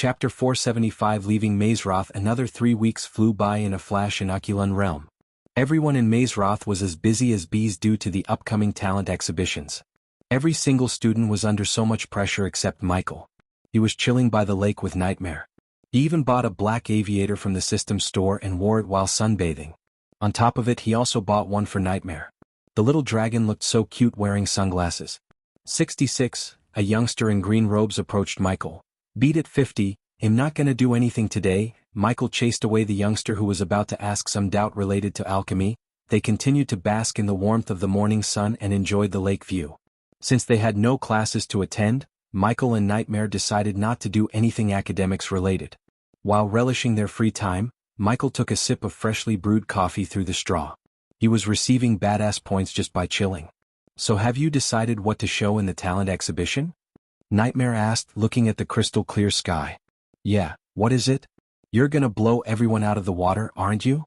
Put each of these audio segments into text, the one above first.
Chapter 475. Leaving Mazeroth. Another 3 weeks flew by in a flash in Akulun Realm. Everyone in Mazeroth was as busy as bees due to the upcoming talent exhibitions. Every single student was under so much pressure except Michael. He was chilling by the lake with Nightmare. He even bought a black aviator from the system store and wore it while sunbathing. On top of it, he also bought one for Nightmare. The little dragon looked so cute wearing sunglasses. 66, a youngster in green robes approached Michael. Beat it 50, I'm not gonna do anything today. Michael chased away the youngster who was about to ask some doubt related to alchemy. They continued to bask in the warmth of the morning sun and enjoyed the lake view. Since they had no classes to attend, Michael and Nightmare decided not to do anything academics related. While relishing their free time, Michael took a sip of freshly brewed coffee through the straw. He was receiving badass points just by chilling. So have you decided what to show in the talent exhibition? Nightmare asked, looking at the crystal clear sky. Yeah, what is it? You're gonna blow everyone out of the water, aren't you?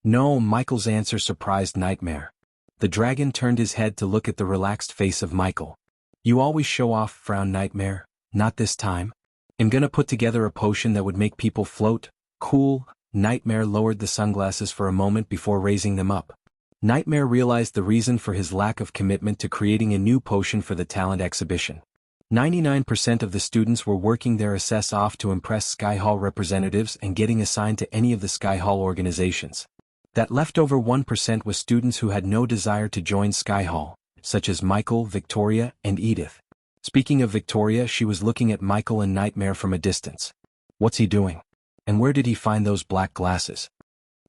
No, Michael's answer surprised Nightmare. The dragon turned his head to look at the relaxed face of Michael. You always show off, frowned Nightmare. Not this time. I'm gonna put together a potion that would make people float. Cool. Nightmare lowered the sunglasses for a moment before raising them up. Nightmare realized the reason for his lack of commitment to creating a new potion for the talent exhibition. 99% of the students were working their ass off to impress Sky Hall representatives and getting assigned to any of the Sky Hall organizations. That leftover 1% was students who had no desire to join Sky Hall, such as Michael, Victoria, and Edith. Speaking of Victoria, she was looking at Michael and Nightmare from a distance. What's he doing? And where did he find those black glasses?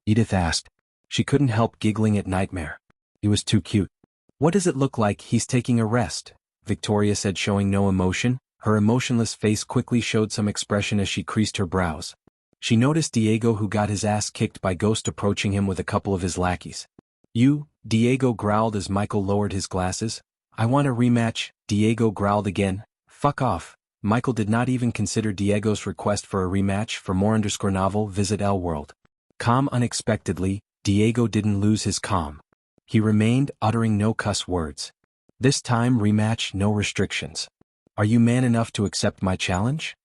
Edith asked. She couldn't help giggling at Nightmare. He was too cute. What does it look like he's taking a rest? Victoria said, showing no emotion. Her emotionless face quickly showed some expression as she creased her brows. She noticed Diego, who got his ass kicked by Ghost, approaching him with a couple of his lackeys. You, Diego growled as Michael lowered his glasses. I want a rematch, Diego growled again. Fuck off. Michael did not even consider Diego's request for a rematch. For more _novel, visit L World. Calm. Unexpectedly, Diego didn't lose his calm. He remained, uttering no cuss words. This time rematch, no restrictions. Are you man enough to accept my challenge?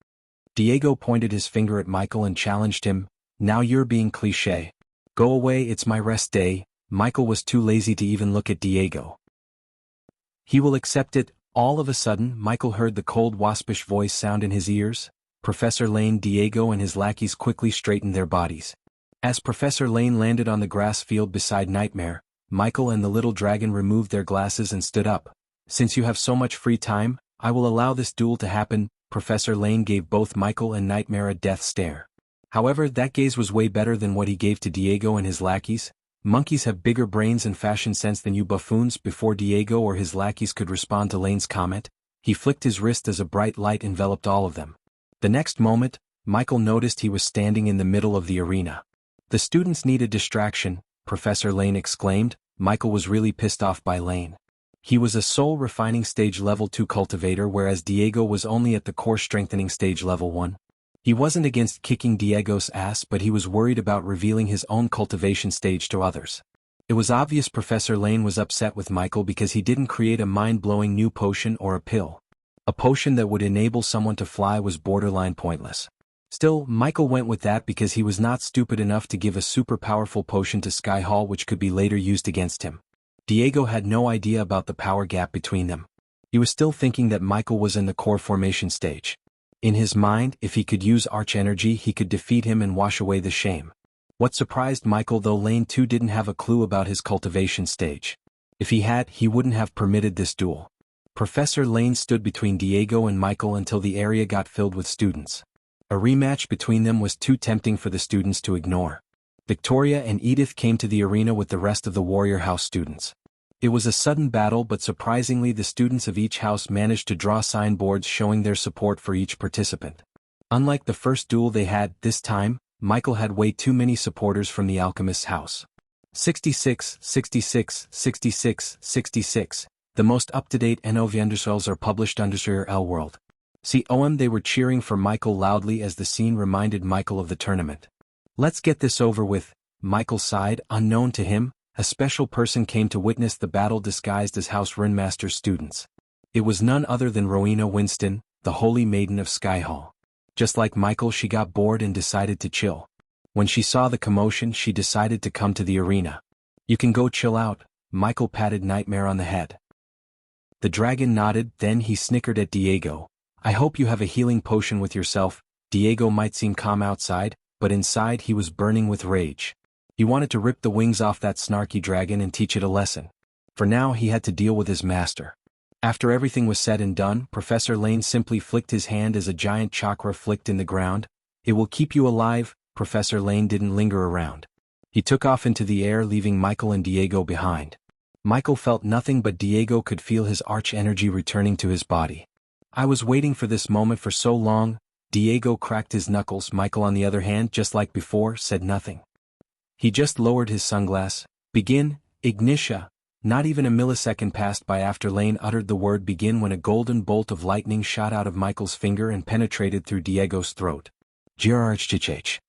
Diego pointed his finger at Michael and challenged him. Now you're being cliché. Go away, it's my rest day. Michael was too lazy to even look at Diego. He will accept it. All of a sudden, Michael heard the cold waspish voice sound in his ears. Professor Lane. Diego and his lackeys quickly straightened their bodies. As Professor Lane landed on the grass field beside Nightmare, Michael and the little dragon removed their glasses and stood up. Since you have so much free time, I will allow this duel to happen. Professor Lane gave both Michael and Nightmare a death stare. However, that gaze was way better than what he gave to Diego and his lackeys. Monkeys have bigger brains and fashion sense than you buffoons. Before Diego or his lackeys could respond to Lane's comment, he flicked his wrist as a bright light enveloped all of them. The next moment, Michael noticed he was standing in the middle of the arena. The students need a distraction, Professor Lane exclaimed. Michael was really pissed off by Lane. He was a soul refining stage level 2 cultivator, whereas Diego was only at the core strengthening stage level 1. He wasn't against kicking Diego's ass, but he was worried about revealing his own cultivation stage to others. It was obvious Professor Lane was upset with Michael because he didn't create a mind-blowing new potion or a pill. A potion that would enable someone to fly was borderline pointless. Still, Michael went with that because he was not stupid enough to give a super powerful potion to Sky Hall which could be later used against him. Diego had no idea about the power gap between them. He was still thinking that Michael was in the core formation stage. In his mind, if he could use arch energy, he could defeat him and wash away the shame. What surprised Michael, though, Lane too didn't have a clue about his cultivation stage. If he had, he wouldn't have permitted this duel. Professor Lane stood between Diego and Michael until the area got filled with students. A rematch between them was too tempting for the students to ignore. Victoria and Edith came to the arena with the rest of the Warrior House students. It was a sudden battle, but surprisingly the students of each house managed to draw signboards showing their support for each participant. Unlike the first duel they had, this time, Michael had way too many supporters from the alchemist's house. 66, 66, 66, 66. The most up-to-date NOV are published under L World. They were cheering for Michael loudly as the scene reminded Michael of the tournament. Let's get this over with, Michael sighed. Unknown to him, a special person came to witness the battle disguised as House Runemaster's students. It was none other than Rowena Winston, the Holy Maiden of Sky Hall. Just like Michael, she got bored and decided to chill. When she saw the commotion, she decided to come to the arena. You can go chill out, Michael patted Nightmare on the head. The dragon nodded, then he snickered at Diego. I hope you have a healing potion with yourself. Diego might seem calm outside, but inside he was burning with rage. He wanted to rip the wings off that snarky dragon and teach it a lesson. For now he had to deal with his master. After everything was said and done, Professor Lane simply flicked his hand as a giant chakra flicked in the ground. It will keep you alive. Professor Lane didn't linger around. He took off into the air, leaving Michael and Diego behind. Michael felt nothing, but Diego could feel his arch energy returning to his body. I was waiting for this moment for so long. Diego cracked his knuckles. Michael, on the other hand, just like before, said nothing. He just lowered his sunglass. Begin, Ignitia. Not even a millisecond passed by after Lane uttered the word begin when a golden bolt of lightning shot out of Michael's finger and penetrated through Diego's throat. Jirarchchichach.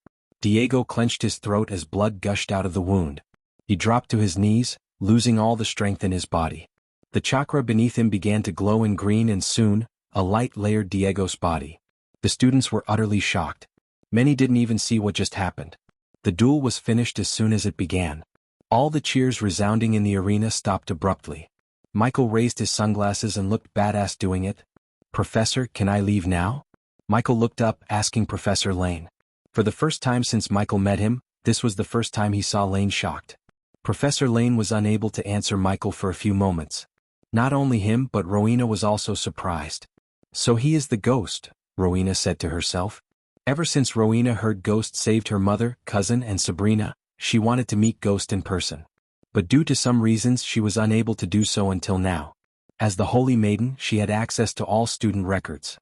Diego clenched his throat as blood gushed out of the wound. He dropped to his knees, losing all the strength in his body. The chakra beneath him began to glow in green, and soon, a light layered Diego's body. The students were utterly shocked. Many didn't even see what just happened. The duel was finished as soon as it began. All the cheers resounding in the arena stopped abruptly. Michael raised his sunglasses and looked badass doing it. Professor, can I leave now? Michael looked up, asking Professor Lane. For the first time since Michael met him, this was the first time he saw Lane shocked. Professor Lane was unable to answer Michael for a few moments. Not only him, but Rowena was also surprised. So he is the ghost, Rowena said to herself. Ever since Rowena heard Ghost saved her mother, cousin, and Sabrina, she wanted to meet Ghost in person. But due to some reasons she was unable to do so until now. As the Holy Maiden, she had access to all student records.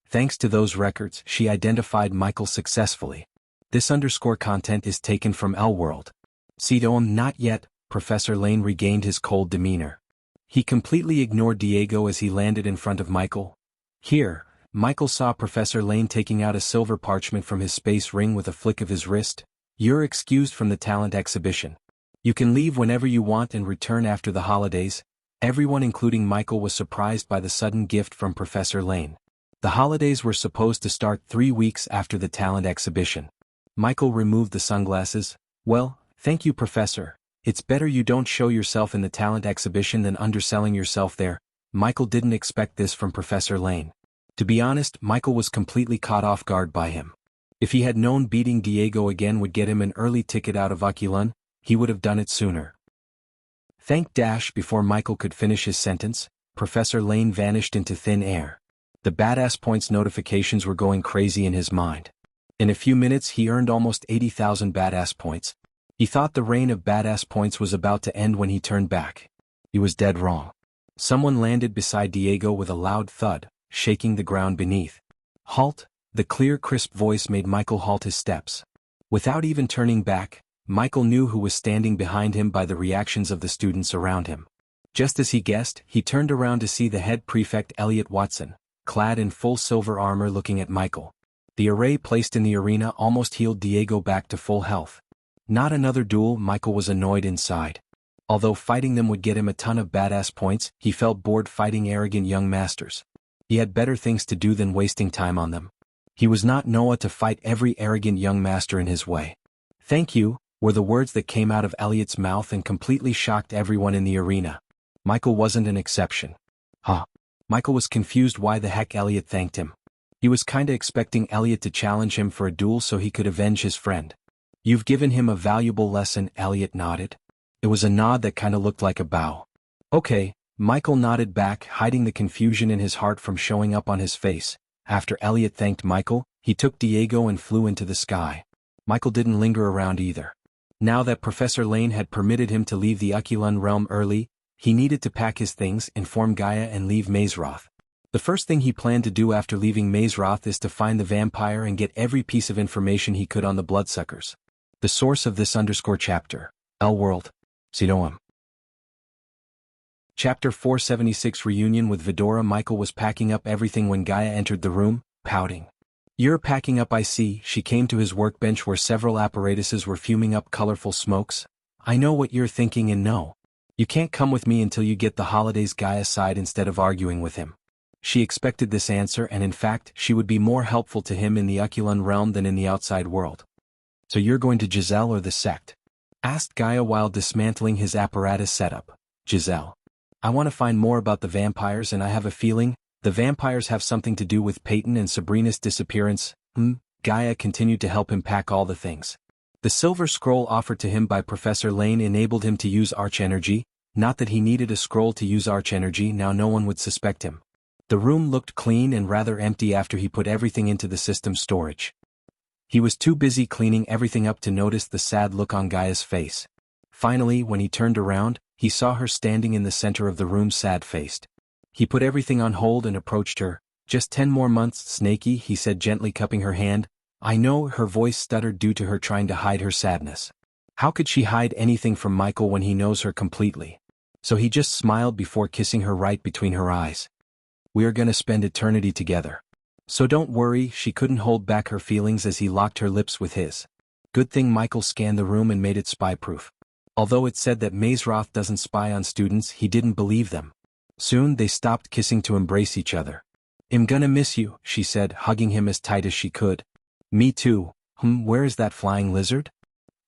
Thanks to those records, she identified Michael successfully. This _ content is taken from L-World. Sidom, not yet. Professor Lane regained his cold demeanor. He completely ignored Diego as he landed in front of Michael. Here, Michael saw Professor Lane taking out a silver parchment from his space ring with a flick of his wrist. You're excused from the talent exhibition. You can leave whenever you want and return after the holidays. Everyone, including Michael, was surprised by the sudden gift from Professor Lane. The holidays were supposed to start 3 weeks after the talent exhibition. Michael removed the sunglasses. Well, thank you, Professor. It's better you don't show yourself in the talent exhibition than underselling yourself there. Michael didn't expect this from Professor Lane. To be honest, Michael was completely caught off guard by him. If he had known beating Diego again would get him an early ticket out of Aquilan, he would have done it sooner. Thank dash. Before Michael could finish his sentence, Professor Lane vanished into thin air. The badass points notifications were going crazy in his mind. In a few minutes he earned almost 80,000 badass points. He thought the reign of badass points was about to end when he turned back. He was dead wrong. Someone landed beside Diego with a loud thud, shaking the ground beneath. Halt! The clear, crisp voice made Michael halt his steps. Without even turning back, Michael knew who was standing behind him by the reactions of the students around him. Just as he guessed, he turned around to see the head prefect Elliot Watson, clad in full silver armor, looking at Michael. The array placed in the arena almost healed Diego back to full health. Not another duel. Michael was annoyed inside. Although fighting them would get him a ton of badass points, he felt bored fighting arrogant young masters. He had better things to do than wasting time on them. He was not Noah to fight every arrogant young master in his way. Thank you, were the words that came out of Elliot's mouth and completely shocked everyone in the arena. Michael wasn't an exception. Huh? Michael was confused why the heck Elliot thanked him. He was kinda expecting Elliot to challenge him for a duel so he could avenge his friend. You've given him a valuable lesson, Elliot nodded. It was a nod that kinda looked like a bow. Okay, Michael nodded back, hiding the confusion in his heart from showing up on his face. After Elliot thanked Michael, he took Diego and flew into the sky. Michael didn't linger around either. Now that Professor Lane had permitted him to leave the Aquilan realm early, he needed to pack his things, inform Gaia, and leave Mazeroth. The first thing he planned to do after leaving Mazeroth is to find the vampire and get every piece of information he could on the bloodsuckers. The source of this _ chapter, L-World, Sidoam. Chapter 476 Reunion with Vidora. Michael was packing up everything when Gaia entered the room, pouting. You're packing up, I see. She came to his workbench where several apparatuses were fuming up colorful smokes. I know what you're thinking, and no. You can't come with me until you get the holidays. Gaia sighed instead of arguing with him. She expected this answer, and in fact she would be more helpful to him in the Oculun realm than in the outside world. "So you're going to Giselle or the sect?" asked Gaia while dismantling his apparatus setup. "Giselle. I want to find more about the vampires, and I have a feeling the vampires have something to do with Peyton and Sabrina's disappearance." Gaia continued to help him pack all the things. The silver scroll offered to him by Professor Lane enabled him to use arch energy, not that he needed a scroll to use arch energy, now no one would suspect him. The room looked clean and rather empty after he put everything into the system storage. He was too busy cleaning everything up to notice the sad look on Gaia's face. Finally, when he turned around, he saw her standing in the center of the room sad-faced. He put everything on hold and approached her. "Just 10 more months, Snaky," he said, gently cupping her hand. "I know," her voice stuttered due to her trying to hide her sadness. How could she hide anything from Michael when he knows her completely? So he just smiled before kissing her right between her eyes. "We are gonna spend eternity together. So don't worry." She couldn't hold back her feelings as he locked her lips with his. Good thing Michael scanned the room and made it spy-proof. Although it said that Mazeroth doesn't spy on students, he didn't believe them. Soon they stopped kissing to embrace each other. "I'm gonna miss you," she said, hugging him as tight as she could. "Me too. Where is that flying lizard?"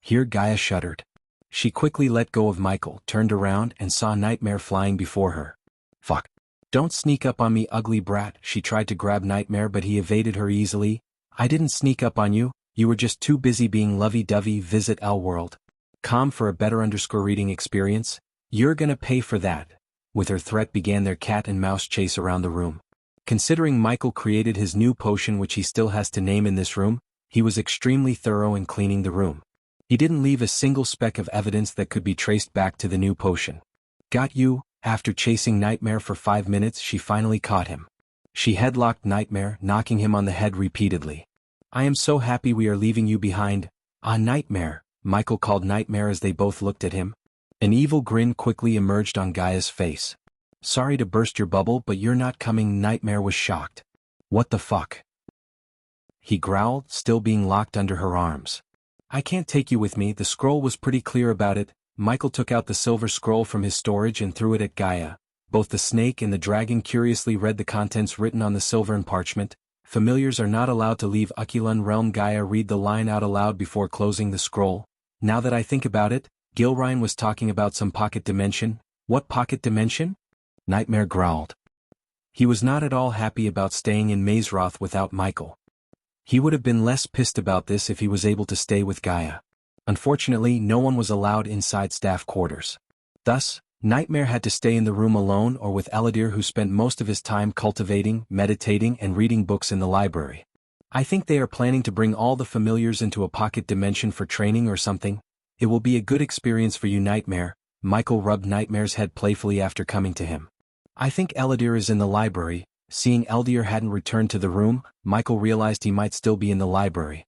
Here Gaia shuddered. She quickly let go of Michael, turned around, and saw Nightmare flying before her. "Fuck. Don't sneak up on me, ugly brat." She tried to grab Nightmare, but he evaded her easily. "I didn't sneak up on you, you were just too busy being lovey-dovey. Visit L World. Com for a better reading experience. You're gonna pay for that." With her threat began their cat and mouse chase around the room. Considering Michael created his new potion, which he still has to name, in this room, he was extremely thorough in cleaning the room. He didn't leave a single speck of evidence that could be traced back to the new potion. "Got you." After chasing Nightmare for 5 minutes, she finally caught him. She headlocked Nightmare, knocking him on the head repeatedly. "I am so happy we are leaving you behind." "Ah, Nightmare," Michael called Nightmare as they both looked at him. An evil grin quickly emerged on Gaia's face. "Sorry to burst your bubble, but you're not coming." Nightmare was shocked. "What the fuck?" he growled, still being locked under her arms. "I can't take you with me." The scroll was pretty clear about it. Michael took out the silver scroll from his storage and threw it at Gaia. Both the snake and the dragon curiously read the contents written on the silvern parchment. "Familiars are not allowed to leave Oculun realm." Gaia read the line out aloud before closing the scroll. "Now that I think about it, Gilrine was talking about some pocket dimension." "What pocket dimension?" Nightmare growled. He was not at all happy about staying in Mazeroth without Michael. He would have been less pissed about this if he was able to stay with Gaia. Unfortunately, no one was allowed inside staff quarters. Thus, Nightmare had to stay in the room alone or with Eladir, who spent most of his time cultivating, meditating, and reading books in the library. "I think they are planning to bring all the familiars into a pocket dimension for training or something. It will be a good experience for you, Nightmare." Michael rubbed Nightmare's head playfully after coming to him. "I think Eladir is in the library." Seeing Eladir hadn't returned to the room, Michael realized he might still be in the library.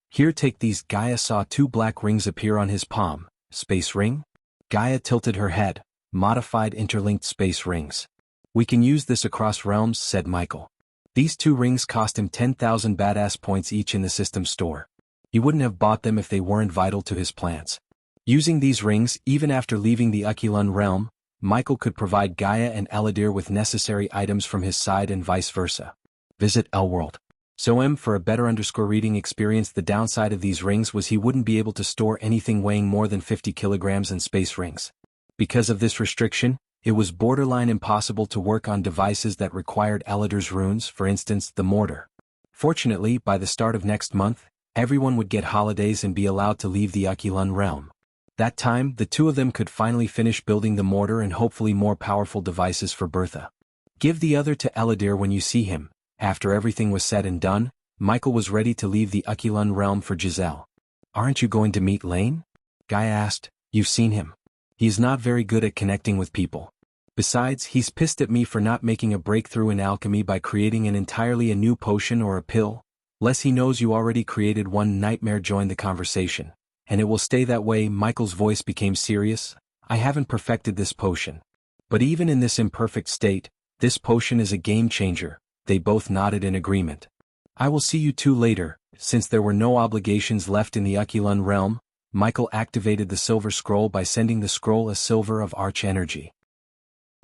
"Here, take these." Gaia saw 2 black rings appear on his palm. "Space ring?" Gaia tilted her head. "Modified interlinked space rings. We can use this across realms," said Michael. These 2 rings cost him 10,000 badass points each in the system store. He wouldn't have bought them if they weren't vital to his plans. Using these rings, even after leaving the Oculun realm, Michael could provide Gaia and Eladir with necessary items from his side and vice versa. Visit L World. So for a better reading experience. The downside of these rings was he wouldn't be able to store anything weighing more than 50 kilograms in space rings. Because of this restriction, it was borderline impossible to work on devices that required Eladir's runes, for instance the mortar. Fortunately, by the start of next month, everyone would get holidays and be allowed to leave the Oculun realm. That time, the 2 of them could finally finish building the mortar and hopefully more powerful devices for Bertha. "Give the other to Eladir when you see him." After everything was said and done, Michael was ready to leave the Oculun realm for Giselle. "Aren't you going to meet Lane?" Gaia asked. "You've seen him. He's not very good at connecting with people. Besides, he's pissed at me for not making a breakthrough in alchemy by creating an entirely new potion or a pill. Less he knows you already created one." Nightmare joined the conversation. "And it will stay that way." Michael's voice became serious. "I haven't perfected this potion. But even in this imperfect state, this potion is a game changer." They both nodded in agreement. "I will see you 2 later." Since there were no obligations left in the Oculun realm, Michael activated the silver scroll by sending the scroll a silver of arch energy.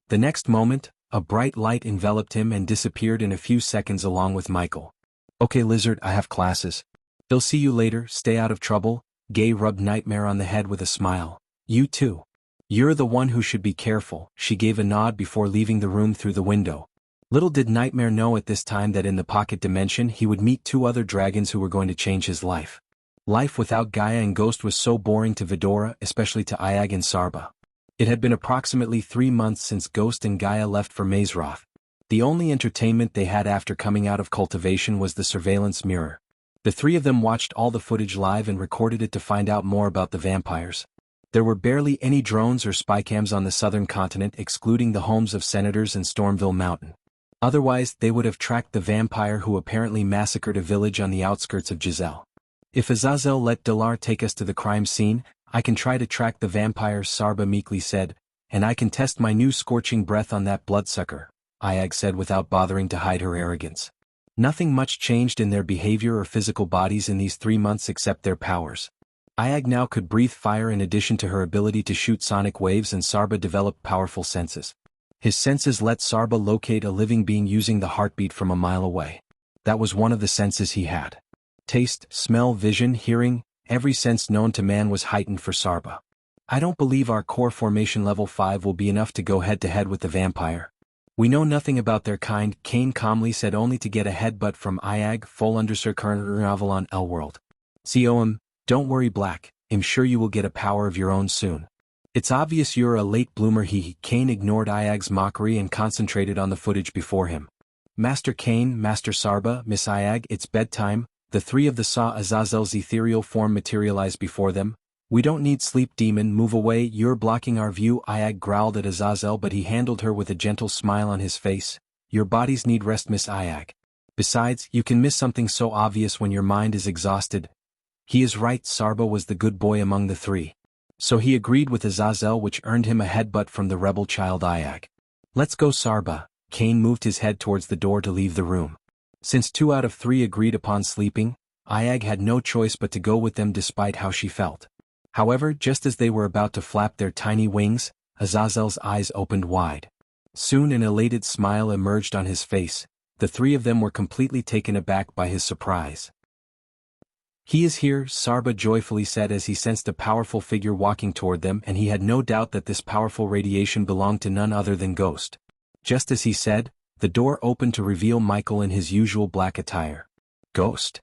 The next moment, A bright light enveloped him and disappeared in a few seconds along with Michael. Okay Lizard, I have classes. They'll see you later, stay out of trouble. Gay rubbed Nightmare on the head with a smile. You too. You're the one who should be careful. She gave a nod before leaving the room through the window. Little did Nightmare know at this time that in the pocket dimension he would meet two other dragons who were going to change his life. Life without Gaia and Ghost was so boring to Vidora, especially to Iag and Sarba. It had been approximately 3 months since Ghost and Gaia left for Mazeroth. The only entertainment they had after coming out of Cultivation was the surveillance mirror. The three of them watched all the footage live and recorded it to find out more about the vampires. There were barely any drones or spycams on the southern continent excluding the homes of senators and Stormville Mountain. Otherwise, they would have tracked the vampire who apparently massacred a village on the outskirts of Giselle. If Azazel let Dalar take us to the crime scene, I can try to track the vampire, Sarba meekly said, and I can test my new scorching breath on that bloodsucker, Iag said without bothering to hide her arrogance. Nothing much changed in their behavior or physical bodies in these 3 months except their powers. Iag now could breathe fire in addition to her ability to shoot sonic waves, and Sarba developed powerful senses. His senses let Sarba locate a living being using the heartbeat from a mile away. That was one of the senses he had. Taste, smell, vision, hearing, every sense known to man was heightened for Sarba. I don't believe our core formation level 5 will be enough to go head-to-head with the vampire. We know nothing about their kind, Kane calmly said, only to get a headbutt from Iag, full undersir current Avalon L-World. COM, don't worry Black, I'm sure you will get a power of your own soon. It's obvious you're a late bloomer. Kane ignored Iag's mockery and concentrated on the footage before him. Master Kane, Master Sarba, Miss Iag, it's bedtime. The three of them saw Azazel's ethereal form materialize before them. We don't need sleep, demon, move away, you're blocking our view. Iag growled at Azazel, but he handled her with a gentle smile on his face. Your bodies need rest, Miss Iag. Besides, you can miss something so obvious when your mind is exhausted. He is right, Sarba was the good boy among the three. So he agreed with Azazel, which earned him a headbutt from the rebel child Iag. Let's go, Sarba. Kane moved his head towards the door to leave the room. Since 2 out of 3 agreed upon sleeping, Iag had no choice but to go with them despite how she felt. However, just as they were about to flap their tiny wings, Azazel's eyes opened wide. Soon an elated smile emerged on his face. The three of them were completely taken aback by his surprise. He is here, Sarba joyfully said as he sensed a powerful figure walking toward them, and he had no doubt that this powerful radiation belonged to none other than Ghost. Just as he said, the door opened to reveal Michael in his usual black attire. Ghost?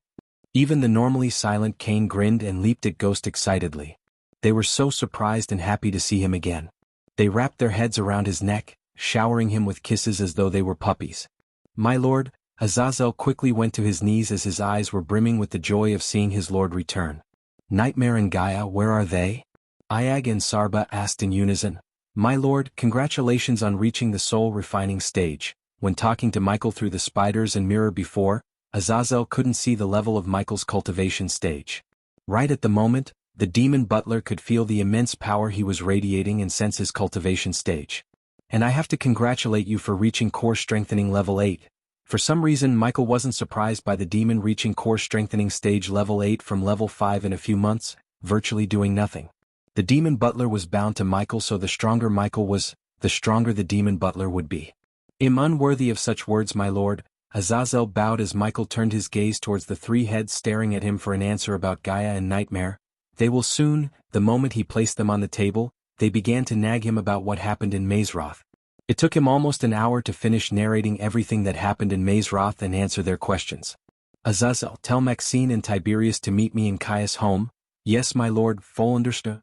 Even the normally silent Kane grinned and leaped at Ghost excitedly. They were so surprised and happy to see him again. They wrapped their heads around his neck, showering him with kisses as though they were puppies. My lord, Azazel quickly went to his knees as his eyes were brimming with the joy of seeing his lord return. Nightmare and Gaia, where are they? Iag and Sarba asked in unison. My lord, congratulations on reaching the soul-refining stage. When talking to Michael through the spiders and mirror before, Azazel couldn't see the level of Michael's cultivation stage. Right at the moment, the demon butler could feel the immense power he was radiating and sense his cultivation stage. And I have to congratulate you for reaching core strengthening level 8. For some reason Michael wasn't surprised by the demon reaching core strengthening stage level 8 from level 5 in a few months, virtually doing nothing. The demon butler was bound to Michael, so the stronger Michael was, the stronger the demon butler would be. I'm unworthy of such words, my lord. Azazel bowed as Michael turned his gaze towards the three heads staring at him for an answer about Gaia and Nightmare. They will soon. The moment he placed them on the table, they began to nag him about what happened in Mazeroth. It took him almost an hour to finish narrating everything that happened in Mazeroth and answer their questions. Azazel, tell Maxine and Tiberius to meet me in Caius' home. Yes, my lord, full understood.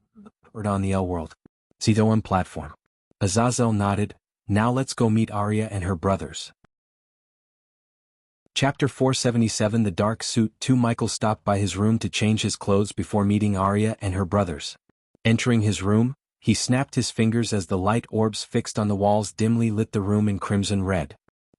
On the L-World. Citoem platform. Azazel nodded. Now let's go meet Arya and her brothers. Chapter 477. The Dark Suit 2. Michael stopped by his room to change his clothes before meeting Arya and her brothers. Entering his room, he snapped his fingers as the light orbs fixed on the walls dimly lit the room in crimson red.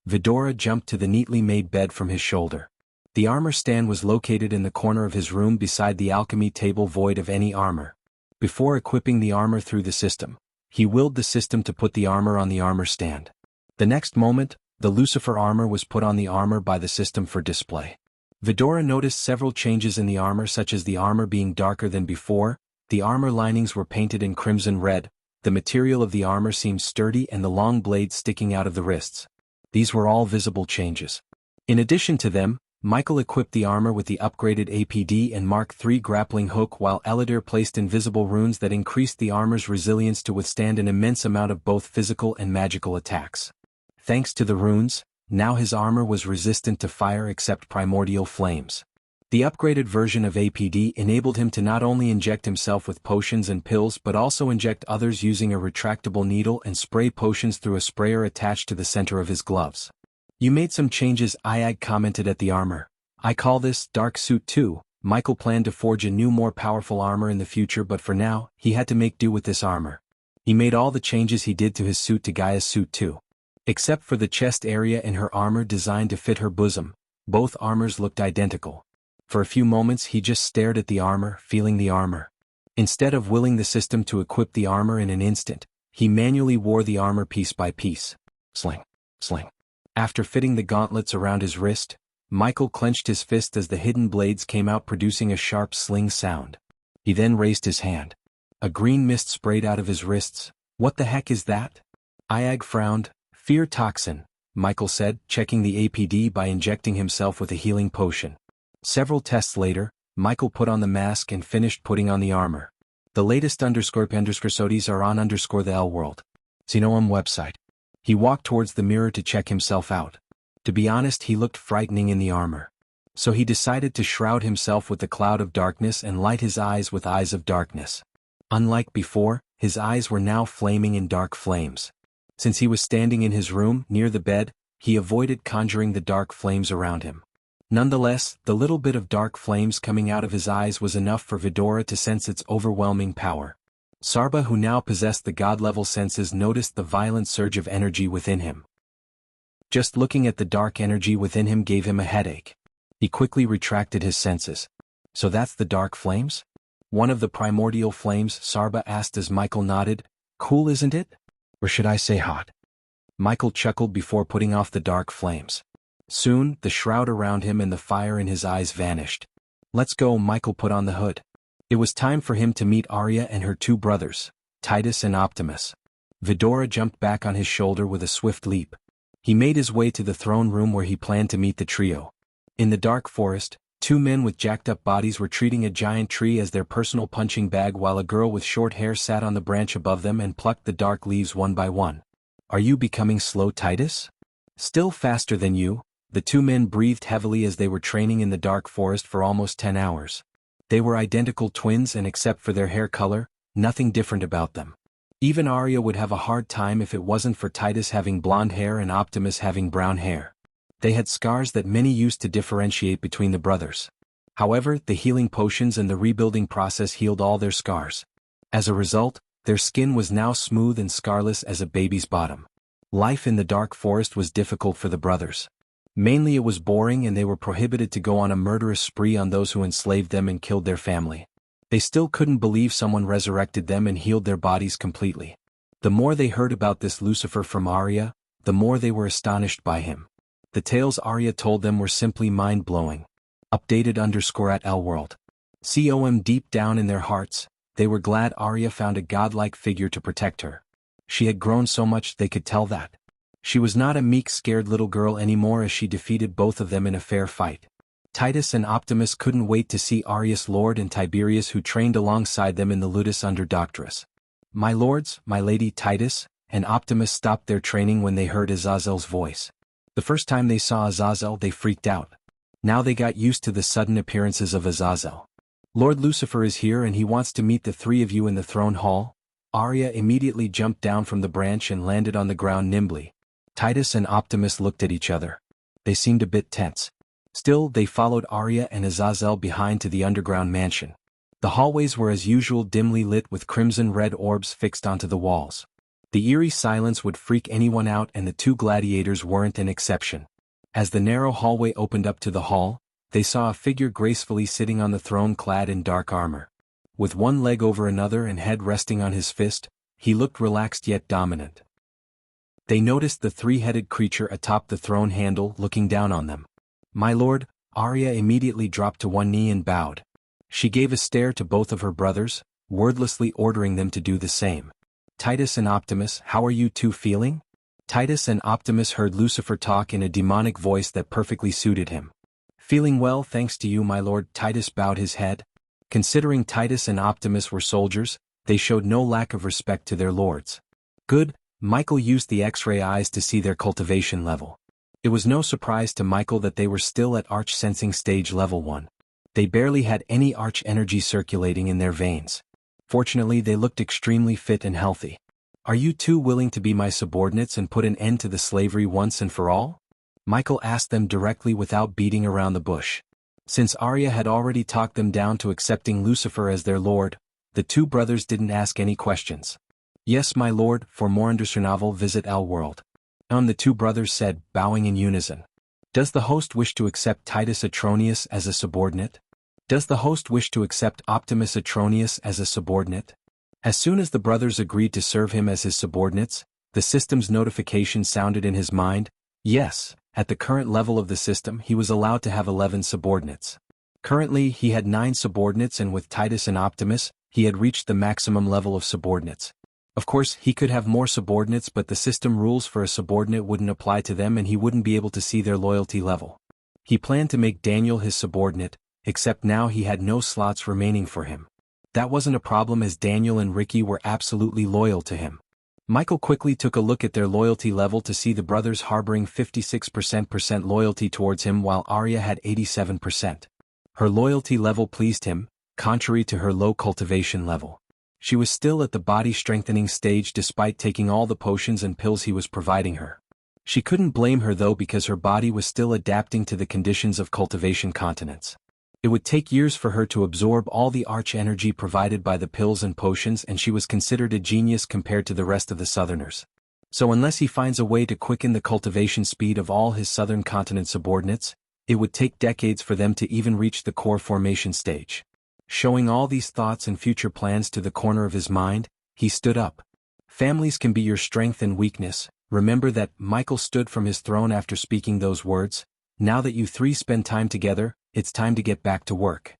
Vidora jumped to the neatly made bed from his shoulder. The armor stand was located in the corner of his room beside the alchemy table void of any armor. Before equipping the armor through the system, he willed the system to put the armor on the armor stand. The next moment, the Lucifer armor was put on the armor by the system for display. Vidora noticed several changes in the armor, such as the armor being darker than before. The armor linings were painted in crimson red, The material of the armor seemed sturdy and the long blades sticking out of the wrists. These were all visible changes. In addition to them, Michael equipped the armor with the upgraded APD and Mark III grappling hook, while Eladir placed invisible runes that increased the armor's resilience to withstand an immense amount of both physical and magical attacks. Thanks to the runes, now his armor was resistant to fire except primordial flames. The upgraded version of APD enabled him to not only inject himself with potions and pills but also inject others using a retractable needle and spray potions through a sprayer attached to the center of his gloves. "You made some changes," Iag commented at the armor. "I call this Dark Suit 2. Michael planned to forge a new more powerful armor in the future, but for now, he had to make do with this armor. He made all the changes he did to his suit to Gaia's Suit 2. Except for the chest area in her armor designed to fit her bosom, both armors looked identical. For a few moments he just stared at the armor, feeling the armor. Instead of willing the system to equip the armor in an instant, he manually wore the armor piece by piece. Sling, sling. After fitting the gauntlets around his wrist, Michael clenched his fist as the hidden blades came out, producing a sharp sling sound. He then raised his hand. A green mist sprayed out of his wrists. "What the heck is that?" Iag frowned. "Fear toxin," Michael said, checking the APD by injecting himself with a healing potion. Several tests later, Michael put on the mask and finished putting on the armor. The latest __sodies are on _the L World. Xenoam website. He walked towards the mirror to check himself out. To be honest, he looked frightening in the armor. So he decided to shroud himself with the cloud of darkness and light his eyes with eyes of darkness. Unlike before, his eyes were now flaming in dark flames. Since he was standing in his room, near the bed, he avoided conjuring the dark flames around him. Nonetheless, the little bit of dark flames coming out of his eyes was enough for Vidora to sense its overwhelming power. Sarba, who now possessed the god-level senses, noticed the violent surge of energy within him. Just looking at the dark energy within him gave him a headache. He quickly retracted his senses. "So that's the dark flames?" "One of the primordial flames," Sarba asked as Michael nodded. "Cool, isn't it? Or should I say hot?" Michael chuckled before putting off the dark flames. Soon, the shroud around him and the fire in his eyes vanished. "Let's go." Michael put on the hood. It was time for him to meet Arya and her two brothers, Titus and Optimus. Vidora jumped back on his shoulder with a swift leap. He made his way to the throne room where he planned to meet the trio. In the dark forest, two men with jacked-up bodies were treating a giant tree as their personal punching bag, while a girl with short hair sat on the branch above them and plucked the dark leaves one by one. "Are you becoming slow, Titus?" "Still faster than you." The two men breathed heavily as they were training in the dark forest for almost 10 hours. They were identical twins, and except for their hair color, nothing different about them. Even Arya would have a hard time if it wasn't for Titus having blonde hair and Optimus having brown hair. They had scars that many used to differentiate between the brothers. However, the healing potions and the rebuilding process healed all their scars. As a result, their skin was now smooth and scarless as a baby's bottom. Life in the dark forest was difficult for the brothers. Mainly it was boring, and they were prohibited to go on a murderous spree on those who enslaved them and killed their family. They still couldn't believe someone resurrected them and healed their bodies completely. The more they heard about this Lucifer from Arya, the more they were astonished by him. The tales Arya told them were simply mind-blowing. Updated _at Elworld. Com deep down in their hearts, they were glad Arya found a godlike figure to protect her. She had grown so much they could tell that. She was not a meek, scared little girl anymore as she defeated both of them in a fair fight. Titus and Optimus couldn't wait to see Arya's lord and Tiberius, who trained alongside them in the Ludus under Doctorus. "My lords, my lady." Titus and Optimus stopped their training when they heard Azazel's voice. The first time they saw Azazel, they freaked out. Now they got used to the sudden appearances of Azazel. "Lord Lucifer is here and he wants to meet the three of you in the throne hall." Arya immediately jumped down from the branch and landed on the ground nimbly. Titus and Optimus looked at each other. They seemed a bit tense. Still, they followed Arya and Azazel behind to the underground mansion. The hallways were as usual dimly lit with crimson-red orbs fixed onto the walls. The eerie silence would freak anyone out, and the two gladiators weren't an exception. As the narrow hallway opened up to the hall, they saw a figure gracefully sitting on the throne clad in dark armor. With one leg over another and head resting on his fist, he looked relaxed yet dominant. They noticed the three-headed creature atop the throne handle looking down on them. "My lord." Arya immediately dropped to one knee and bowed. She gave a stare to both of her brothers, wordlessly ordering them to do the same. Titus and Optimus, how are you two feeling? Titus and Optimus heard Lucifer talk in a demonic voice that perfectly suited him. Feeling well thanks to you, my lord. Titus bowed his head. Considering Titus and Optimus were soldiers, they showed no lack of respect to their lords. Good. Michael used the X-ray eyes to see their cultivation level. It was no surprise to Michael that they were still at arch sensing stage level 1. They barely had any arch energy circulating in their veins. Fortunately, they looked extremely fit and healthy. Are you two willing to be my subordinates and put an end to the slavery once and for all? Michael asked them directly without beating around the bush. Since Arya had already talked them down to accepting Lucifer as their lord, the two brothers didn't ask any questions. Yes, my lord. For more understandable, visit our world. The two brothers said, bowing in unison. Does the host wish to accept Titus Atronius as a subordinate? Does the host wish to accept Optimus Atronius as a subordinate? As soon as the brothers agreed to serve him as his subordinates, the system's notification sounded in his mind. Yes, at the current level of the system he was allowed to have 11 subordinates. Currently he had 9 subordinates, and with Titus and Optimus, he had reached the maximum level of subordinates. Of course, he could have more subordinates, but the system rules for a subordinate wouldn't apply to them and he wouldn't be able to see their loyalty level. He planned to make Daniel his subordinate, except now he had no slots remaining for him. That wasn't a problem as Daniel and Ricky were absolutely loyal to him. Michael quickly took a look at their loyalty level to see the brothers harboring 56% loyalty towards him while Arya had 87%. Her loyalty level pleased him, contrary to her low cultivation level. She was still at the body strengthening stage despite taking all the potions and pills he was providing her. She couldn't blame her though because her body was still adapting to the conditions of cultivation continents. It would take years for her to absorb all the arch energy provided by the pills and potions, and she was considered a genius compared to the rest of the Southerners. So unless he finds a way to quicken the cultivation speed of all his Southern continent subordinates, it would take decades for them to even reach the core formation stage. Showing all these thoughts and future plans to the corner of his mind, he stood up. Families can be your strength and weakness. Remember that. Michael stood from his throne after speaking those words. Now that you three spend time together, it's time to get back to work.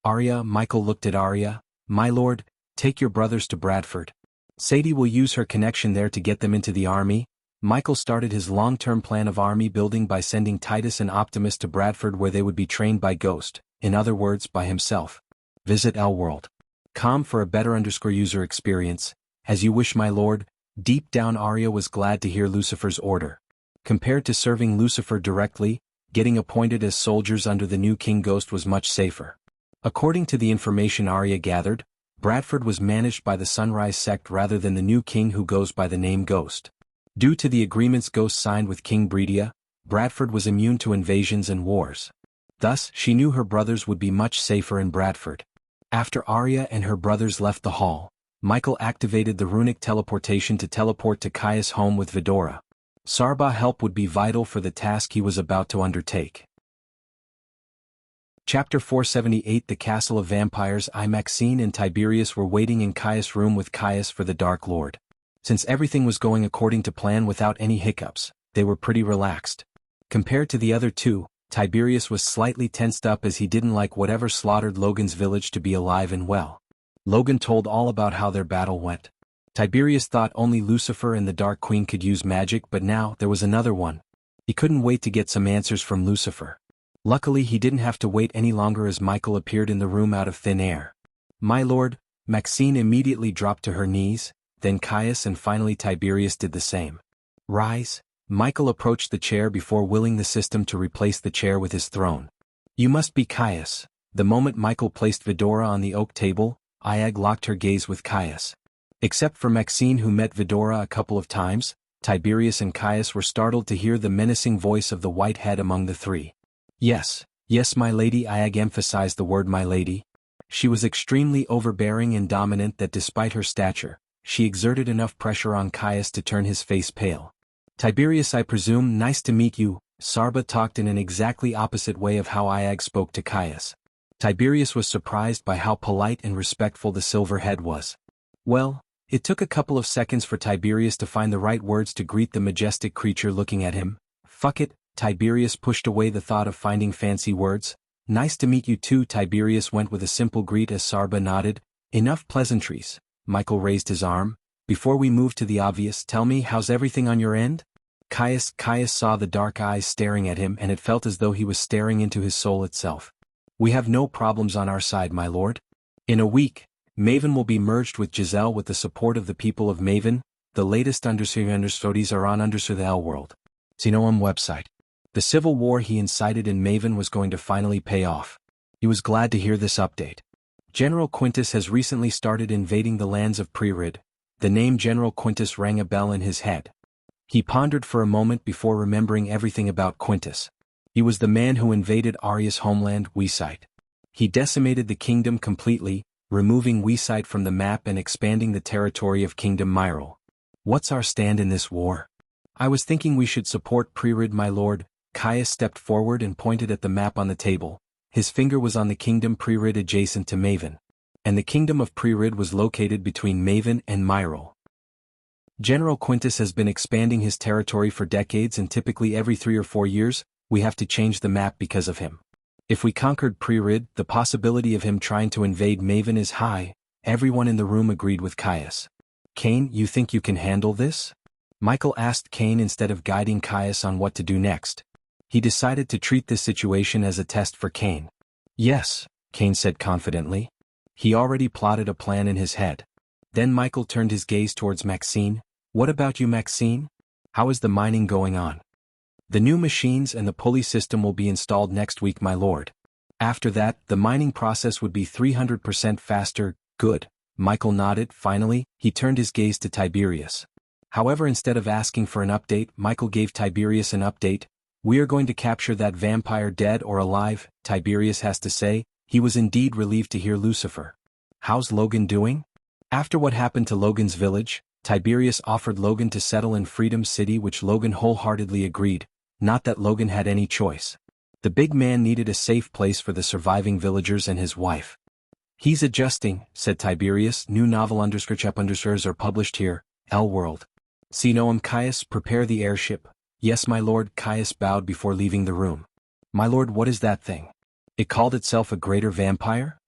Arya. Michael looked at Arya. My lord, take your brothers to Bradford. Sadie will use her connection there to get them into the army. Michael started his long-term plan of army building by sending Titus and Optimus to Bradford where they would be trained by Ghost, in other words by himself. Visit our world. Com for a better user experience. As you wish, my lord. Deep down Arya was glad to hear Lucifer's order. Compared to serving Lucifer directly, getting appointed as soldiers under the new King Ghost was much safer. According to the information Arya gathered, Bradford was managed by the Sunrise sect rather than the new king who goes by the name Ghost. Due to the agreements Ghost signed with King Breedia, Bradford was immune to invasions and wars. Thus, she knew her brothers would be much safer in Bradford. After Arya and her brothers left the hall, Michael activated the runic teleportation to teleport to Caius' home with Vidora. Sarba's help would be vital for the task he was about to undertake. Chapter 478. The Castle of Vampires. Maxine and Tiberius were waiting in Caius' room with Caius for the Dark Lord. Since everything was going according to plan without any hiccups, they were pretty relaxed. Compared to the other two, Tiberius was slightly tensed up as he didn't like whatever slaughtered Logan's village to be alive and well. Logan told all about how their battle went. Tiberius thought only Lucifer and the Dark Queen could use magic, but now there was another one. He couldn't wait to get some answers from Lucifer. Luckily he didn't have to wait any longer as Michael appeared in the room out of thin air. My lord. Maxine immediately dropped to her knees, then Caius and finally Tiberius did the same. Rise. Michael approached the chair before willing the system to replace the chair with his throne. You must be Caius. The moment Michael placed Vidora on the oak table, Iag locked her gaze with Caius. Except for Maxine, who met Vidora a couple of times, Tiberius and Caius were startled to hear the menacing voice of the white head among the three. Yes, my lady. Iag emphasized the word my lady. She was extremely overbearing and dominant that despite her stature, she exerted enough pressure on Caius to turn his face pale. Tiberius, I presume. Nice to meet you. Sarba talked in an exactly opposite way of how Iag spoke to Caius. Tiberius was surprised by how polite and respectful the silver head was. Well, it took a couple of seconds for Tiberius to find the right words to greet the majestic creature looking at him. Fuck it. Tiberius pushed away the thought of finding fancy words. Nice to meet you too. Tiberius went with a simple greet as Sarba nodded. Enough pleasantries. Michael raised his arm. Before we move to the obvious, tell me, how's everything on your end? Caius saw the dark eyes staring at him, and it felt as though he was staring into his soul itself. We have no problems on our side, my lord. In a week, Maven will be merged with Giselle with the support of the people of Maven. The latest understudies are on the L world. Xenoam website. The civil war he incited in Maven was going to finally pay off. He was glad to hear this update. General Quintus has recently started invading the lands of Prerid. The name General Quintus rang a bell in his head. He pondered for a moment before remembering everything about Quintus. He was the man who invaded Aria's homeland, Wuxia. He decimated the kingdom completely, removing Wuxia from the map and expanding the territory of Kingdom Myril. What's our stand in this war? I was thinking we should support Prerid, my lord. Caius stepped forward and pointed at the map on the table. His finger was on the kingdom Prerid adjacent to Maven. And the kingdom of Prerid was located between Maven and Myril. General Quintus has been expanding his territory for decades, and typically every 3 or 4 years, we have to change the map because of him. If we conquered Prerid, the possibility of him trying to invade Maven is high. Everyone in the room agreed with Caius. Cain, you think you can handle this? Michael asked Cain instead of guiding Caius on what to do next. He decided to treat this situation as a test for Cain. Yes, Cain said confidently. He already plotted a plan in his head. Then Michael turned his gaze towards Maxine. What about you, Maxine? How is the mining going on? The new machines and the pulley system will be installed next week, my lord. After that, the mining process would be 300% faster. Good. Michael nodded. Finally, he turned his gaze to Tiberius. However, instead of asking for an update, Michael gave Tiberius an update. We are going to capture that vampire, dead or alive, Tiberius has to say. He was indeed relieved to hear Lucifer. How's Logan doing? After what happened to Logan's village, Tiberius offered Logan to settle in Freedom City, which Logan wholeheartedly agreed. Not that Logan had any choice. The big man needed a safe place for the surviving villagers and his wife. He's adjusting, said Tiberius. New novel underscores are published here, L World. See Noam. Caius, prepare the airship. Yes, my lord. Caius bowed before leaving the room. My lord, what is that thing? It called itself a greater vampire?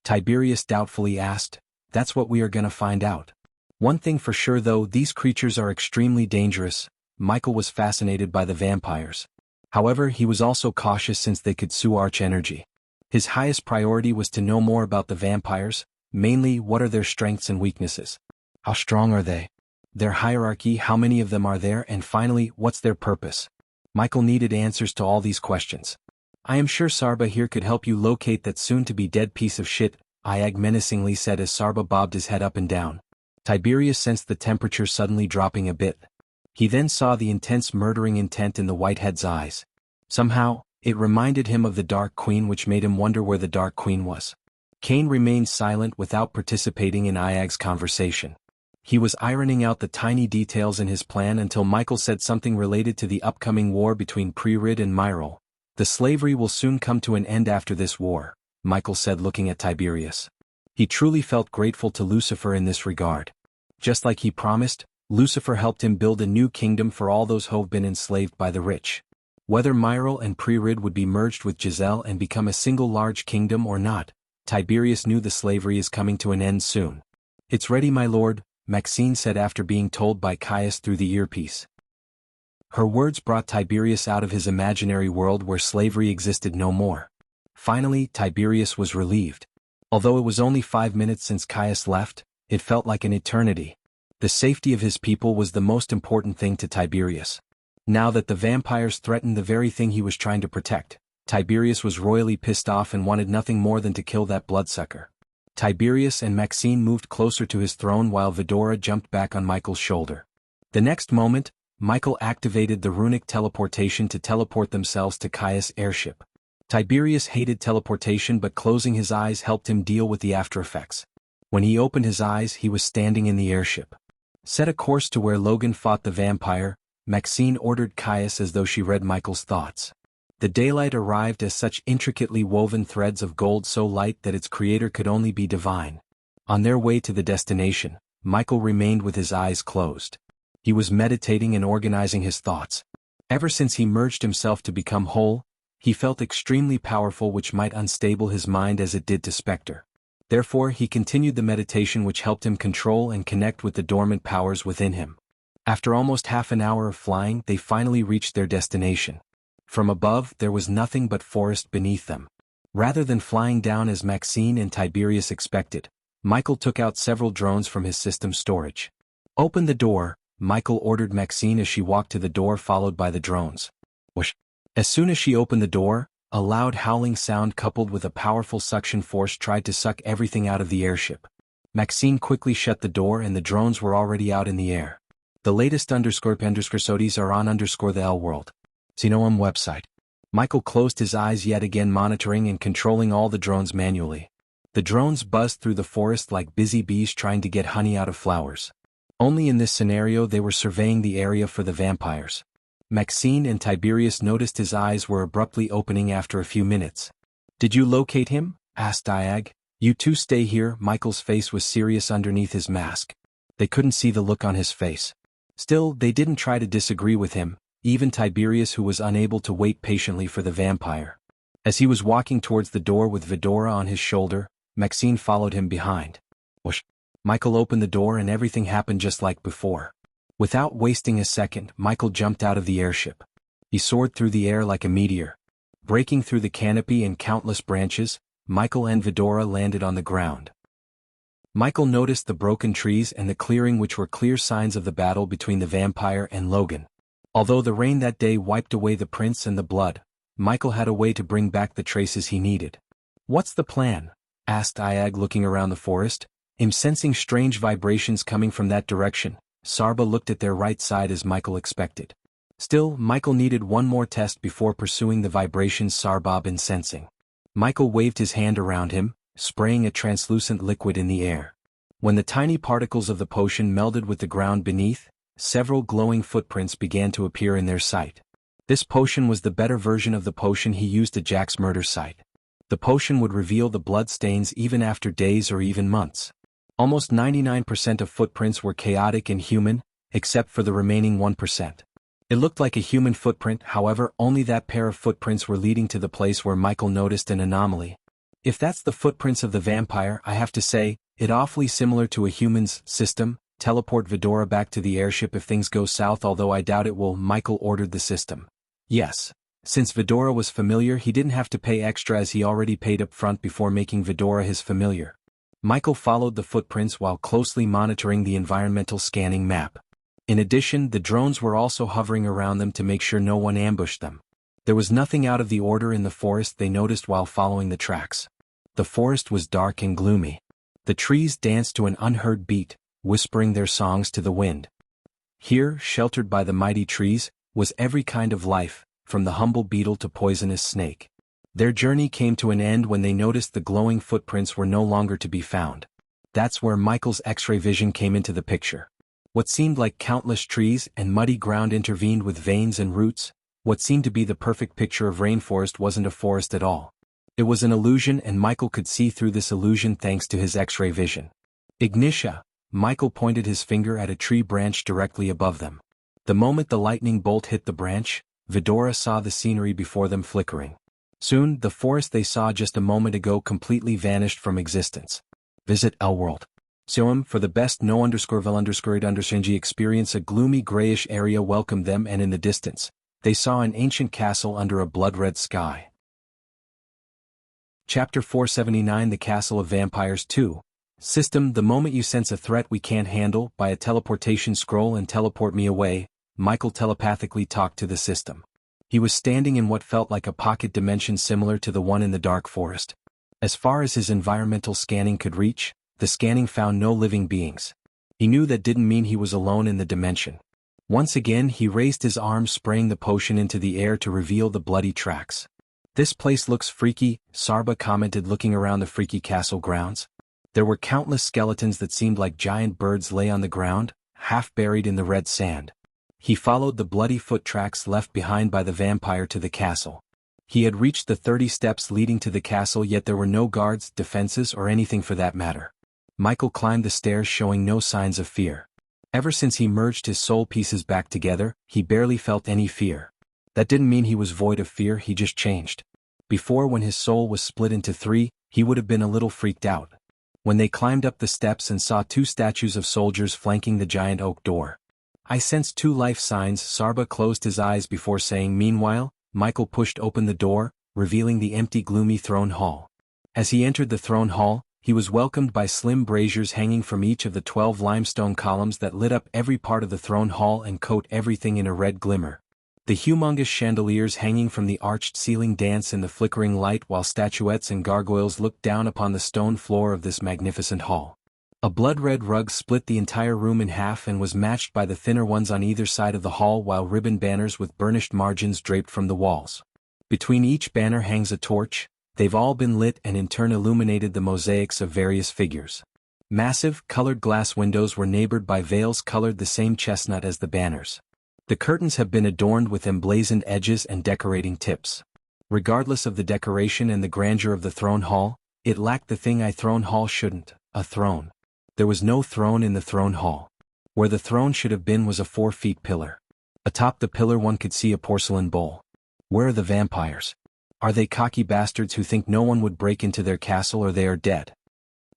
Tiberius doubtfully asked. That's what we are gonna find out. One thing for sure though, these creatures are extremely dangerous. Michael was fascinated by the vampires. However, he was also cautious since they could sue Arch Energy. His highest priority was to know more about the vampires, mainly what are their strengths and weaknesses. How strong are they? Their hierarchy, how many of them are there, and finally, what's their purpose? Michael needed answers to all these questions. I am sure Sarba here could help you locate that soon-to-be dead piece of shit, Iag menacingly said as Sarba bobbed his head up and down. Tiberius sensed the temperature suddenly dropping a bit. He then saw the intense murdering intent in the Whitehead's eyes. Somehow, it reminded him of the Dark Queen, which made him wonder where the Dark Queen was. Cain remained silent without participating in Iag's conversation. He was ironing out the tiny details in his plan until Michael said something related to the upcoming war between Prerid and Myril. The slavery will soon come to an end after this war, Michael said, looking at Tiberius. He truly felt grateful to Lucifer in this regard. Just like he promised, Lucifer helped him build a new kingdom for all those who've been enslaved by the rich. Whether Myril and Prerid would be merged with Giselle and become a single large kingdom or not, Tiberius knew the slavery is coming to an end soon. It's ready, my lord, Maxine said after being told by Caius through the earpiece. Her words brought Tiberius out of his imaginary world where slavery existed no more. Finally, Tiberius was relieved. Although it was only 5 minutes since Caius left, it felt like an eternity. The safety of his people was the most important thing to Tiberius. Now that the vampires threatened the very thing he was trying to protect, Tiberius was royally pissed off and wanted nothing more than to kill that bloodsucker. Tiberius and Maxine moved closer to his throne while Vidora jumped back on Michael's shoulder. The next moment, Michael activated the runic teleportation to teleport themselves to Caius' airship. Tiberius hated teleportation, but closing his eyes helped him deal with the aftereffects. When he opened his eyes, he was standing in the airship. Set a course to where Logan fought the vampire, Maxine ordered Caius as though she read Michael's thoughts. The daylight arrived as such intricately woven threads of gold so light that its creator could only be divine. On their way to the destination, Michael remained with his eyes closed. He was meditating and organizing his thoughts. Ever since he merged himself to become whole, he felt extremely powerful, which might unstable his mind as it did to Spectre. Therefore he continued the meditation which helped him control and connect with the dormant powers within him. After almost half an hour of flying, they finally reached their destination. From above, there was nothing but forest beneath them. Rather than flying down as Maxine and Tiberius expected, Michael took out several drones from his system storage. "Open the door," Michael ordered Maxine as she walked to the door followed by the drones. Whoosh! As soon as she opened the door, a loud howling sound coupled with a powerful suction force tried to suck everything out of the airship. Maxine quickly shut the door and the drones were already out in the air. The latest _SODIs are on the L world. Xenoam website. Michael closed his eyes yet again, monitoring and controlling all the drones manually. The drones buzzed through the forest like busy bees trying to get honey out of flowers. Only in this scenario they were surveying the area for the vampires. Maxine and Tiberius noticed his eyes were abruptly opening after a few minutes. "Did you locate him?" asked Diag. "You two stay here." Michael's face was serious underneath his mask. They couldn't see the look on his face. Still, they didn't try to disagree with him, even Tiberius, who was unable to wait patiently for the vampire. As he was walking towards the door with Vidora on his shoulder, Maxine followed him behind. Whoosh! Michael opened the door and everything happened just like before. Without wasting a second, Michael jumped out of the airship. He soared through the air like a meteor. Breaking through the canopy and countless branches, Michael and Vidora landed on the ground. Michael noticed the broken trees and the clearing, which were clear signs of the battle between the vampire and Logan. Although the rain that day wiped away the prints and the blood, Michael had a way to bring back the traces he needed. "What's the plan?" asked Iag, looking around the forest. Sensing strange vibrations coming from that direction, Sarba looked at their right side as Michael expected. Still, Michael needed one more test before pursuing the vibrations Sarba been sensing. Michael waved his hand around him, spraying a translucent liquid in the air. When the tiny particles of the potion melded with the ground beneath, several glowing footprints began to appear in their sight. This potion was the better version of the potion he used at Jack's murder site. The potion would reveal the blood stains even after days or even months. Almost 99% of footprints were chaotic and human, except for the remaining 1%. It looked like a human footprint, however, only that pair of footprints were leading to the place where Michael noticed an anomaly. If that's the footprints of the vampire, I have to say, it awfully similar to a human's system. Teleport Vidora back to the airship if things go south, although I doubt it will. Michael ordered the system. Yes. Since Vidora was familiar, he didn't have to pay extra as he already paid up front before making Vidora his familiar. Michael followed the footprints while closely monitoring the environmental scanning map. In addition, the drones were also hovering around them to make sure no one ambushed them. There was nothing out of the order in the forest they noticed while following the tracks. The forest was dark and gloomy. The trees danced to an unheard beat, whispering their songs to the wind. Here, sheltered by the mighty trees, was every kind of life, from the humble beetle to poisonous snake. Their journey came to an end when they noticed the glowing footprints were no longer to be found. That's where Michael's X-ray vision came into the picture. What seemed like countless trees and muddy ground intervened with veins and roots. What seemed to be the perfect picture of rainforest wasn't a forest at all. It was an illusion, and Michael could see through this illusion thanks to his X-ray vision. Ignitia! Michael pointed his finger at a tree branch directly above them. The moment the lightning bolt hit the branch, Vidora saw the scenery before them flickering. Soon, the forest they saw just a moment ago completely vanished from existence. Visit L World. For the best no_vel_id_ng experience, a gloomy grayish area welcomed them, and in the distance, they saw an ancient castle under a blood-red sky. Chapter 479, The Castle of Vampires 2. System: the moment you sense a threat we can't handle, buy a teleportation scroll and teleport me away. Michael telepathically talked to the system. He was standing in what felt like a pocket dimension similar to the one in the dark forest. As far as his environmental scanning could reach, the scanning found no living beings. He knew that didn't mean he was alone in the dimension. Once again he raised his arm, spraying the potion into the air to reveal the bloody tracks. "This place looks freaky," Sarba commented, looking around the freaky castle grounds. There were countless skeletons that seemed like giant birds lay on the ground, half buried in the red sand. He followed the bloody foot tracks left behind by the vampire to the castle. He had reached the 30 steps leading to the castle, yet there were no guards, defenses, or anything for that matter. Michael climbed the stairs, showing no signs of fear. Ever since he merged his soul pieces back together, he barely felt any fear. That didn't mean he was void of fear, he just changed. Before, when his soul was split into 3, he would have been a little freaked out. when they climbed up the steps and saw two statues of soldiers flanking the giant oak door. I sensed two life signs. Sarba closed his eyes before saying, "Meanwhile," Michael pushed open the door, revealing the empty gloomy throne hall. As he entered the throne hall, he was welcomed by slim braziers hanging from each of the 12 limestone columns that lit up every part of the throne hall and coat everything in a red glimmer. The humongous chandeliers hanging from the arched ceiling dance in the flickering light while statuettes and gargoyles looked down upon the stone floor of this magnificent hall. A blood-red rug split the entire room in half and was matched by the thinner ones on either side of the hall, while ribbon banners with burnished margins draped from the walls. Between each banner hangs a torch. They've all been lit and in turn illuminated the mosaics of various figures. Massive, colored glass windows were neighbored by veils colored the same chestnut as the banners. The curtains have been adorned with emblazoned edges and decorating tips. Regardless of the decoration and the grandeur of the throne hall, it lacked the thing a throne hall shouldn't: a throne. There was no throne in the throne hall. Where the throne should have been was a 4-foot pillar. Atop the pillar one could see a porcelain bowl. Where are the vampires? Are they cocky bastards who think no one would break into their castle, or they are dead?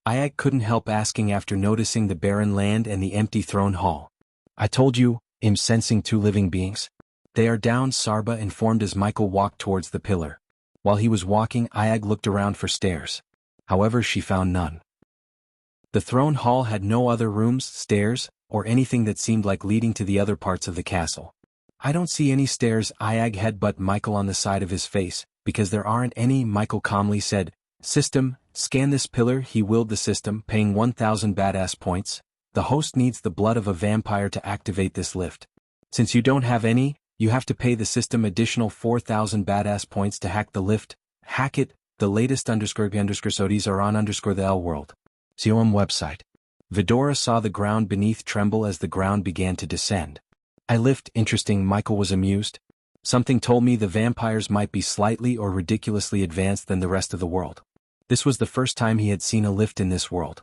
Ayag couldn't help asking after noticing the barren land and the empty throne hall. "I told you," I'm sensing two living beings. "They are down," Sarba informed as Michael walked towards the pillar. While he was walking, Ayag looked around for stairs. However, she found none. The throne hall had no other rooms, stairs, or anything that seemed like leading to the other parts of the castle. "I don't see any stairs," Ayag headbutted Michael on the side of his face. "Because there aren't any," Michael calmly said. "System, scan this pillar," he willed the system, paying 1,000 badass points. "The host needs the blood of a vampire to activate this lift. Since you don't have any, you have to pay the system additional 4,000 badass points to hack the lift. Hack it. The latest _SODs are on the L world. COM website." Vidora saw the ground beneath tremble as the ground began to descend. "I lift, interesting," Michael was amused. "Something told me the vampires might be slightly or ridiculously advanced than the rest of the world." This was the first time he had seen a lift in this world.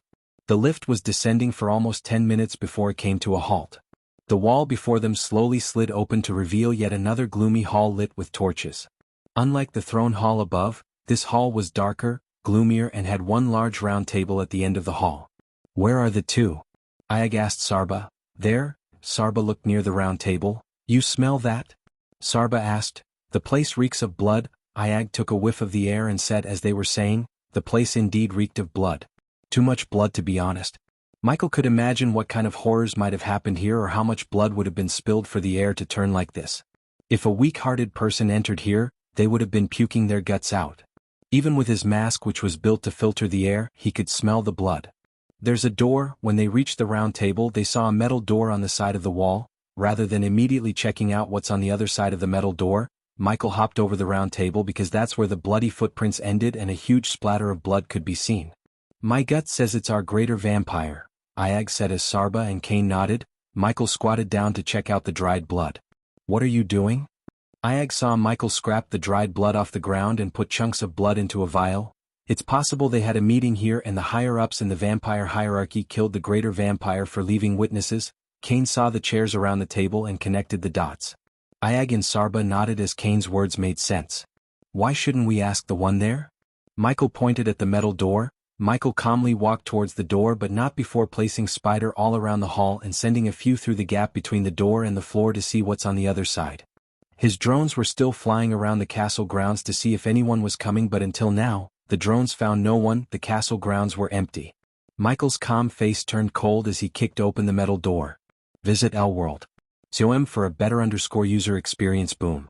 The lift was descending for almost 10 minutes before it came to a halt. The wall before them slowly slid open to reveal yet another gloomy hall lit with torches. Unlike the throne hall above, this hall was darker, gloomier, and had one large round table at the end of the hall. "Where are the two?" Ayag asked Sarba. "There." Sarba looked near the round table. "You smell that?" Sarba asked. "The place reeks of blood." Ayag took a whiff of the air and said as they were saying, "The place indeed reeked of blood. Too much blood, to be honest." Michael could imagine what kind of horrors might have happened here or how much blood would have been spilled for the air to turn like this. If a weak-hearted person entered here, they would have been puking their guts out. Even with his mask, which was built to filter the air, he could smell the blood. "There's a door." When they reached the round table, they saw a metal door on the side of the wall. Rather than immediately checking out what's on the other side of the metal door, Michael hopped over the round table because that's where the bloody footprints ended and a huge splatter of blood could be seen. "My gut says it's our greater vampire," Ayag said as Sarba and Kane nodded. Michael squatted down to check out the dried blood. "What are you doing?" Ayag saw Michael scrap the dried blood off the ground and put chunks of blood into a vial. It's possible they had a meeting here and the higher-ups in the vampire hierarchy killed the greater vampire for leaving witnesses. Kane saw the chairs around the table and connected the dots. Ayag and Sarba nodded as Kane's words made sense. "Why shouldn't we ask the one there?" Michael pointed at the metal door. Michael calmly walked towards the door, but not before placing spider all around the hall and sending a few through the gap between the door and the floor to see what's on the other side. His drones were still flying around the castle grounds to see if anyone was coming, but until now, the drones found no one. The castle grounds were empty. Michael's calm face turned cold as he kicked open the metal door. "Visit L World. COM for a better _user experience." Boom.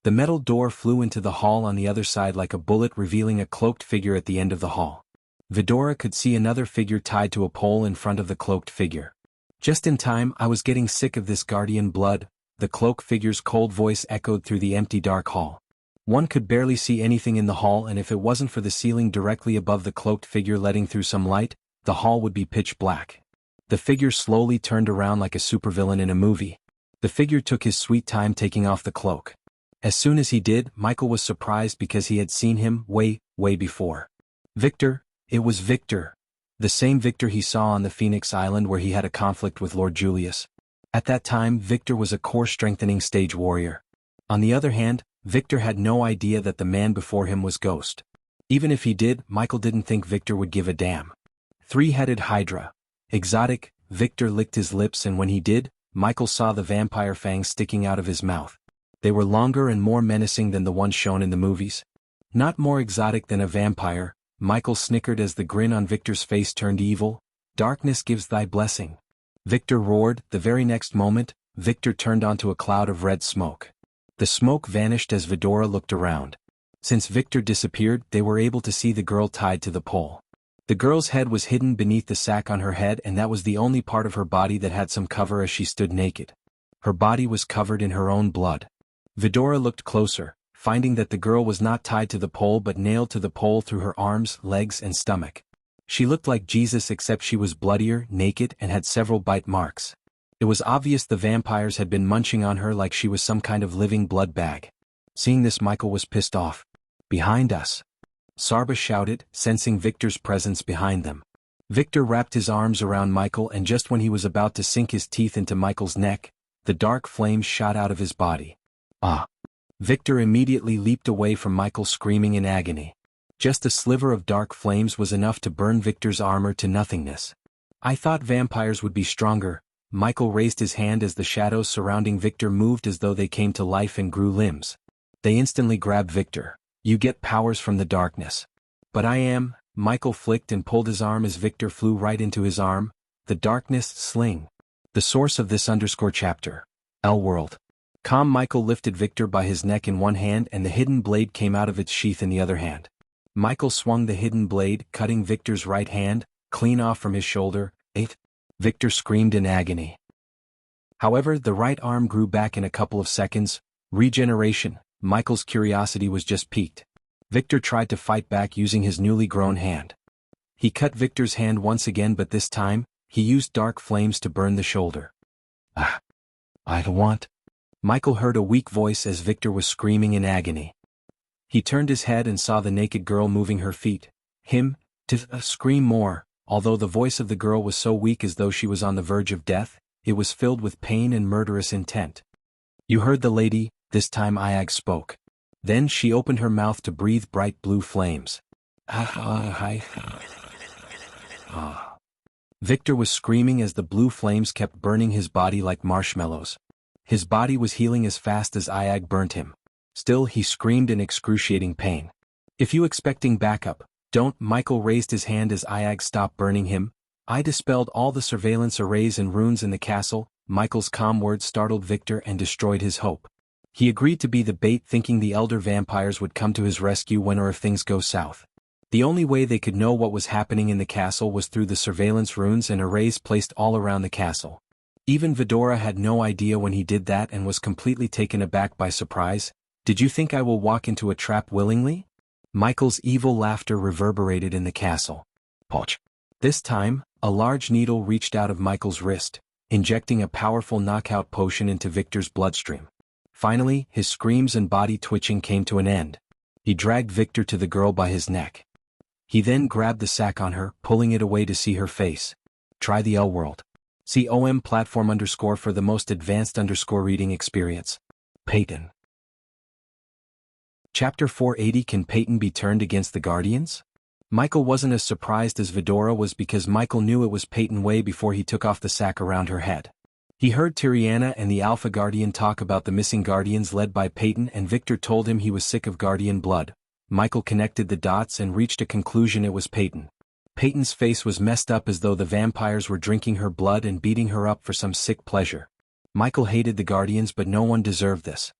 The metal door flew into the hall on the other side like a bullet, revealing a cloaked figure at the end of the hall. Vidora could see another figure tied to a pole in front of the cloaked figure. "Just in time, I was getting sick of this guardian blood," the cloaked figure's cold voice echoed through the empty dark hall. One could barely see anything in the hall, and if it wasn't for the ceiling directly above the cloaked figure letting through some light, the hall would be pitch black. The figure slowly turned around like a supervillain in a movie. The figure took his sweet time taking off the cloak. As soon as he did, Michael was surprised because he had seen him way before. Victor. It was Victor. The same Victor he saw on the Phoenix Island where he had a conflict with Lord Julius. At that time, Victor was a core-strengthening stage warrior. On the other hand, Victor had no idea that the man before him was Ghost. Even if he did, Michael didn't think Victor would give a damn. Three-headed Hydra. Exotic. Victor licked his lips, and when he did, Michael saw the vampire fangs sticking out of his mouth. They were longer and more menacing than the ones shown in the movies. Not more exotic than a vampire, Michael snickered as the grin on Victor's face turned evil. Darkness gives thy blessing. Victor roared. The very next moment, Victor turned onto a cloud of red smoke. The smoke vanished as Vidora looked around. Since Victor disappeared, they were able to see the girl tied to the pole. The girl's head was hidden beneath the sack on her head, and that was the only part of her body that had some cover as she stood naked. Her body was covered in her own blood. Vidora looked closer, finding that the girl was not tied to the pole but nailed to the pole through her arms, legs, and stomach. She looked like Jesus, except she was bloodier, naked, and had several bite marks. It was obvious the vampires had been munching on her like she was some kind of living blood bag. Seeing this, Michael was pissed off. "Behind us!" Sarba shouted, sensing Victor's presence behind them. Victor wrapped his arms around Michael, and just when he was about to sink his teeth into Michael's neck, the dark flames shot out of his body. "Ah!" Victor immediately leaped away from Michael, screaming in agony. Just a sliver of dark flames was enough to burn Victor's armor to nothingness. "I thought vampires would be stronger." Michael raised his hand as the shadows surrounding Victor moved as though they came to life and grew limbs. They instantly grabbed Victor. "You get powers from the darkness." "But I am." Michael flicked and pulled his arm as Victor flew right into his arm. The darkness sling. The source of this _chapter. L-World. Michael lifted Victor by his neck in one hand, and the hidden blade came out of its sheath in the other hand. Michael swung the hidden blade, cutting Victor's right hand clean off from his shoulder. Victor screamed in agony. However, the right arm grew back in a couple of seconds. Regeneration. Michael's curiosity was just piqued. Victor tried to fight back using his newly grown hand. He cut Victor's hand once again, but this time, he used dark flames to burn the shoulder. "Ah! I don't want." Michael heard a weak voice as Victor was screaming in agony. He turned his head and saw the naked girl moving her feet. To scream more, although the voice of the girl was so weak as though she was on the verge of death, it was filled with pain and murderous intent. "You heard the lady," this time Iag spoke. Then she opened her mouth to breathe bright blue flames. Victor was screaming as the blue flames kept burning his body like marshmallows. His body was healing as fast as Iag burnt him. Still, he screamed in excruciating pain. "If you expecting backup, don't." Michael raised his hand as Iag stopped burning him. "I dispelled all the surveillance arrays and runes in the castle." Michael's calm words startled Victor and destroyed his hope. He agreed to be the bait, thinking the elder vampires would come to his rescue when or if things go south. The only way they could know what was happening in the castle was through the surveillance runes and arrays placed all around the castle. Even Vidora had no idea when he did that and was completely taken aback by surprise. "Did you think I will walk into a trap willingly?" Michael's evil laughter reverberated in the castle. Poch. This time, a large needle reached out of Michael's wrist, injecting a powerful knockout potion into Victor's bloodstream. Finally, his screams and body twitching came to an end. He dragged Victor to the girl by his neck. He then grabbed the sack on her, pulling it away to see her face. Try the L-World. See OM platform _ for the most advanced _ reading experience. Peyton. Chapter 480. Can Peyton be turned against the Guardians? Michael wasn't as surprised as Vidora was, because Michael knew it was Peyton way before he took off the sack around her head. He heard Tiriana and the Alpha Guardian talk about the missing Guardians led by Peyton, and Victor told him he was sick of Guardian blood. Michael connected the dots and reached a conclusion: it was Peyton. Peyton's face was messed up as though the vampires were drinking her blood and beating her up for some sick pleasure. Michael hated the Guardians, but no one deserved this.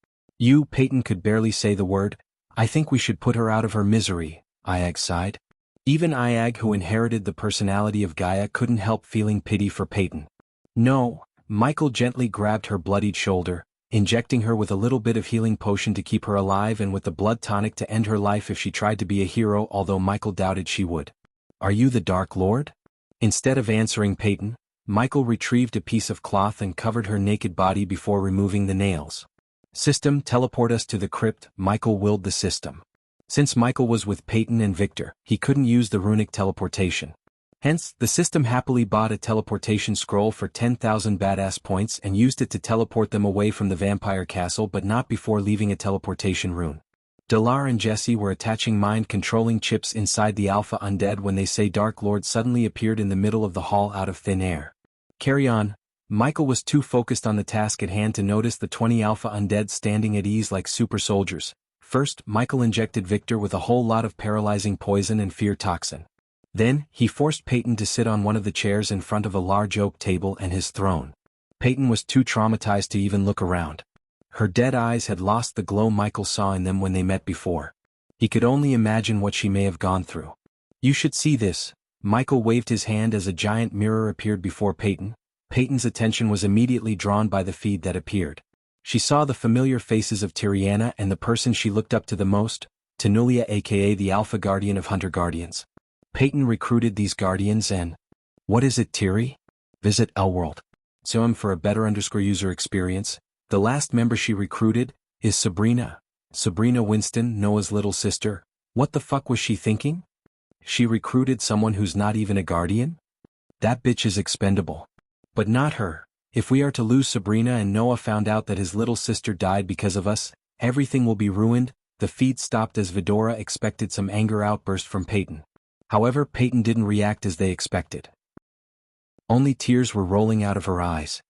Peyton could barely say the word. "I think we should put her out of her misery," Iag sighed. Even Iag, who inherited the personality of Gaia, couldn't help feeling pity for Peyton. "No." Michael gently grabbed her bloodied shoulder, injecting her with a little bit of healing potion to keep her alive and with the blood tonic to end her life if she tried to be a hero, although Michael doubted she would. "Are you the Dark Lord?" Instead of answering Peyton, Michael retrieved a piece of cloth and covered her naked body before removing the nails. "System, teleport us to the crypt." Michael willed the system. Since Michael was with Peyton and Victor, he couldn't use the runic teleportation. Hence, the system happily bought a teleportation scroll for 10,000 badass points and used it to teleport them away from the vampire castle, but not before leaving a teleportation rune. Dalar and Jesse were attaching mind-controlling chips inside the Alpha Undead when they say Dark Lord suddenly appeared in the middle of the hall out of thin air. Carry on. Michael was too focused on the task at hand to notice the 20 Alpha Undead standing at ease like super soldiers. First, Michael injected Victor with a whole lot of paralyzing poison and fear toxin. Then, he forced Peyton to sit on one of the chairs in front of a large oak table and his throne. Peyton was too traumatized to even look around. Her dead eyes had lost the glow Michael saw in them when they met before. He could only imagine what she may have gone through. You should see this. Michael waved his hand as a giant mirror appeared before Peyton. Peyton's attention was immediately drawn by the feed that appeared. She saw the familiar faces of Tiriana and the person she looked up to the most, Tanulia aka the Alpha Guardian of Hunter Guardians. Peyton recruited these guardians and... What is it, Tiri? Visit Elworld. For a better user experience. The last member she recruited is Sabrina. Sabrina Winston, Noah's little sister. What the fuck was she thinking? She recruited someone who's not even a guardian? That bitch is expendable. But not her. If we are to lose Sabrina and Noah found out that his little sister died because of us, everything will be ruined. The feed stopped as Vidora expected some anger outburst from Peyton. However, Peyton didn't react as they expected. Only tears were rolling out of her eyes.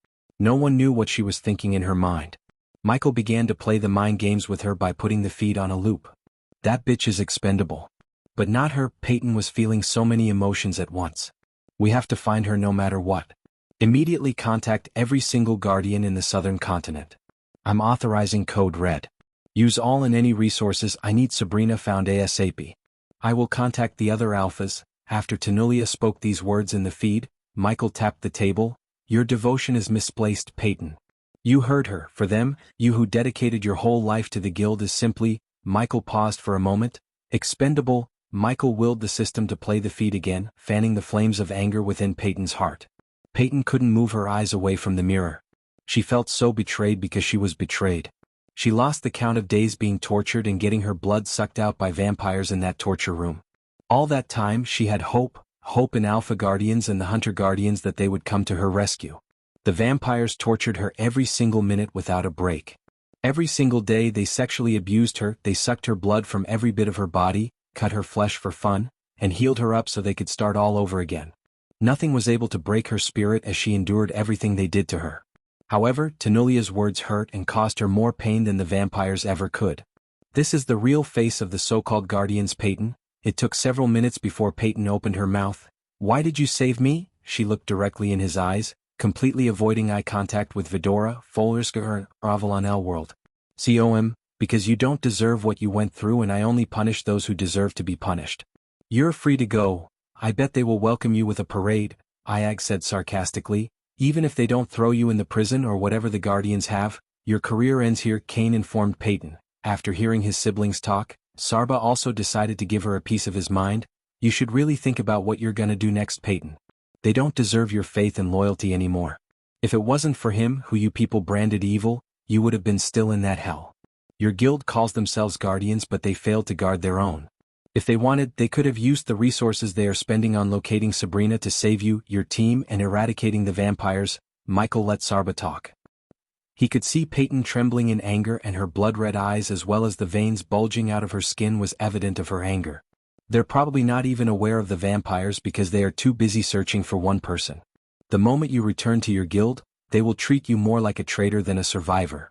No one knew what she was thinking in her mind. Michael began to play the mind games with her by putting the feed on a loop. That bitch is expendable. But not her. Peyton was feeling so many emotions at once. We have to find her no matter what. Immediately contact every single guardian in the southern continent. I'm authorizing Code Red. Use all and any resources. I need Sabrina found ASAP. I will contact the other alphas. After Tanulia spoke these words in the feed, Michael tapped the table. Your devotion is misplaced, Peyton. You heard her. For them, you who dedicated your whole life to the guild is simply... Michael paused for a moment. Expendable. Michael willed the system to play the feed again, fanning the flames of anger within Peyton's heart. Peyton couldn't move her eyes away from the mirror. She felt so betrayed because she was betrayed. She lost the count of days being tortured and getting her blood sucked out by vampires in that torture room. All that time she had hope in Alpha Guardians and the Hunter Guardians that they would come to her rescue. The vampires tortured her every single minute without a break. Every single day they sexually abused her. They sucked her blood from every bit of her body, cut her flesh for fun, and healed her up so they could start all over again. Nothing was able to break her spirit as she endured everything they did to her. However, Tanulia's words hurt and caused her more pain than the vampires ever could. This is the real face of the so-called Guardians, Peyton. It took several minutes before Peyton opened her mouth. Why did you save me? She looked directly in his eyes, completely avoiding eye contact with Vidora, Follersker, or Avalon Elworld. Because you don't deserve what you went through and I only punish those who deserve to be punished. You're free to go. I bet they will welcome you with a parade, Iag said sarcastically. Even if they don't throw you in the prison or whatever the Guardians have, your career ends here, Kane informed Peyton. After hearing his siblings talk, Sarba also decided to give her a piece of his mind. You should really think about what you're gonna do next, Peyton. They don't deserve your faith and loyalty anymore. If it wasn't for him who you people branded evil, you would have been still in that hell. Your guild calls themselves Guardians but they failed to guard their own. If they wanted, they could have used the resources they are spending on locating Sabrina to save you, your team, and eradicating the vampires. Michael let Sarba talk. He could see Peyton trembling in anger and her blood-red eyes as well as the veins bulging out of her skin was evident of her anger. They're probably not even aware of the vampires because they are too busy searching for one person. The moment you return to your guild, they will treat you more like a traitor than a survivor.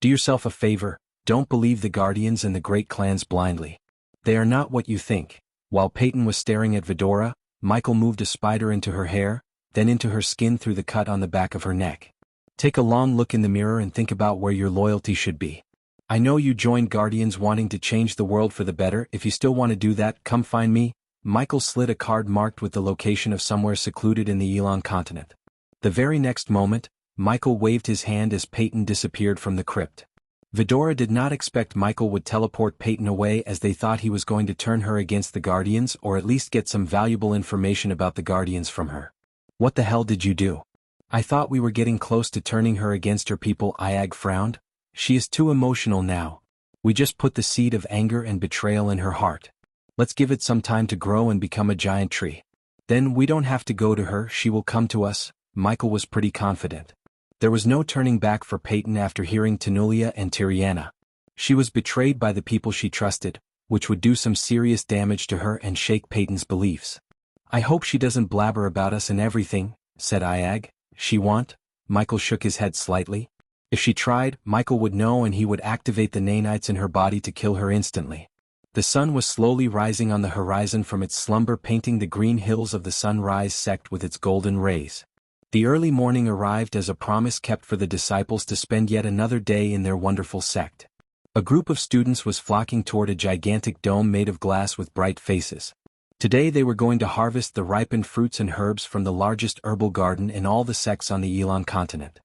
Do yourself a favor, don't believe the Guardians and the great clans blindly. They are not what you think. While Peyton was staring at Vidora, Michael moved a spider into her hair, then into her skin through the cut on the back of her neck. Take a long look in the mirror and think about where your loyalty should be. I know you joined Guardians wanting to change the world for the better. If you still want to do that, come find me. Michael slid a card marked with the location of somewhere secluded in the Elon continent. The very next moment, Michael waved his hand as Peyton disappeared from the crypt. Vidora did not expect Michael would teleport Peyton away as they thought he was going to turn her against the Guardians or at least get some valuable information about the Guardians from her. What the hell did you do? I thought we were getting close to turning her against her people, Iag frowned. She is too emotional now. We just put the seed of anger and betrayal in her heart. Let's give it some time to grow and become a giant tree. Then we don't have to go to her, she will come to us. Michael was pretty confident. There was no turning back for Peyton after hearing Tanulia and Tiriana. She was betrayed by the people she trusted, which would do some serious damage to her and shake Peyton's beliefs. I hope she doesn't blabber about us and everything, said Iag. She won't? Michael shook his head slightly. If she tried, Michael would know and he would activate the nanites in her body to kill her instantly. The sun was slowly rising on the horizon from its slumber, painting the green hills of the sunrise sect with its golden rays. The early morning arrived as a promise kept for the disciples to spend yet another day in their wonderful sect. A group of students was flocking toward a gigantic dome made of glass with bright faces. Today they were going to harvest the ripened fruits and herbs from the largest herbal garden in all the sects on the Elon continent.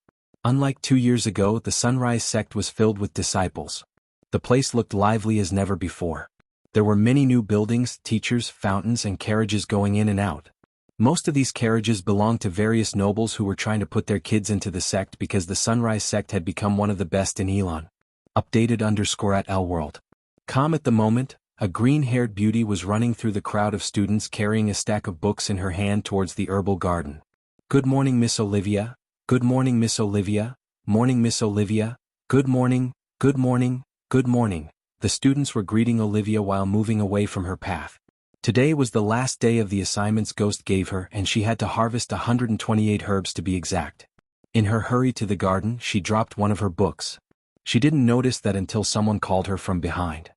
Unlike 2 years ago, the Sunrise sect was filled with disciples. The place looked lively as never before. There were many new buildings, teachers, fountains, and carriages going in and out. Most of these carriages belonged to various nobles who were trying to put their kids into the sect because the Sunrise sect had become one of the best in Elon. Updated _ at World. Calm at the moment, a green-haired beauty was running through the crowd of students carrying a stack of books in her hand towards the herbal garden. Good morning, Miss Olivia. Good morning, Miss Olivia. Morning, Miss Olivia. Good morning, good morning, good morning. The students were greeting Olivia while moving away from her path. Today was the last day of the assignments Ghost gave her and she had to harvest 128 herbs to be exact. In her hurry to the garden, she dropped one of her books. She didn't notice that until someone called her from behind.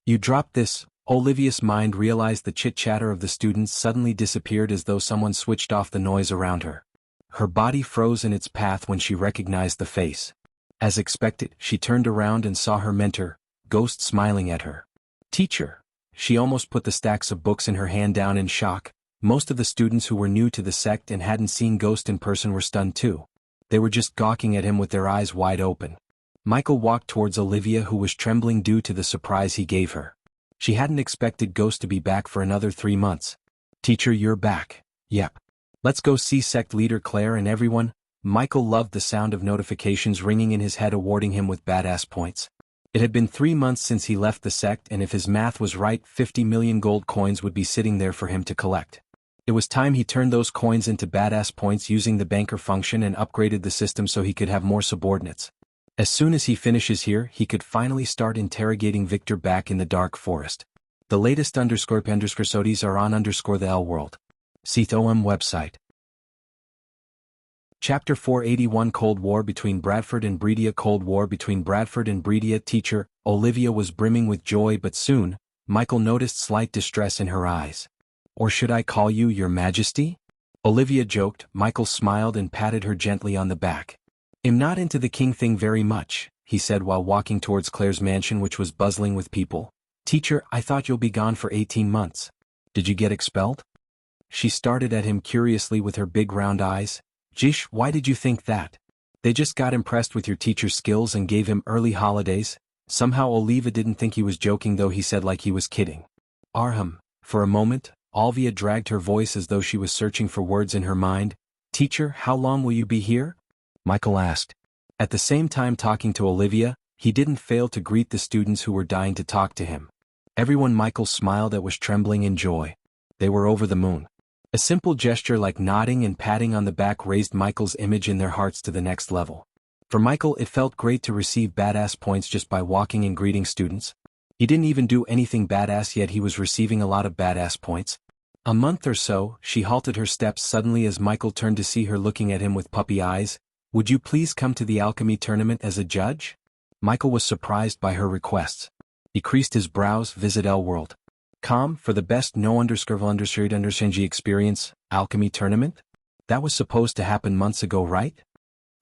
You dropped this. Olivia's mind realized the chit-chatter of the students suddenly disappeared as though someone switched off the noise around her. Her body froze in its path when she recognized the face. As expected, she turned around and saw her mentor, Ghost, smiling at her. Teacher. She almost put the stacks of books in her hand down in shock. Most of the students who were new to the sect and hadn't seen Ghost in person were stunned too. They were just gawking at him with their eyes wide open. Michael walked towards Olivia, who was trembling due to the surprise he gave her. She hadn't expected Ghost to be back for another 3 months. Teacher, you're back. Yep. Let's go see sect leader Claire and everyone. Michael loved the sound of notifications ringing in his head, awarding him with badass points. It had been 3 months since he left the sect, and if his math was right, 50 million gold coins would be sitting there for him to collect. It was time he turned those coins into badass points using the banker function and upgraded the system so he could have more subordinates. As soon as he finishes here, he could finally start interrogating Victor back in the dark forest. The latest _sodies are on _ the L world. CTOM website. Chapter 481 Cold War between Bradford and Bredia. Cold War between Bradford and Bredia. Teacher, Olivia was brimming with joy, but soon, Michael noticed slight distress in her eyes. Or should I call you Your Majesty? Olivia joked. Michael smiled and patted her gently on the back. I'm not into the king thing very much, he said while walking towards Claire's mansion, which was buzzing with people. Teacher, I thought you'll be gone for 18 months. Did you get expelled? She started at him curiously with her big round eyes. Jish, why did you think that? They just got impressed with your teacher's skills and gave him early holidays. Somehow Oliva didn't think he was joking, though he said like he was kidding. Arham. For a moment, Olivia dragged her voice as though she was searching for words in her mind. Teacher, how long will you be here? Michael asked. At the same time talking to Olivia, he didn't fail to greet the students who were dying to talk to him. Everyone Michael smiled at was trembling in joy. They were over the moon. A simple gesture like nodding and patting on the back raised Michael's image in their hearts to the next level. For Michael, it felt great to receive badass points just by walking and greeting students. He didn't even do anything badass, yet he was receiving a lot of badass points. A month or so, she halted her steps suddenly as Michael turned to see her looking at him with puppy eyes. Would you please come to the alchemy tournament as a judge? Michael was surprised by her requests. He creased his brows. Visit L World. For the best no_underscreen experience, alchemy tournament? That was supposed to happen months ago, right?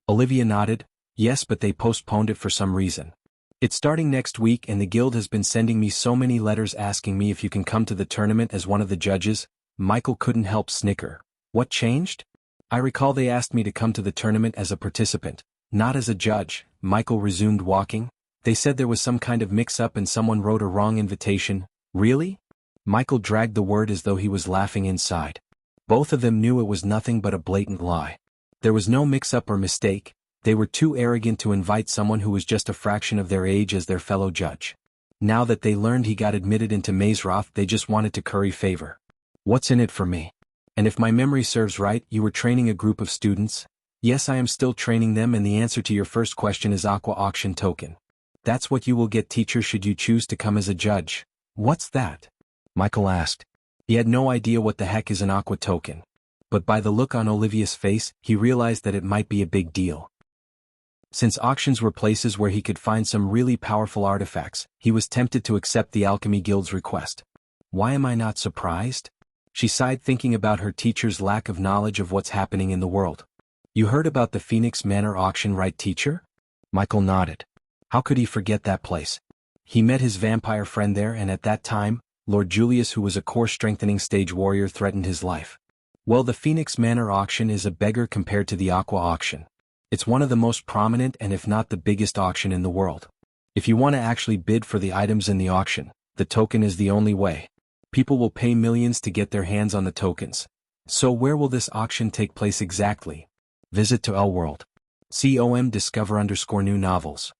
Olivia nodded. Yes, but they postponed it for some reason. It's starting next week and the guild has been sending me so many letters asking me if you can come to the tournament as one of the judges. Michael couldn't help snicker. What changed? I recall they asked me to come to the tournament as a participant, not as a judge. Michael resumed walking. They said there was some kind of mix-up and someone wrote a wrong invitation. Really? Michael dragged the word as though he was laughing inside. Both of them knew it was nothing but a blatant lie. There was no mix-up or mistake. They were too arrogant to invite someone who was just a fraction of their age as their fellow judge. Now that they learned he got admitted into Mazeroth, they just wanted to curry favor. What's in it for me? And if my memory serves right, you were training a group of students? Yes, I am still training them, and the answer to your first question is Aqua Auction Token. That's what you will get, teacher, should you choose to come as a judge. What's that? Michael asked. He had no idea what the heck is an aqua token. But by the look on Olivia's face, he realized that it might be a big deal. Since auctions were places where he could find some really powerful artifacts, he was tempted to accept the Alchemy Guild's request. Why am I not surprised? She sighed, thinking about her teacher's lack of knowledge of what's happening in the world. You heard about the Phoenix Manor auction, right, teacher? Michael nodded. How could he forget that place? He met his vampire friend there, and at that time, Lord Julius, who was a core-strengthening stage warrior, threatened his life. Well, the Phoenix Manor auction is a beggar compared to the Aqua auction. It's one of the most prominent and if not the biggest auction in the world. If you want to actually bid for the items in the auction, the token is the only way. People will pay millions to get their hands on the tokens. So where will this auction take place exactly? Visit to L-World. com discover_new novels.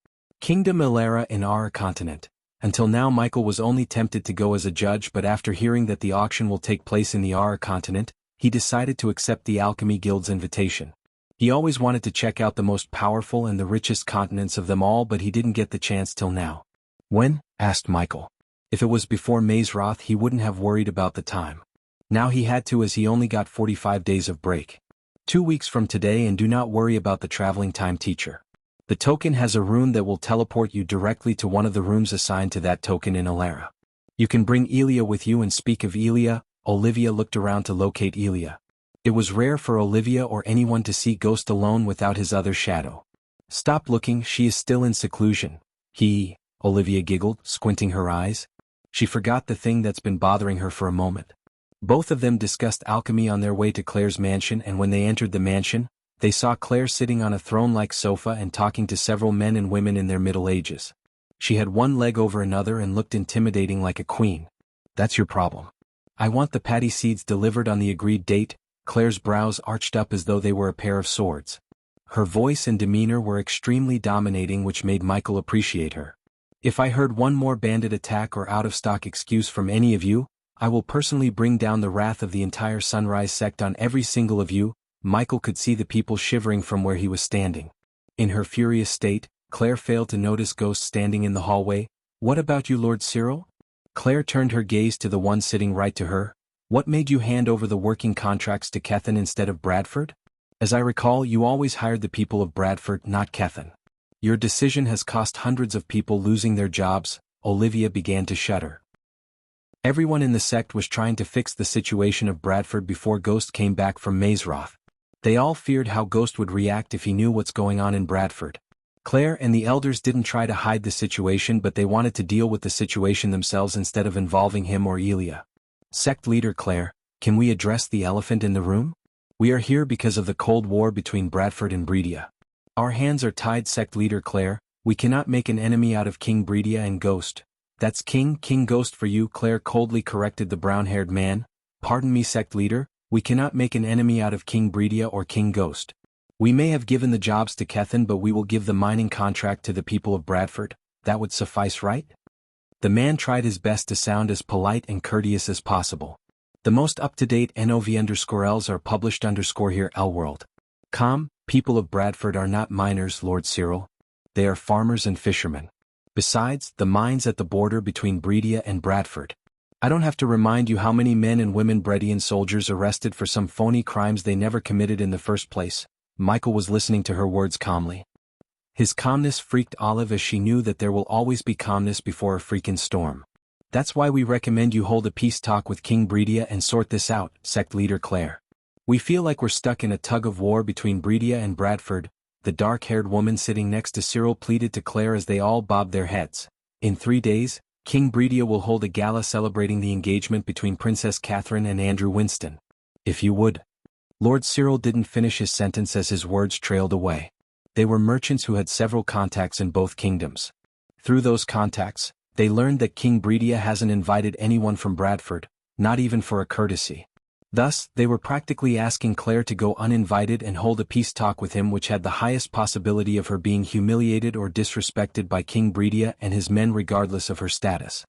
Kingdom Ilera in our continent. Until now Michael was only tempted to go as a judge, but after hearing that the auction will take place in the Ara continent, he decided to accept the Alchemy Guild's invitation. He always wanted to check out the most powerful and the richest continents of them all, but he didn't get the chance till now. When? Asked Michael. If it was before Mazeroth, he wouldn't have worried about the time. Now he had to, as he only got 45 days of break. 2 weeks from today, and do not worry about the traveling time, teacher. The token has a rune that will teleport you directly to one of the rooms assigned to that token in Ilera. You can bring Elia with you and speak of Elia. Olivia looked around to locate Elia. It was rare for Olivia or anyone to see Ghost alone without his other shadow. Stop looking, she is still in seclusion. Olivia giggled, squinting her eyes. She forgot the thing that's been bothering her for a moment. Both of them discussed alchemy on their way to Claire's mansion, and when they entered the mansion, they saw Claire sitting on a throne-like sofa and talking to several men and women in their middle ages. She had one leg over another and looked intimidating like a queen. That's your problem. I want the patty seeds delivered on the agreed date. Claire's brows arched up as though they were a pair of swords. Her voice and demeanor were extremely dominating, which made Michael appreciate her. If I heard one more bandit attack or out-of-stock excuse from any of you, I will personally bring down the wrath of the entire Sunrise sect on every single of you. Michael could see the people shivering from where he was standing. In her furious state, Claire failed to notice Ghost standing in the hallway. What about you, Lord Cyril? Claire turned her gaze to the one sitting right to her. What made you hand over the working contracts to Kethen instead of Bradford? As I recall, you always hired the people of Bradford, not Kethen. Your decision has cost hundreds of people losing their jobs. Olivia began to shudder. Everyone in the sect was trying to fix the situation of Bradford before Ghost came back from Mazeroth. They all feared how Ghost would react if he knew what's going on in Bradford. Claire and the elders didn't try to hide the situation, but they wanted to deal with the situation themselves instead of involving him or Elia. Sect leader Claire, can we address the elephant in the room? We are here because of the Cold War between Bradford and Bredia. Our hands are tied, Sect leader Claire. We cannot make an enemy out of King Bredia and Ghost. That's King Ghost for you, Claire coldly corrected the brown-haired man. Pardon me, Sect leader. We cannot make an enemy out of King Bredia or King Ghost. We may have given the jobs to Kethen, but we will give the mining contract to the people of Bradford. That would suffice, right? The man tried his best to sound as polite and courteous as possible. The most up-to-date NOV_Ls are published _here L-World. People of Bradford are not miners, Lord Cyril. They are farmers and fishermen. Besides, the mines at the border between Bredia and Bradford. I don't have to remind you how many men and women Bredian soldiers arrested for some phony crimes they never committed in the first place. Michael was listening to her words calmly. His calmness freaked Olive, as she knew that there will always be calmness before a freaking storm. That's why we recommend you hold a peace talk with King Bredia and sort this out, Sect leader Claire. We feel like we're stuck in a tug-of-war between Bredia and Bradford. The dark-haired woman sitting next to Cyril pleaded to Claire as they all bobbed their heads. In 3 days, King Bredia will hold a gala celebrating the engagement between Princess Catherine and Andrew Winston. If you would. Lord Cyril didn't finish his sentence as his words trailed away. They were merchants who had several contacts in both kingdoms. Through those contacts, they learned that King Bredia hasn't invited anyone from Bradford, not even for a courtesy. Thus, they were practically asking Claire to go uninvited and hold a peace talk with him, which had the highest possibility of her being humiliated or disrespected by King Bredia and his men regardless of her status.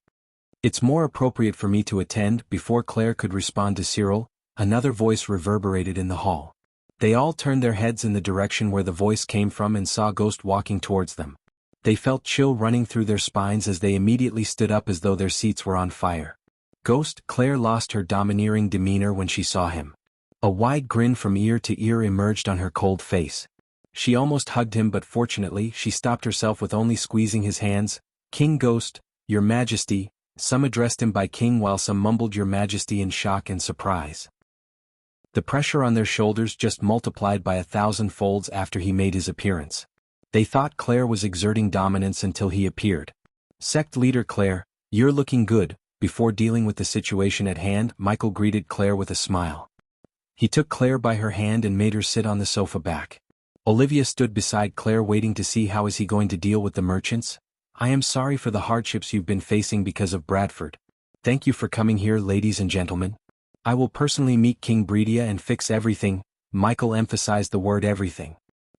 It's more appropriate for me to attend. Before Claire could respond to Cyril, another voice reverberated in the hall. They all turned their heads in the direction where the voice came from and saw Ghost walking towards them. They felt chill running through their spines as they immediately stood up as though their seats were on fire. Ghost, Claire lost her domineering demeanor when she saw him. A wide grin from ear to ear emerged on her cold face. She almost hugged him, but fortunately she stopped herself with only squeezing his hands. King Ghost, Your Majesty. Some addressed him by King while some mumbled Your Majesty in shock and surprise. The pressure on their shoulders just multiplied by 1,000 folds after he made his appearance. They thought Claire was exerting dominance until he appeared. Sect Leader Claire, you're looking good. Before dealing with the situation at hand, Michael greeted Claire with a smile. He took Claire by her hand and made her sit on the sofa back. Olivia stood beside Claire waiting to see how is he going to deal with the merchants. I am sorry for the hardships you've been facing because of Bradford. Thank you for coming here, ladies and gentlemen. I will personally meet King Bredia and fix everything. Michael emphasized the word everything.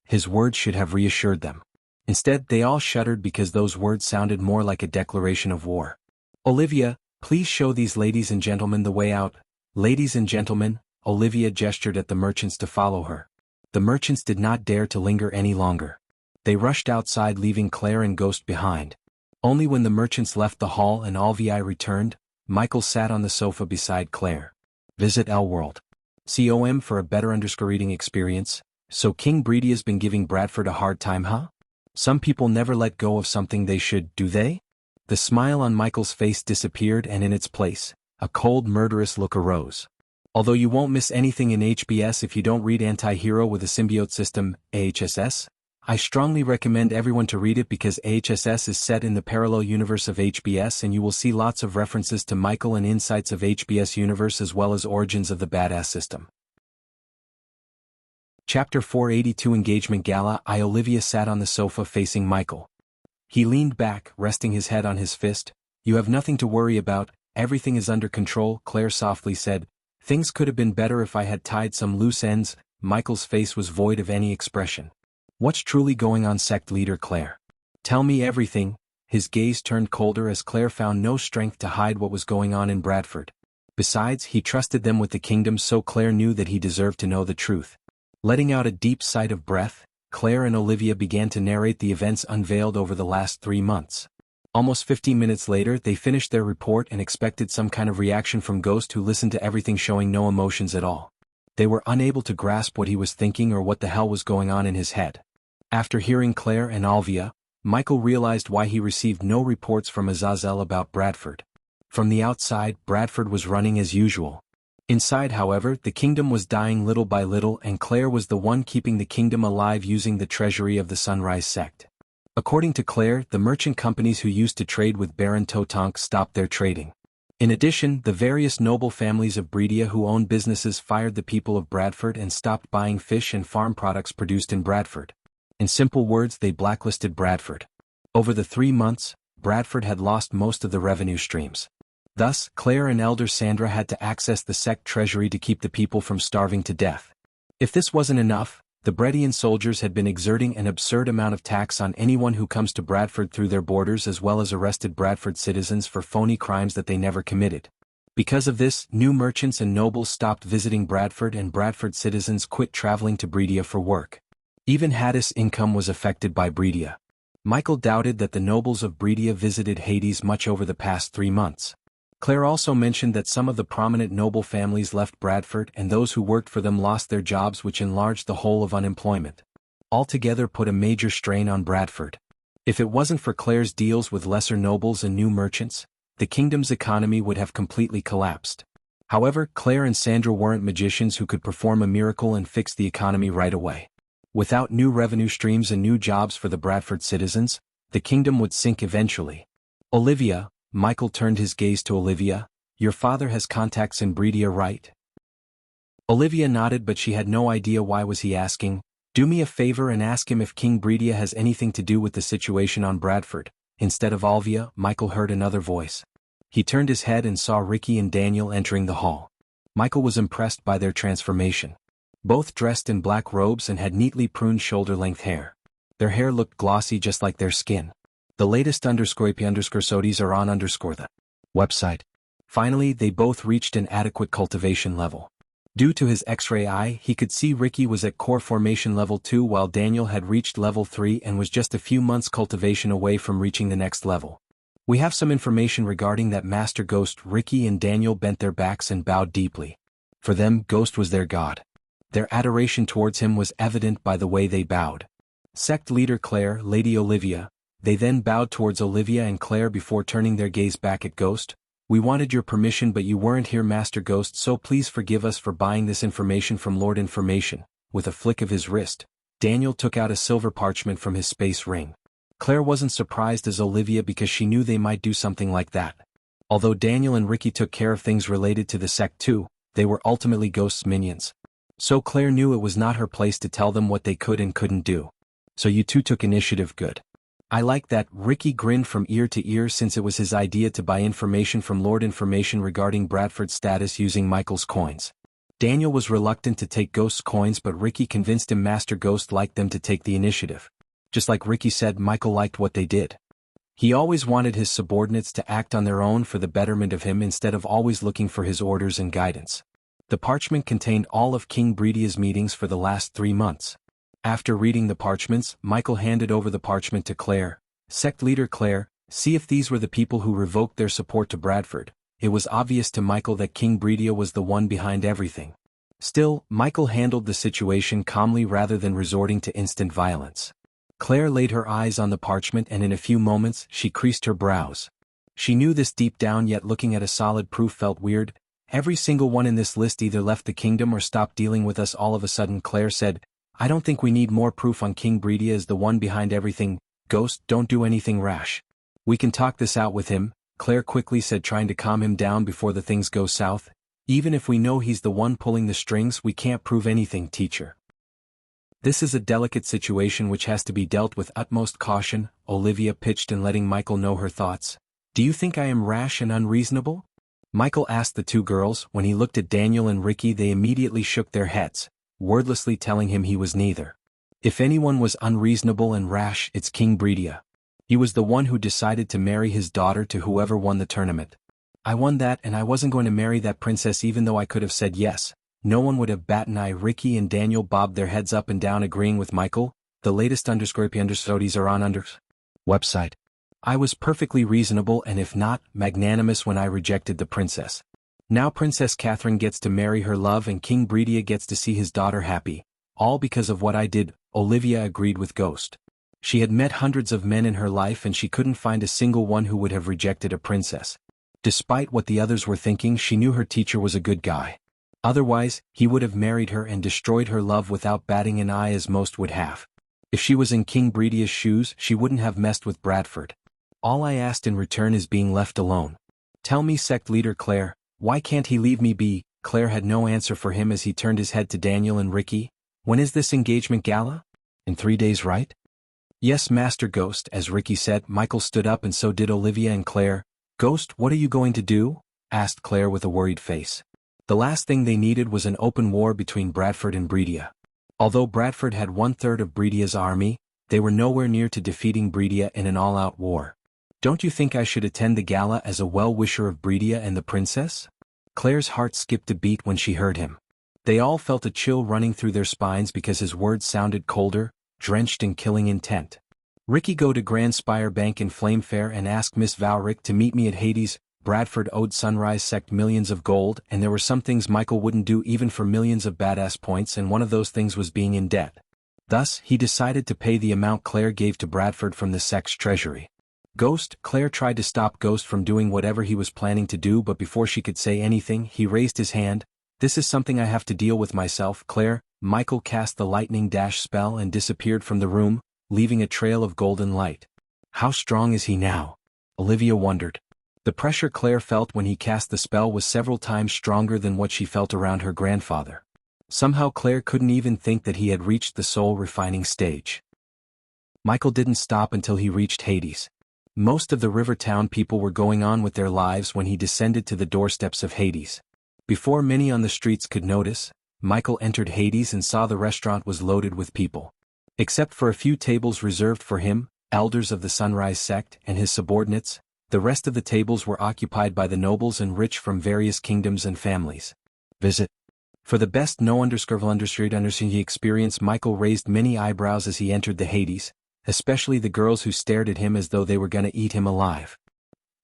His words should have reassured them. Instead, they all shuddered because those words sounded more like a declaration of war. Olivia, please show these ladies and gentlemen the way out. Ladies and gentlemen, Olivia gestured at the merchants to follow her. The merchants did not dare to linger any longer. They rushed outside, leaving Claire and Ghost behind. Only when the merchants left the hall and Olivia returned, Michael sat on the sofa beside Claire. Visit L-World. COM for a better reading experience. So King Bredia's been giving Bradford a hard time, huh? Some people never let go of something they should, do they? The smile on Michael's face disappeared and in its place, a cold murderous look arose. Although you won't miss anything in HBS if you don't read Anti-Hero with a Symbiote System, AHSS, I strongly recommend everyone to read it because AHSS is set in the parallel universe of HBS and you will see lots of references to Michael and insights of HBS universe as well as origins of the badass system. Chapter 482 Engagement Gala. Olivia sat on the sofa facing Michael. He leaned back, resting his head on his fist. You have nothing to worry about, everything is under control, Claire softly said. Things could have been better if I had tied some loose ends. Michael's face was void of any expression. What's truly going on, Sect Leader Claire? Tell me everything. His gaze turned colder as Claire found no strength to hide what was going on in Bradford. Besides, he trusted them with the kingdom, so Claire knew that he deserved to know the truth. Letting out a deep sigh of breath, Claire and Olivia began to narrate the events unveiled over the last 3 months. Almost 15 minutes later, they finished their report and expected some kind of reaction from Ghost, who listened to everything showing no emotions at all. They were unable to grasp what he was thinking or what the hell was going on in his head. After hearing Claire and Olivia, Michael realized why he received no reports from Azazel about Bradford. From the outside, Bradford was running as usual. Inside, however, the kingdom was dying little by little, and Claire was the one keeping the kingdom alive using the treasury of the Sunrise sect. According to Claire, the merchant companies who used to trade with Baron Totonk stopped their trading. In addition, the various noble families of Bredia who owned businesses fired the people of Bradford and stopped buying fish and farm products produced in Bradford. In simple words, they blacklisted Bradford. Over the 3 months, Bradford had lost most of the revenue streams. Thus, Claire and Elder Sandra had to access the sect treasury to keep the people from starving to death. If this wasn't enough, the Bredian soldiers had been exerting an absurd amount of tax on anyone who comes to Bradford through their borders, as well as arrested Bradford citizens for phony crimes that they never committed. Because of this, new merchants and nobles stopped visiting Bradford and Bradford citizens quit traveling to Bredia for work. Even Hades' income was affected by Bredia. Michael doubted that the nobles of Bredia visited Hades much over the past 3 months. Claire also mentioned that some of the prominent noble families left Bradford and those who worked for them lost their jobs, which enlarged the hole of unemployment. Altogether put a major strain on Bradford. If it wasn't for Claire's deals with lesser nobles and new merchants, the kingdom's economy would have completely collapsed. However, Claire and Sandra weren't magicians who could perform a miracle and fix the economy right away. Without new revenue streams and new jobs for the Bradford citizens, the kingdom would sink eventually. Olivia, Michael turned his gaze to Olivia, your father has contacts in Bredia, right? Olivia nodded, but she had no idea why was he asking. Do me a favor and ask him if King Bredia has anything to do with the situation on Bradford. Instead of Olivia, Michael heard another voice. He turned his head and saw Ricky and Daniel entering the hall. Michael was impressed by their transformation. Both dressed in black robes and had neatly pruned shoulder-length hair. Their hair looked glossy just like their skin. The latest _IP_SODIs are on _the website. Finally, they both reached an adequate cultivation level. Due to his X-ray eye, he could see Ricky was at core formation level 2 while Daniel had reached level 3 and was just a few months cultivation away from reaching the next level. We have some information regarding that Master Ghost. Ricky and Daniel bent their backs and bowed deeply. For them, Ghost was their god. Their adoration towards him was evident by the way they bowed. Sect leader Claire, Lady Olivia. They then bowed towards Olivia and Claire before turning their gaze back at Ghost. We wanted your permission but you weren't here, Master Ghost, so please forgive us for buying this information from Lord Information. With a flick of his wrist, Daniel took out a silver parchment from his space ring. Claire wasn't surprised as Olivia because she knew they might do something like that. Although Daniel and Ricky took care of things related to the sect too, they were ultimately Ghost's minions. So Claire knew it was not her place to tell them what they could and couldn't do. So you two took initiative, good. I like that. Ricky grinned from ear to ear since it was his idea to buy information from Lord Information regarding Bradford's status using Michael's coins. Daniel was reluctant to take Ghost's coins but Ricky convinced him Master Ghost liked them to take the initiative. Just like Ricky said, Michael liked what they did. He always wanted his subordinates to act on their own for the betterment of him instead of always looking for his orders and guidance. The parchment contained all of King Bredia's meetings for the last 3 months. After reading the parchments, Michael handed over the parchment to Claire. Sect leader Claire, see if these were the people who revoked their support to Bradford. It was obvious to Michael that King Bredia was the one behind everything. Still, Michael handled the situation calmly rather than resorting to instant violence. Claire laid her eyes on the parchment and in a few moments she creased her brows. She knew this deep down, yet looking at a solid proof felt weird. Every single one in this list either left the kingdom or stopped dealing with us. All of a sudden Claire said, I don't think we need more proof on King Bredia is the one behind everything. Ghost, don't do anything rash. We can talk this out with him, Claire quickly said, trying to calm him down before the things go south. Even if we know he's the one pulling the strings, we can't prove anything, teacher. This is a delicate situation which has to be dealt with utmost caution, Olivia pitched in, letting Michael know her thoughts. Do you think I am rash and unreasonable? Michael asked the two girls. When he looked at Daniel and Ricky, they immediately shook their heads, wordlessly telling him he was neither. If anyone was unreasonable and rash, it's King Bredia. He was the one who decided to marry his daughter to whoever won the tournament. I won that and I wasn't going to marry that princess even though I could have said yes. No one would have bat an eye. Ricky and Daniel bobbed their heads up and down agreeing with Michael. The latest understudies are on website. I was perfectly reasonable and if not, magnanimous when I rejected the princess. Now Princess Catherine gets to marry her love and King Bredia gets to see his daughter happy. All because of what I did, Olivia agreed with Ghost. She had met hundreds of men in her life and she couldn't find a single one who would have rejected a princess. Despite what the others were thinking, she knew her teacher was a good guy. Otherwise, he would have married her and destroyed her love without batting an eye as most would have. If she was in King Bredia's shoes, she wouldn't have messed with Bradford. All I asked in return is being left alone. Tell me, sect leader Claire, why can't he leave me be? Claire had no answer for him as he turned his head to Daniel and Ricky. When is this engagement gala? In 3 days, right? Yes, Master Ghost, as Ricky said. Michael stood up and so did Olivia and Claire. Ghost, what are you going to do? Asked Claire with a worried face. The last thing they needed was an open war between Bradford and Bredia. Although Bradford had 1/3 of Bredia's army, they were nowhere near to defeating Bredia in an all-out war. Don't you think I should attend the gala as a well-wisher of Bredia and the princess? Claire's heart skipped a beat when she heard him. They all felt a chill running through their spines because his words sounded colder, drenched in killing intent. Ricky, go to Grand Spire Bank in Flamefair and ask Miss Valric to meet me at Hades. Bradford owed Sunrise Sect millions of gold and there were some things Michael wouldn't do even for millions of badass points, and one of those things was being in debt. Thus, he decided to pay the amount Claire gave to Bradford from the sect's treasury. Ghost, Claire tried to stop Ghost from doing whatever he was planning to do, but before she could say anything, he raised his hand. This is something I have to deal with myself, Claire. Michael cast the lightning dash spell and disappeared from the room, leaving a trail of golden light. How strong is he now? Olivia wondered. The pressure Claire felt when he cast the spell was several times stronger than what she felt around her grandfather. Somehow Claire couldn't even think that he had reached the soul-refining stage. Michael didn't stop until he reached Hades. Most of the river town people were going on with their lives when he descended to the doorsteps of Hades. Before many on the streets could notice, Michael entered Hades and saw the restaurant was loaded with people. Except for a few tables reserved for him, elders of the Sunrise Sect, and his subordinates, the rest of the tables were occupied by the nobles and rich from various kingdoms and families. Visit. For the best no understanding experience, Michael raised many eyebrows as he entered the Hades, especially the girls who stared at him as though they were gonna eat him alive.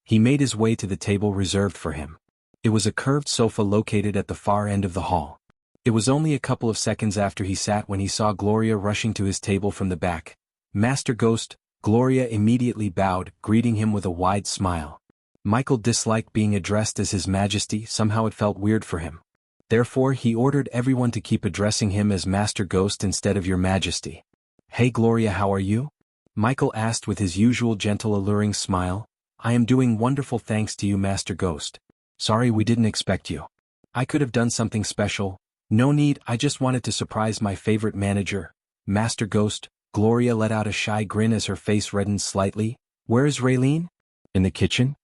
He made his way to the table reserved for him. It was a curved sofa located at the far end of the hall. It was only a couple of seconds after he sat when he saw Gloria rushing to his table from the back. "Master Ghost." Gloria immediately bowed, greeting him with a wide smile. Michael disliked being addressed as His Majesty, somehow it felt weird for him. Therefore he ordered everyone to keep addressing him as Master Ghost instead of Your Majesty. "Hey Gloria, how are you?" Michael asked with his usual gentle alluring smile. "I am doing wonderful thanks to you, Master Ghost. Sorry we didn't expect you. I could have done something special." "No need, I just wanted to surprise my favorite manager, Master Ghost." Gloria let out a shy grin as her face reddened slightly. "Where is Raylene?" "In the kitchen."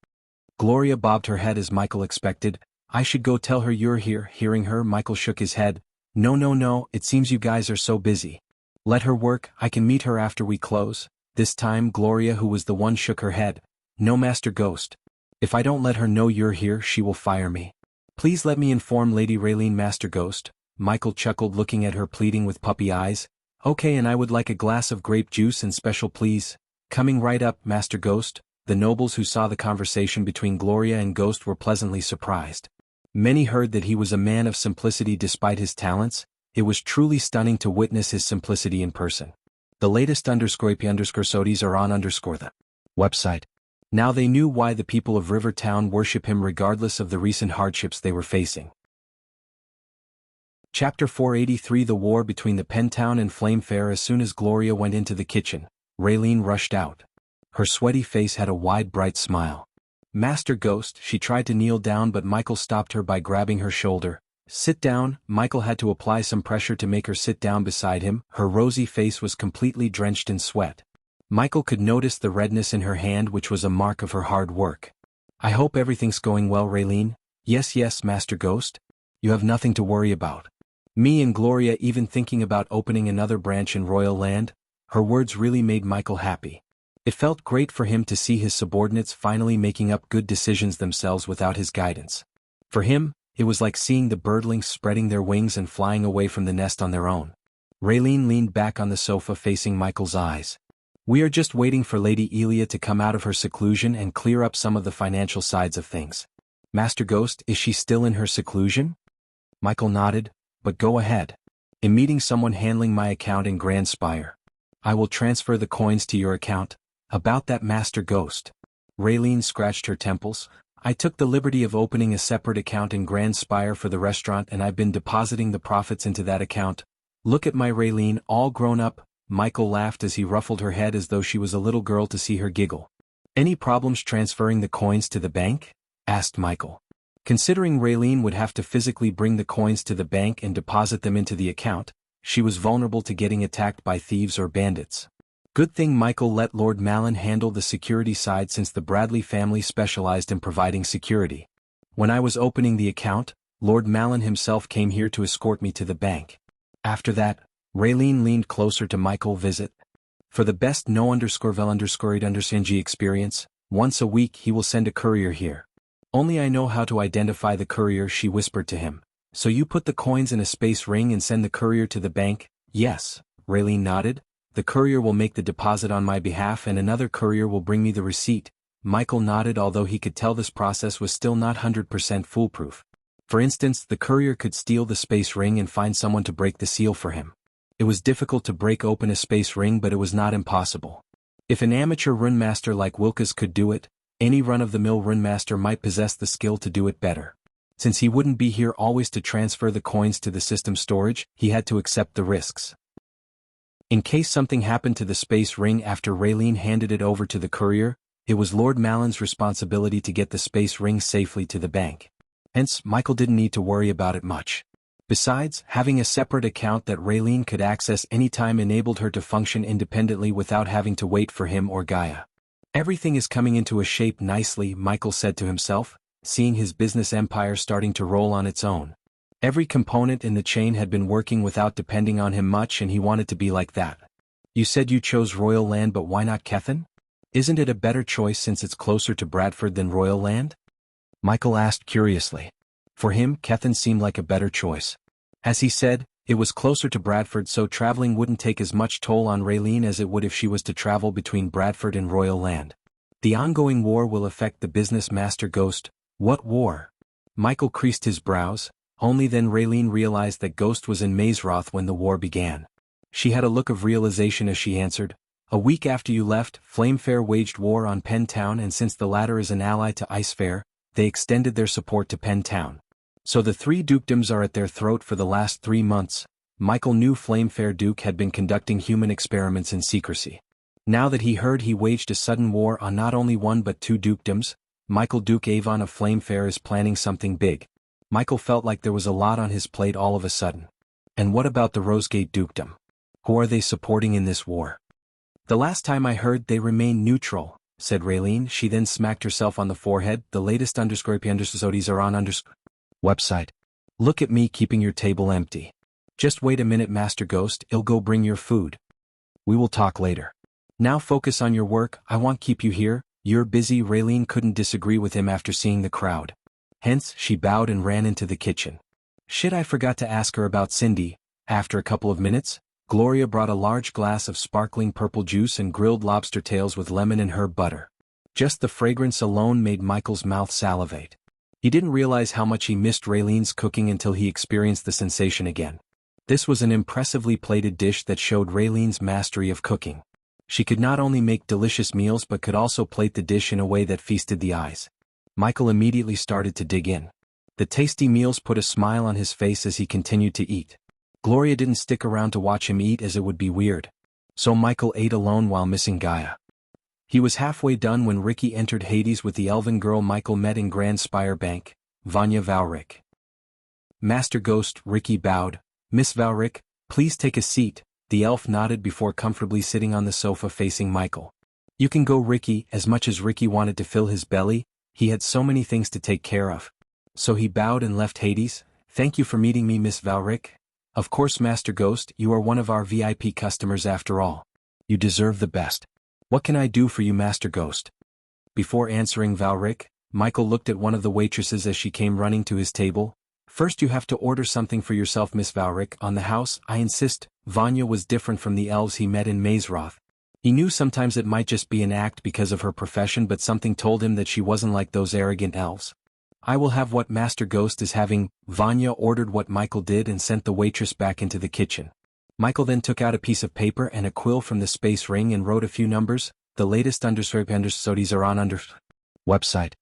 Gloria bobbed her head as Michael expected. "I should go tell her you're here." Hearing her, Michael shook his head. No, it seems you guys are so busy. Let her work, I can meet her after we close." This time Gloria, who was the one, shook her head. "No, Master Ghost. If I don't let her know you're here, she will fire me. Please let me inform Lady Raylene." "Master Ghost." Michael chuckled, looking at her pleading with puppy eyes. "Okay, and I would like a glass of grape juice and special, please." "Coming right up, Master Ghost." The nobles who saw the conversation between Gloria and Ghost were pleasantly surprised. Many heard that he was a man of simplicity despite his talents. It was truly stunning to witness his simplicity in person. The latest _IP_SODIes are on the website. Now they knew why the people of River Town worship him regardless of the recent hardships they were facing. Chapter 483: The War Between the Pentown and Flamefair. As soon as Gloria went into the kitchen, Raylene rushed out. Her sweaty face had a wide bright smile. "Master Ghost." She tried to kneel down but Michael stopped her by grabbing her shoulder. "Sit down." Michael had to apply some pressure to make her sit down beside him. Her rosy face was completely drenched in sweat. Michael could notice the redness in her hand, which was a mark of her hard work. "I hope everything's going well, Raylene." Yes, Master Ghost. You have nothing to worry about." "Me and Gloria even thinking about opening another branch in Royal Land." Her words really made Michael happy. It felt great for him to see his subordinates finally making up good decisions themselves without his guidance. For him, it was like seeing the birdlings spreading their wings and flying away from the nest on their own. Raylene leaned back on the sofa facing Michael's eyes. "We are just waiting for Lady Elia to come out of her seclusion and clear up some of the financial sides of things." "Master Ghost, is she still in her seclusion?" Michael nodded. "But go ahead. I'm meeting someone handling my account in Grand Spire. I will transfer the coins to your account." "About that, Master Ghost." Raylene scratched her temples. "I took the liberty of opening a separate account in Grand Spire for the restaurant and I've been depositing the profits into that account. Look at my Raylene, all grown up." Michael laughed as he ruffled her head as though she was a little girl to see her giggle. "Any problems transferring the coins to the bank?" asked Michael. Considering Raylene would have to physically bring the coins to the bank and deposit them into the account, she was vulnerable to getting attacked by thieves or bandits. Good thing Michael let Lord Malin handle the security side since the Bradley family specialized in providing security. "When I was opening the account, Lord Malin himself came here to escort me to the bank." After that, Raylene leaned closer to Michael. "Visit. For the best no underscore experience, once a week he will send a courier here. Only I know how to identify the courier," she whispered to him. "So you put the coins in a space ring and send the courier to the bank?" "Yes," Raylene nodded. "The courier will make the deposit on my behalf and another courier will bring me the receipt." Michael nodded, although he could tell this process was still not 100% foolproof. For instance, the courier could steal the space ring and find someone to break the seal for him. It was difficult to break open a space ring, but it was not impossible. If an amateur runemaster like Wilkes could do it, any run-of-the-mill runemaster might possess the skill to do it better. Since he wouldn't be here always to transfer the coins to the system storage, he had to accept the risks. In case something happened to the space ring after Raylene handed it over to the courier, it was Lord Malin's responsibility to get the space ring safely to the bank. Hence, Michael didn't need to worry about it much. Besides, having a separate account that Raylene could access anytime enabled her to function independently without having to wait for him or Gaia. "Everything is coming into a shape nicely," Michael said to himself, seeing his business empire starting to roll on its own. Every component in the chain had been working without depending on him much, and he wanted to be like that. "You said you chose Royal Land, but why not Kethen? Isn't it a better choice since it's closer to Bradford than Royal Land?" Michael asked curiously. For him, Kethen seemed like a better choice. As he said, it was closer to Bradford, so traveling wouldn't take as much toll on Raylene as it would if she was to travel between Bradford and Royal Land. The ongoing war will affect the business, Master Ghost. What war? Michael creased his brows. Only then Raylene realized that Ghost was in Mazeroth when the war began. She had a look of realization as she answered, "A week after you left, Flamefair waged war on Penn Town, and since the latter is an ally to Icefair, they extended their support to Penn Town. So the three dukedoms are at their throat for the last 3 months." Michael knew Flamefair Duke had been conducting human experiments in secrecy. Now that he heard he waged a sudden war on not only one but 2 dukedoms, Michael Duke Avon of Flamefair is planning something big. Michael felt like there was a lot on his plate all of a sudden. And what about the Rosegate Dukedom? Who are they supporting in this war? "The last time I heard they remained neutral," said Raylene. She then smacked herself on the forehead. "The latest episodes are on website. Look at me keeping your table empty. Just wait a minute, Master Ghost, I'll go bring your food. We will talk later. Now focus on your work, I won't keep you here, you're busy." Raylene couldn't disagree with him after seeing the crowd. Hence, she bowed and ran into the kitchen. Shit, I forgot to ask her about Cindy. After a couple of minutes, Gloria brought a large glass of sparkling purple juice and grilled lobster tails with lemon and herb butter. Just the fragrance alone made Michael's mouth salivate. He didn't realize how much he missed Raylene's cooking until he experienced the sensation again. This was an impressively plated dish that showed Raylene's mastery of cooking. She could not only make delicious meals but could also plate the dish in a way that feasted the eyes. Michael immediately started to dig in. The tasty meals put a smile on his face as he continued to eat. Gloria didn't stick around to watch him eat as it would be weird. So Michael ate alone while missing Gaia. He was halfway done when Ricky entered Hades with the elven girl Michael met in Grand Spire Bank, Vanya Valric. "Master Ghost," Ricky bowed. "Miss Valric, please take a seat." The elf nodded before comfortably sitting on the sofa facing Michael. "You can go, Ricky." As much as Ricky wanted to fill his belly, he had so many things to take care of. So he bowed and left Hades. "Thank you for meeting me, Miss Valric." "Of course, Master Ghost, you are one of our VIP customers after all. You deserve the best. What can I do for you, Master Ghost?" Before answering Valric, Michael looked at one of the waitresses as she came running to his table. "First you have to order something for yourself, Miss Valric. On the house, I insist." Vanya was different from the elves he met in Mazeroth. He knew sometimes it might just be an act because of her profession, but something told him that she wasn't like those arrogant elves. "I will have what Master Ghost is having." Vanya ordered what Michael did and sent the waitress back into the kitchen. Michael then took out a piece of paper and a quill from the space ring and wrote a few numbers. "The latest episodes are on website.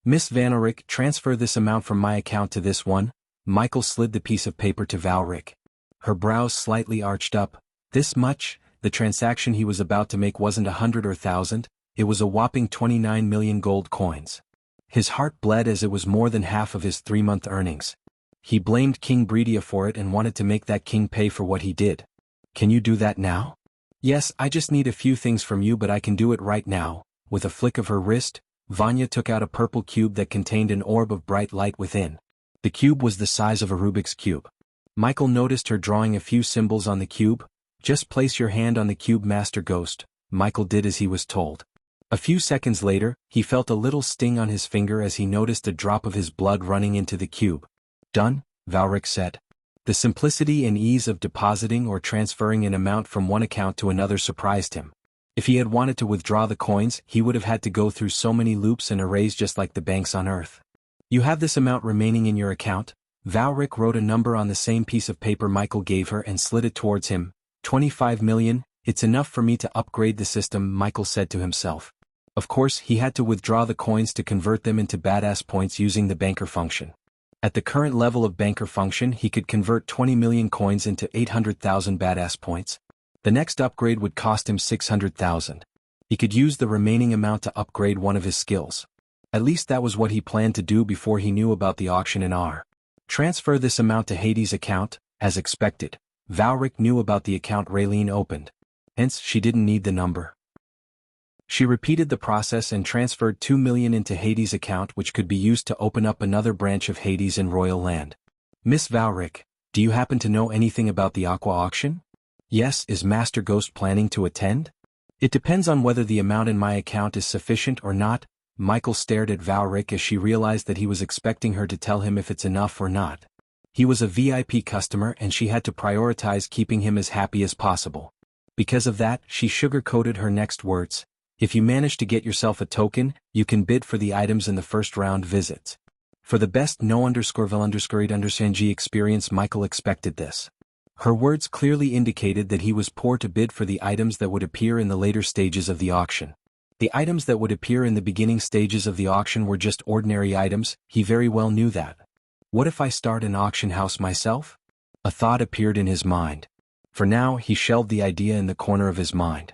Miss Vanerick, transfer this amount from my account to this one." Michael slid the piece of paper to Valric. Her brows slightly arched up. "This much?" The transaction he was about to make wasn't 100 or 1,000, it was a whopping 29 million gold coins. His heart bled as it was more than half of his 3-month earnings. He blamed King Breedia for it and wanted to make that king pay for what he did. "Can you do that now?" "Yes, I just need a few things from you, but I can do it right now." With a flick of her wrist, Vanya took out a purple cube that contained an orb of bright light within. The cube was the size of a Rubik's cube. Michael noticed her drawing a few symbols on the cube. "Just place your hand on the cube, Master Ghost." Michael did as he was told. A few seconds later, he felt a little sting on his finger as he noticed a drop of his blood running into the cube. "Done," Valric said. The simplicity and ease of depositing or transferring an amount from one account to another surprised him. If he had wanted to withdraw the coins, he would have had to go through so many loops and arrays just like the banks on Earth. "You have this amount remaining in your account." Valric wrote a number on the same piece of paper Michael gave her and slid it towards him. 25 million, it's enough for me to upgrade the system, Michael said to himself. Of course, he had to withdraw the coins to convert them into badass points using the banker function. At the current level of banker function, he could convert 20 million coins into 800,000 badass points. The next upgrade would cost him 600,000. He could use the remaining amount to upgrade one of his skills. At least that was what he planned to do before he knew about the auction in R. Transfer this amount to Hades' account, as expected. Valric knew about the account Raylene opened. Hence, she didn't need the number. She repeated the process and transferred 2 million into Hades' account, which could be used to open up another branch of Hades in Royal Land. "Miss Valric, do you happen to know anything about the Aqua auction?" "Yes, is Master Ghost planning to attend?" "It depends on whether the amount in my account is sufficient or not." Michael stared at Valric as she realized that he was expecting her to tell him if it's enough or not. He was a VIP customer and she had to prioritize keeping him as happy as possible. Because of that, she sugar-coated her next words. If you manage to get yourself a token, you can bid for the items in the first round visits. For the best no_vil_underscored_G experience, Michael expected this. Her words clearly indicated that he was poor to bid for the items that would appear in the later stages of the auction. The items that would appear in the beginning stages of the auction were just ordinary items. He very well knew that. What if I start an auction house myself? A thought appeared in his mind. For now, he shelved the idea in the corner of his mind.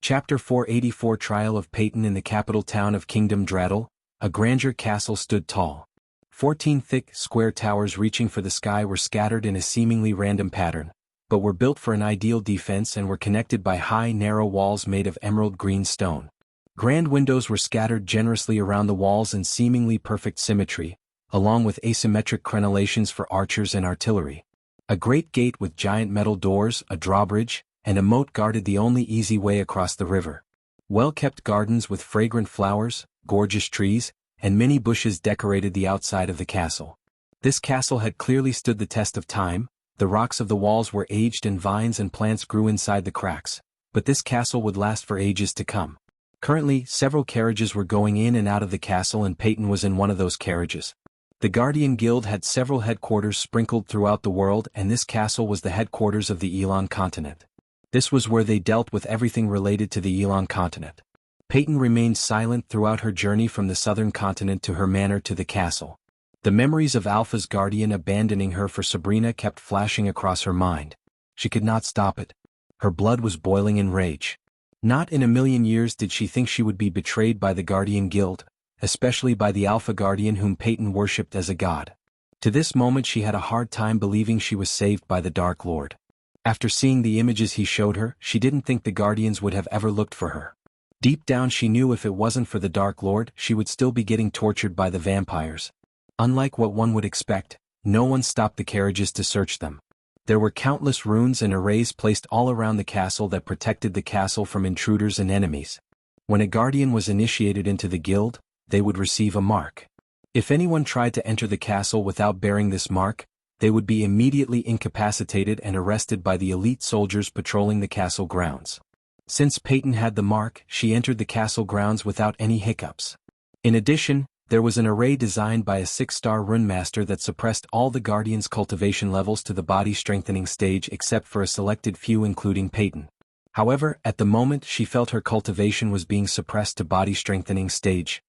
Chapter 484 Trial of Peyton. In the capital town of Kingdom Dreadle, a grandeur castle stood tall. 14 thick, square towers reaching for the sky were scattered in a seemingly random pattern, but were built for an ideal defense and were connected by high, narrow walls made of emerald green stone. Grand windows were scattered generously around the walls in seemingly perfect symmetry, along with asymmetric crenellations for archers and artillery. A great gate with giant metal doors, a drawbridge, and a moat guarded the only easy way across the river. Well-kept gardens with fragrant flowers, gorgeous trees, and many bushes decorated the outside of the castle. This castle had clearly stood the test of time. The rocks of the walls were aged and vines and plants grew inside the cracks, but this castle would last for ages to come. Currently, several carriages were going in and out of the castle and Peyton was in one of those carriages. The Guardian Guild had several headquarters sprinkled throughout the world and this castle was the headquarters of the Elon continent. This was where they dealt with everything related to the Elon continent. Peyton remained silent throughout her journey from the southern continent to her manor to the castle. The memories of Alpha's guardian abandoning her for Sabrina kept flashing across her mind. She could not stop it. Her blood was boiling in rage. Not in a million years did she think she would be betrayed by the Guardian Guild, especially by the Alpha Guardian whom Peyton worshipped as a god. To this moment she had a hard time believing she was saved by the Dark Lord. After seeing the images he showed her, she didn't think the Guardians would have ever looked for her. Deep down she knew if it wasn't for the Dark Lord, she would still be getting tortured by the vampires. Unlike what one would expect, no one stopped the carriages to search them. There were countless runes and arrays placed all around the castle that protected the castle from intruders and enemies. When a guardian was initiated into the guild, they would receive a mark. If anyone tried to enter the castle without bearing this mark, they would be immediately incapacitated and arrested by the elite soldiers patrolling the castle grounds. Since Peyton had the mark, she entered the castle grounds without any hiccups. In addition, there was an array designed by a 6-star rune master that suppressed all the Guardian's cultivation levels to the body strengthening stage except for a selected few including Peyton. However, at the moment she felt her cultivation was being suppressed to body strengthening stage.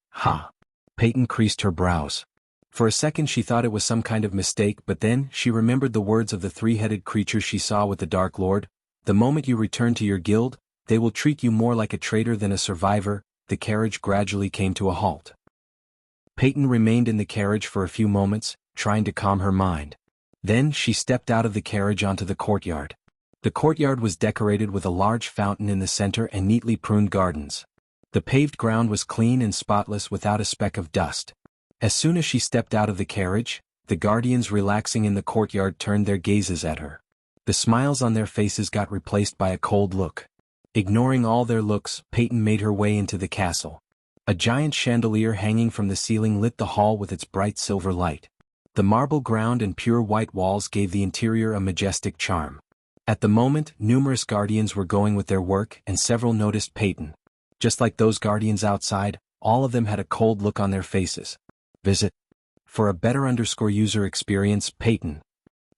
Peyton creased her brows. For a second she thought it was some kind of mistake, but then she remembered the words of the three-headed creature she saw with the Dark Lord. The moment you return to your guild, they will treat you more like a traitor than a survivor. The carriage gradually came to a halt. Peyton remained in the carriage for a few moments, trying to calm her mind. Then she stepped out of the carriage onto the courtyard. The courtyard was decorated with a large fountain in the center and neatly pruned gardens. The paved ground was clean and spotless without a speck of dust. As soon as she stepped out of the carriage, the guardians relaxing in the courtyard turned their gazes at her. The smiles on their faces got replaced by a cold look. Ignoring all their looks, Peyton made her way into the castle. A giant chandelier hanging from the ceiling lit the hall with its bright silver light. The marble ground and pure white walls gave the interior a majestic charm. At the moment, numerous guardians were going with their work and several noticed Peyton. Just like those guardians outside, all of them had a cold look on their faces. Visit. For a better user experience, Peyton.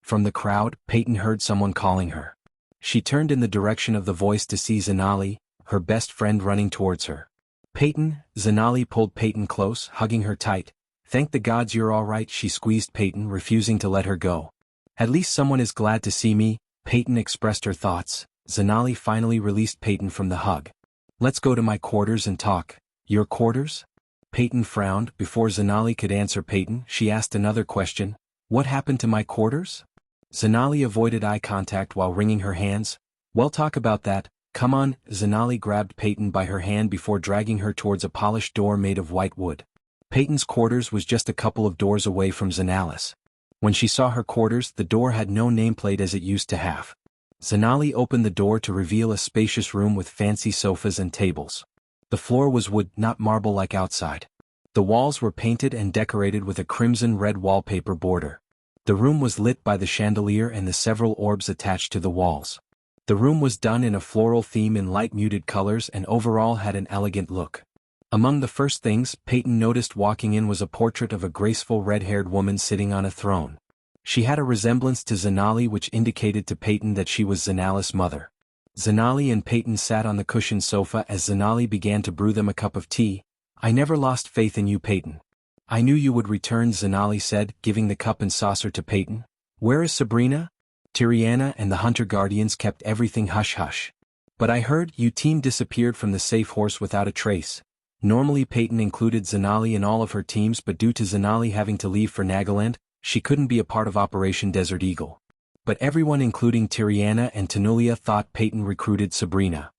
From the crowd, Peyton heard someone calling her. She turned in the direction of the voice to see Zanali, her best friend, running towards her. Peyton, Zanali pulled Peyton close, hugging her tight. Thank the gods you're all right, she squeezed Peyton, refusing to let her go. At least someone is glad to see me, Peyton expressed her thoughts. Zanali finally released Peyton from the hug. Let's go to my quarters and talk. Your quarters? Peyton frowned. Before Zanali could answer Peyton, she asked another question. What happened to my quarters? Zanali avoided eye contact while wringing her hands. Well, talk about that. Come on. Zanali grabbed Peyton by her hand before dragging her towards a polished door made of white wood. Peyton's quarters was just a couple of doors away from Zanali's. When she saw her quarters, the door had no nameplate as it used to have. Zanali opened the door to reveal a spacious room with fancy sofas and tables. The floor was wood, not marble like outside. The walls were painted and decorated with a crimson-red wallpaper border. The room was lit by the chandelier and the several orbs attached to the walls. The room was done in a floral theme in light muted colors and overall had an elegant look. Among the first things Peyton noticed walking in was a portrait of a graceful red-haired woman sitting on a throne. She had a resemblance to Zanali, which indicated to Peyton that she was Zanali's mother. Zanali and Peyton sat on the cushioned sofa as Zanali began to brew them a cup of tea. "I never lost faith in you, Peyton. I knew you would return," Zanali said, giving the cup and saucer to Peyton. "Where is Sabrina?" "Tiriana and the Hunter Guardians kept everything hush-hush. But I heard your team disappeared from the safe horse without a trace." Normally Peyton included Zanali in all of her teams, but due to Zanali having to leave for Nagaland, she couldn't be a part of Operation Desert Eagle. But everyone including Tiriana and Tanulia thought Peyton recruited Sabrina.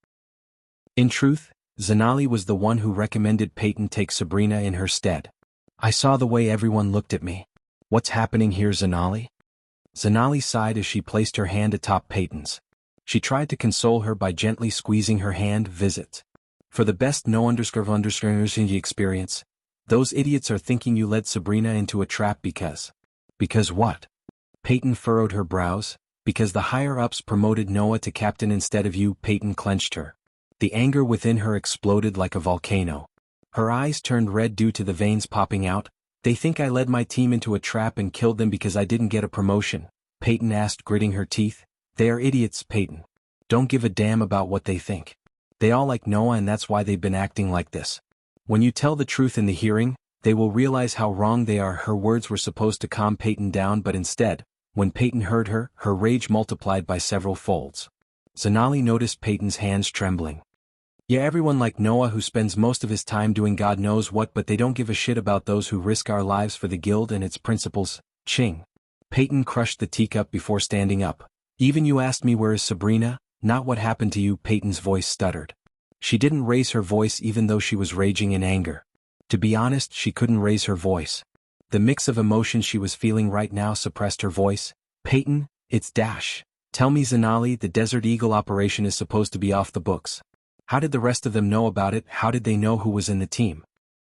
In truth, Zanali was the one who recommended Peyton take Sabrina in her stead. "I saw the way everyone looked at me. What's happening here, Zanali?" Zanali sighed as she placed her hand atop Peyton's. She tried to console her by gently squeezing her hand. "Visit. For the best no underscores in the experience. Those idiots are thinking you led Sabrina into a trap because..." "Because what?" Peyton furrowed her brows. "Because the higher-ups promoted Noah to captain instead of you." Peyton clenched her. The anger within her exploded like a volcano. Her eyes turned red due to the veins popping out. "They think I led my team into a trap and killed them because I didn't get a promotion?" Peyton asked, gritting her teeth. "They are idiots, Peyton. Don't give a damn about what they think. They all like Noah and that's why they've been acting like this. When you tell the truth in the hearing, they will realize how wrong they are." Her words were supposed to calm Peyton down, but instead, when Peyton heard her, her rage multiplied by several folds. Zanali noticed Peyton's hands trembling. "Yeah, everyone like Noah who spends most of his time doing God knows what, but they don't give a shit about those who risk our lives for the guild and its principles." Ching. Peyton crushed the teacup before standing up. "Even you asked me where is Sabrina, not what happened to you." Peyton's voice stuttered. She didn't raise her voice even though she was raging in anger. To be honest, she couldn't raise her voice. The mix of emotions she was feeling right now suppressed her voice. "Peyton, it's Dash. Tell me, Zanali, the Desert Eagle operation is supposed to be off the books. How did the rest of them know about it? How did they know who was in the team?"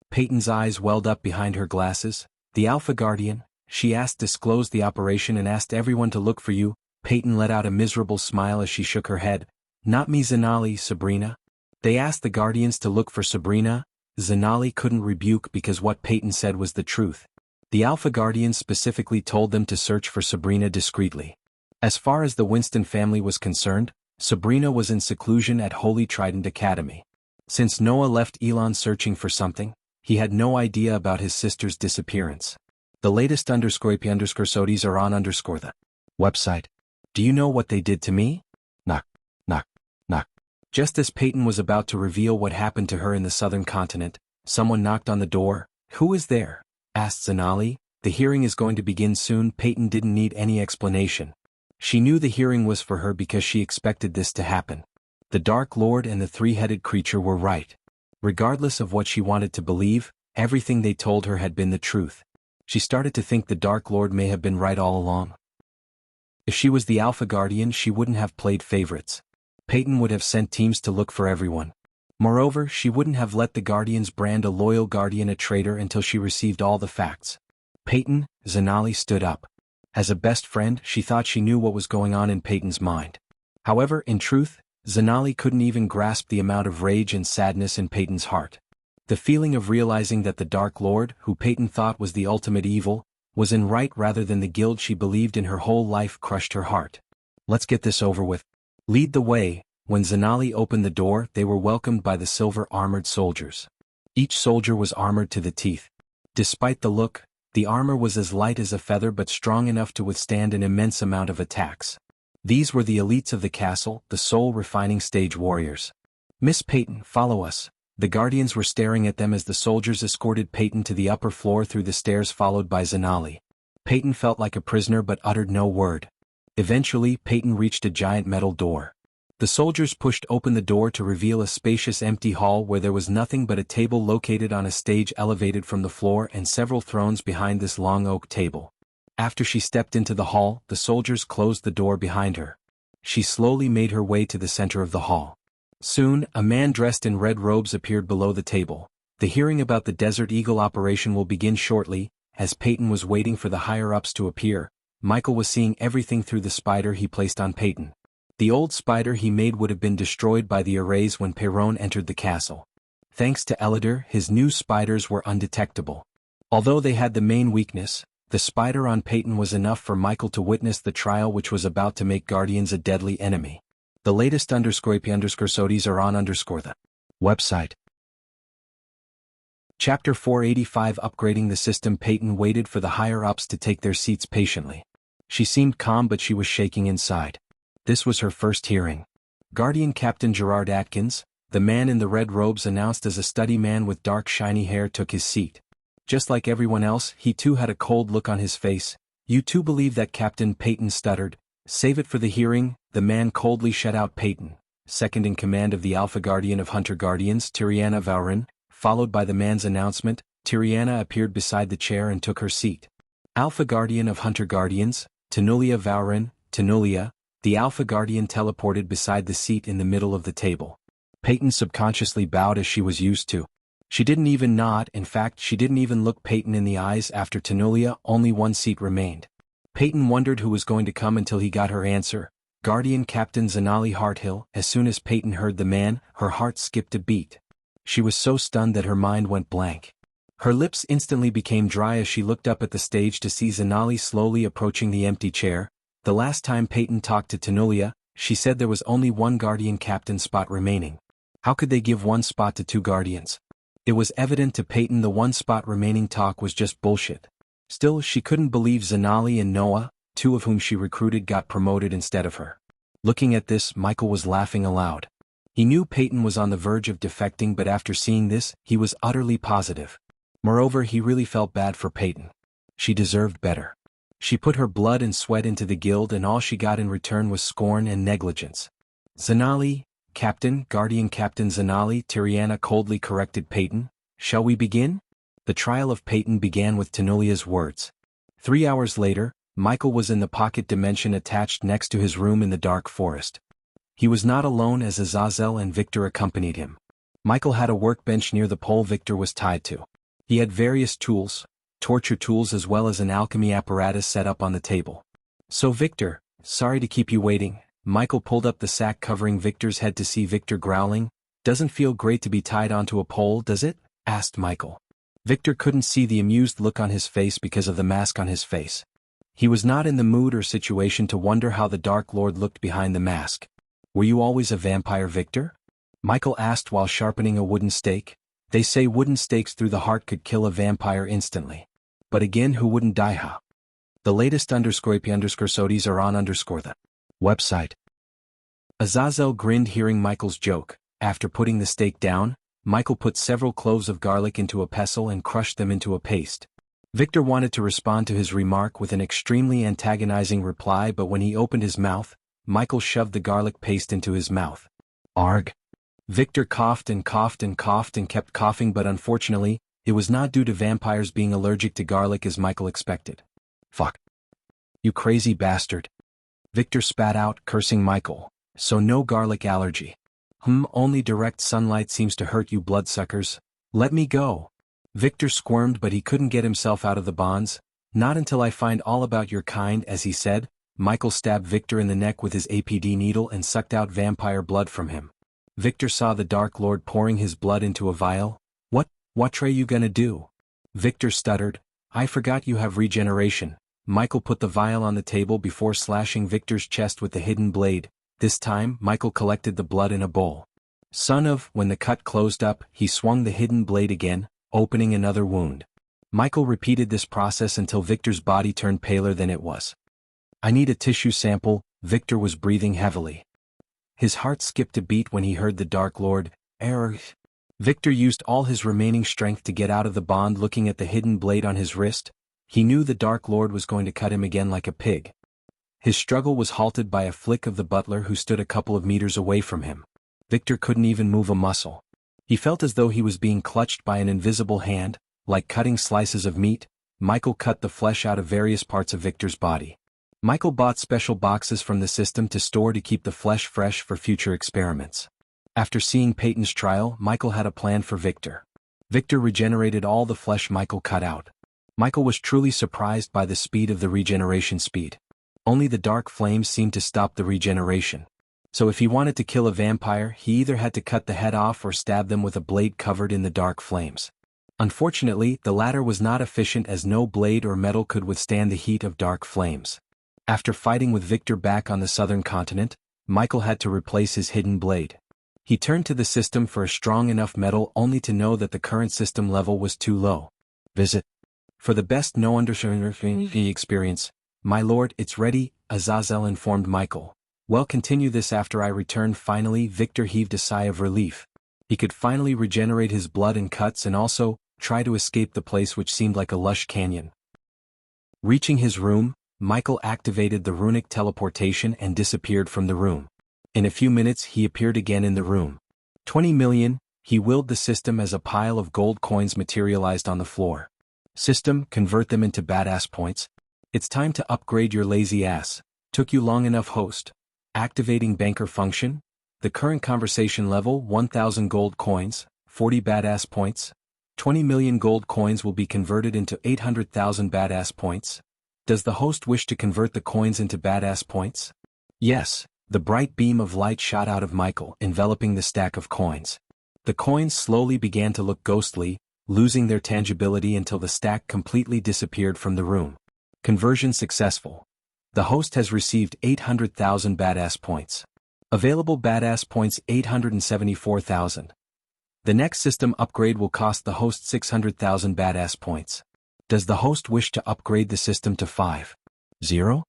Peyton's eyes welled up behind her glasses. "The Alpha Guardian," she asked, "disclosed the operation and asked everyone to look for you." Peyton let out a miserable smile as she shook her head. "Not me, Zanali. Sabrina. They asked the Guardians to look for Sabrina." Zanali couldn't rebuke because what Peyton said was the truth. The Alpha Guardians specifically told them to search for Sabrina discreetly. As far as the Winston family was concerned, Sabrina was in seclusion at Holy Trident Academy. Since Noah left Elon searching for something, he had no idea about his sister's disappearance. The latest _sodies are on the website. "Do you know what they did to me?" Knock, knock, knock. Just as Peyton was about to reveal what happened to her in the southern continent, someone knocked on the door. "Who is there?" asked Zanali. "The hearing is going to begin soon." Peyton didn't need any explanation. She knew the hearing was for her because she expected this to happen. The Dark Lord and the three-headed creature were right. Regardless of what she wanted to believe, everything they told her had been the truth. She started to think the Dark Lord may have been right all along. If she was the Alpha Guardian, she wouldn't have played favorites. Peyton would have sent teams to look for everyone. Moreover, she wouldn't have let the Guardians brand a loyal Guardian a traitor until she received all the facts. "Peyton," Zanali stood up. As a best friend, she thought she knew what was going on in Peyton's mind. However, in truth, Zanali couldn't even grasp the amount of rage and sadness in Peyton's heart. The feeling of realizing that the Dark Lord, who Peyton thought was the ultimate evil, was in right rather than the guild she believed in her whole life crushed her heart. "Let's get this over with. Lead the way." When Zanali opened the door, they were welcomed by the silver-armored soldiers. Each soldier was armored to the teeth. Despite the look, the armor was as light as a feather but strong enough to withstand an immense amount of attacks. These were the elites of the castle, the soul-refining stage warriors. "Miss Peyton, follow us." The Guardians were staring at them as the soldiers escorted Peyton to the upper floor through the stairs followed by Zanali. Peyton felt like a prisoner but uttered no word. Eventually, Peyton reached a giant metal door. The soldiers pushed open the door to reveal a spacious empty hall where there was nothing but a table located on a stage elevated from the floor and several thrones behind this long oak table. After she stepped into the hall, the soldiers closed the door behind her. She slowly made her way to the center of the hall. Soon, a man dressed in red robes appeared below the table. The hearing about the Desert Eagle operation will begin shortly. As Peyton was waiting for the higher-ups to appear, Michael was seeing everything through the spider he placed on Peyton. The old spider he made would have been destroyed by the arrays when Perron entered the castle. Thanks to Elidor, his new spiders were undetectable. Although they had the main weakness, the spider on Peyton was enough for Michael to witness the trial which was about to make Guardians a deadly enemy. The latest _Sodies are on the website. Chapter 485 Upgrading the System. Peyton waited for the higher-ups to take their seats patiently. She seemed calm but she was shaking inside. This was her first hearing. Guardian Captain Gerard Atkins, the man in the red robes announced as a stubby man with dark shiny hair, took his seat. Just like everyone else, he too had a cold look on his face. "You too believe that, Captain?" Peyton stuttered. "Save it for the hearing." The man coldly shut out Peyton, second in command of the Alpha Guardian of Hunter Guardians, Tiriana Vaurin. Followed by the man's announcement, Tiriana appeared beside the chair and took her seat. Alpha Guardian of Hunter Guardians, Tenulia Vaurin. Tenulia, the Alpha Guardian, teleported beside the seat in the middle of the table. Peyton subconsciously bowed as she was used to. She didn't even nod. In fact, she didn't even look Peyton in the eyes. After Tenulia, only one seat remained. Peyton wondered who was going to come until he got her answer. Guardian Captain Zanali Harthill. As soon as Peyton heard the man, her heart skipped a beat. She was so stunned that her mind went blank. Her lips instantly became dry as she looked up at the stage to see Zanali slowly approaching the empty chair. The last time Peyton talked to Tenulia, she said there was only one Guardian Captain spot remaining. How could they give one spot to two Guardians? It was evident to Peyton the one spot remaining talk was just bullshit. Still, she couldn't believe Zanali and Noah, two of whom she recruited, got promoted instead of her. Looking at this, Michael was laughing aloud. He knew Peyton was on the verge of defecting, but after seeing this, he was utterly positive. Moreover, he really felt bad for Peyton. She deserved better. She put her blood and sweat into the guild and all she got in return was scorn and negligence. "Zanali, Captain, Guardian Captain Zanali," Tiriana coldly corrected Peyton. "Shall we begin?" The trial of Peyton began with Tenulia's words. 3 hours later, Michael was in the pocket dimension attached next to his room in the dark forest. He was not alone as Azazel and Victor accompanied him. Michael had a workbench near the pole Victor was tied to. He had various tools, torture tools as well as an alchemy apparatus set up on the table. "So Victor, sorry to keep you waiting." Michael pulled up the sack covering Victor's head to see Victor growling. "Doesn't feel great to be tied onto a pole, does it?" asked Michael. Victor couldn't see the amused look on his face because of the mask on his face. He was not in the mood or situation to wonder how the Dark Lord looked behind the mask. "Were you always a vampire, Victor?" Michael asked while sharpening a wooden stake. They say wooden stakes through the heart could kill a vampire instantly. But again, who wouldn't die? Huh? The latest _Sodies are on the website. Azazel grinned hearing Michael's joke. After putting the stake down, Michael put several cloves of garlic into a pestle and crushed them into a paste. Victor wanted to respond to his remark with an extremely antagonizing reply, but when he opened his mouth, Michael shoved the garlic paste into his mouth. "Arg." Victor coughed and coughed and coughed and kept coughing, but unfortunately, it was not due to vampires being allergic to garlic as Michael expected. "Fuck. You crazy bastard." Victor spat out, cursing Michael. "So no garlic allergy. Only direct sunlight seems to hurt you bloodsuckers. Let me go." Victor squirmed, but he couldn't get himself out of the bonds. "Not until I find all about your kind," as he said. Michael stabbed Victor in the neck with his APD needle and sucked out vampire blood from him. Victor saw the Dark Lord pouring his blood into a vial. What are you gonna do?" Victor stuttered. "I forgot you have regeneration." Michael put the vial on the table before slashing Victor's chest with the hidden blade. This time, Michael collected the blood in a bowl. Son of, when the cut closed up, he swung the hidden blade again, opening another wound. Michael repeated this process until Victor's body turned paler than it was. "I need a tissue sample." Victor was breathing heavily. His heart skipped a beat when he heard the Dark Lord. Victor used all his remaining strength to get out of the bond. Looking at the hidden blade on his wrist, he knew the Dark Lord was going to cut him again like a pig. His struggle was halted by a flick of the butler who stood a couple of meters away from him. Victor couldn't even move a muscle. He felt as though he was being clutched by an invisible hand, like cutting slices of meat. Michael cut the flesh out of various parts of Victor's body. Michael bought special boxes from the system to store to keep the flesh fresh for future experiments. After seeing Peyton's trial, Michael had a plan for Victor. Victor regenerated all the flesh Michael cut out. Michael was truly surprised by the speed of the regeneration speed. Only the dark flames seemed to stop the regeneration. So if he wanted to kill a vampire, he either had to cut the head off or stab them with a blade covered in the dark flames. Unfortunately, the latter was not efficient as no blade or metal could withstand the heat of dark flames. After fighting with Victor back on the southern continent, Michael had to replace his hidden blade. He turned to the system for a strong enough metal only to know that the current system level was too low. Visit. For the best no understanding experience, my lord, it's ready, Azazel informed Michael. Well, continue this after I return. Finally, Victor heaved a sigh of relief. He could finally regenerate his blood and cuts and also try to escape the place which seemed like a lush canyon. Reaching his room, Michael activated the runic teleportation and disappeared from the room. In a few minutes he appeared again in the room. 20 million, he willed the system as a pile of gold coins materialized on the floor. System, convert them into badass points. It's time to upgrade your lazy ass. Took you long enough, host. Activating banker function. The current conversation level 1000 gold coins, 40 badass points. 20 million gold coins will be converted into 800,000 badass points. Does the host wish to convert the coins into badass points? Yes. The bright beam of light shot out of Michael, enveloping the stack of coins. The coins slowly began to look ghostly, losing their tangibility until the stack completely disappeared from the room. Conversion successful. The host has received 800,000 badass points. Available badass points 874,000. The next system upgrade will cost the host 600,000 badass points. Does the host wish to upgrade the system to 5.0?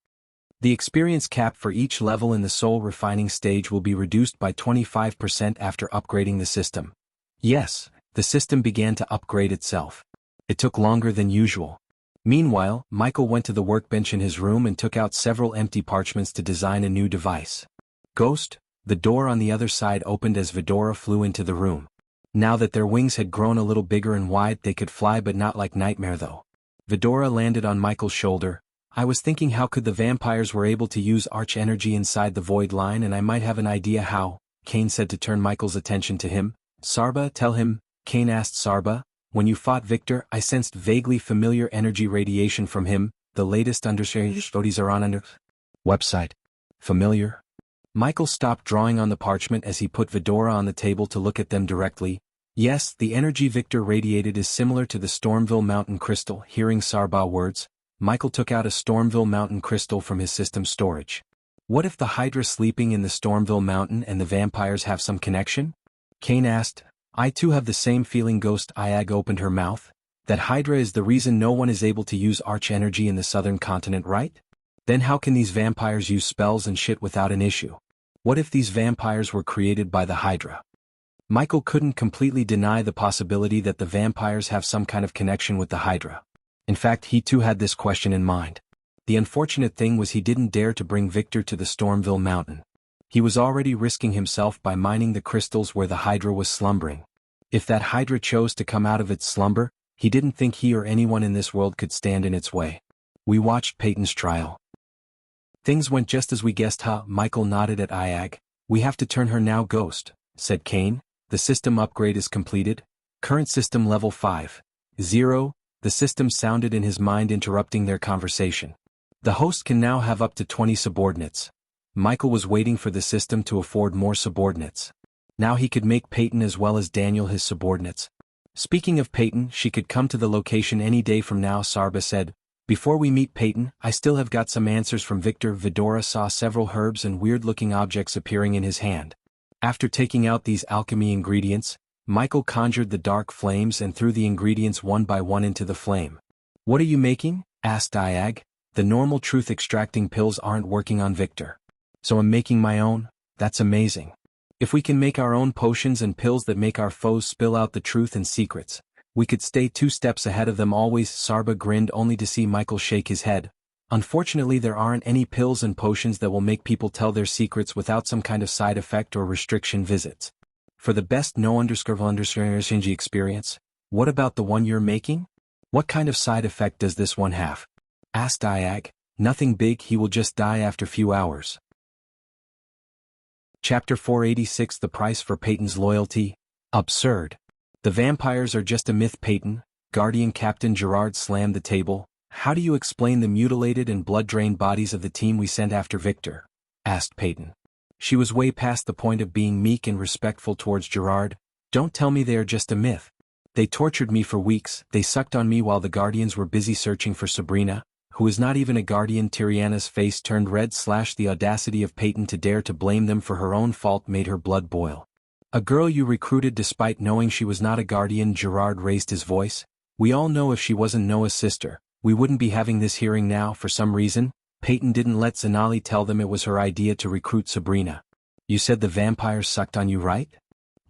The experience cap for each level in the soul refining stage will be reduced by 25% after upgrading the system. Yes, the system began to upgrade itself. It took longer than usual. Meanwhile, Michael went to the workbench in his room and took out several empty parchments to design a new device. Ghost, the door on the other side opened as Vidora flew into the room. Now that their wings had grown a little bigger and wide, they could fly, but not like Nightmare though. Vidora landed on Michael's shoulder. I was thinking how could the vampires were able to use arch energy inside the void line, and I might have an idea how, Kane said to turn Michael's attention to him. Sarba, tell him, Kane asked Sarba. When you fought Victor, I sensed vaguely familiar energy radiation from him. The latest understanding studies are on website. Familiar? Michael stopped drawing on the parchment as he put Vidora on the table to look at them directly. Yes, the energy Victor radiated is similar to the Stormville Mountain Crystal. Hearing Sarba's words, Michael took out a Stormville Mountain Crystal from his system storage. What if the Hydra sleeping in the Stormville Mountain and the vampires have some connection? Kane asked. I too have the same feeling. Ghost Iag opened her mouth. That Hydra is the reason no one is able to use arch energy in the southern continent, right? Then how can these vampires use spells and shit without an issue? What if these vampires were created by the Hydra? Michael couldn't completely deny the possibility that the vampires have some kind of connection with the Hydra. In fact, he too had this question in mind. The unfortunate thing was he didn't dare to bring Victor to the Stormville Mountain. He was already risking himself by mining the crystals where the Hydra was slumbering. If that Hydra chose to come out of its slumber, he didn't think he or anyone in this world could stand in its way. We watched Peyton's trial. Things went just as we guessed, huh? Michael nodded at Iag. We have to turn her now, Ghost, said Kane. The system upgrade is completed. Current system level 5.0. The system sounded in his mind, interrupting their conversation. The host can now have up to 20 subordinates. Michael was waiting for the system to afford more subordinates. Now he could make Peyton as well as Daniel his subordinates. Speaking of Peyton, she could come to the location any day from now, Sarba said. Before we meet Peyton, I still have got some answers from Victor. Vidora saw several herbs and weird-looking objects appearing in his hand. After taking out these alchemy ingredients, Michael conjured the dark flames and threw the ingredients one by one into the flame. What are you making? Asked Iag. The normal truth extracting pills aren't working on Victor. So I'm making my own? That's amazing. If we can make our own potions and pills that make our foes spill out the truth and secrets, we could stay 2 steps ahead of them always. Sarba grinned only to see Michael shake his head. Unfortunately, there aren't any pills and potions that will make people tell their secrets without some kind of side effect or restriction visits. For the best no understanding experience, what about the one you're making? What kind of side effect does this one have? Asked Iag. Nothing big, he will just die after few hours. Chapter 486. The price for Peyton's loyalty. Absurd. The vampires are just a myth, Peyton. Guardian Captain Gerard slammed the table. How do you explain the mutilated and blood-drained bodies of the team we sent after Victor? Asked Peyton. She was way past the point of being meek and respectful towards Gerard. Don't tell me they are just a myth. They tortured me for weeks, they sucked on me while the Guardians were busy searching for Sabrina, who is not even a Guardian. Tyriana's face turned red. The audacity of Peyton to dare to blame them for her own fault made her blood boil. A girl you recruited despite knowing she was not a Guardian. Gerard raised his voice. We all know if she wasn't Noah's sister, we wouldn't be having this hearing now. For some reason, Peyton didn't let Zanali tell them it was her idea to recruit Sabrina. You said the vampires sucked on you, right?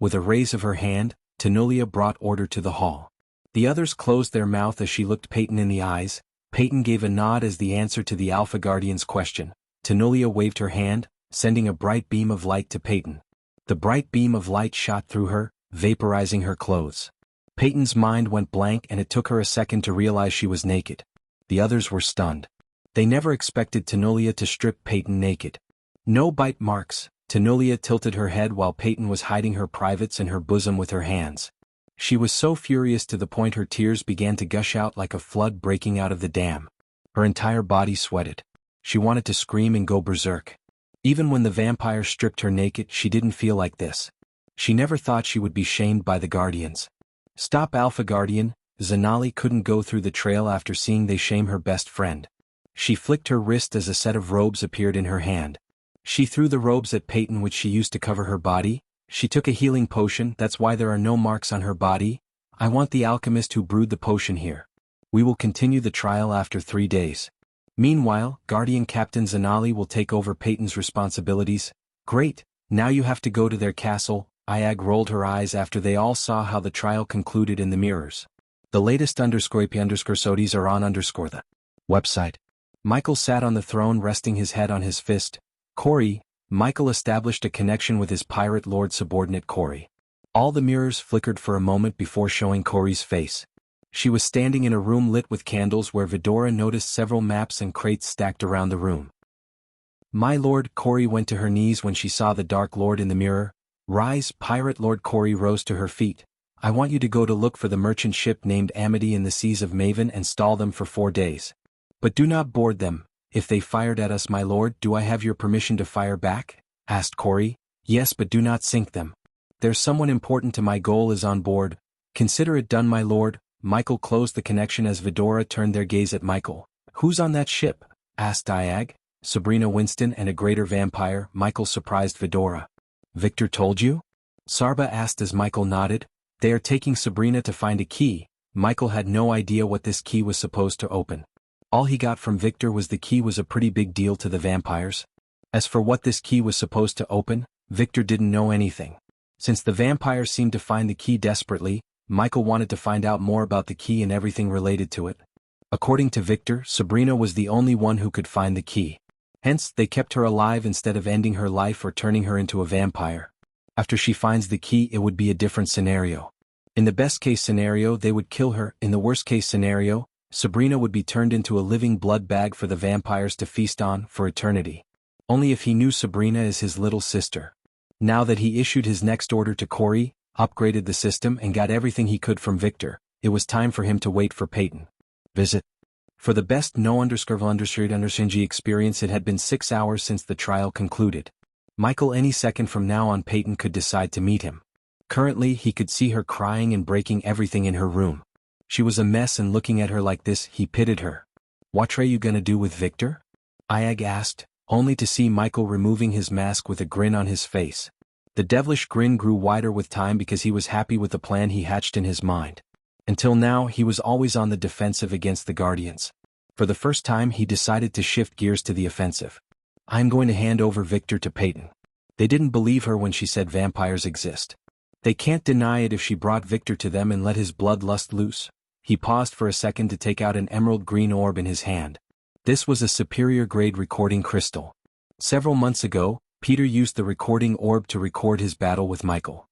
With a raise of her hand, Tanulia brought order to the hall. The others closed their mouth as she looked Peyton in the eyes. Peyton gave a nod as the answer to the Alpha Guardian's question. Tanulia waved her hand, sending a bright beam of light to Peyton. The bright beam of light shot through her, vaporizing her clothes. Peyton's mind went blank and it took her a second to realize she was naked. The others were stunned. They never expected Tanulia to strip Peyton naked. No bite marks. Tanulia tilted her head while Peyton was hiding her privates in her bosom with her hands. She was so furious to the point her tears began to gush out like a flood breaking out of the dam. Her entire body sweated. She wanted to scream and go berserk. Even when the vampire stripped her naked, she didn't feel like this. She never thought she would be shamed by the Guardians. Stop, Alpha Guardian. Zanali couldn't go through the trail after seeing they shame her best friend. She flicked her wrist as a set of robes appeared in her hand. She threw the robes at Peyton, which she used to cover her body. She took a healing potion, that's why there are no marks on her body. I want the alchemist who brewed the potion here. We will continue the trial after 3 days. Meanwhile, Guardian Captain Zanali will take over Peyton's responsibilities. Great, now you have to go to their castle. Iag rolled her eyes after they all saw how the trial concluded in the mirrors. The latest _sodies are on the website. Michael sat on the throne resting his head on his fist. Corey, Michael established a connection with his pirate lord subordinate Corey. All the mirrors flickered for a moment before showing Corey's face. She was standing in a room lit with candles where Vidora noticed several maps and crates stacked around the room. My lord. Corey went to her knees when she saw the Dark Lord in the mirror. Rise, Pirate Lord. Corey rose to her feet. I want you to go to look for the merchant ship named Amity in the seas of Maven and stall them for 4 days. But do not board them. If they fired at us, my lord, do I have your permission to fire back? Asked Corey. Yes, but do not sink them. There's someone important to my goal is on board. Consider it done, my lord. Michael closed the connection as Vidora turned their gaze at Michael. Who's on that ship? Asked Diag. Sabrina Winston and a greater vampire. Michael surprised Vidora. Victor told you? Sarba asked as Michael nodded. They are taking Sabrina to find a key. Michael had no idea what this key was supposed to open. All he got from Victor was the key was a pretty big deal to the vampires. As for what this key was supposed to open, Victor didn't know anything. Since the vampires seemed to find the key desperately, Michael wanted to find out more about the key and everything related to it. According to Victor, Sabrina was the only one who could find the key. Hence, they kept her alive instead of ending her life or turning her into a vampire. After she finds the key, it would be a different scenario. In the best-case scenario, they would kill her. In the worst-case scenario, Sabrina would be turned into a living blood bag for the vampires to feast on for eternity. Only if he knew Sabrina is his little sister. Now that he issued his next order to Corey, upgraded the system and got everything he could from Victor, it was time for him to wait for Peyton. Visit. For the best no_undershirt_undershinji experience, it had been 6 hours since the trial concluded. Michael, any second from now on, Peyton could decide to meet him. Currently, he could see her crying and breaking everything in her room. She was a mess, and looking at her like this, he pitied her. What are you gonna do with Victor? Iag asked, only to see Michael removing his mask with a grin on his face. The devilish grin grew wider with time because he was happy with the plan he hatched in his mind. Until now, he was always on the defensive against the Guardians. For the first time, he decided to shift gears to the offensive. I'm going to hand over Victor to Peyton. They didn't believe her when she said vampires exist. They can't deny it if she brought Victor to them and let his bloodlust loose. He paused for a second to take out an emerald green orb in his hand. This was a superior grade recording crystal. Several months ago, Peter used the recording orb to record his battle with Michael.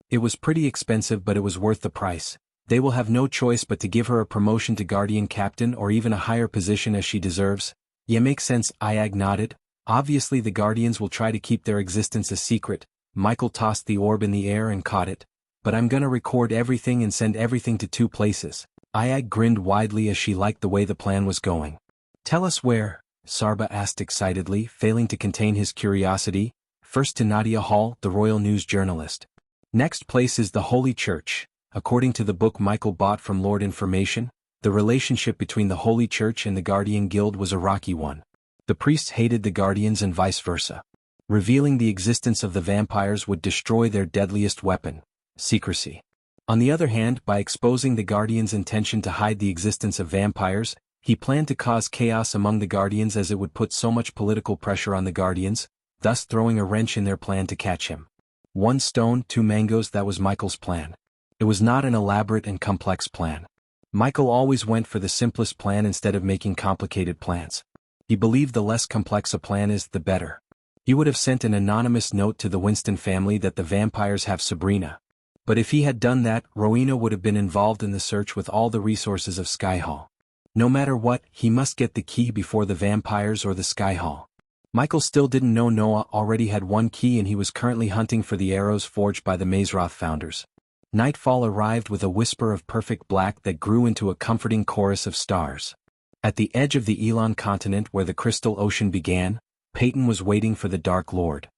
It was pretty expensive, but it was worth the price. They will have no choice but to give her a promotion to Guardian Captain or even a higher position as she deserves. Yeah, makes sense, Iag nodded. Obviously the Guardians will try to keep their existence a secret. Michael tossed the orb in the air and caught it. but I'm gonna record everything and send everything to 2 places. Ayag grinned widely as she liked the way the plan was going. Tell us where, Sarba asked excitedly, failing to contain his curiosity. First to Nadia Hall, the royal news journalist. Next place is the Holy Church. According to the book Michael bought from Lord Information, the relationship between the Holy Church and the Guardian Guild was a rocky one. The priests hated the Guardians and vice versa. Revealing the existence of the vampires would destroy their deadliest weapon, secrecy. On the other hand, by exposing the Guardians' intention to hide the existence of vampires, he planned to cause chaos among the Guardians as it would put so much political pressure on the Guardians, thus throwing a wrench in their plan to catch him. 1 stone, 2 mangoes, that was Michael's plan. It was not an elaborate and complex plan. Michael always went for the simplest plan instead of making complicated plans. He believed the less complex a plan is, the better. He would have sent an anonymous note to the Winston family that the vampires have Sabrina. But if he had done that, Rowena would have been involved in the search with all the resources of Sky Hall. No matter what, he must get the key before the vampires or the Sky Hall. Michael still didn't know Noah already had 1 key and he was currently hunting for the arrows forged by the Mazroth founders. Nightfall arrived with a whisper of perfect black that grew into a comforting chorus of stars. At the edge of the Elon continent where the Crystal Ocean began, Peyton was waiting for the Dark Lord.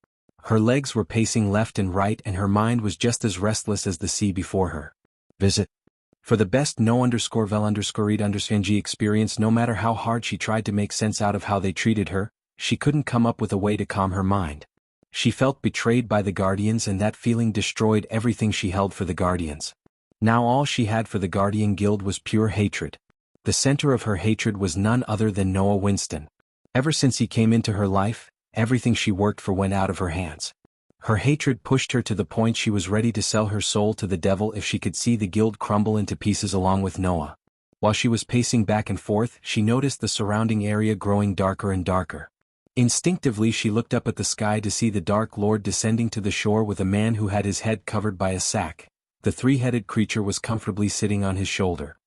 Her legs were pacing left and right and her mind was just as restless as the sea before her. Visit. For the best no_vel_read_ng experience, no matter how hard she tried to make sense out of how they treated her, she couldn't come up with a way to calm her mind. She felt betrayed by the Guardians and that feeling destroyed everything she held for the Guardians. Now all she had for the Guardian Guild was pure hatred. The center of her hatred was none other than Noah Winston. Ever since he came into her life, everything she worked for went out of her hands. Her hatred pushed her to the point she was ready to sell her soul to the devil if she could see the guild crumble into pieces along with Noah. While she was pacing back and forth, she noticed the surrounding area growing darker and darker. Instinctively she looked up at the sky to see the Dark Lord descending to the shore with a man who had his head covered by a sack. The 3-headed creature was comfortably sitting on his shoulder.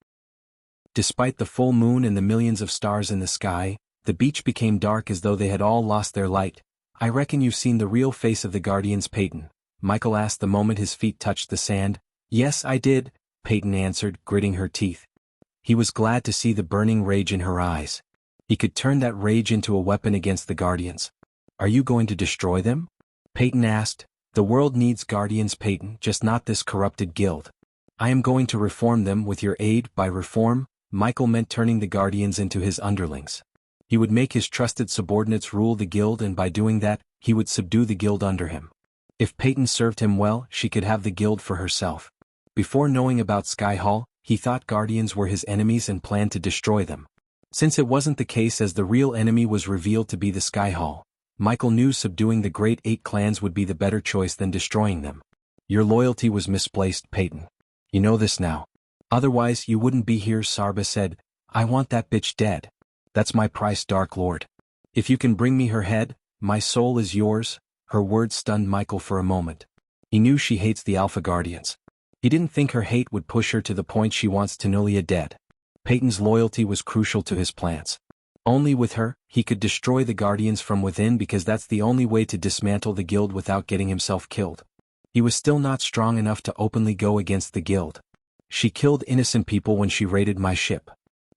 Despite the full moon and the millions of stars in the sky, the beach became dark as though they had all lost their light. I reckon you've seen the real face of the Guardians, Peyton, Michael asked the moment his feet touched the sand. Yes, I did, Peyton answered, gritting her teeth. He was glad to see the burning rage in her eyes. He could turn that rage into a weapon against the Guardians. Are you going to destroy them? Peyton asked. The world needs Guardians, Peyton, just not this corrupted guild. I am going to reform them with your aid. By reform, Michael meant turning the Guardians into his underlings. He would make his trusted subordinates rule the guild and by doing that, he would subdue the guild under him. If Peyton served him well, she could have the guild for herself. Before knowing about Sky Hall, he thought Guardians were his enemies and planned to destroy them. Since it wasn't the case as the real enemy was revealed to be the Sky Hall, Michael knew subduing the Great 8 clans would be the better choice than destroying them. Your loyalty was misplaced, Peyton. You know this now. Otherwise you wouldn't be here, Sarba said. I want that bitch dead. That's my price, Dark Lord. If you can bring me her head, my soul is yours. Her words stunned Michael for a moment. He knew she hates the Alpha Guardians. He didn't think her hate would push her to the point she wants Tanulia dead. Peyton's loyalty was crucial to his plans. Only with her, he could destroy the Guardians from within because that's the only way to dismantle the guild without getting himself killed. He was still not strong enough to openly go against the guild. She killed innocent people when she raided my ship.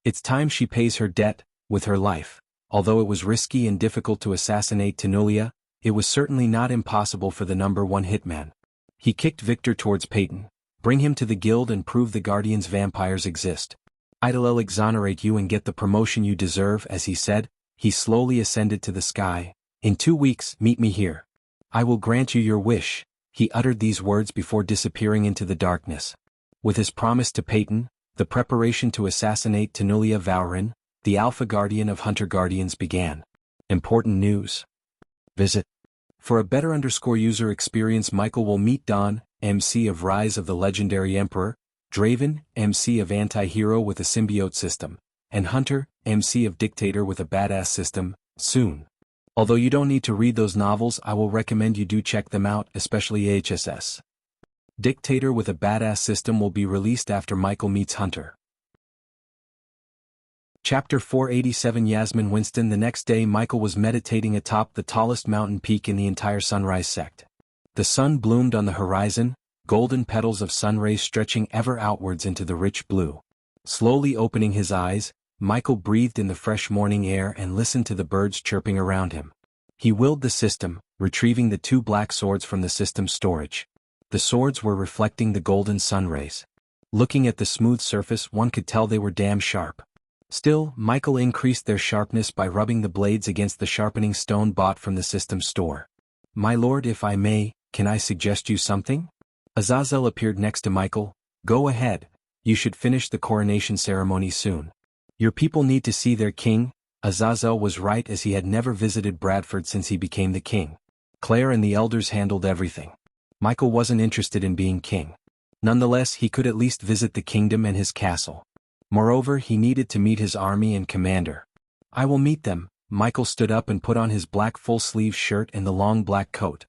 It's time she pays her debt, with her life. Although it was risky and difficult to assassinate Tanulia, it was certainly not impossible for the #1 hitman. He kicked Victor towards Peyton. Bring him to the guild and prove the Guardians' vampires exist. I'll exonerate you and get the promotion you deserve. As he said, he slowly ascended to the sky. In 2 weeks, meet me here. I will grant you your wish. He uttered these words before disappearing into the darkness. With his promise to Peyton, the preparation to assassinate Tanulia Vaurin, the Alpha Guardian of Hunter Guardians, began. Important news. Visit. For a better user experience, Michael will meet Don, MC of Rise of the Legendary Emperor, Draven, MC of Anti-Hero with a symbiote system, and Hunter, MC of Dictator with a badass system, soon. Although you don't need to read those novels, I will recommend you do check them out, especially HSS. Dictator with a badass system will be released after Michael meets Hunter. Chapter 487. Yasmin Winston. The next day Michael was meditating atop the tallest mountain peak in the entire Sunrise sect. The sun bloomed on the horizon, golden petals of sunrays stretching ever outwards into the rich blue. Slowly opening his eyes, Michael breathed in the fresh morning air and listened to the birds chirping around him. He willed the system, retrieving the 2 black swords from the system's storage. The swords were reflecting the golden sunrays. Looking at the smooth surface, one could tell they were damn sharp. Still, Michael increased their sharpness by rubbing the blades against the sharpening stone bought from the system's store. "My lord, if I may, can I suggest you something?" Azazel appeared next to Michael. "Go ahead, you should finish the coronation ceremony soon. Your people need to see their king." Azazel was right, as he had never visited Bradford since he became the king. Claire and the elders handled everything. Michael wasn't interested in being king. Nonetheless, he could at least visit the kingdom and his castle. Moreover, he needed to meet his army and commander. "I will meet them." Michael stood up and put on his black full-sleeve shirt and the long black coat.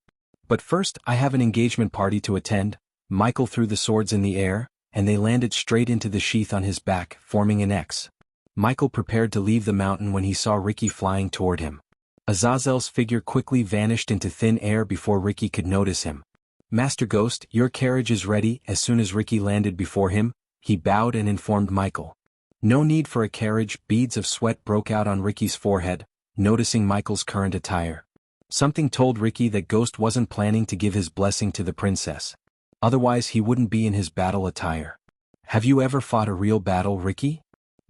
"But first, I have an engagement party to attend." Michael threw the swords in the air, and they landed straight into the sheath on his back, forming an X. Michael prepared to leave the mountain when he saw Ricky flying toward him. Azazel's figure quickly vanished into thin air before Ricky could notice him. "Master Ghost, your carriage is ready." As soon as Ricky landed before him, he bowed and informed Michael. "No need for a carriage." Beads of sweat broke out on Ricky's forehead, noticing Michael's current attire. Something told Ricky that Ghost wasn't planning to give his blessing to the princess. Otherwise he wouldn't be in his battle attire. "Have you ever fought a real battle, Ricky?"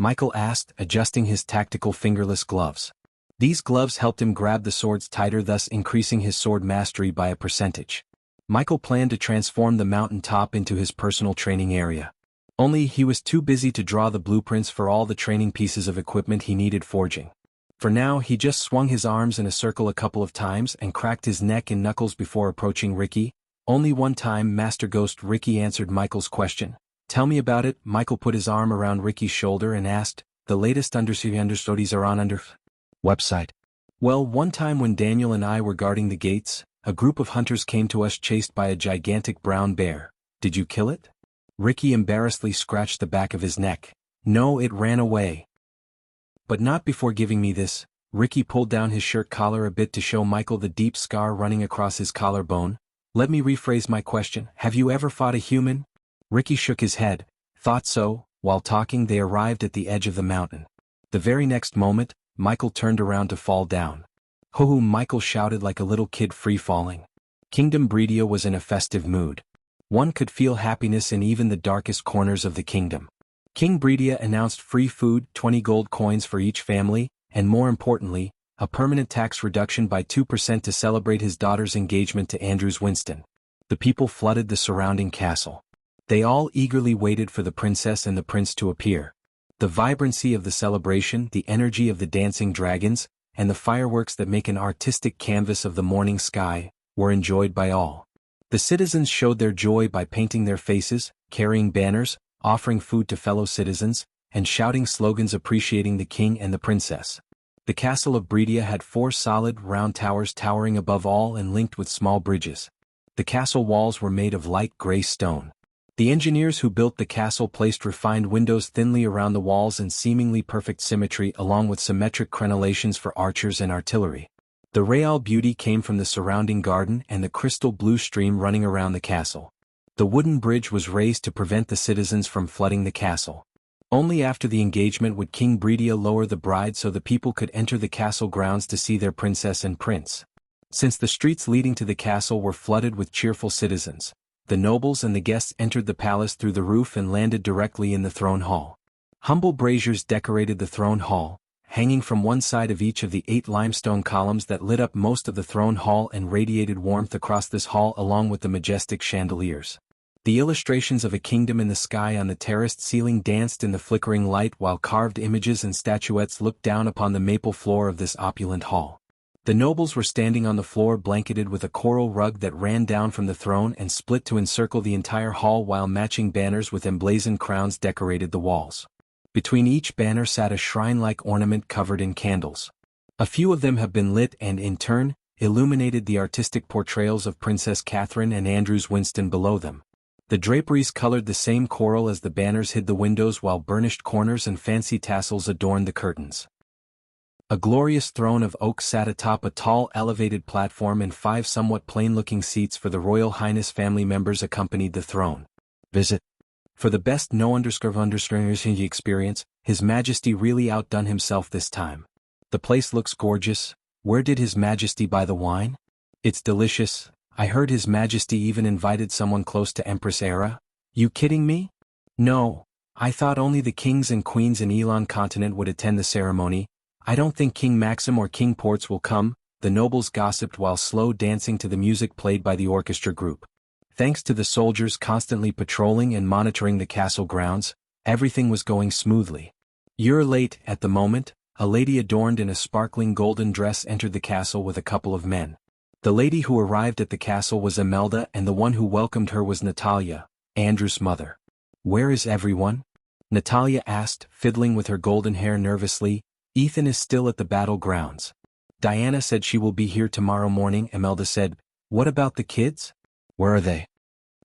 Michael asked, adjusting his tactical fingerless gloves. These gloves helped him grab the swords tighter, thus increasing his sword mastery by a percentage. Michael planned to transform the mountain top into his personal training area. Only he was too busy to draw the blueprints for all the training pieces of equipment he needed forging. For now, he just swung his arms in a circle a couple of times and cracked his neck and knuckles before approaching Ricky. "Only one time, Master Ghost." Ricky answered Michael's question. "Tell me about it." Michael put his arm around Ricky's shoulder and asked, "The latest undersea studies are on under website." "Well, one time when Daniel and I were guarding the gates, a group of hunters came to us chased by a gigantic brown bear. Did you kill it?" Ricky embarrassedly scratched the back of his neck. "No, it ran away." "But not before giving me this." Ricky pulled down his shirt collar a bit to show Michael the deep scar running across his collarbone. "Let me rephrase my question. Have you ever fought a human?" Ricky shook his head. "Thought so." While talking, they arrived at the edge of the mountain. The very next moment, Michael turned around to fall down. "Ho-ho!" Michael shouted like a little kid free-falling. Kingdom Breedia was in a festive mood. One could feel happiness in even the darkest corners of the kingdom. King Breedia announced free food, 20 gold coins for each family, and more importantly, a permanent tax reduction by 2% to celebrate his daughter's engagement to Andrews Winston. The people flooded the surrounding castle. They all eagerly waited for the princess and the prince to appear. The vibrancy of the celebration, the energy of the dancing dragons, and the fireworks that make an artistic canvas of the morning sky, were enjoyed by all. The citizens showed their joy by painting their faces, carrying banners, offering food to fellow citizens, and shouting slogans appreciating the king and the princess. The castle of Breedia had 4 solid, round towers towering above all and linked with small bridges. The castle walls were made of light gray stone. The engineers who built the castle placed refined windows thinly around the walls in seemingly perfect symmetry, along with symmetric crenellations for archers and artillery. The real beauty came from the surrounding garden and the crystal blue stream running around the castle. The wooden bridge was raised to prevent the citizens from flooding the castle. Only after the engagement would King Breedia lower the bride so the people could enter the castle grounds to see their princess and prince. Since the streets leading to the castle were flooded with cheerful citizens, the nobles and the guests entered the palace through the roof and landed directly in the throne hall. Humble braziers decorated the throne hall, hanging from one side of each of the 8 limestone columns that lit up most of the throne hall and radiated warmth across this hall, along with the majestic chandeliers. The illustrations of a kingdom in the sky on the terraced ceiling danced in the flickering light, while carved images and statuettes looked down upon the maple floor of this opulent hall. The nobles were standing on the floor blanketed with a coral rug that ran down from the throne and split to encircle the entire hall, while matching banners with emblazoned crowns decorated the walls. Between each banner sat a shrine-like ornament covered in candles. A few of them have been lit and, in turn, illuminated the artistic portrayals of Princess Catherine and Andrews Winston below them. The draperies colored the same coral as the banners hid the windows, while burnished corners and fancy tassels adorned the curtains. A glorious throne of oak sat atop a tall elevated platform, and 5 somewhat plain-looking seats for the Royal Highness family members accompanied the throne. Visit. For the best no-understanding experience, His Majesty really outdone himself this time. The place looks gorgeous. Where did His Majesty buy the wine? It's delicious. I heard His Majesty even invited someone close to Empress Era. You kidding me? No. I thought only the kings and queens in Elon continent would attend the ceremony. I don't think King Maxim or King Ports will come, the nobles gossiped while slow dancing to the music played by the orchestra group. Thanks to the soldiers constantly patrolling and monitoring the castle grounds, everything was going smoothly. You're late. At the moment, a lady adorned in a sparkling golden dress entered the castle with a couple of men. The lady who arrived at the castle was Imelda, and the one who welcomed her was Natalia, Andrew's mother. Where is everyone? Natalia asked, fiddling with her golden hair nervously. Ethan is still at the battlegrounds. Diana said she will be here tomorrow morning. Imelda said, what about the kids? Where are they?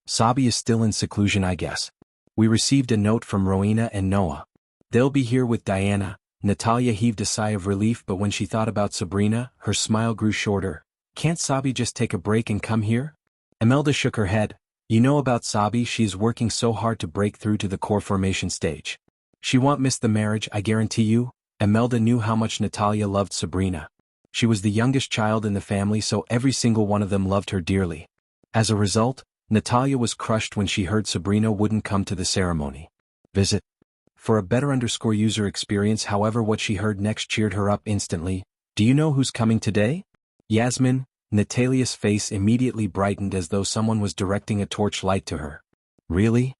Sabi is still in seclusion, I guess. We received a note from Rowena and Noah. They'll be here with Diana. Natalia heaved a sigh of relief, but when she thought about Sabrina, her smile grew shorter. Can't Sabi just take a break and come here? Imelda shook her head. You know about Sabi, she is working so hard to break through to the core formation stage. She won't miss the marriage, I guarantee you. Imelda knew how much Natalia loved Sabrina. She was the youngest child in the family, so every single one of them loved her dearly. As a result, Natalia was crushed when she heard Sabrina wouldn't come to the ceremony. Visit. For a better user experience, however, what she heard next cheered her up instantly. Do you know who's coming today? Yasmin. Natalia's face immediately brightened as though someone was directing a torchlight to her. Really?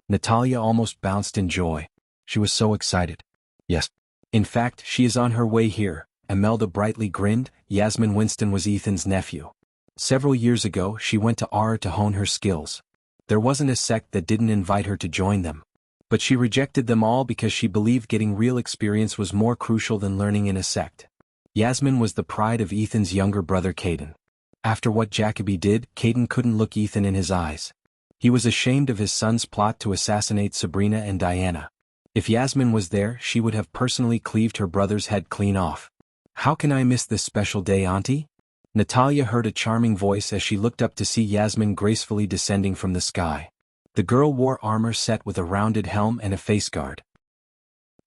Natalia almost bounced in joy. She was so excited. Yes. In fact, she is on her way here. Imelda brightly grinned. Yasmin Winston was Ethan's nephew. Several years ago, she went to Aura to hone her skills. There wasn't a sect that didn't invite her to join them. But she rejected them all because she believed getting real experience was more crucial than learning in a sect. Yasmin was the pride of Ethan's younger brother Caden. After what Jacoby did, Caden couldn't look Ethan in his eyes. He was ashamed of his son's plot to assassinate Sabrina and Diana. If Yasmin was there, she would have personally cleaved her brother's head clean off. How can I miss this special day, Auntie? Natalia heard a charming voice as she looked up to see Yasmin gracefully descending from the sky. The girl wore armor set with a rounded helm and a face guard.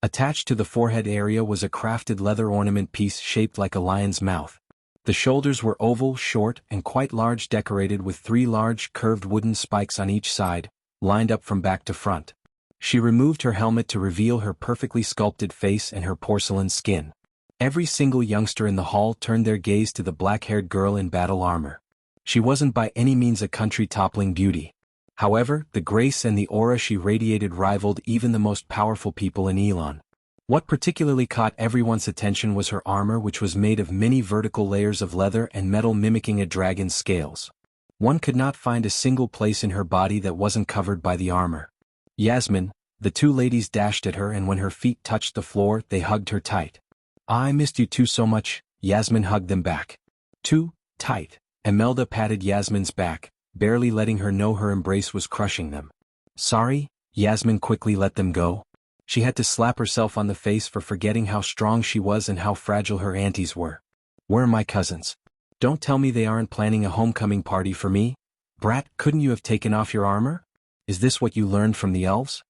Attached to the forehead area was a crafted leather ornament piece shaped like a lion's mouth. The shoulders were oval, short, and quite large, decorated with 3 large, curved wooden spikes on each side, lined up from back to front. She removed her helmet to reveal her perfectly sculpted face and her porcelain skin. Every single youngster in the hall turned their gaze to the black-haired girl in battle armor. She wasn't by any means a country-toppling beauty. However, the grace and the aura she radiated rivaled even the most powerful people in Elon. What particularly caught everyone's attention was her armor, which was made of many vertical layers of leather and metal mimicking a dragon's scales. One could not find a single place in her body that wasn't covered by the armor. Yasmin, the 2 ladies dashed at her, and when her feet touched the floor, they hugged her tight. I missed you too so much. Yasmin hugged them back. Too tight. Imelda patted Yasmin's back, barely letting her know her embrace was crushing them. Sorry. Yasmin quickly let them go. She had to slap herself on the face for forgetting how strong she was and how fragile her aunties were. Where are my cousins? Don't tell me they aren't planning a homecoming party for me. Brat, couldn't you have taken off your armor? Is this what you learned from the elves?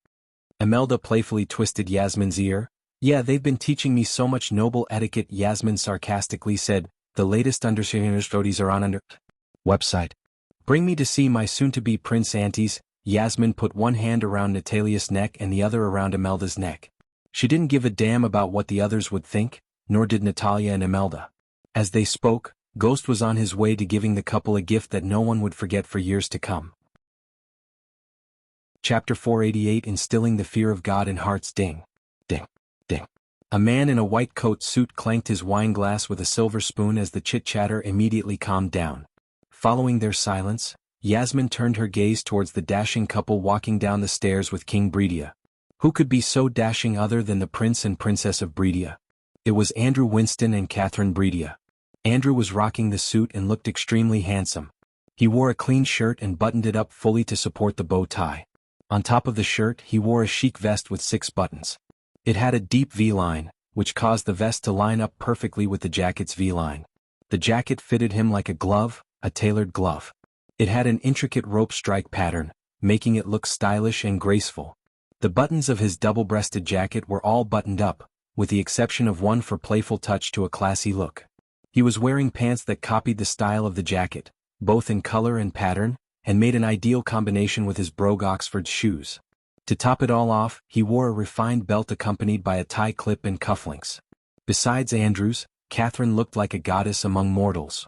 Imelda playfully twisted Yasmin's ear. Yeah, they've been teaching me so much noble etiquette, Yasmin sarcastically said. The latest understanding studies are on under website. Bring me to see my soon-to-be prince aunties. Yasmin put one hand around Natalia's neck and the other around Imelda's neck. She didn't give a damn about what the others would think, nor did Natalia and Imelda. As they spoke, Ghost was on his way to giving the couple a gift that no one would forget for years to come. Chapter 488, Instilling the Fear of God in Hearts. Ding. Ding. Ding. A man in a white coat suit clanked his wine glass with a silver spoon as the chit-chatter immediately calmed down. Following their silence, Yasmin turned her gaze towards the dashing couple walking down the stairs with King Breedia. Who could be so dashing other than the Prince and Princess of Breedia? It was Andrew Winston and Catherine Breedia. Andrew was rocking the suit and looked extremely handsome. He wore a clean shirt and buttoned it up fully to support the bow tie. On top of the shirt, he wore a chic vest with 6 buttons. It had a deep V-line, which caused the vest to line up perfectly with the jacket's V-line. The jacket fitted him like a glove, a tailored glove. It had an intricate rope strike pattern, making it look stylish and graceful. The buttons of his double-breasted jacket were all buttoned up, with the exception of one for playful touch to a classy look. He was wearing pants that copied the style of the jacket, both in color and pattern, and made an ideal combination with his brogue Oxford shoes. To top it all off, he wore a refined belt accompanied by a tie clip and cufflinks. Besides Andrews, Catherine looked like a goddess among mortals.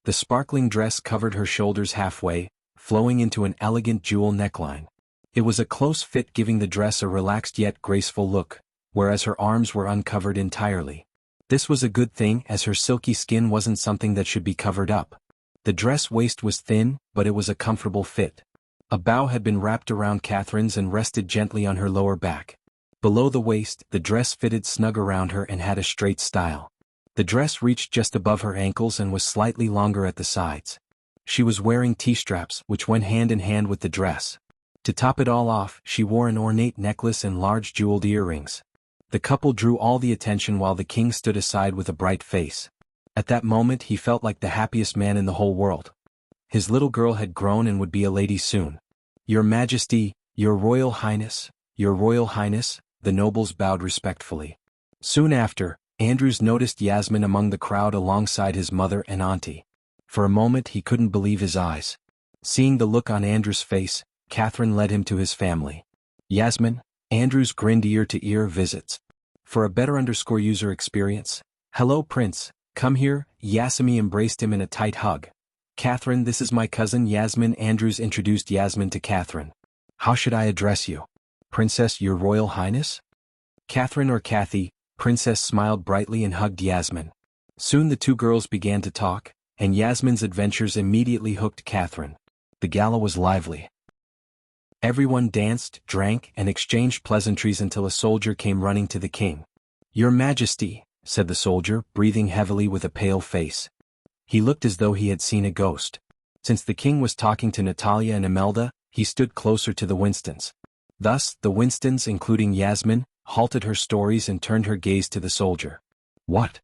The sparkling dress covered her shoulders halfway, flowing into an elegant jewel neckline. It was a close fit, giving the dress a relaxed yet graceful look, whereas her arms were uncovered entirely. This was a good thing, as her silky skin wasn't something that should be covered up. The dress waist was thin, but it was a comfortable fit. A bow had been wrapped around Catherine's and rested gently on her lower back. Below the waist, the dress fitted snug around her and had a straight style. The dress reached just above her ankles and was slightly longer at the sides. She was wearing T-straps, which went hand in hand with the dress. To top it all off, she wore an ornate necklace and large jeweled earrings. The couple drew all the attention while the king stood aside with a bright face. At that moment he felt like the happiest man in the whole world. His little girl had grown and would be a lady soon. "Your Majesty, Your Royal Highness, Your Royal Highness," the nobles bowed respectfully. Soon after, Andrews noticed Yasmin among the crowd alongside his mother and auntie. For a moment he couldn't believe his eyes. Seeing the look on Andrews' face, Catherine led him to his family. "Yasmin," Andrews grinned ear to ear visits. For a better user experience, "Hello Prince, come here." Yasmin embraced him in a tight hug. "Catherine, this is my cousin Yasmin." Andrews introduced Yasmin to Catherine. "How should I address you? Princess, Your Royal Highness?" "Catherine or Kathy." Princess smiled brightly and hugged Yasmin. Soon the two girls began to talk, and Yasmin's adventures immediately hooked Catherine. The gala was lively. Everyone danced, drank, and exchanged pleasantries until a soldier came running to the king. "Your Majesty," said the soldier, breathing heavily with a pale face. He looked as though he had seen a ghost. Since the king was talking to Natalia and Imelda, he stood closer to the Winstons. Thus, the Winstons, including Yasmin, halted her stories and turned her gaze to the soldier. "What?"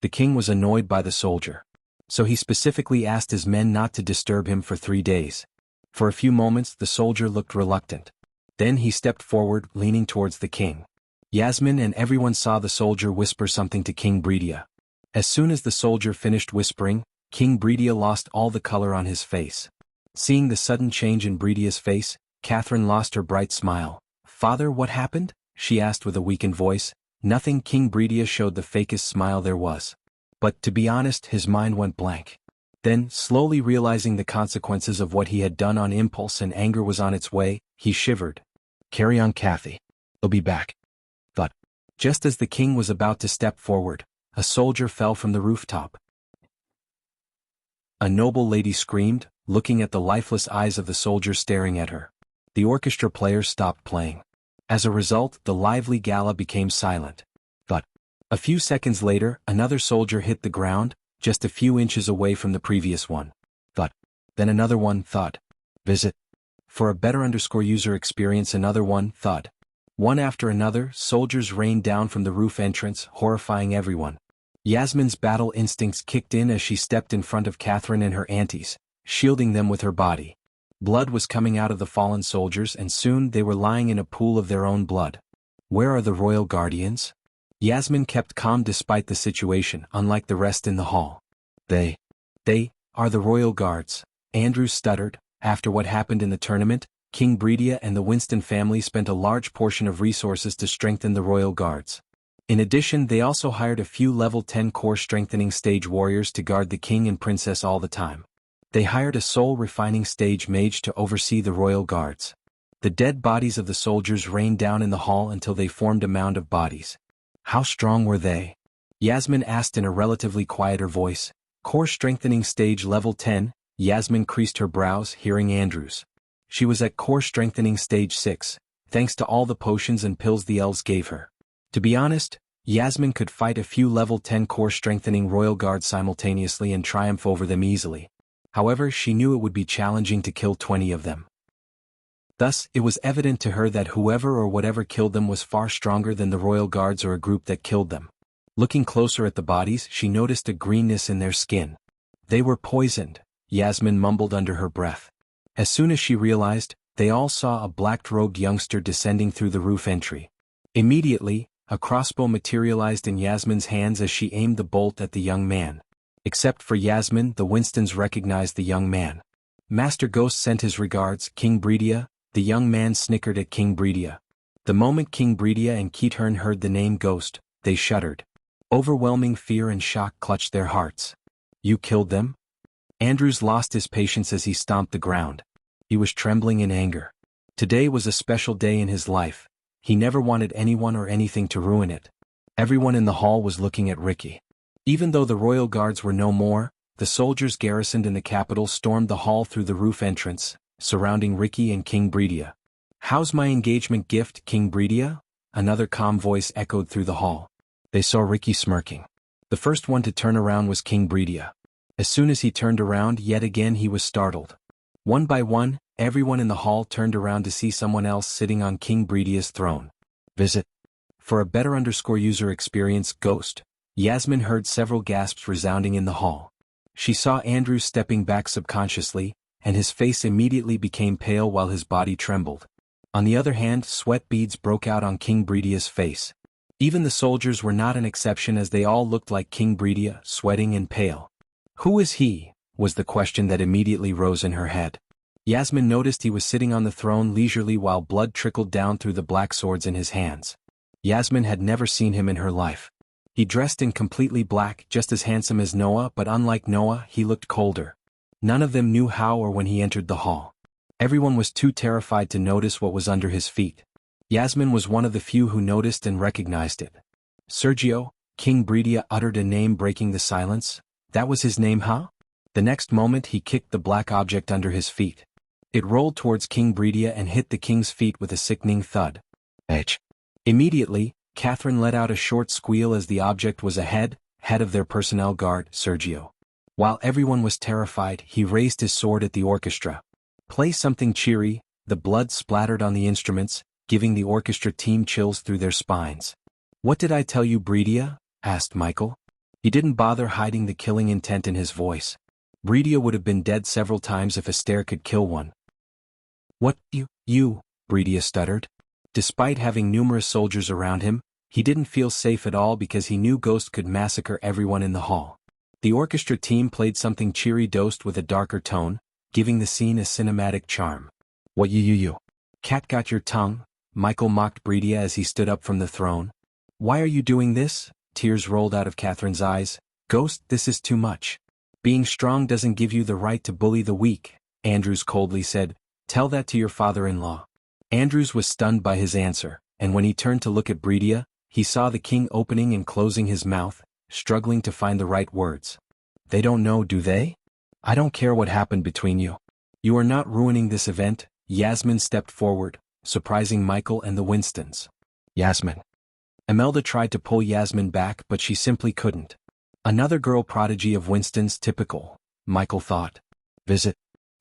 The king was annoyed by the soldier. So he specifically asked his men not to disturb him for 3 days. For a few moments the soldier looked reluctant. Then he stepped forward, leaning towards the king. Yasmin and everyone saw the soldier whisper something to King Bredia. As soon as the soldier finished whispering, King Bredia lost all the color on his face. Seeing the sudden change in Bredia's face, Catherine lost her bright smile. "Father, what happened?" she asked with a weakened voice. "Nothing." King Bredia showed the fakest smile there was. But, to be honest, his mind went blank. Then, slowly realizing the consequences of what he had done on impulse and anger was on its way, he shivered. "Carry on, Kathy. I'll be back." But, just as the king was about to step forward, a soldier fell from the rooftop. A noble lady screamed, looking at the lifeless eyes of the soldier staring at her. The orchestra players stopped playing. As a result, the lively gala became silent. But, a few seconds later, another soldier hit the ground, just a few inches away from the previous one. Thud. Then another one, thud. Visit. For a better user experience, another one, thud. One after another, soldiers rained down from the roof entrance, horrifying everyone. Yasmin's battle instincts kicked in as she stepped in front of Catherine and her aunties, shielding them with her body. Blood was coming out of the fallen soldiers, and soon they were lying in a pool of their own blood. "Where are the royal guardians?" Yasmin kept calm despite the situation, unlike the rest in the hall. They are the royal guards," Andrews stuttered. After what happened in the tournament, King Bredia and the Winston family spent a large portion of resources to strengthen the royal guards. In addition, they also hired a few level 10 core strengthening stage warriors to guard the king and princess all the time. They hired a soul refining stage mage to oversee the royal guards. The dead bodies of the soldiers rained down in the hall until they formed a mound of bodies. "How strong were they?" Yasmin asked in a relatively quieter voice. "Core strengthening stage level 10, Yasmin creased her brows, hearing Andrews. She was at core strengthening stage 6, thanks to all the potions and pills the elves gave her. To be honest, Yasmin could fight a few level 10 core strengthening royal guards simultaneously and triumph over them easily. However, she knew it would be challenging to kill 20 of them. Thus, it was evident to her that whoever or whatever killed them was far stronger than the royal guards or a group that killed them. Looking closer at the bodies, she noticed a greenness in their skin. They were poisoned, Yasmin mumbled under her breath. As soon as she realized, they all saw a black-robed youngster descending through the roof entry. Immediately, a crossbow materialized in Yasmin's hands as she aimed the bolt at the young man. Except for Yasmin, the Winstons recognized the young man. Master Ghost sent his regards, King Breedia. The young man snickered at King Breedia. The moment King Breedia and Keathern heard the name Ghost, they shuddered. Overwhelming fear and shock clutched their hearts. You killed them? Andrews lost his patience as he stomped the ground. He was trembling in anger. Today was a special day in his life. He never wanted anyone or anything to ruin it. Everyone in the hall was looking at Ricky. Even though the royal guards were no more, the soldiers garrisoned in the capital stormed the hall through the roof entrance, surrounding Ricky and King Breedia. How's my engagement gift, King Breedia? Another calm voice echoed through the hall. They saw Ricky smirking. The first one to turn around was King Breedia. As soon as he turned around, yet again he was startled. One by one, everyone in the hall turned around to see someone else sitting on King Breedia's throne. Visit. For a better user experience, Ghost. Yasmin heard several gasps resounding in the hall. She saw Andrew stepping back subconsciously, and his face immediately became pale while his body trembled. On the other hand, sweat beads broke out on King Breedia's face. Even the soldiers were not an exception as they all looked like King Breedia, sweating and pale. Who is he? Was the question that immediately rose in her head. Yasmin noticed he was sitting on the throne leisurely while blood trickled down through the black swords in his hands. Yasmin had never seen him in her life. He dressed in completely black, just as handsome as Noah, but unlike Noah, he looked colder. None of them knew how or when he entered the hall. Everyone was too terrified to notice what was under his feet. Yasmin was one of the few who noticed and recognized it. Sergio, King Breedia uttered a name breaking the silence. That was his name, huh? The next moment he kicked the black object under his feet. It rolled towards King Breedia and hit the king's feet with a sickening thud. Edge. Immediately, Catherine let out a short squeal as the object was head of their personnel guard, Sergio. While everyone was terrified, he raised his sword at the orchestra. Play something cheery. The blood splattered on the instruments, giving the orchestra team chills through their spines. What did I tell you, Breedia? Asked Michael. He didn't bother hiding the killing intent in his voice. Breedia would have been dead several times if a stare could kill one. What, you, Breedia stuttered. Despite having numerous soldiers around him, he didn't feel safe at all because he knew Ghost could massacre everyone in the hall. The orchestra team played something cheery dosed with a darker tone, giving the scene a cinematic charm. What you? Cat got your tongue? Michael mocked Breedia as he stood up from the throne. Why are you doing this? Tears rolled out of Catherine's eyes. Ghost, this is too much. Being strong doesn't give you the right to bully the weak, Andrews coldly said. Tell that to your father-in-law. Andrews was stunned by his answer, and when he turned to look at Breedia, he saw the king opening and closing his mouth, struggling to find the right words. They don't know, do they? I don't care what happened between you. You are not ruining this event. Yasmin stepped forward, surprising Michael and the Winstons. Yasmin. Imelda tried to pull Yasmin back, but she simply couldn't. Another girl prodigy of Winston's, typical, Michael thought. Visit.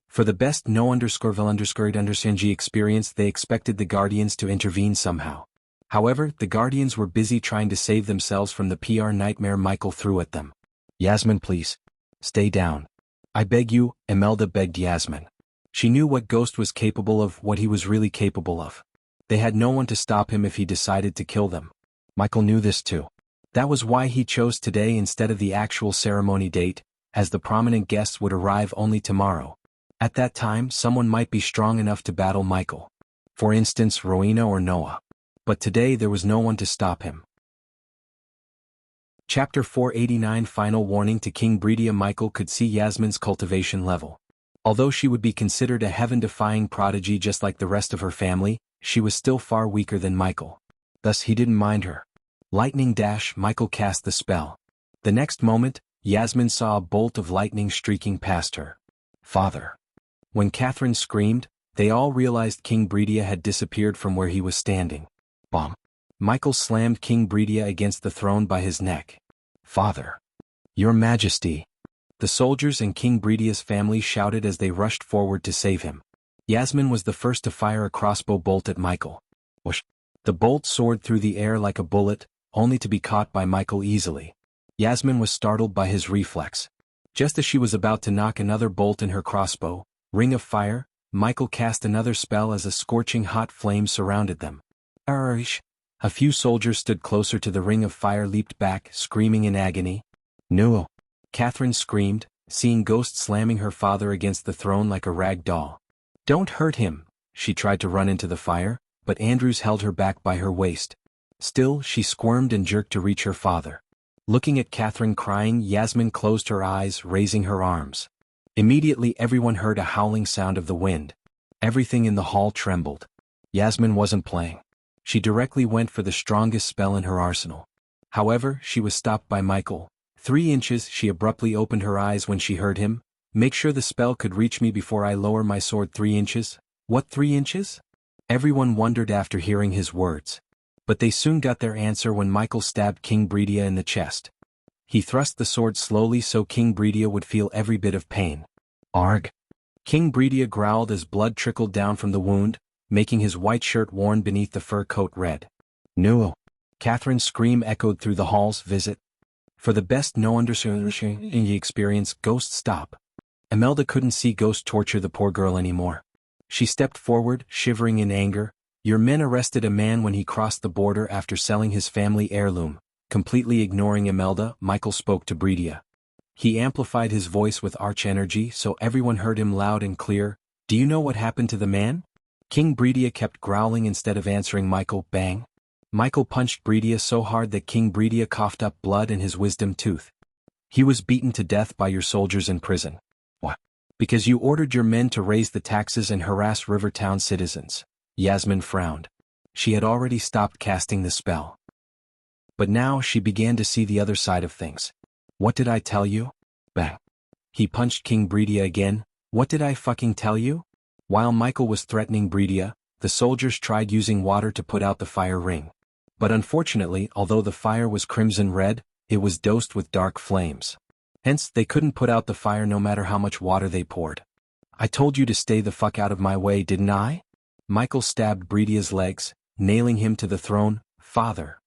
For the best no_vil_underscore_understand experience, they expected the Guardians to intervene somehow. However, the Guardians were busy trying to save themselves from the PR nightmare Michael threw at them. Yasmin, please. Stay down. I beg you, Imelda begged Yasmin. She knew what Ghost was capable of, what he was really capable of. They had no one to stop him if he decided to kill them. Michael knew this too. That was why he chose today instead of the actual ceremony date, as the prominent guests would arrive only tomorrow. At that time, someone might be strong enough to battle Michael. For instance, Rowena or Noah. But today there was no one to stop him. Chapter 489 Final warning to King Breedia. Michael could see Yasmin's cultivation level. Although she would be considered a heaven-defying prodigy just like the rest of her family, she was still far weaker than Michael. Thus he didn't mind her. Lightning dash, Michael cast the spell. The next moment, Yasmin saw a bolt of lightning streaking past her. Father. When Catherine screamed, they all realized King Breedia had disappeared from where he was standing. Bomb. Michael slammed King Breedia against the throne by his neck. Father. Your Majesty. The soldiers and King Breedia's family shouted as they rushed forward to save him. Yasmin was the first to fire a crossbow bolt at Michael. Whoosh. The bolt soared through the air like a bullet, only to be caught by Michael easily. Yasmin was startled by his reflex. Just as she was about to knock another bolt in her crossbow, Ring of Fire, Michael cast another spell as a scorching hot flame surrounded them. Arish! A few soldiers stood closer to the Ring of Fire, leaped back, screaming in agony. No! Catherine screamed, seeing Ghost slamming her father against the throne like a rag doll. Don't hurt him! She tried to run into the fire, but Andrews held her back by her waist. Still, she squirmed and jerked to reach her father. Looking at Catherine crying, Yasmin closed her eyes, raising her arms. Immediately everyone heard a howling sound of the wind. Everything in the hall trembled. Yasmin wasn't playing. She directly went for the strongest spell in her arsenal. However, she was stopped by Michael. 3 inches. She abruptly opened her eyes when she heard him. Make sure the spell could reach me before I lower my sword 3 inches. What 3 inches? Everyone wondered after hearing his words. But they soon got their answer when Michael stabbed King Bredia in the chest. He thrust the sword slowly so King Bredia would feel every bit of pain. Arg! King Bredia growled as blood trickled down from the wound, making his white shirt worn beneath the fur coat red. No! Catherine's scream echoed through the hall's visit. For the best no understanding experience, Ghost stop. Imelda couldn't see Ghost torture the poor girl anymore. She stepped forward, shivering in anger. Your men arrested a man when he crossed the border after selling his family heirloom. Completely ignoring Imelda, Michael spoke to Bredia. He amplified his voice with arch energy so everyone heard him loud and clear. Do you know what happened to the man? King Bredia kept growling instead of answering Michael. Bang! Michael punched Bredia so hard that King Bredia coughed up blood in his wisdom tooth. He was beaten to death by your soldiers in prison. What? Because you ordered your men to raise the taxes and harass Rivertown citizens. Yasmin frowned. She had already stopped casting the spell. But now she began to see the other side of things. What did I tell you? Bang. He punched King Bredia again. What did I fucking tell you? While Michael was threatening Bredia, the soldiers tried using water to put out the fire ring. But unfortunately, although the fire was crimson red, it was dosed with dark flames. Hence, they couldn't put out the fire no matter how much water they poured. I told you to stay the fuck out of my way, didn't I? Michael stabbed Bredia's legs, nailing him to the throne. Father.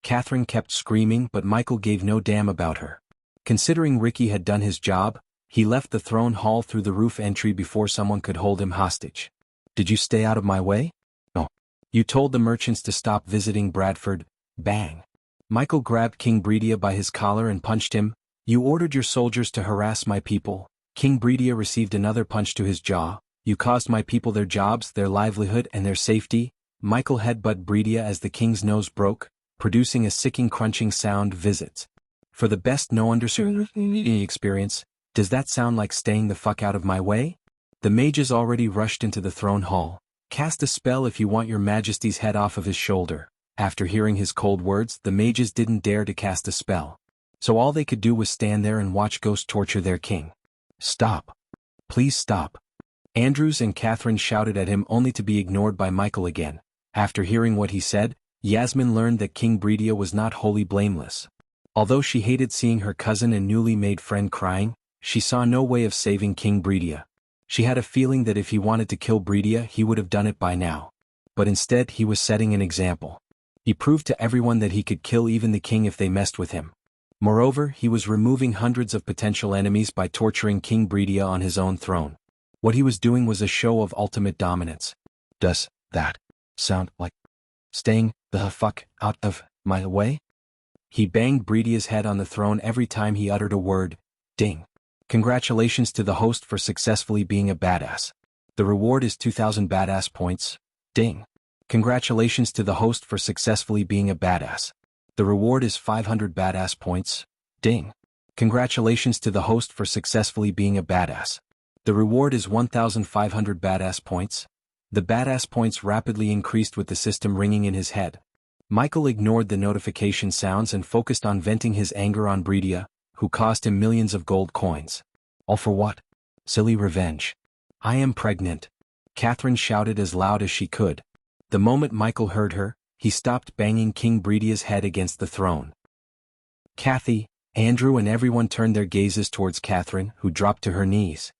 Catherine kept screaming, but Michael gave no damn about her. Considering Ricky had done his job, he left the throne hall through the roof entry before someone could hold him hostage. Did you stay out of my way? No. You told the merchants to stop visiting Bradford. Bang. Michael grabbed King Bredia by his collar and punched him. You ordered your soldiers to harass my people. King Bredia received another punch to his jaw. You caused my people their jobs, their livelihood, and their safety. Michael headbutted Bredia as the king's nose broke, producing a sicking crunching sound. Visits. For the best no understanding experience, does that sound like staying the fuck out of my way? The mages already rushed into the throne hall. Cast a spell if you want your majesty's head off of his shoulder. After hearing his cold words, the mages didn't dare to cast a spell. So all they could do was stand there and watch Ghost torture their king. Stop. Please stop. Andrews and Catherine shouted at him only to be ignored by Michael again. After hearing what he said, Yasmin learned that King Bredia was not wholly blameless. Although she hated seeing her cousin and newly made friend crying, she saw no way of saving King Bredia. She had a feeling that if he wanted to kill Bredia, he would have done it by now. But instead he was setting an example. He proved to everyone that he could kill even the king if they messed with him. Moreover, he was removing hundreds of potential enemies by torturing King Bredia on his own throne. What he was doing was a show of ultimate dominance. Does that sound like staying the fuck out of my way? He banged Bredia's head on the throne every time he uttered a word. Ding. Congratulations to the host for successfully being a badass. The reward is 2,000 badass points. Ding. Congratulations to the host for successfully being a badass. The reward is 500 badass points. Ding. Congratulations to the host for successfully being a badass. The reward is 1,500 badass points. The badass points rapidly increased with the system ringing in his head. Michael ignored the notification sounds and focused on venting his anger on Bredia, who cost him millions of gold coins. All for what? Silly revenge. I am pregnant. Catherine shouted as loud as she could. The moment Michael heard her, he stopped banging King Bredia's head against the throne. Kathy, Andrew and everyone turned their gazes towards Catherine, who dropped to her knees.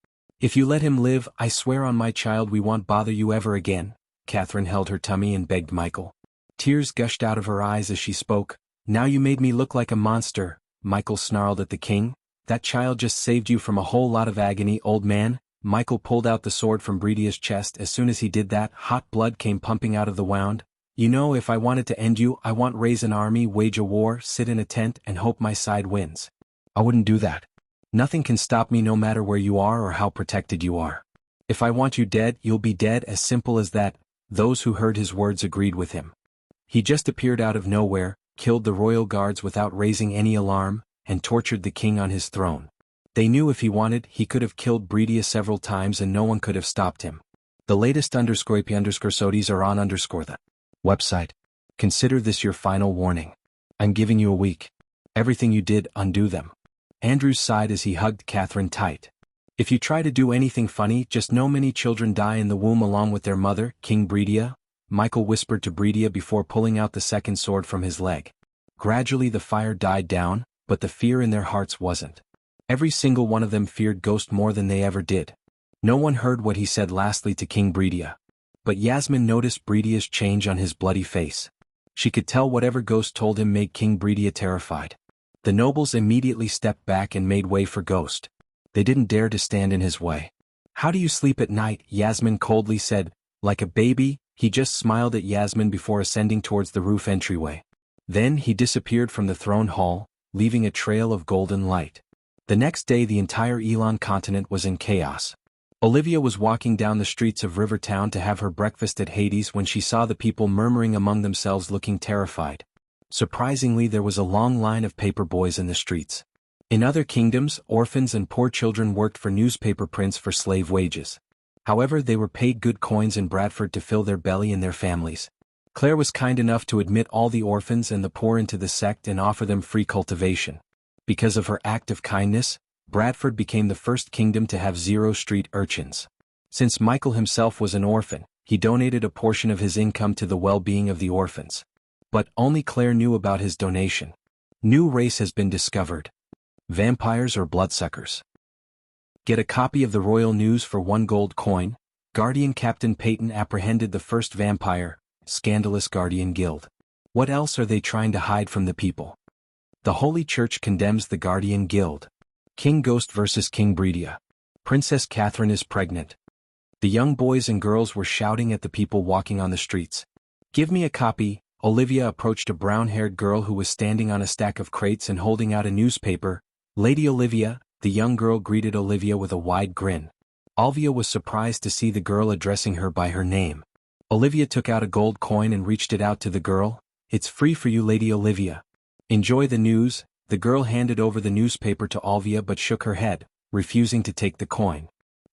If you let him live, I swear on my child we won't bother you ever again. Catherine held her tummy and begged Michael. Tears gushed out of her eyes as she spoke. Now you made me look like a monster, Michael snarled at the king. That child just saved you from a whole lot of agony, old man. Michael pulled out the sword from Bridia's chest. As soon as he did that, hot blood came pumping out of the wound. You know, if I wanted to end you, I want raise an army, wage a war, sit in a tent, and hope my side wins. I wouldn't do that. Nothing can stop me no matter where you are or how protected you are. If I want you dead, you'll be dead, as simple as that. Those who heard his words agreed with him. He just appeared out of nowhere, killed the royal guards without raising any alarm, and tortured the king on his throne. They knew if he wanted, he could have killed Bridia several times and no one could have stopped him. The latest _IP_SODIs are on the website. Consider this your final warning. I'm giving you a week. Everything you did, undo them. Andrews sighed as he hugged Catherine tight. If you try to do anything funny, just know many children die in the womb along with their mother, King Bridia, Michael whispered to Bridia before pulling out the second sword from his leg. Gradually the fire died down, but the fear in their hearts wasn't. Every single one of them feared Ghost more than they ever did. No one heard what he said lastly to King Bridia. But Yasmin noticed Bridia's change on his bloody face. She could tell whatever Ghost told him made King Bridia terrified. The nobles immediately stepped back and made way for Ghost. They didn't dare to stand in his way. How do you sleep at night? Yasmin coldly said. Like a baby. He just smiled at Yasmin before ascending towards the roof entryway. Then he disappeared from the throne hall, leaving a trail of golden light. The next day the entire Elon continent was in chaos. Olivia was walking down the streets of Rivertown to have her breakfast at Hades when she saw the people murmuring among themselves, looking terrified. Surprisingly, there was a long line of paper boys in the streets. In other kingdoms, orphans and poor children worked for newspaper prints for slave wages. However, they were paid good coins in Bradford to fill their belly and their families. Claire was kind enough to admit all the orphans and the poor into the sect and offer them free cultivation. Because of her act of kindness, Bradford became the first kingdom to have 0 street urchins. Since Michael himself was an orphan, he donated a portion of his income to the well-being of the orphans. But only Claire knew about his donation. New race has been discovered. Vampires or bloodsuckers. Get a copy of the Royal News for 1 gold coin. Guardian Captain Peyton apprehended the first vampire, scandalous Guardian Guild. What else are they trying to hide from the people? The Holy Church condemns the Guardian Guild. King Ghost vs. King Bridia. Princess Catherine is pregnant. The young boys and girls were shouting at the people walking on the streets. Give me a copy. Olivia approached a brown-haired girl who was standing on a stack of crates and holding out a newspaper. Lady Olivia, the young girl greeted Olivia with a wide grin. Olivia was surprised to see the girl addressing her by her name. Olivia took out a gold coin and reached it out to the girl. It's free for you, Lady Olivia. Enjoy the news. The girl handed over the newspaper to Olivia but shook her head, refusing to take the coin.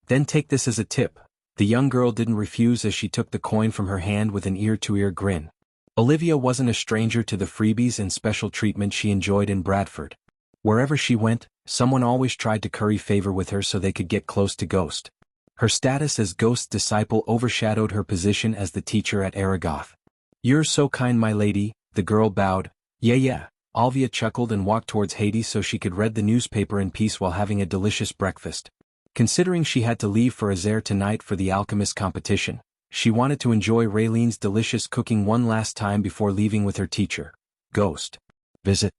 Then take this as a tip. The young girl didn't refuse as she took the coin from her hand with an ear-to-ear grin. Olivia wasn't a stranger to the freebies and special treatment she enjoyed in Bradford. Wherever she went, someone always tried to curry favor with her so they could get close to Ghost. Her status as Ghost's disciple overshadowed her position as the teacher at Aragoth. You're so kind, my lady, the girl bowed. Yeah. Olivia chuckled and walked towards Hades so she could read the newspaper in peace while having a delicious breakfast. Considering she had to leave for Azair tonight for the alchemist competition, she wanted to enjoy Raylene's delicious cooking one last time before leaving with her teacher, Ghost. Visit.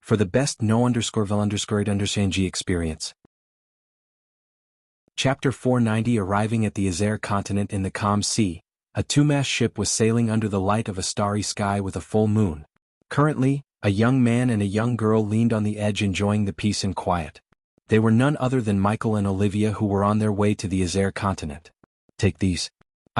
For the best no_vel_8_G experience. Chapter 490. Arriving at the Azair continent in the calm sea, a 2-mast ship was sailing under the light of a starry sky with a full moon. Currently, a young man and a young girl leaned on the edge enjoying the peace and quiet. They were none other than Michael and Olivia, who were on their way to the Azair continent. Take these.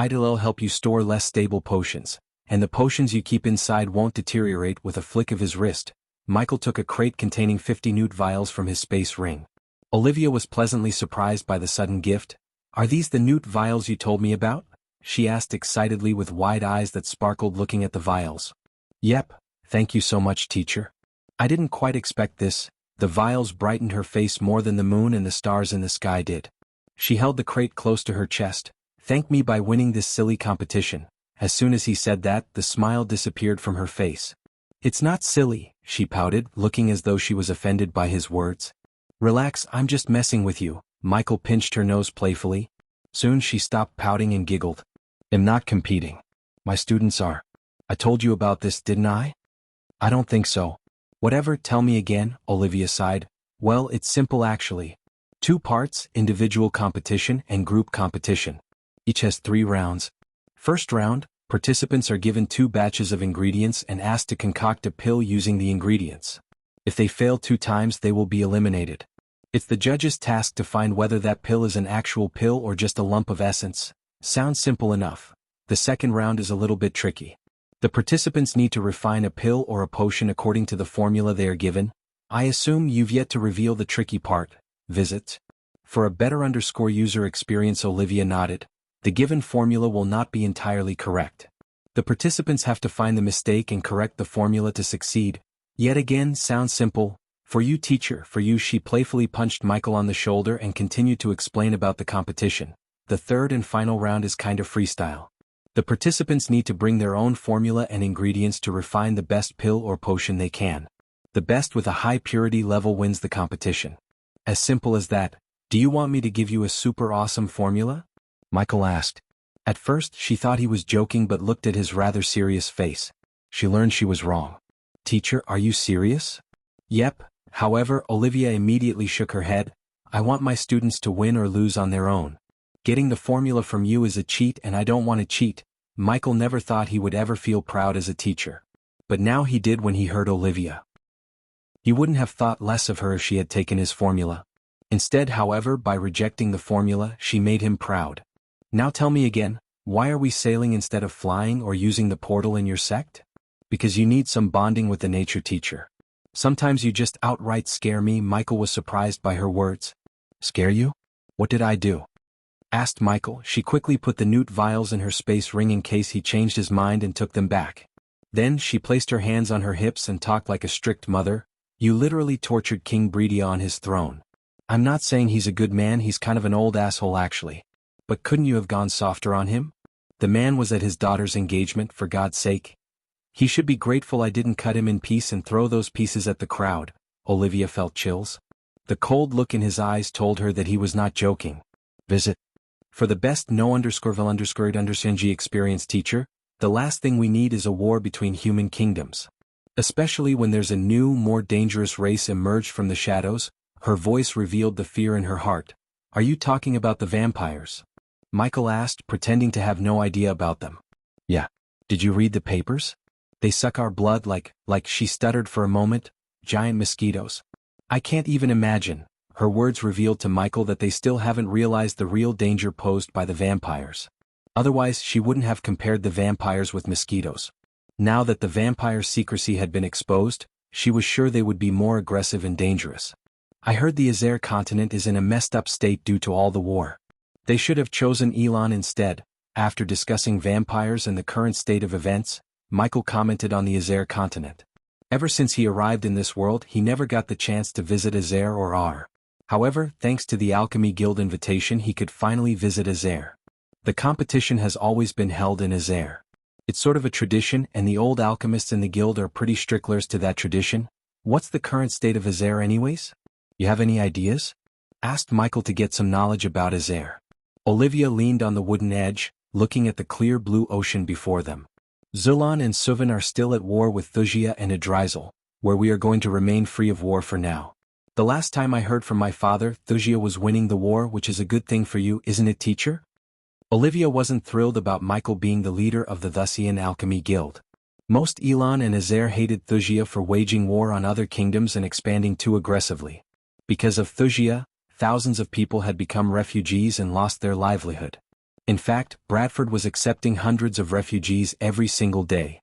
It'll help you store less stable potions, and the potions you keep inside won't deteriorate. With a flick of his wrist, Michael took a crate containing 50 newt vials from his space ring. Olivia was pleasantly surprised by the sudden gift. Are these the newt vials you told me about? She asked excitedly with wide eyes that sparkled looking at the vials. Yep, thank you so much, teacher. I didn't quite expect this. The vials brightened her face more than the moon and the stars in the sky did. She held the crate close to her chest. Thank me by winning this silly competition. As soon as he said that, the smile disappeared from her face. It's not silly, she pouted, looking as though she was offended by his words. Relax, I'm just messing with you. Michael pinched her nose playfully. Soon she stopped pouting and giggled. I'm not competing. My students are. I told you about this, didn't I? I don't think so. Whatever, tell me again, Olivia sighed. Well, it's simple actually. 2 parts, individual competition and group competition. Each has 3 rounds. First round, participants are given 2 batches of ingredients and asked to concoct a pill using the ingredients. If they fail 2 times, they will be eliminated. It's the judge's task to find whether that pill is an actual pill or just a lump of essence. Sounds simple enough. The second round is a little bit tricky. The participants need to refine a pill or a potion according to the formula they are given. I assume you've yet to reveal the tricky part. Visit. For a better user experience, Olivia nodded. The given formula will not be entirely correct. The participants have to find the mistake and correct the formula to succeed. Yet again, sounds simple. For you, teacher, for you. She playfully punched Michael on the shoulder and continued to explain about the competition. The third and final round is kind of freestyle. The participants need to bring their own formula and ingredients to refine the best pill or potion they can. The best with a high purity level wins the competition. As simple as that. Do you want me to give you a super awesome formula? Michael asked. At first, she thought he was joking but looked at his rather serious face. She learned she was wrong. Teacher, are you serious? Yep. However, Olivia immediately shook her head. I want my students to win or lose on their own. Getting the formula from you is a cheat and I don't want to cheat. Michael never thought he would ever feel proud as a teacher. But now he did when he heard Olivia. He wouldn't have thought less of her if she had taken his formula. Instead, however, by rejecting the formula, she made him proud. Now tell me again, why are we sailing instead of flying or using the portal in your sect? Because you need some bonding with the nature, teacher. Sometimes you just outright scare me. Michael was surprised by her words. Scare you? What did I do? Asked Michael. She quickly put the newt vials in her space ring in case he changed his mind and took them back. Then she placed her hands on her hips and talked like a strict mother. You literally tortured King Breedia on his throne. I'm not saying he's a good man, he's kind of an old asshole actually. But couldn't you have gone softer on him? The man was at his daughter's engagement, for God's sake. He should be grateful I didn't cut him in piece and throw those pieces at the crowd. Olivia felt chills. The cold look in his eyes told her that he was not joking. Visit. For the best no_underscored_understand experience, teacher, the last thing we need is a war between human kingdoms. Especially when there's a new, more dangerous race emerged from the shadows. Her voice revealed the fear in her heart. Are you talking about the vampires? Michael asked, pretending to have no idea about them. Yeah. Did you read the papers? They suck our blood like, she stuttered for a moment, giant mosquitoes. I can't even imagine. Her words revealed to Michael that they still haven't realized the real danger posed by the vampires. Otherwise, she wouldn't have compared the vampires with mosquitoes. Now that the vampire secrecy had been exposed, she was sure they would be more aggressive and dangerous. I heard the Azer continent is in a messed up state due to all the war. They should have chosen Elon instead. After discussing vampires and the current state of events, Michael commented on the Azer continent. Ever since he arrived in this world, he never got the chance to visit Azer or Ar. However, thanks to the Alchemy Guild invitation, he could finally visit Azer. The competition has always been held in Azer. It's sort of a tradition, and the old alchemists in the guild are pretty stricklers to that tradition. What's the current state of Azer anyways? You have any ideas? Asked Michael to get some knowledge about Azer. Olivia leaned on the wooden edge, looking at the clear blue ocean before them. Zulon and Suvan are still at war with Thusia and Idrizel, where we are going to remain free of war for now. The last time I heard from my father, Thusia was winning the war, which is a good thing for you, isn't it, teacher? Olivia wasn't thrilled about Michael being the leader of the Thusian Alchemy Guild. Most Elon and Azer hated Thusia for waging war on other kingdoms and expanding too aggressively. Because of Thusia, thousands of people had become refugees and lost their livelihood. In fact, Bradford was accepting hundreds of refugees every single day.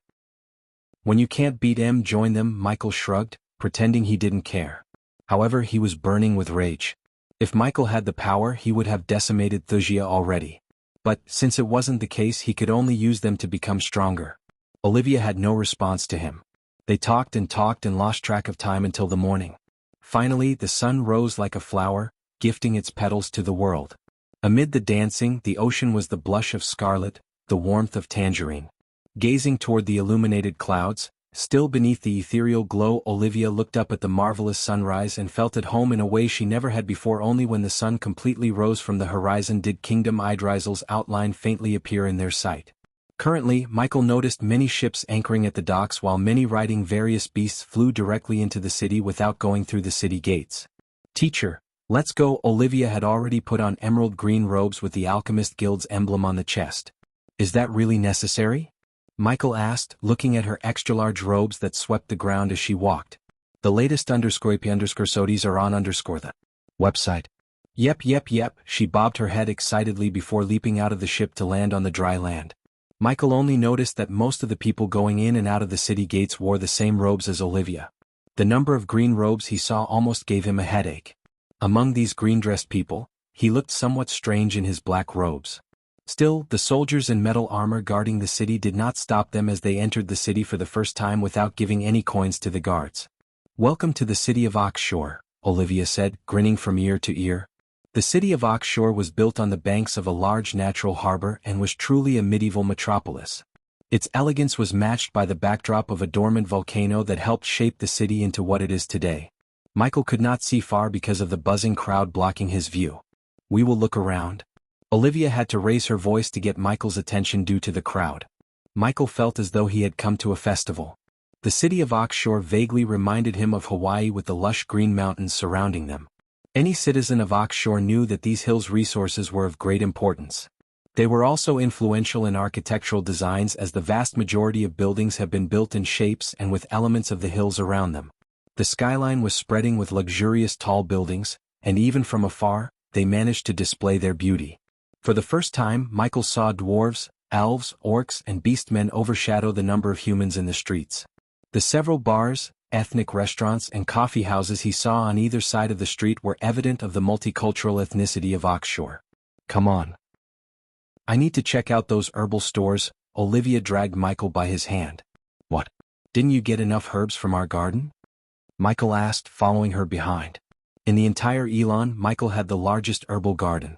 When you can't beat them, join them, Michael shrugged, pretending he didn't care. However, he was burning with rage. If Michael had the power, he would have decimated Thusia already. But, since it wasn't the case, he could only use them to become stronger. Olivia had no response to him. They talked and lost track of time until the morning. Finally, the sun rose like a flower, gifting its petals to the world. Amid the dancing, the ocean was the blush of scarlet, the warmth of tangerine. Gazing toward the illuminated clouds, still beneath the ethereal glow, Olivia looked up at the marvelous sunrise and felt at home in a way she never had before. Only when the sun completely rose from the horizon did Kingdom Idrizel's outline faintly appear in their sight. Currently, Michael noticed many ships anchoring at the docks while many riding various beasts flew directly into the city without going through the city gates. Teacher, let's go. Olivia had already put on emerald green robes with the Alchemist Guild's emblem on the chest. Is that really necessary? Michael asked, looking at her extra-large robes that swept the ground as she walked. The latest _sodies are on the website. Yep, she bobbed her head excitedly before leaping out of the ship to land on the dry land. Michael only noticed that most of the people going in and out of the city gates wore the same robes as Olivia. The number of green robes he saw almost gave him a headache. Among these green-dressed people, he looked somewhat strange in his black robes. Still, the soldiers in metal armor guarding the city did not stop them as they entered the city for the first time without giving any coins to the guards. Welcome to the city of Oxshore, Olivia said, grinning from ear to ear. The city of Oxshore was built on the banks of a large natural harbor and was truly a medieval metropolis. Its elegance was matched by the backdrop of a dormant volcano that helped shape the city into what it is today. Michael could not see far because of the buzzing crowd blocking his view. We will look around. Olivia had to raise her voice to get Michael's attention due to the crowd. Michael felt as though he had come to a festival. The city of Oxshore vaguely reminded him of Hawaii with the lush green mountains surrounding them. Any citizen of Oxshore knew that these hills' resources were of great importance. They were also influential in architectural designs as the vast majority of buildings have been built in shapes and with elements of the hills around them. The skyline was spreading with luxurious tall buildings, and even from afar, they managed to display their beauty. For the first time, Michael saw dwarves, elves, orcs, and beastmen overshadow the number of humans in the streets. The several bars, ethnic restaurants and coffee houses he saw on either side of the street were evident of the multicultural ethnicity of Oxshore. Come on. I need to check out those herbal stores. Olivia dragged Michael by his hand. What? Didn't you get enough herbs from our garden? Michael asked, following her behind. In the entire Elon, Michael had the largest herbal garden.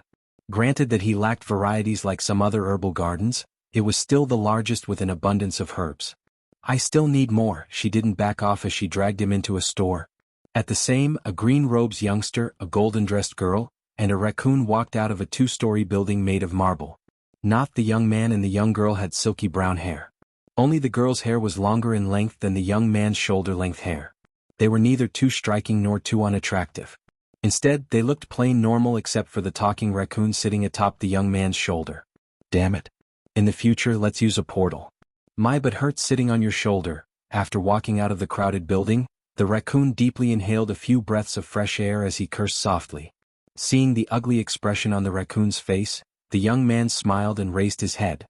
Granted that he lacked varieties like some other herbal gardens, it was still the largest with an abundance of herbs. I still need more. She didn't back off as she dragged him into a store. At the same, a green-robed youngster, a golden-dressed girl, and a raccoon walked out of a two-story building made of marble. Not the young man and the young girl had silky brown hair. Only the girl's hair was longer in length than the young man's shoulder-length hair. They were neither too striking nor too unattractive. Instead, they looked plain normal except for the talking raccoon sitting atop the young man's shoulder. Damn it. In the future, let's use a portal. My butt hurts sitting on your shoulder. After walking out of the crowded building, the raccoon deeply inhaled a few breaths of fresh air as he cursed softly. Seeing the ugly expression on the raccoon's face, the young man smiled and raised his head.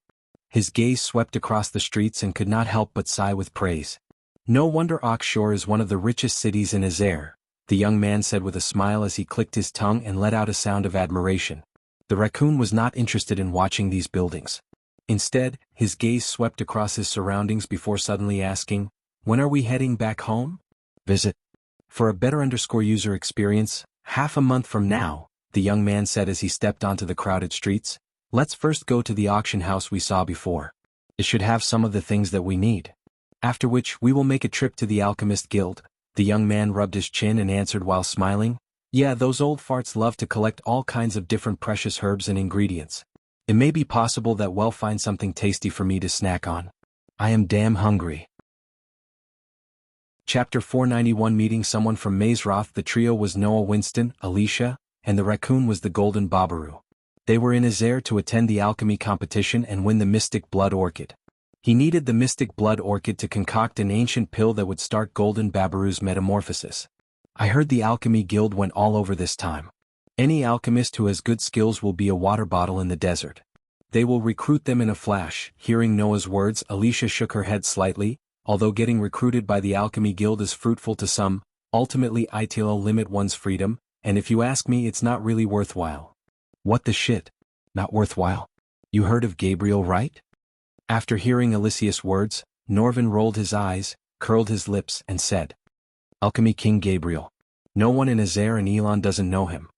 His gaze swept across the streets and could not help but sigh with praise. No wonder Oxshore is one of the richest cities in Azair, the young man said with a smile as he clicked his tongue and let out a sound of admiration. The raccoon was not interested in watching these buildings. Instead, his gaze swept across his surroundings before suddenly asking, when are we heading back home? Visit. For a better user experience, half a month from now, the young man said as he stepped onto the crowded streets. Let's first go to the auction house we saw before. It should have some of the things that we need. After which we will make a trip to the Alchemist Guild. The young man rubbed his chin and answered while smiling. Yeah, those old farts love to collect all kinds of different precious herbs and ingredients. It may be possible that we'll find something tasty for me to snack on. I am damn hungry. Chapter 491. Meeting someone from Mazeroth. The trio was Noah Winston, Alicia, and the raccoon was the Golden Babaru. They were in Azair to attend the alchemy competition and win the Mystic Blood Orchid. He needed the Mystic Blood Orchid to concoct an ancient pill that would start Golden Babaru's metamorphosis. I heard the Alchemy Guild went all over this time. Any alchemist who has good skills will be a water bottle in the desert. They will recruit them in a flash. Hearing Noah's words, Alicia shook her head slightly. Although getting recruited by the Alchemy Guild is fruitful to some, ultimately it'll limit one's freedom, and if you ask me, it's not really worthwhile. What the shit? Not worthwhile? You heard of Gabriel, right? After hearing Alicia's words, Norvin rolled his eyes, curled his lips, and said, Alchemy King Gabriel. No one in Azair and Elon doesn't know him.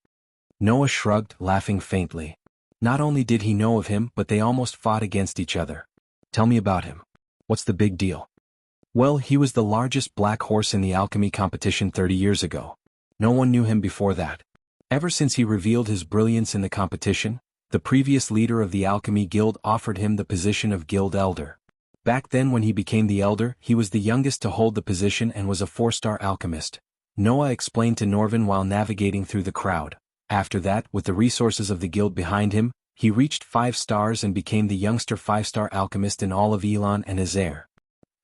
Noah shrugged, laughing faintly. Not only did he know of him, but they almost fought against each other. Tell me about him. What's the big deal? Well, he was the largest black horse in the alchemy competition 30 years ago. No one knew him before that. Ever since he revealed his brilliance in the competition, The previous leader of the Alchemy Guild offered him the position of Guild Elder. Back then when he became the Elder, he was the youngest to hold the position and was a 4-star alchemist. Noah explained to Norvin while navigating through the crowd. After that, with the resources of the guild behind him, he reached 5 stars and became the youngster 5-star alchemist in all of Elon and Azair.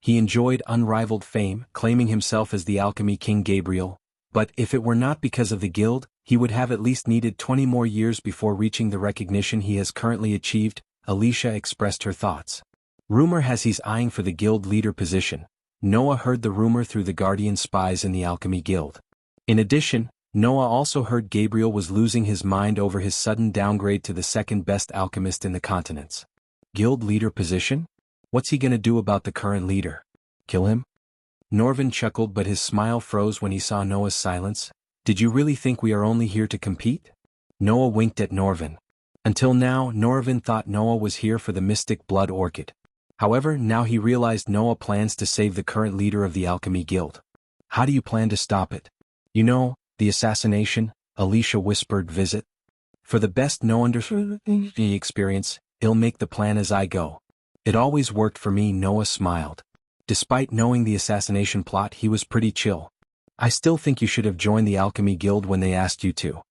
He enjoyed unrivaled fame, claiming himself as the Alchemy King Gabriel, but if it were not because of the guild, he would have at least needed 20 more years before reaching the recognition he has currently achieved. Alicia expressed her thoughts. Rumor has he's eyeing for the guild leader position. Noah heard the rumor through the Guardian spies in the Alchemy Guild. In addition, Noah also heard Gabriel was losing his mind over his sudden downgrade to the second best alchemist in the continents. Guild leader position? What's he gonna do about the current leader? Kill him? Norvin chuckled, but his smile froze when he saw Noah's silence. Did you really think we are only here to compete? Noah winked at Norvin. Until now, Norvin thought Noah was here for the mystic blood orchid. However, now he realized Noah plans to save the current leader of the Alchemy Guild. How do you plan to stop it? You know, the assassination, Alicia whispered. Visit. For the best Noah experience, I'll make the plan as I go. It always worked for me, Noah smiled. Despite knowing the assassination plot, he was pretty chill. I still think you should have joined the Alchemy Guild when they asked you to.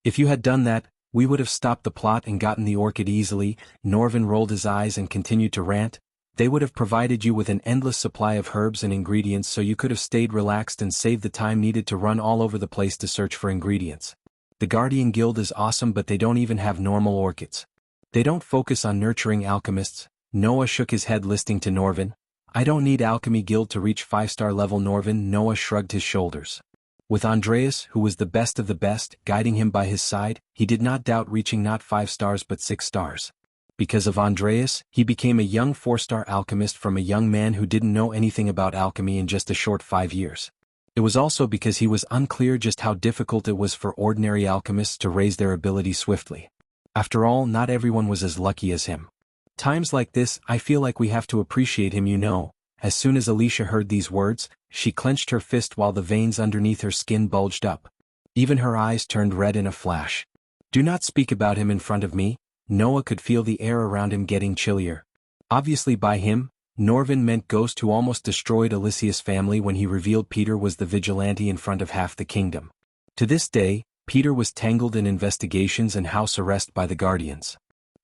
If you had done that, we would have stopped the plot and gotten the orchid easily. Norvin rolled his eyes and continued to rant. They would have provided you with an endless supply of herbs and ingredients, so you could have stayed relaxed and saved the time needed to run all over the place to search for ingredients. The Guardian Guild is awesome, but they don't even have normal orchids. They don't focus on nurturing alchemists. Noah shook his head, listening to Norvin. I don't need Alchemy Guild to reach 5-star level, Norvin. Noah shrugged his shoulders. With Andreas, who was the best of the best, guiding him by his side, he did not doubt reaching not 5 stars but 6 stars. Because of Andreas, he became a young 4-star alchemist from a young man who didn't know anything about alchemy in just a short 5 years. It was also because he was unclear just how difficult it was for ordinary alchemists to raise their ability swiftly. After all, not everyone was as lucky as him. Times like this, I feel like we have to appreciate him, you know. As soon as Alicia heard these words, she clenched her fist while the veins underneath her skin bulged up. Even her eyes turned red in a flash. Do not speak about him in front of me. Noah could feel the air around him getting chillier. Obviously by him, Norvin meant Ghost, who almost destroyed Alicia's family when he revealed Peter was the vigilante in front of half the kingdom. To this day, Peter was tangled in investigations and house arrest by the Guardians.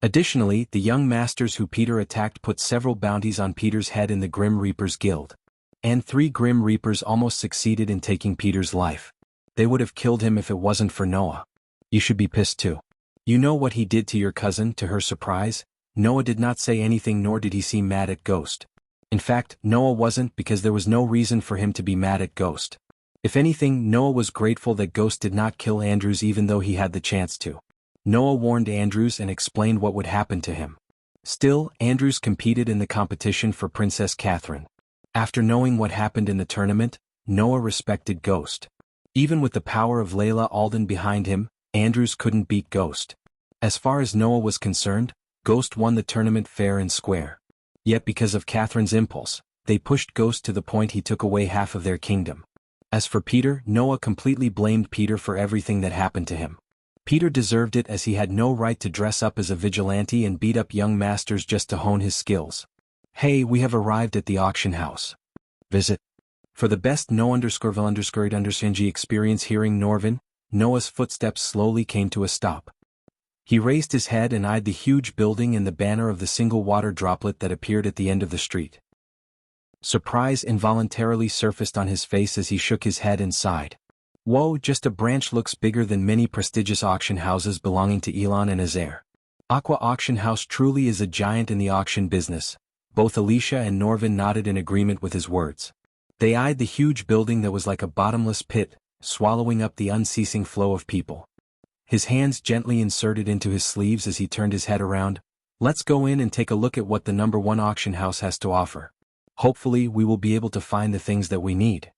Additionally, the young masters who Peter attacked put several bounties on Peter's head in the Grim Reapers Guild. And 3 Grim Reapers almost succeeded in taking Peter's life. They would have killed him if it wasn't for Noah. You should be pissed too. You know what he did to your cousin? To her surprise, Noah did not say anything, nor did he seem mad at Ghost. In fact, Noah wasn't, because there was no reason for him to be mad at Ghost. If anything, Noah was grateful that Ghost did not kill Andrews even though he had the chance to. Noah warned Andrews and explained what would happen to him. Still, Andrews competed in the competition for Princess Catherine. After knowing what happened in the tournament, Noah respected Ghost. Even with the power of Layla Alden behind him, Andrews couldn't beat Ghost. As far as Noah was concerned, Ghost won the tournament fair and square. Yet because of Catherine's impulse, they pushed Ghost to the point he took away half of their kingdom. As for Peter, Noah completely blamed Peter for everything that happened to him. Peter deserved it, as he had no right to dress up as a vigilante and beat up young masters just to hone his skills. Hey, we have arrived at the auction house. Visit. For the best no_vil_underscored_ng experience, hearing Norvin, Noah's footsteps slowly came to a stop. He raised his head and eyed the huge building and the banner of the single water droplet that appeared at the end of the street. Surprise involuntarily surfaced on his face as he shook his head and sighed. Whoa, just a branch looks bigger than many prestigious auction houses belonging to Elon and Azair. Aqua Auction House truly is a giant in the auction business. Both Alicia and Norvin nodded in agreement with his words. They eyed the huge building that was like a bottomless pit, swallowing up the unceasing flow of people. His hands gently inserted into his sleeves as he turned his head around. Let's go in and take a look at what the #1 auction house has to offer. Hopefully we will be able to find the things that we need.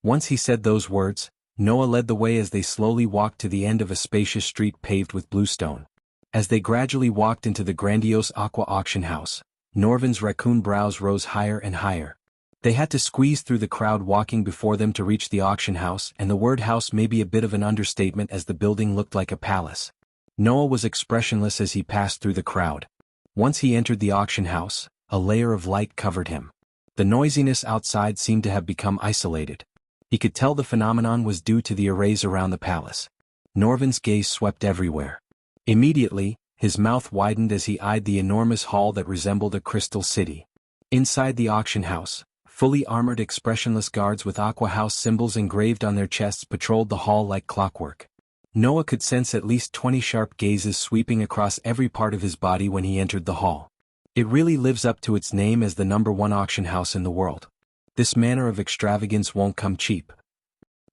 Once he said those words, Noah led the way as they slowly walked to the end of a spacious street paved with bluestone. As they gradually walked into the grandiose Aqua Auction House, Norvin's raccoon brows rose higher and higher. They had to squeeze through the crowd walking before them to reach the auction house, and the word house may be a bit of an understatement as the building looked like a palace. Noah was expressionless as he passed through the crowd. Once he entered the auction house, a layer of light covered him. The noisiness outside seemed to have become isolated. He could tell the phenomenon was due to the arrays around the palace. Norvin's gaze swept everywhere. Immediately, his mouth widened as he eyed the enormous hall that resembled a crystal city. Inside the auction house, fully armored expressionless guards with Aqua House symbols engraved on their chests patrolled the hall like clockwork. Noah could sense at least 20 sharp gazes sweeping across every part of his body when he entered the hall. It really lives up to its name as the #1 auction house in the world. This manner of extravagance won't come cheap,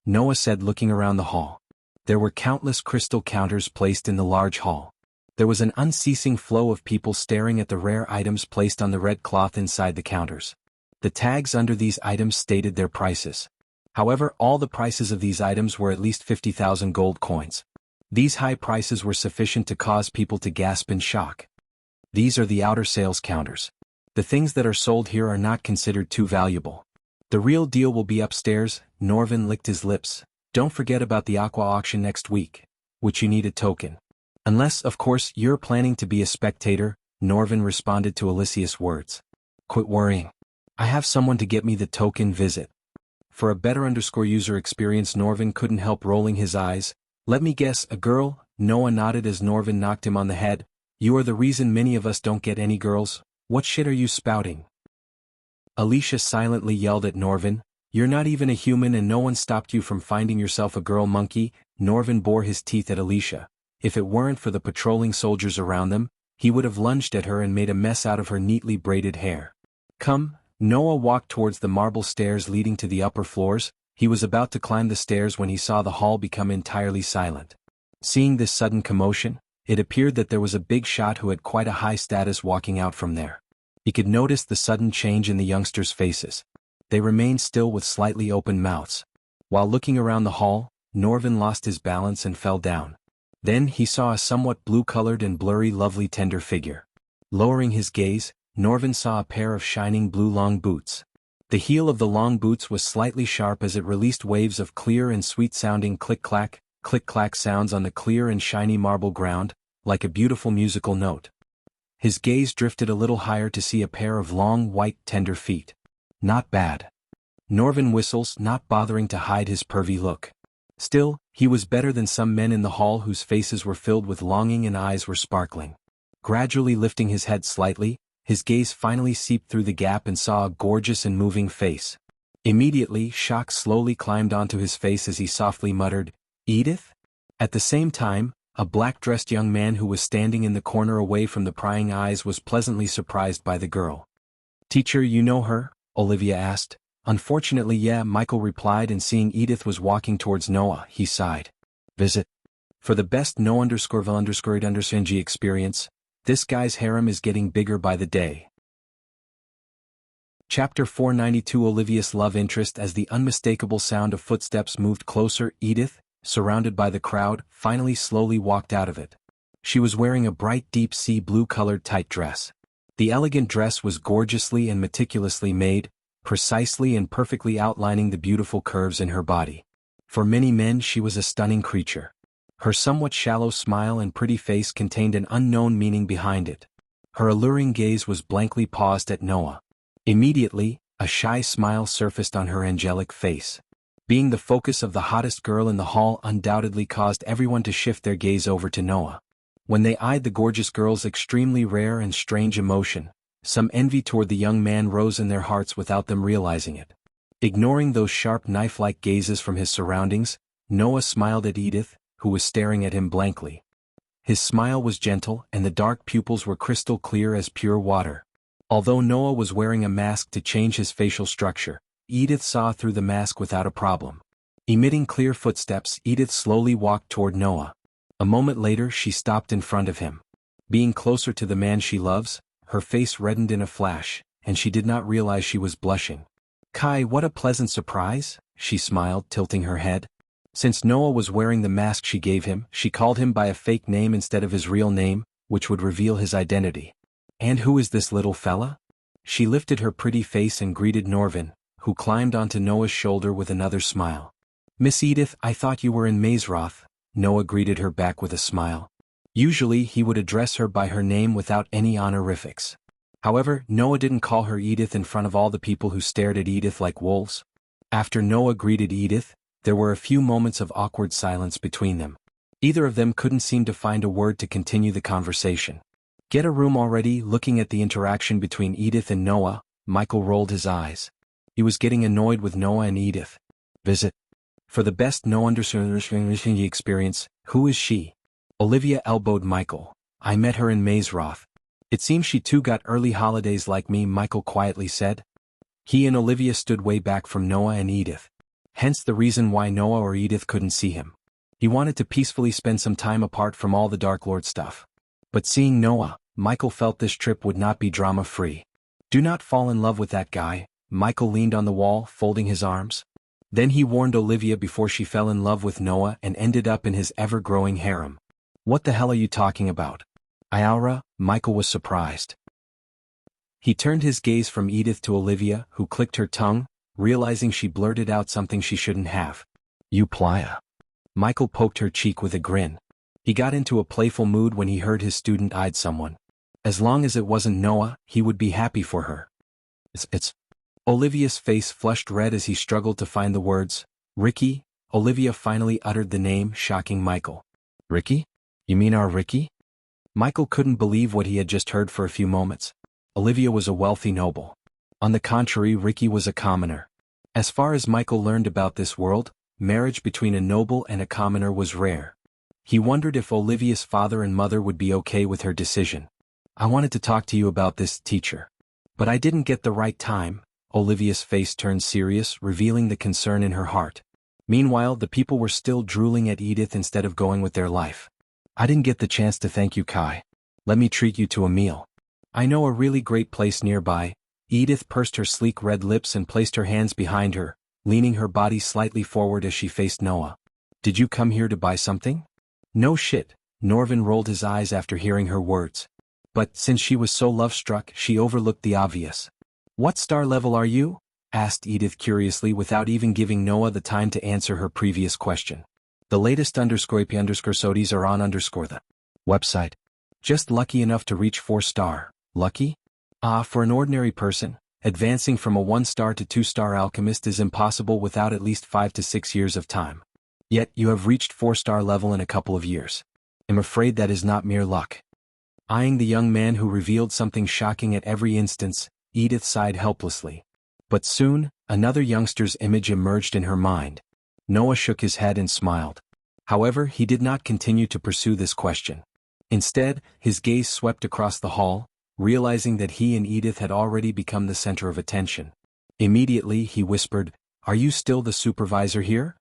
Noah said, looking around the hall. There were countless crystal counters placed in the large hall. There was an unceasing flow of people staring at the rare items placed on the red cloth inside the counters. The tags under these items stated their prices. However, all the prices of these items were at least 50,000 gold coins. These high prices were sufficient to cause people to gasp in shock. These are the outer sales counters. The things that are sold here are not considered too valuable. The real deal will be upstairs. Norvin licked his lips. Don't forget about the aqua auction next week, which you need a token. Unless, of course, you're planning to be a spectator, Norvin responded to Alicia's words. Quit worrying. I have someone to get me the token visit. For a better user experience, Norvin couldn't help rolling his eyes. Let me guess, a girl? Noah nodded as Norvin knocked him on the head. You are the reason many of us don't get any girls. What shit are you spouting? Alicia silently yelled at Norvin. You're not even a human and no one stopped you from finding yourself a girl, monkey. Norvin bore his teeth at Alicia. If it weren't for the patrolling soldiers around them, he would have lunged at her and made a mess out of her neatly braided hair. Come. Noah walked towards the marble stairs leading to the upper floors. He was about to climb the stairs when he saw the hall become entirely silent. Seeing this sudden commotion, it appeared that there was a big shot who had quite a high status walking out from there. He could notice the sudden change in the youngsters' faces. They remained still with slightly open mouths. While looking around the hall, Norvin lost his balance and fell down. Then he saw a somewhat blue-colored and blurry lovely tender figure. Lowering his gaze, Norvin saw a pair of shining blue long boots. The heel of the long boots was slightly sharp as it released waves of clear and sweet-sounding click-clack sounds on the clear and shiny marble ground, like a beautiful musical note. His gaze drifted a little higher to see a pair of long, white, tender feet. Not bad. Norvin whistles, not bothering to hide his pervy look. Still, he was better than some men in the hall whose faces were filled with longing and eyes were sparkling. Gradually lifting his head slightly, his gaze finally seeped through the gap and saw a gorgeous and moving face. Immediately, shock slowly climbed onto his face as he softly muttered, Edith? At the same time, a black-dressed young man who was standing in the corner away from the prying eyes was pleasantly surprised by the girl. Teacher, you know her? Olivia asked. Unfortunately, yeah, Michael replied, and seeing Edith was walking towards Noah, he sighed. Visit. For the best no_vil_ed_ng experience, this guy's harem is getting bigger by the day. Chapter 492 Olivia's love interest. As the unmistakable sound of footsteps moved closer, Edith, surrounded by the crowd, finally slowly walked out of it. She was wearing a bright deep sea blue-colored tight dress. The elegant dress was gorgeously and meticulously made, precisely and perfectly outlining the beautiful curves in her body. For many men she was a stunning creature. Her somewhat shallow smile and pretty face contained an unknown meaning behind it. Her alluring gaze was blankly paused at Noah. Immediately, a shy smile surfaced on her angelic face. Being the focus of the hottest girl in the hall undoubtedly caused everyone to shift their gaze over to Noah. When they eyed the gorgeous girl's extremely rare and strange emotion, some envy toward the young man rose in their hearts without them realizing it. Ignoring those sharp knife-like gazes from his surroundings, Noah smiled at Edith, who was staring at him blankly. His smile was gentle and the dark pupils were crystal clear as pure water. Although Noah was wearing a mask to change his facial structure, Edith saw through the mask without a problem. Emitting clear footsteps, Edith slowly walked toward Noah. A moment later she stopped in front of him. Being closer to the man she loves, her face reddened in a flash, and she did not realize she was blushing. Kai, what a pleasant surprise, she smiled, tilting her head. Since Noah was wearing the mask she gave him, she called him by a fake name instead of his real name, which would reveal his identity. And who is this little fella? She lifted her pretty face and greeted Norvin, who climbed onto Noah's shoulder with another smile. Miss Edith, I thought you were in Mazeroth. Noah greeted her back with a smile. Usually he would address her by her name without any honorifics. However, Noah didn't call her Edith in front of all the people who stared at Edith like wolves. After Noah greeted Edith, there were a few moments of awkward silence between them. Either of them couldn't seem to find a word to continue the conversation. Get a room already? Looking at the interaction between Edith and Noah, Michael rolled his eyes. He was getting annoyed with Noah and Edith. Visit. For the best no understanding experience, who is she? Olivia elbowed Michael. I met her in Mazeroth. It seems she too got early holidays like me, Michael quietly said. He and Olivia stood way back from Noah and Edith. Hence the reason why Noah or Edith couldn't see him. He wanted to peacefully spend some time apart from all the Dark Lord stuff. But seeing Noah, Michael felt this trip would not be drama-free. Do not fall in love with that guy. Michael leaned on the wall, folding his arms. Then he warned Olivia before she fell in love with Noah and ended up in his ever-growing harem. What the hell are you talking about? Iaura, Michael was surprised. He turned his gaze from Edith to Olivia, who clicked her tongue, realizing she blurted out something she shouldn't have. You playa. Michael poked her cheek with a grin. He got into a playful mood when he heard his student eyed someone. As long as it wasn't Noah, he would be happy for her. It's. Olivia's face flushed red as he struggled to find the words. Ricky? Olivia finally uttered the name, shocking Michael. Ricky? You mean our Ricky? Michael couldn't believe what he had just heard for a few moments. Olivia was a wealthy noble. On the contrary, Ricky was a commoner. As far as Michael learned about this world, marriage between a noble and a commoner was rare. He wondered if Olivia's father and mother would be okay with her decision. I wanted to talk to you about this, teacher. But I didn't get the right time. Olivia's face turned serious, revealing the concern in her heart. Meanwhile, the people were still drooling at Edith instead of going with their life. I didn't get the chance to thank you, Kai. Let me treat you to a meal. I know a really great place nearby. Edith pursed her sleek red lips and placed her hands behind her, leaning her body slightly forward as she faced Noah. Did you come here to buy something? No shit, Norvin rolled his eyes after hearing her words. But since she was so love-struck, she overlooked the obvious. What star level are you? Asked Edith curiously without even giving Noah the time to answer her previous question. The latest _IP_SODIs are on the website. Just lucky enough to reach 4-star. Lucky? For an ordinary person, advancing from a 1-star to 2-star alchemist is impossible without at least 5 to 6 years of time. Yet you have reached 4-star level in a couple of years. I'm afraid that is not mere luck. Eyeing the young man who revealed something shocking at every instance, Edith sighed helplessly. But soon, another youngster's image emerged in her mind. Noah shook his head and smiled. However, he did not continue to pursue this question. Instead, his gaze swept across the hall, realizing that he and Edith had already become the center of attention. Immediately, he whispered, Are you still the supervisor here?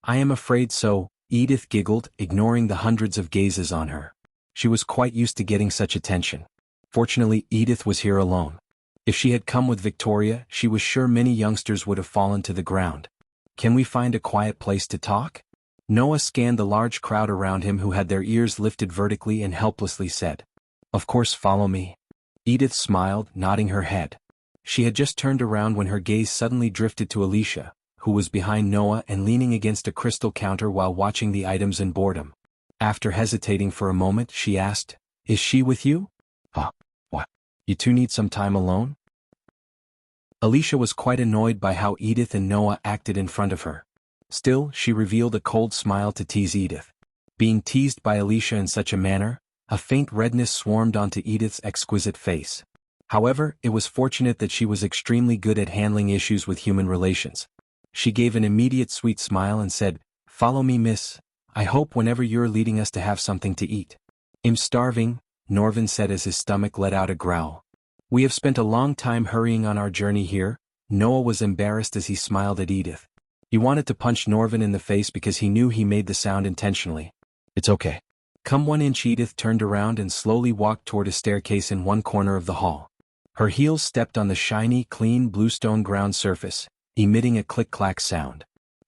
I am afraid so, Edith giggled, ignoring the hundreds of gazes on her. She was quite used to getting such attention. Fortunately, Edith was here alone. If she had come with Victoria, she was sure many youngsters would have fallen to the ground. Can we find a quiet place to talk? Noah scanned the large crowd around him who had their ears lifted vertically and helplessly said, Of course, follow me. Edith smiled, nodding her head. She had just turned around when her gaze suddenly drifted to Alicia, who was behind Noah and leaning against a crystal counter while watching the items in boredom. After hesitating for a moment, she asked, Is she with you? What? You two need some time alone? Alicia was quite annoyed by how Edith and Noah acted in front of her. Still, she revealed a cold smile to tease Edith. Being teased by Alicia in such a manner, a faint redness swarmed onto Edith's exquisite face. However, it was fortunate that she was extremely good at handling issues with human relations. She gave an immediate sweet smile and said, Follow me, miss. I hope whenever you're leading us to have something to eat. I'm starving, Norvin said as his stomach let out a growl. We have spent a long time hurrying on our journey here. Noah was embarrassed as he smiled at Edith. He wanted to punch Norvin in the face because he knew he made the sound intentionally. It's okay. Come 1 inch. Edith turned around and slowly walked toward a staircase in one corner of the hall. Her heels stepped on the shiny, clean bluestone ground surface, emitting a click-clack sound.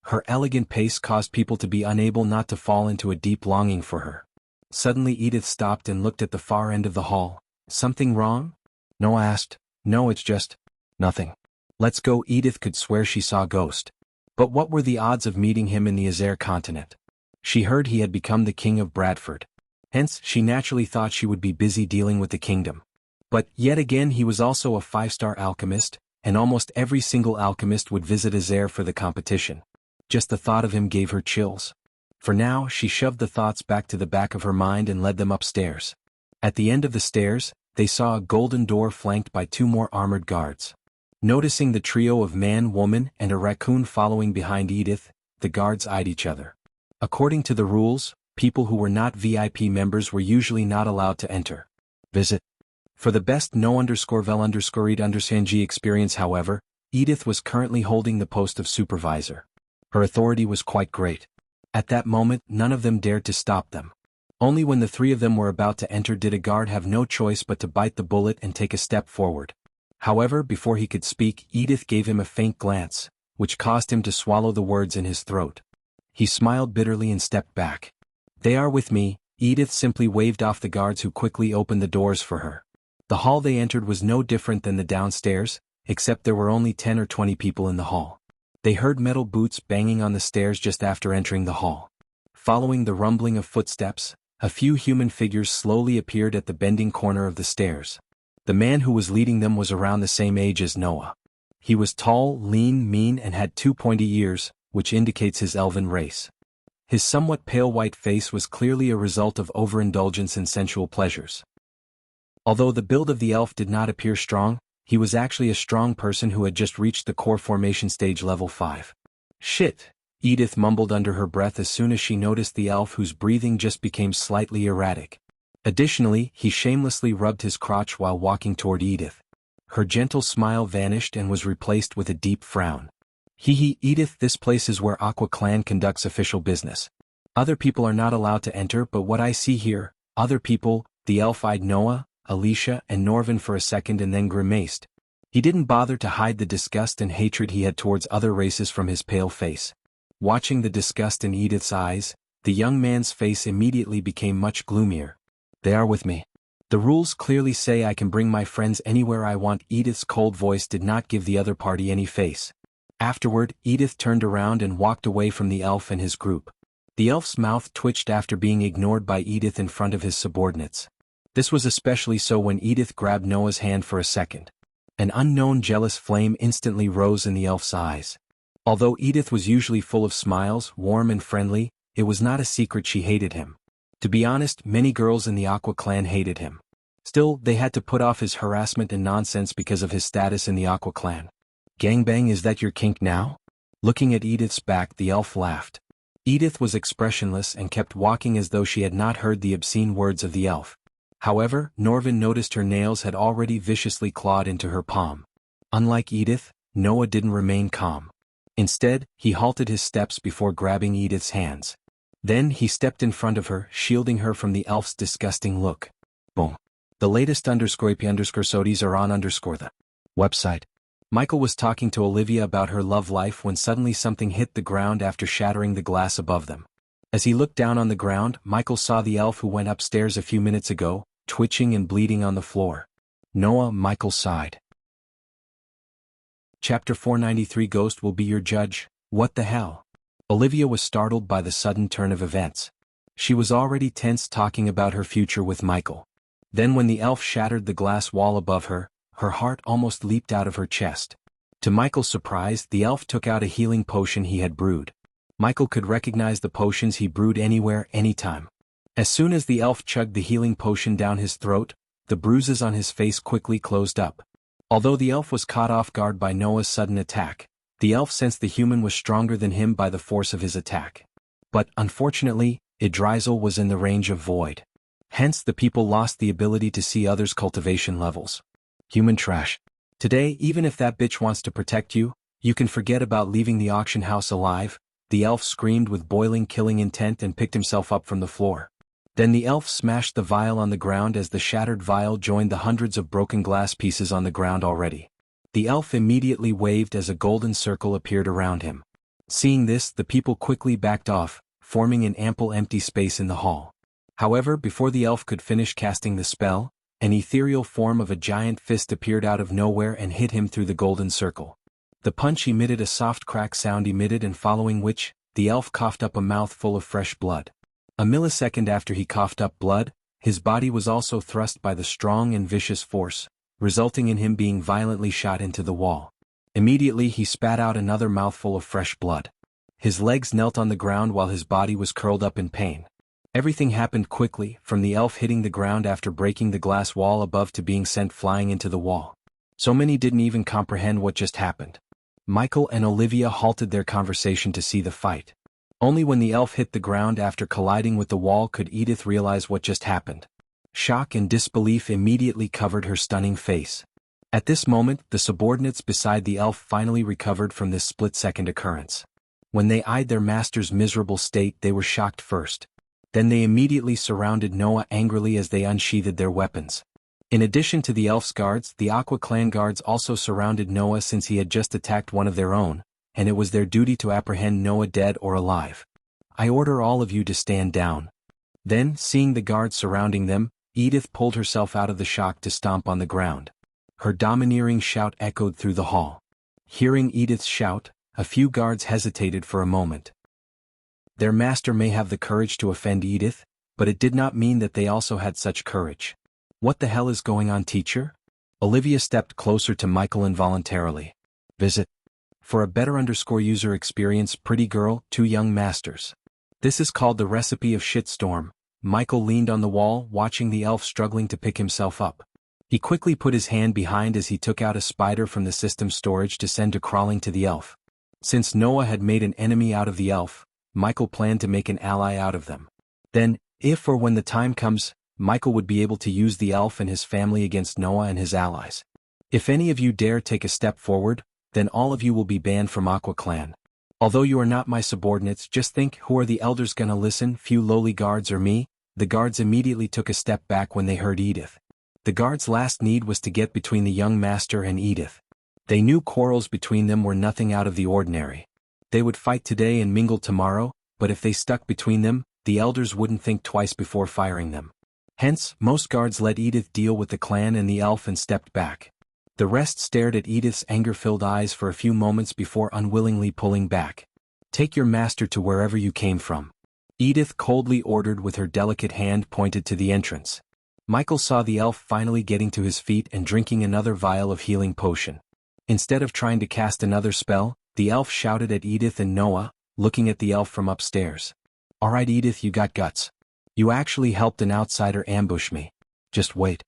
Her elegant pace caused people to be unable not to fall into a deep longing for her. Suddenly Edith stopped and looked at the far end of the hall. Something wrong? Noah asked. No, it's just nothing. Let's go. Edith could swear she saw a ghost. But what were the odds of meeting him in the Azer continent? She heard he had become the king of Bradford. Hence, she naturally thought she would be busy dealing with the kingdom. But, yet again he was also a 5-star alchemist, and almost every single alchemist would visit Azair for the competition. Just the thought of him gave her chills. For now, she shoved the thoughts back to the back of her mind and led them upstairs. At the end of the stairs, they saw a golden door flanked by 2 more armored guards. Noticing the trio of man, woman, and a raccoon following behind Edith, the guards eyed each other. According to the rules, people who were not VIP members were usually not allowed to enter. Visit. For the best no_vel_read_ng experience, however, Edith was currently holding the post of supervisor. Her authority was quite great. At that moment, none of them dared to stop them. Only when the 3 of them were about to enter did a guard have no choice but to bite the bullet and take a step forward. However, before he could speak, Edith gave him a faint glance, which caused him to swallow the words in his throat. He smiled bitterly and stepped back. "They are with me," Edith simply waved off the guards, who quickly opened the doors for her. The hall they entered was no different than the downstairs, except there were only 10 or 20 people in the hall. They heard metal boots banging on the stairs just after entering the hall. Following the rumbling of footsteps, a few human figures slowly appeared at the bending corner of the stairs. The man who was leading them was around the same age as Noah. He was tall, lean, mean, and had 2 pointy ears, which indicates his elven race. His somewhat pale white face was clearly a result of overindulgence in sensual pleasures. Although the build of the elf did not appear strong, he was actually a strong person who had just reached the core formation stage level 5. "Shit," Edith mumbled under her breath as soon as she noticed the elf, whose breathing just became slightly erratic. Additionally, he shamelessly rubbed his crotch while walking toward Edith. Her gentle smile vanished and was replaced with a deep frown. "Hee, Edith, this place is where Aqua Clan conducts official business. Other people are not allowed to enter, but what I see here, other people," the elf eyed Noah, Alicia, and Norvin for a second and then grimaced. He didn't bother to hide the disgust and hatred he had towards other races from his pale face. Watching the disgust in Edith's eyes, the young man's face immediately became much gloomier. "They are with me. The rules clearly say I can bring my friends anywhere I want." Edith's cold voice did not give the other party any face. Afterward, Edith turned around and walked away from the elf and his group. The elf's mouth twitched after being ignored by Edith in front of his subordinates. This was especially so when Edith grabbed Noah's hand for a second. An unknown jealous flame instantly rose in the elf's eyes. Although Edith was usually full of smiles, warm and friendly, it was not a secret she hated him. To be honest, many girls in the Aqua Clan hated him. Still, they had to put off his harassment and nonsense because of his status in the Aqua Clan. "Gangbang, is that your kink now?" Looking at Edith's back, the elf laughed. Edith was expressionless and kept walking as though she had not heard the obscene words of the elf. However, Norvin noticed her nails had already viciously clawed into her palm. Unlike Edith, Noah didn't remain calm. Instead, he halted his steps before grabbing Edith's hands. Then he stepped in front of her, shielding her from the elf's disgusting look. Boom. The latest _IP_SODIes are on _the website. Michael was talking to Olivia about her love life when suddenly something hit the ground after shattering the glass above them. As he looked down on the ground, Michael saw the elf who went upstairs a few minutes ago, twitching and bleeding on the floor. Noah, Michael sighed. Chapter 493, Ghost will be your judge. What the hell? Olivia was startled by the sudden turn of events. She was already tense talking about her future with Michael. Then when the elf shattered the glass wall above her, her heart almost leaped out of her chest. To Michael's surprise, the elf took out a healing potion he had brewed. Michael could recognize the potions he brewed anywhere, anytime. As soon as the elf chugged the healing potion down his throat, the bruises on his face quickly closed up. Although the elf was caught off guard by Noah's sudden attack, the elf sensed the human was stronger than him by the force of his attack. But, unfortunately, Idrizel was in the range of void. Hence the people lost the ability to see others' cultivation levels. Human trash. Today, even if that bitch wants to protect you, you can forget about leaving the auction house alive, the elf screamed with boiling killing intent and picked himself up from the floor. Then the elf smashed the vial on the ground as the shattered vial joined the hundreds of broken glass pieces on the ground already. The elf immediately waved as a golden circle appeared around him. Seeing this, the people quickly backed off, forming an ample empty space in the hall. However, before the elf could finish casting the spell, an ethereal form of a giant fist appeared out of nowhere and hit him through the golden circle. The punch emitted a soft crack sound and following which, the elf coughed up a mouthful of fresh blood. A millisecond after he coughed up blood, his body was also thrust by the strong and vicious force, resulting in him being violently shot into the wall. Immediately he spat out another mouthful of fresh blood. His legs knelt on the ground while his body was curled up in pain. Everything happened quickly, from the elf hitting the ground after breaking the glass wall above to being sent flying into the wall. So many didn't even comprehend what just happened. Michael and Olivia halted their conversation to see the fight. Only when the elf hit the ground after colliding with the wall could Edith realize what just happened. Shock and disbelief immediately covered her stunning face. At this moment, the subordinates beside the elf finally recovered from this split-second occurrence. When they eyed their master's miserable state, they were shocked first. Then they immediately surrounded Noah angrily as they unsheathed their weapons. In addition to the elf's guards, the Aqua clan guards also surrounded Noah since he had just attacked one of their own, and it was their duty to apprehend Noah dead or alive. I order all of you to stand down. Then, seeing the guards surrounding them, Edith pulled herself out of the shock to stomp on the ground. Her domineering shout echoed through the hall. Hearing Edith's shout, a few guards hesitated for a moment. Their master may have the courage to offend Edith, but it did not mean that they also had such courage. What the hell is going on, teacher? Olivia stepped closer to Michael involuntarily. Visit. For a better user experience, pretty girl, 2 young masters. This is called the recipe of shitstorm. Michael leaned on the wall, watching the elf struggling to pick himself up. He quickly put his hand behind as he took out a spider from the system storage to send crawling to the elf. Since Noah had made an enemy out of the elf, Michael planned to make an ally out of them. Then, if or when the time comes, Michael would be able to use the elf and his family against Noah and his allies. If any of you dare take a step forward, then all of you will be banned from Aqua Clan. Although you are not my subordinates, just think, who are the elders gonna listen, few lowly guards or me? The guards immediately took a step back when they heard Edith. The guards' last need was to get between the young master and Edith. They knew quarrels between them were nothing out of the ordinary. They would fight today and mingle tomorrow, but if they stuck between them, the elders wouldn't think twice before firing them. Hence, most guards let Edith deal with the clan and the elf and stepped back. The rest stared at Edith's anger-filled eyes for a few moments before unwillingly pulling back. Take your master to wherever you came from. Edith coldly ordered with her delicate hand pointed to the entrance. Michael saw the elf finally getting to his feet and drinking another vial of healing potion. Instead of trying to cast another spell, the elf shouted at Edith and Noah, looking at the elf from upstairs. Alright Edith, you got guts. You actually helped an outsider ambush me. Just wait.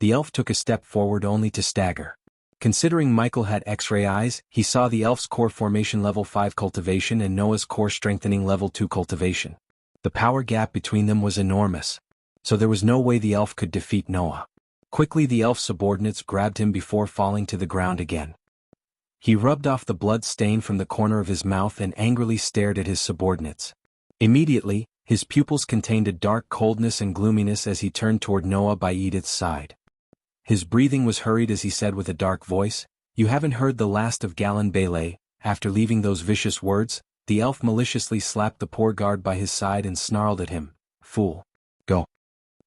The elf took a step forward only to stagger. Considering Michael had X-ray eyes, he saw the elf's core formation level 5 cultivation and Noah's core strengthening level 2 cultivation. The power gap between them was enormous. So there was no way the elf could defeat Noah. Quickly the elf's subordinates grabbed him before falling to the ground again. He rubbed off the blood stain from the corner of his mouth and angrily stared at his subordinates. Immediately, his pupils contained a dark coldness and gloominess as he turned toward Noah by Edith's side. His breathing was hurried as he said with a dark voice, "You haven't heard the last of Galen Bailey." After leaving those vicious words, the elf maliciously slapped the poor guard by his side and snarled at him, "Fool. Go."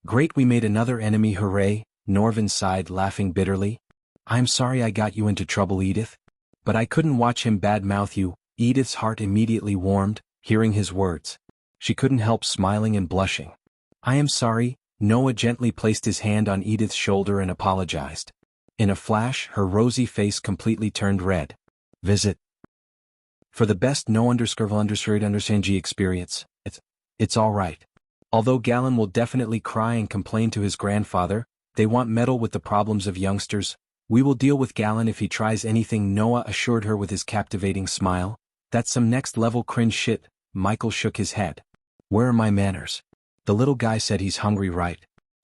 "Great, we made another enemy, hooray," Norvin sighed, laughing bitterly. "I'm sorry I got you into trouble, Edith. But I couldn't watch him bad-mouth you." Edith's heart immediately warmed, hearing his words. She couldn't help smiling and blushing. "I am sorry." Noah gently placed his hand on Edith's shoulder and apologized. In a flash, her rosy face completely turned red. Visit. For the best no_underscore_understand experience, it's alright. Although Galen will definitely cry and complain to his grandfather, they won't meddle with the problems of youngsters. "We will deal with Galen if he tries anything," Noah assured her with his captivating smile. "That's some next-level cringe shit." Michael shook his head. "Where are my manners? The little guy said he's hungry, right?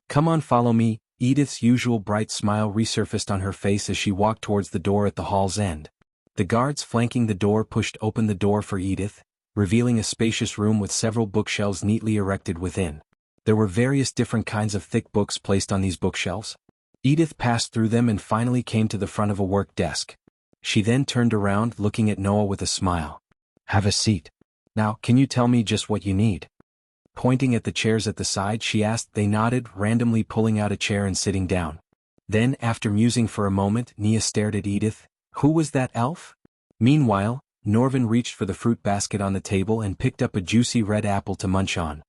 Come on, follow me." Edith's usual bright smile resurfaced on her face as she walked towards the door at the hall's end. The guards flanking the door pushed open the door for Edith, revealing a spacious room with several bookshelves neatly erected within. There were various different kinds of thick books placed on these bookshelves. Edith passed through them and finally came to the front of a work desk. She then turned around, looking at Noah with a smile. "Have a seat. Now, can you tell me just what you need?" Pointing at the chairs at the side, she asked. They nodded, randomly pulling out a chair and sitting down. Then, after musing for a moment, Nia stared at Edith. Who was that elf? Meanwhile, Norvin reached for the fruit basket on the table and picked up a juicy red apple to munch on.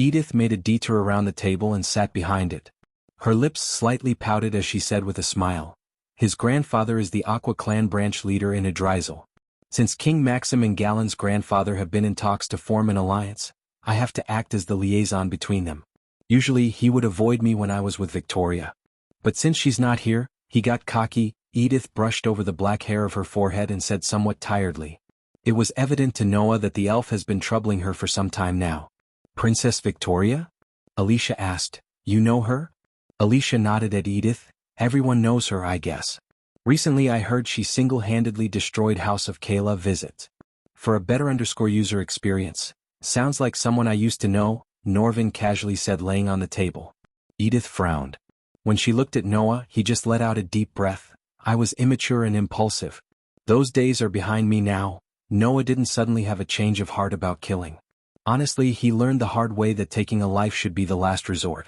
Edith made a detour around the table and sat behind it. Her lips slightly pouted as she said with a smile, "His grandfather is the Aqua clan branch leader in Idrizel. Since King Maxim and Galen's grandfather have been in talks to form an alliance, I have to act as the liaison between them. Usually he would avoid me when I was with Victoria. But since she's not here, he got cocky." Edith brushed over the black hair of her forehead and said somewhat tiredly. It was evident to Noah that the elf has been troubling her for some time now. "Princess Victoria?" Alicia asked. "You know her?" Alicia nodded at Edith. "Everyone knows her, I guess. Recently I heard she single-handedly destroyed House of Kayla Visit. For a better _user experience. Sounds like someone I used to know," Norvin casually said, laying on the table. Edith frowned. When she looked at Noah, he just let out a deep breath. "I was immature and impulsive. Those days are behind me now." Noah didn't suddenly have a change of heart about killing. Honestly, he learned the hard way that taking a life should be the last resort.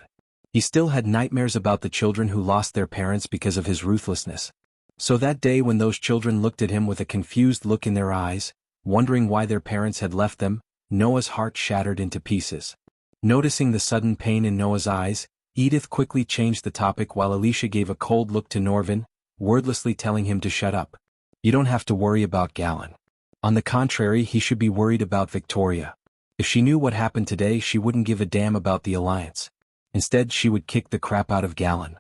He still had nightmares about the children who lost their parents because of his ruthlessness. So that day when those children looked at him with a confused look in their eyes, wondering why their parents had left them, Noah's heart shattered into pieces. Noticing the sudden pain in Noah's eyes, Edith quickly changed the topic while Alicia gave a cold look to Norvin, wordlessly telling him to shut up. "You don't have to worry about Galen. On the contrary, he should be worried about Victoria. If she knew what happened today, she wouldn't give a damn about the alliance. Instead, she would kick the crap out of Galen.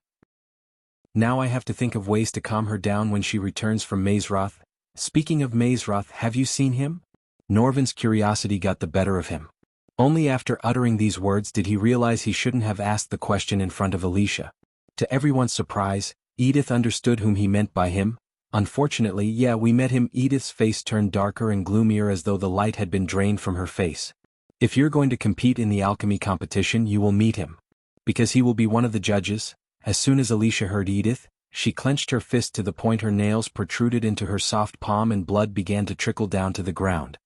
Now I have to think of ways to calm her down when she returns from Mazeroth. Speaking of Mazeroth, have you seen him?" Norvin's curiosity got the better of him. Only after uttering these words did he realize he shouldn't have asked the question in front of Alicia. To everyone's surprise, Edith understood whom he meant by him. "Unfortunately, yeah, we met him." Edith's face turned darker and gloomier as though the light had been drained from her face. "If you're going to compete in the alchemy competition, you will meet him. Because he will be one of the judges." As soon as Alicia heard Edith, she clenched her fist to the point her nails protruded into her soft palm and blood began to trickle down to the ground.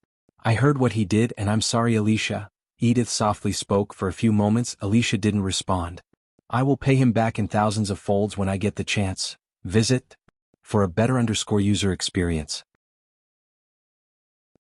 "I heard what he did and I'm sorry, Alicia," Edith softly spoke. For a few moments Alicia didn't respond. "I will pay him back in thousands of folds when I get the chance. Visit for a better _user experience."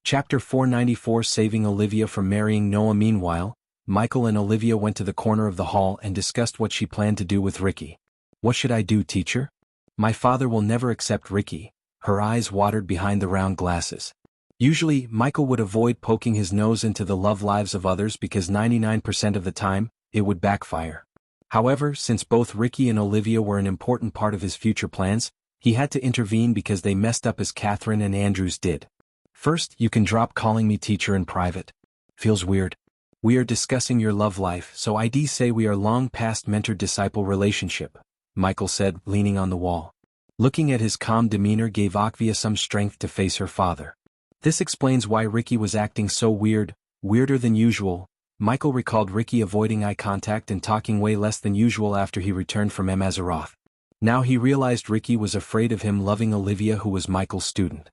Chapter 494, Saving Olivia from marrying Noah. Meanwhile, Michael and Olivia went to the corner of the hall and discussed what she planned to do with Ricky. "What should I do, teacher? My father will never accept Ricky." Her eyes watered behind the round glasses. Usually, Michael would avoid poking his nose into the love lives of others because 99% of the time, it would backfire. However, since both Ricky and Olivia were an important part of his future plans, he had to intervene because they messed up as Catherine and Andrews did. "First, you can drop calling me teacher in private. Feels weird. We are discussing your love life, so I'd say we are long past mentor-disciple relationship," Michael said, leaning on the wall. Looking at his calm demeanor gave Akvia some strength to face her father. This explains why Ricky was acting so weirder than usual. Michael recalled Ricky avoiding eye contact and talking way less than usual after he returned from Mazeroth. Now he realized Ricky was afraid of him loving Olivia, who was Michael's student.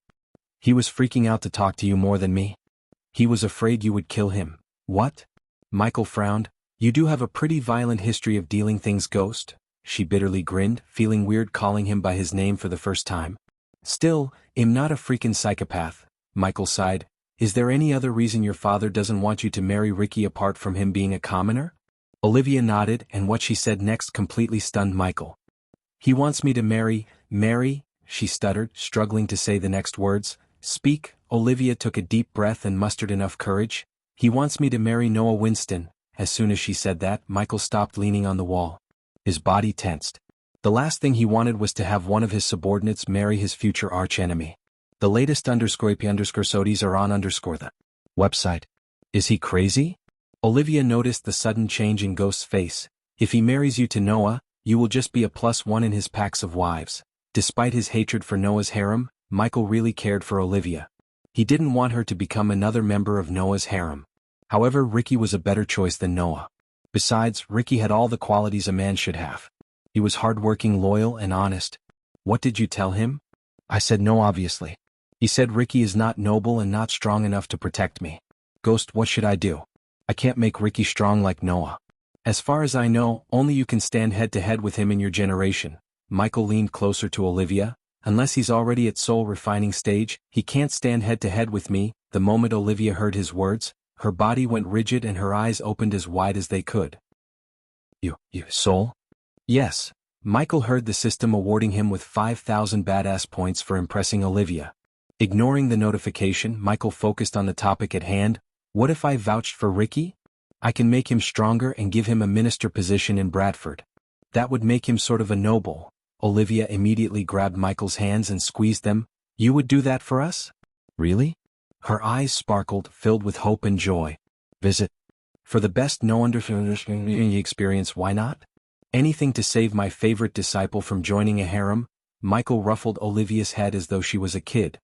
"He was freaking out to talk to you more than me. He was afraid you would kill him." "What?" Michael frowned. "You do have a pretty violent history of dealing things ghost." She bitterly grinned, feeling weird calling him by his name for the first time. "Still, I'm not a freaking psychopath," Michael sighed. "Is there any other reason your father doesn't want you to marry Ricky apart from him being a commoner?" Olivia nodded, and what she said next completely stunned Michael. "He wants me to marry," she stuttered, struggling to say the next words. "Speak." Olivia took a deep breath and mustered enough courage. "He wants me to marry Noah Winston." As soon as she said that, Michael stopped leaning on the wall. His body tensed. The last thing he wanted was to have one of his subordinates marry his future archenemy. The latest _sodies are on the website. Is he crazy? Olivia noticed the sudden change in Ghost's face. "If he marries you to Noah, you will just be a +1 in his packs of wives." Despite his hatred for Noah's harem, Michael really cared for Olivia. He didn't want her to become another member of Noah's harem. However, Ricky was a better choice than Noah. Besides, Ricky had all the qualities a man should have. He was hardworking, loyal, and honest. "What did you tell him?" "I said no, obviously. He said Ricky is not noble and not strong enough to protect me." "Ghost, what should I do? I can't make Ricky strong like Noah." "As far as I know, only you can stand head-to-head with him in your generation." Michael leaned closer to Olivia. "Unless he's already at soul refining stage, he can't stand head-to-head with me." The moment Olivia heard his words, Her body went rigid and her eyes opened as wide as they could. You soul? Yes. Michael heard the system awarding him with 5,000 badass points for impressing Olivia. Ignoring the notification, Michael focused on the topic at hand. What if I vouched for Ricky? I can make him stronger and give him a minister position in Bradford. That would make him sort of a noble. Olivia immediately grabbed Michael's hands and squeezed them. You would do that for us? Really? Her eyes sparkled, filled with hope and joy. Visit. For the best no-understanding experience, why not? Anything to save my favorite disciple from joining a harem. Michael ruffled Olivia's head as though she was a kid.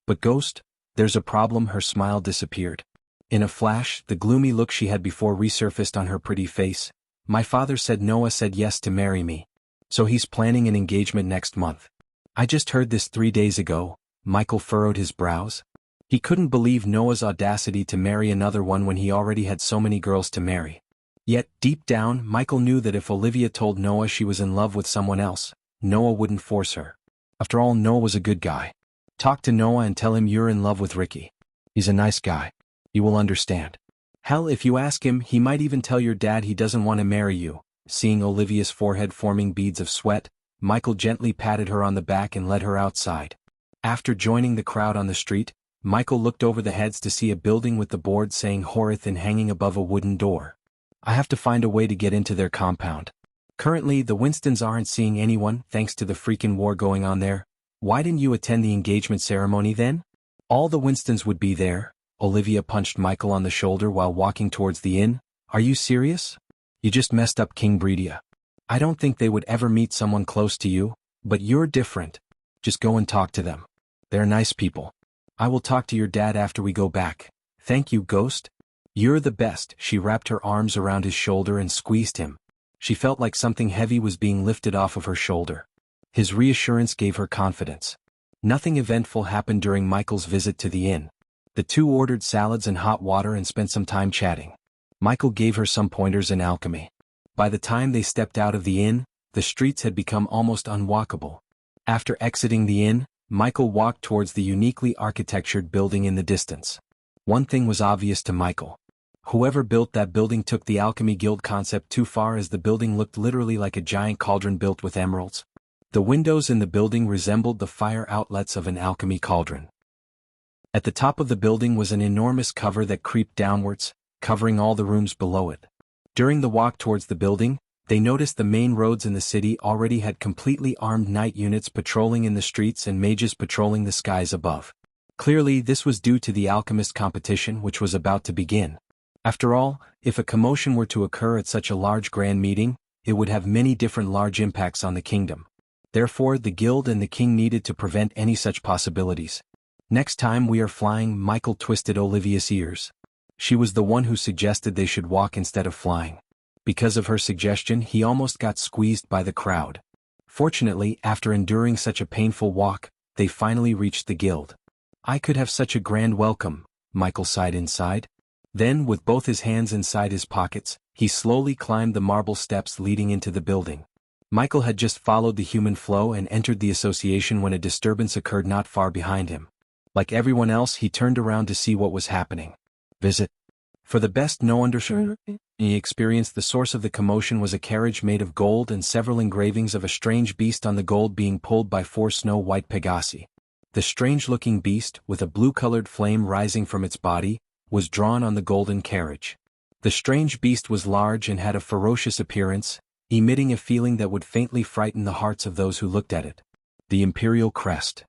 But Ghost, there's a problem. Her smile disappeared. In a flash, the gloomy look she had before resurfaced on her pretty face. My father said Noah said yes to marry me. So he's planning an engagement next month. I just heard this 3 days ago. Michael furrowed his brows. He couldn't believe Noah's audacity to marry another one when he already had so many girls to marry. Yet, deep down, Michael knew that if Olivia told Noah she was in love with someone else, Noah wouldn't force her. After all, Noah was a good guy. Talk to Noah and tell him you're in love with Ricky. He's a nice guy. He will understand. Hell, if you ask him, he might even tell your dad he doesn't want to marry you. Seeing Olivia's forehead forming beads of sweat, Michael gently patted her on the back and led her outside. After joining the crowd on the street, Michael looked over the heads to see a building with the board saying Horithan hanging above a wooden door. I have to find a way to get into their compound. Currently, the Winstons aren't seeing anyone thanks to the freaking war going on there. Why didn't you attend the engagement ceremony then? All the Winstons would be there. Olivia punched Michael on the shoulder while walking towards the inn. Are you serious? You just messed up King Bredia. I don't think they would ever meet someone close to you, but you're different. Just go and talk to them. They're nice people. I will talk to your dad after we go back. Thank you, Ghost. You're the best. She wrapped her arms around his shoulder and squeezed him. She felt like something heavy was being lifted off of her shoulder. His reassurance gave her confidence. Nothing eventful happened during Michael's visit to the inn. The two ordered salads and hot water and spent some time chatting. Michael gave her some pointers in alchemy. By the time they stepped out of the inn, the streets had become almost unwalkable. After exiting the inn, Michael walked towards the uniquely architectured building in the distance. One thing was obvious to Michael. Whoever built that building took the Alchemy Guild concept too far, as the building looked literally like a giant cauldron built with emeralds. The windows in the building resembled the fire outlets of an alchemy cauldron. At the top of the building was an enormous cover that creeped downwards, covering all the rooms below it. During the walk towards the building, they noticed the main roads in the city already had completely armed knight units patrolling in the streets and mages patrolling the skies above. Clearly, this was due to the alchemist competition which was about to begin. After all, if a commotion were to occur at such a large grand meeting, it would have many different large impacts on the kingdom. Therefore, the guild and the king needed to prevent any such possibilities. Next time we are flying, Michael twisted Olivia's ears. She was the one who suggested they should walk instead of flying. Because of her suggestion, he almost got squeezed by the crowd. Fortunately, after enduring such a painful walk, they finally reached the guild. I could have such a grand welcome, Michael sighed inside. Then, with both his hands inside his pockets, he slowly climbed the marble steps leading into the building. Michael had just followed the human flow and entered the association when a disturbance occurred not far behind him. Like everyone else, he turned around to see what was happening. Visit. For the best no-understanding experience, the source of the commotion was a carriage made of gold and several engravings of a strange beast on the gold being pulled by 4 snow-white Pegasi. The strange-looking beast, with a blue-colored flame rising from its body, was drawn on the golden carriage. The strange beast was large and had a ferocious appearance, emitting a feeling that would faintly frighten the hearts of those who looked at it. The imperial crest.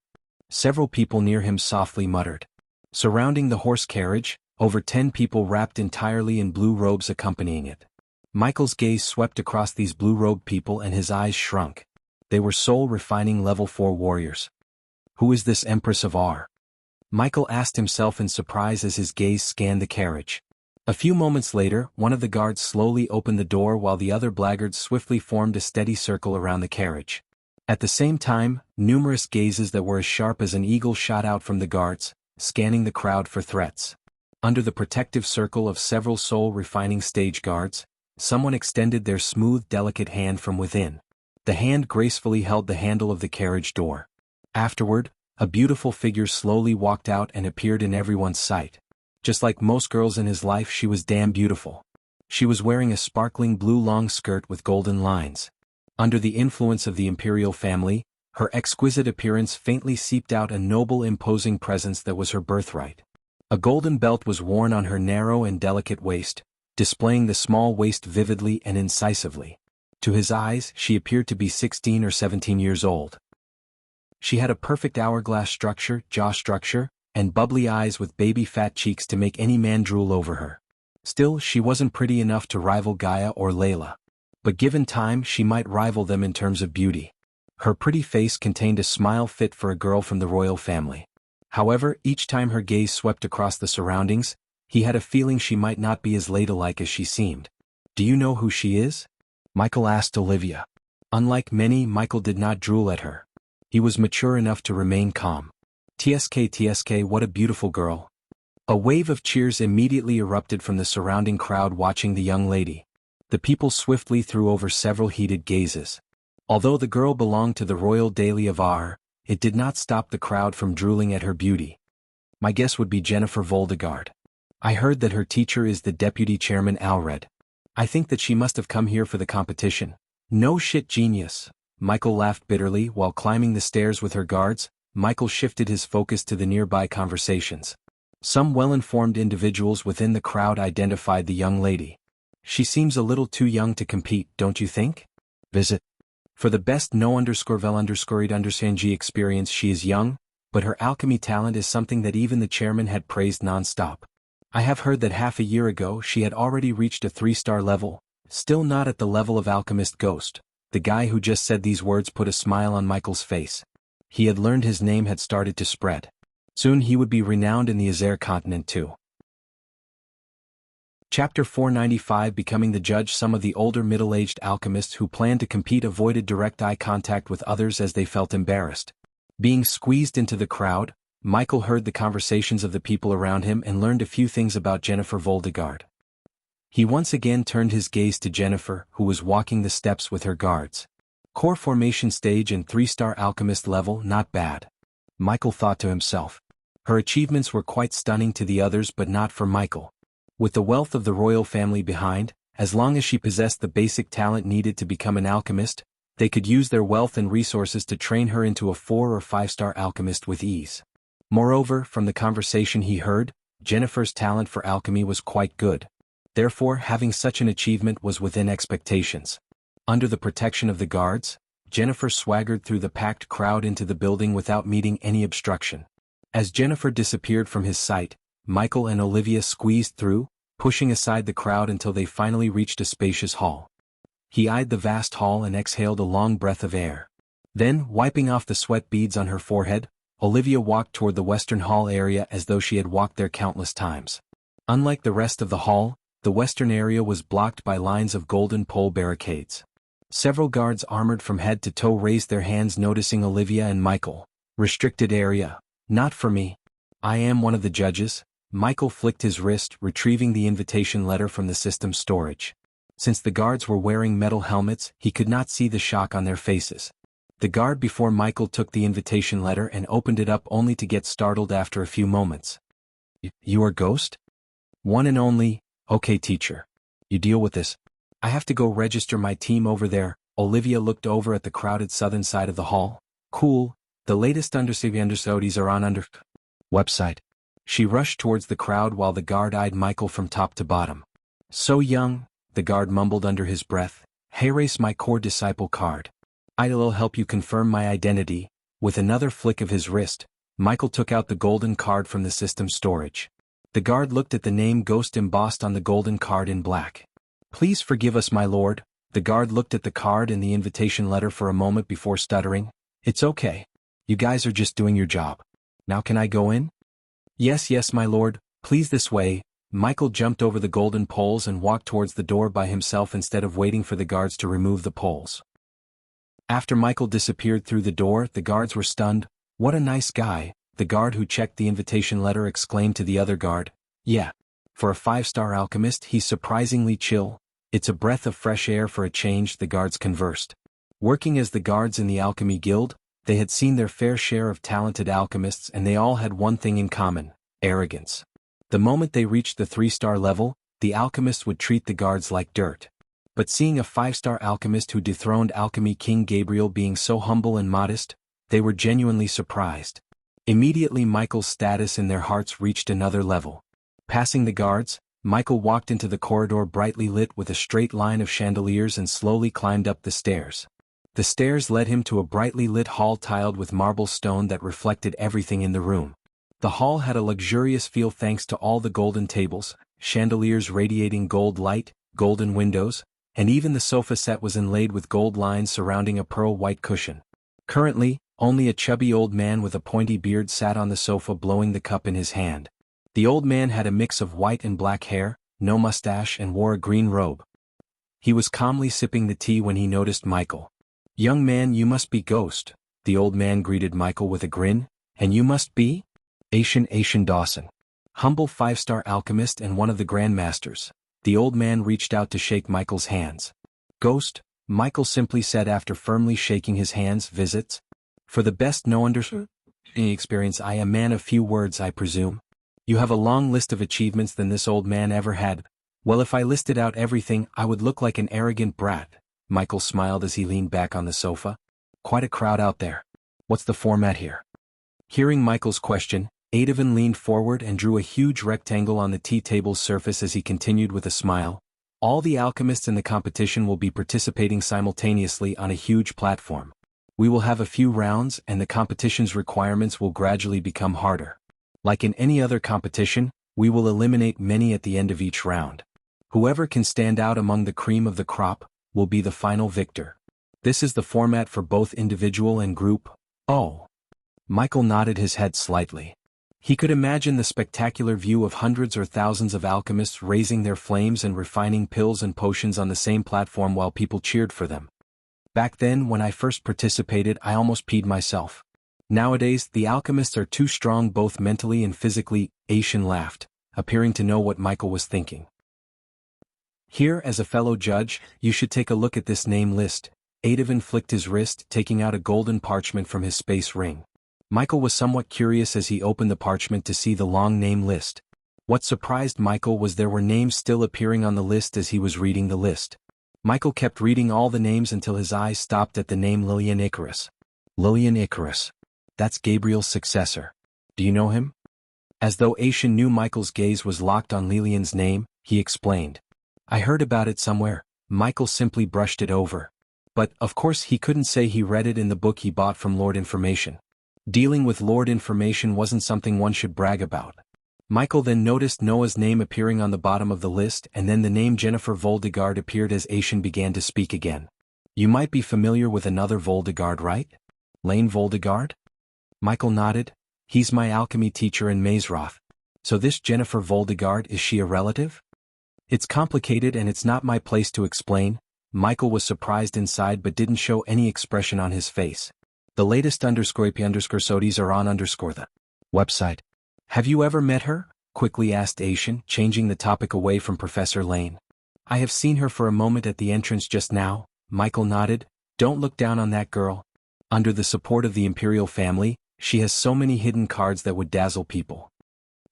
Several people near him softly muttered. Surrounding the horse carriage, over 10 people wrapped entirely in blue robes accompanying it. Michael's gaze swept across these blue-robed people and his eyes shrunk. They were soul-refining level 4 warriors. Who is this Empress of R? Michael asked himself in surprise as his gaze scanned the carriage. A few moments later, one of the guards slowly opened the door while the other blackguards swiftly formed a steady circle around the carriage. At the same time, numerous gazes that were as sharp as an eagle shot out from the guards, scanning the crowd for threats. Under the protective circle of several soul-refining stage guards, someone extended their smooth, delicate hand from within. The hand gracefully held the handle of the carriage door. Afterward, a beautiful figure slowly walked out and appeared in everyone's sight. Just like most girls in his life, she was damn beautiful. She was wearing a sparkling blue long skirt with golden lines. Under the influence of the imperial family, her exquisite appearance faintly seeped out a noble, imposing presence that was her birthright. A golden belt was worn on her narrow and delicate waist, displaying the small waist vividly and incisively. To his eyes, she appeared to be 16 or 17 years old. She had a perfect hourglass structure, jaw structure, and bubbly eyes with baby fat cheeks to make any man drool over her. Still, she wasn't pretty enough to rival Gaia or Layla. But given time, she might rival them in terms of beauty. Her pretty face contained a smile fit for a girl from the royal family. However, each time her gaze swept across the surroundings, he had a feeling she might not be as ladylike as she seemed. "Do you know who she is?" Michael asked Olivia. Unlike many, Michael did not drool at her. He was mature enough to remain calm. TSK, what a beautiful girl." A wave of cheers immediately erupted from the surrounding crowd watching the young lady. The people swiftly threw over several heated gazes. Although the girl belonged to the royal Daily of Ar, it did not stop the crowd from drooling at her beauty. My guess would be Jennifer Voldegard. I heard that her teacher is the deputy chairman Alred. I think that she must have come here for the competition. No shit, genius. Michael laughed bitterly while climbing the stairs with her guards. Michael shifted his focus to the nearby conversations. Some well-informed individuals within the crowd identified the young lady. "She seems a little too young to compete, don't you think?" Visit. For the best no_vel_ed_G experience, she is young, but her alchemy talent is something that even the chairman had praised non-stop. I have heard that half a year ago she had already reached a 3-star level, still not at the level of Alchemist Ghost. The guy who just said these words put a smile on Michael's face. He had learned his name had started to spread. Soon he would be renowned in the Azer continent too. Chapter 495. Becoming the judge. Some of the older middle-aged alchemists who planned to compete avoided direct eye contact with others as they felt embarrassed. Being squeezed into the crowd, Michael heard the conversations of the people around him and learned a few things about Jennifer Voldegard. He once again turned his gaze to Jennifer, who was walking the steps with her guards. Core formation stage and 3-star alchemist level, not bad. Michael thought to himself. Her achievements were quite stunning to the others, but not for Michael. With the wealth of the royal family behind, as long as she possessed the basic talent needed to become an alchemist, they could use their wealth and resources to train her into a 4 or 5-star alchemist with ease. Moreover, from the conversation he heard, Jennifer's talent for alchemy was quite good. Therefore, having such an achievement was within expectations. Under the protection of the guards, Jennifer swaggered through the packed crowd into the building without meeting any obstruction. As Jennifer disappeared from his sight, Michael and Olivia squeezed through, pushing aside the crowd until they finally reached a spacious hall. He eyed the vast hall and exhaled a long breath of air. Then, wiping off the sweat beads on her forehead, Olivia walked toward the western hall area as though she had walked there countless times. Unlike the rest of the hall, the western area was blocked by lines of golden pole barricades. Several guards armored from head to toe raised their hands, noticing Olivia and Michael. "Restricted area. Not for me. I am one of the judges." Michael flicked his wrist, retrieving the invitation letter from the system's storage. Since the guards were wearing metal helmets, he could not see the shock on their faces. The guard before Michael took the invitation letter and opened it up only to get startled after a few moments. You are Ghost?" "One and only." "Okay, teacher. You deal with this. I have to go register my team over there." Olivia looked over at the crowded southern side of the hall. "Cool. The latest understudies are on website." She rushed towards the crowd while the guard eyed Michael from top to bottom. "So young," the guard mumbled under his breath. "Hey, race my core disciple card. I'll help you confirm my identity." With another flick of his wrist, Michael took out the golden card from the system storage. The guard looked at the name Ghost embossed on the golden card in black. "Please forgive us, my lord." The guard looked at the card and the invitation letter for a moment before stuttering. "It's okay. You guys are just doing your job. Now can I go in?" Yes, my lord, please this way." Michael jumped over the golden poles and walked towards the door by himself instead of waiting for the guards to remove the poles. After Michael disappeared through the door, the guards were stunned. "What a nice guy," the guard who checked the invitation letter exclaimed to the other guard. "Yeah. For a 5-star alchemist, he's surprisingly chill. It's a breath of fresh air for a change," the guards conversed. Working as the guards in the Alchemy Guild, they had seen their fair share of talented alchemists, and they all had one thing in common: arrogance. The moment they reached the 3-star level, the alchemist would treat the guards like dirt. But seeing a 5-star alchemist who dethroned alchemy King Gabriel being so humble and modest, they were genuinely surprised. Immediately Michael's status in their hearts reached another level. Passing the guards, Michael walked into the corridor brightly lit with a straight line of chandeliers and slowly climbed up the stairs. The stairs led him to a brightly lit hall tiled with marble stone that reflected everything in the room. The hall had a luxurious feel thanks to all the golden tables, chandeliers radiating gold light, golden windows, and even the sofa set was inlaid with gold lines surrounding a pearl-white cushion. Currently, only a chubby old man with a pointy beard sat on the sofa blowing the cup in his hand. The old man had a mix of white and black hair, no mustache and wore a green robe. He was calmly sipping the tea when he noticed Michael. "Young man, you must be Ghost," the old man greeted Michael with a grin, "and you must be?" Asian Dawson. Humble 5-star alchemist and one of the grandmasters. The old man reached out to shake Michael's hands. "Ghost," Michael simply said after firmly shaking his hands. "Visits? For the best no understanding experience. I am a man of few words, I presume. You have a long list of achievements than this old man ever had. Well, if I listed out everything, I would look like an arrogant brat." Michael smiled as he leaned back on the sofa. "Quite a crowd out there. What's the format here?" Hearing Michael's question, Audiobook leaned forward and drew a huge rectangle on the tea table's surface as he continued with a smile. "All the alchemists in the competition will be participating simultaneously on a huge platform. We will have a few rounds and the competition's requirements will gradually become harder. Like in any other competition, we will eliminate many at the end of each round. Whoever can stand out among the cream of the crop will be the final victor. This is the format for both individual and group." "Oh." Michael nodded his head slightly. He could imagine the spectacular view of hundreds or thousands of alchemists raising their flames and refining pills and potions on the same platform while people cheered for them. "Back then when I first participated I almost peed myself. Nowadays the alchemists are too strong both mentally and physically." Asian laughed, appearing to know what Michael was thinking. "Here, as a fellow judge, you should take a look at this name list." Audiobook flicked his wrist, taking out a golden parchment from his space ring. Michael was somewhat curious as he opened the parchment to see the long name list. What surprised Michael was there were names still appearing on the list as he was reading the list. Michael kept reading all the names until his eyes stopped at the name Lillian Icarus. "Lillian Icarus. That's Gabriel's successor. Do you know him?" As though Asian knew Michael's gaze was locked on Lillian's name, he explained. "I heard about it somewhere." Michael simply brushed it over. But, of course, he couldn't say he read it in the book he bought from Lord Information. Dealing with Lord Information wasn't something one should brag about. Michael then noticed Noah's name appearing on the bottom of the list, and then the name Jennifer Voldegard appeared as Asian began to speak again. "You might be familiar with another Voldegard, right? Lane Voldegard?" Michael nodded. "He's my alchemy teacher in Mazeroth. So this Jennifer Voldegard, is she a relative?" "It's complicated and it's not my place to explain." Michael was surprised inside but didn't show any expression on his face. "The latest _IP_SODIs are on _the website. Have you ever met her?" quickly asked Asian, changing the topic away from Professor Lane. "I have seen her for a moment at the entrance just now." Michael nodded. "Don't look down on that girl. Under the support of the Imperial family, she has so many hidden cards that would dazzle people."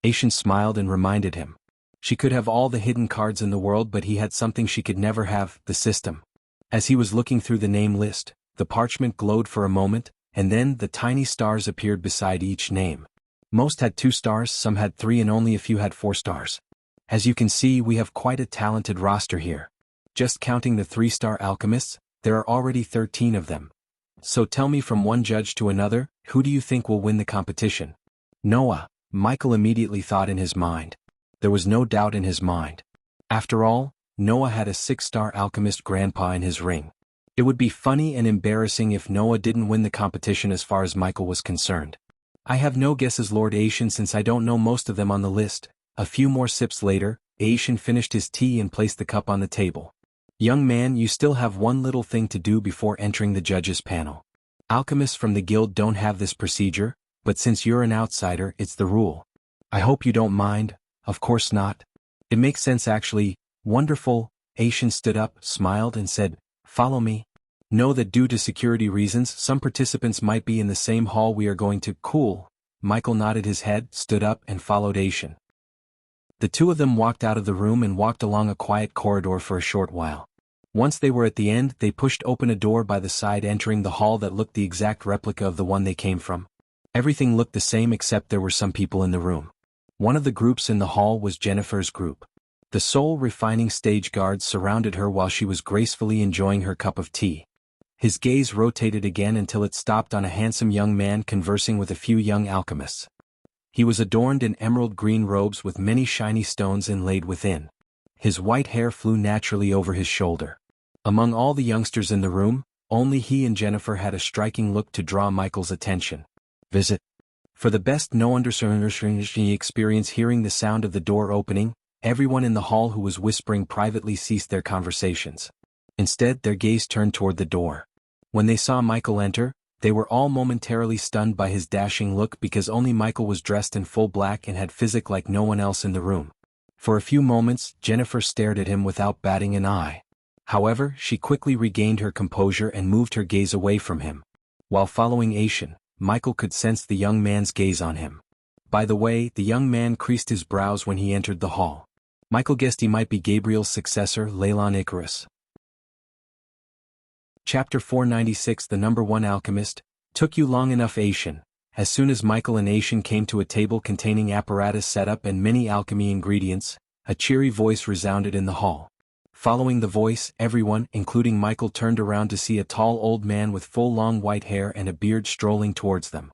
Asian smiled and reminded him. She could have all the hidden cards in the world, but he had something she could never have, the system. As he was looking through the name list, the parchment glowed for a moment, and then the tiny stars appeared beside each name. Most had 2 stars, some had 3, and only a few had 4 stars. "As you can see, we have quite a talented roster here. Just counting the 3-star alchemists, there are already 13 of them. So tell me, from one judge to another, who do you think will win the competition?" "Noah," Michael immediately thought in his mind. There was no doubt in his mind. After all, Noah had a 6-star alchemist grandpa in his ring. It would be funny and embarrassing if Noah didn't win the competition as far as Michael was concerned. "I have no guesses, Lord Asian, since I don't know most of them on the list." A few more sips later, Asian finished his tea and placed the cup on the table. "Young man, you still have one little thing to do before entering the judges' panel. Alchemists from the guild don't have this procedure, but since you're an outsider, it's the rule. I hope you don't mind." "Of course not. It makes sense actually." "Wonderful." Asian stood up, smiled and said, "Follow me. Know that due to security reasons some participants might be in the same hall we are going to." "Cool." Michael nodded his head, stood up and followed Asian. The two of them walked out of the room and walked along a quiet corridor for a short while. Once they were at the end, they pushed open a door by the side, entering the hall that looked the exact replica of the one they came from. Everything looked the same except there were some people in the room. One of the groups in the hall was Jennifer's group. The soul-refining stage guards surrounded her while she was gracefully enjoying her cup of tea. His gaze rotated again until it stopped on a handsome young man conversing with a few young alchemists. He was adorned in emerald green robes with many shiny stones inlaid within. His white hair flew naturally over his shoulder. Among all the youngsters in the room, only he and Jennifer had a striking look to draw Michael's attention. Visit. For the best no understanding experience hearing the sound of the door opening, everyone in the hall who was whispering privately ceased their conversations. Instead, their gaze turned toward the door. When they saw Michael enter, they were all momentarily stunned by his dashing look because only Michael was dressed in full black and had physique like no one else in the room. For a few moments, Jennifer stared at him without batting an eye. However, she quickly regained her composure and moved her gaze away from him. While following Asian, Michael could sense the young man's gaze on him. By the way, the young man creased his brows when he entered the hall. Michael guessed he might be Gabriel's successor, Leylon Icarus. Chapter 496 The Number 1 Alchemist. Took you long enough, Asian. As soon as Michael and Asian came to a table containing apparatus setup and many alchemy ingredients, a cheery voice resounded in the hall. Following the voice, everyone, including Michael, turned around to see a tall old man with full long white hair and a beard strolling towards them.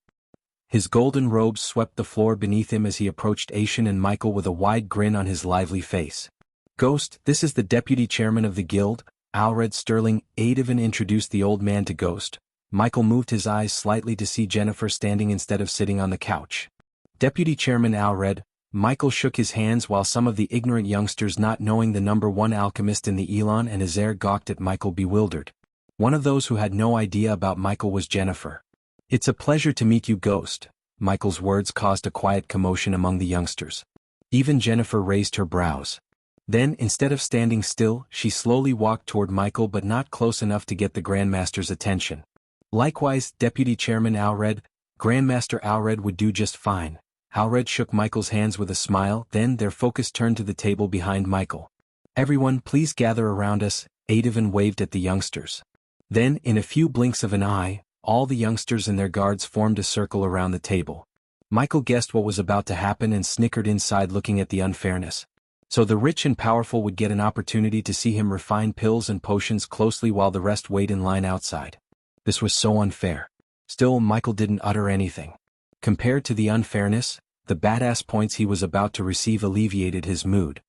His golden robes swept the floor beneath him as he approached Asian and Michael with a wide grin on his lively face. Ghost, this is the deputy chairman of the guild, Alred Sterling. Audiobook introduced the old man to Ghost. Michael moved his eyes slightly to see Jennifer standing instead of sitting on the couch. Deputy Chairman Alred. Michael shook his hands while some of the ignorant youngsters not knowing the number 1 alchemist in the Elon and Azair gawked at Michael bewildered. One of those who had no idea about Michael was Jennifer. It's a pleasure to meet you, Ghost. Michael's words caused a quiet commotion among the youngsters. Even Jennifer raised her brows. Then, instead of standing still, she slowly walked toward Michael but not close enough to get the Grandmaster's attention. Likewise, Deputy Chairman Alred. Grandmaster Alred would do just fine. Alred shook Michael's hands with a smile, then their focus turned to the table behind Michael. Everyone, please gather around us, Audiobook waved at the youngsters. Then, in a few blinks of an eye, all the youngsters and their guards formed a circle around the table. Michael guessed what was about to happen and snickered inside, looking at the unfairness. So the rich and powerful would get an opportunity to see him refine pills and potions closely while the rest wait in line outside. This was so unfair. Still, Michael didn't utter anything. Compared to the unfairness, the badass points he was about to receive alleviated his mood.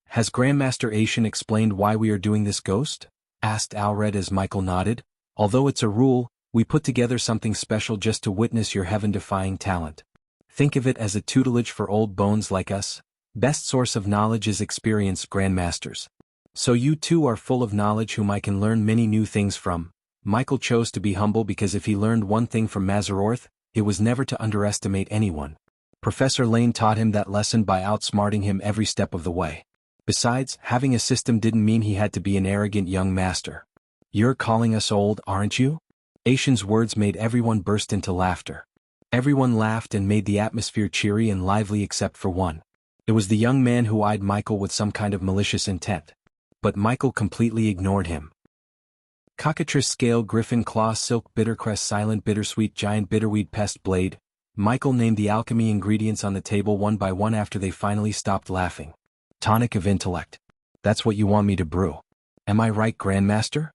Has Grandmaster Asian explained why we are doing this, Ghost? Asked Alred as Michael nodded. Although it's a rule, we put together something special just to witness your heaven-defying talent. Think of it as a tutelage for old bones like us. Best source of knowledge is experienced Grandmasters. So you two are full of knowledge whom I can learn many new things from. Michael chose to be humble because if he learned one thing from Mazarorth, it was never to underestimate anyone. Professor Lane taught him that lesson by outsmarting him every step of the way. Besides, having a system didn't mean he had to be an arrogant young master. You're calling us old, aren't you? Asian's words made everyone burst into laughter. Everyone laughed and made the atmosphere cheery and lively except for one. It was the young man who eyed Michael with some kind of malicious intent. But Michael completely ignored him. Cockatrice Scale Griffin Claw Silk Bittercrest Silent Bittersweet Giant Bitterweed Pest Blade. Michael named the alchemy ingredients on the table one by one after they finally stopped laughing. Tonic of Intellect. That's what you want me to brew. Am I right, Grandmaster?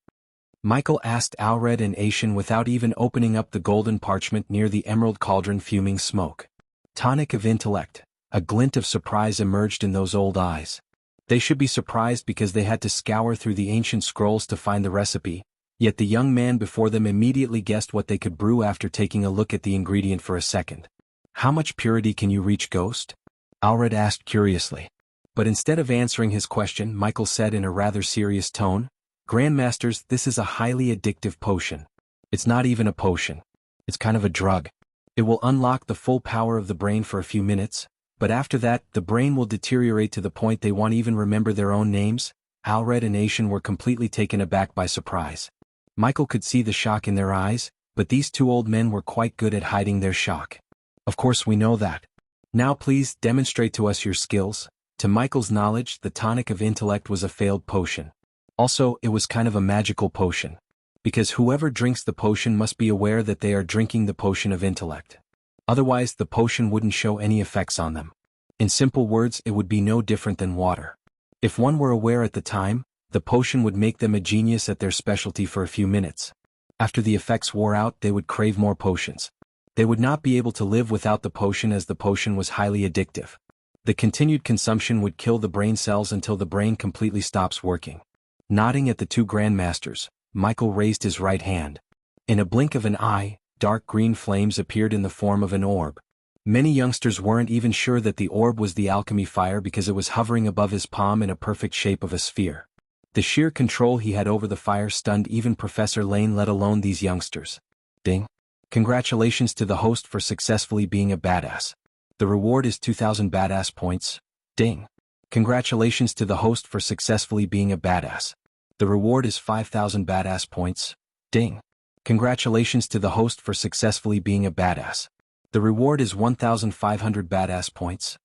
Michael asked Alred and Asian without even opening up the golden parchment near the emerald cauldron fuming smoke. Tonic of Intellect. A glint of surprise emerged in those old eyes. They should be surprised because they had to scour through the ancient scrolls to find the recipe, yet the young man before them immediately guessed what they could brew after taking a look at the ingredient for a second. How much purity can you reach, Ghost? Alred asked curiously. But instead of answering his question, Michael said in a rather serious tone, Grandmasters, this is a highly addictive potion. It's not even a potion. It's kind of a drug. It will unlock the full power of the brain for a few minutes, but after that, the brain will deteriorate to the point they won't even remember their own names. Alred and Asian were completely taken aback by surprise. Michael could see the shock in their eyes, but these two old men were quite good at hiding their shock. Of course we know that. Now please demonstrate to us your skills. To Michael's knowledge, the tonic of intellect was a failed potion. Also, it was kind of a magical potion. Because whoever drinks the potion must be aware that they are drinking the potion of intellect. Otherwise, the potion wouldn't show any effects on them. In simple words, it would be no different than water. If one were aware at the time, the potion would make them a genius at their specialty for a few minutes. After the effects wore out, they would crave more potions. They would not be able to live without the potion as the potion was highly addictive. The continued consumption would kill the brain cells until the brain completely stops working. Nodding at the two grandmasters, Michael raised his right hand. In a blink of an eye, dark green flames appeared in the form of an orb. Many youngsters weren't even sure that the orb was the alchemy fire because it was hovering above his palm in a perfect shape of a sphere. The sheer control he had over the fire stunned even Professor Lane, let alone these youngsters. Ding. Congratulations to the host for successfully being a badass. The reward is 2,000 badass points. Ding. Congratulations to the host for successfully being a badass. The reward is 5,000 badass points. Ding. Congratulations to the host for successfully being a badass. The reward is 1,500 badass points.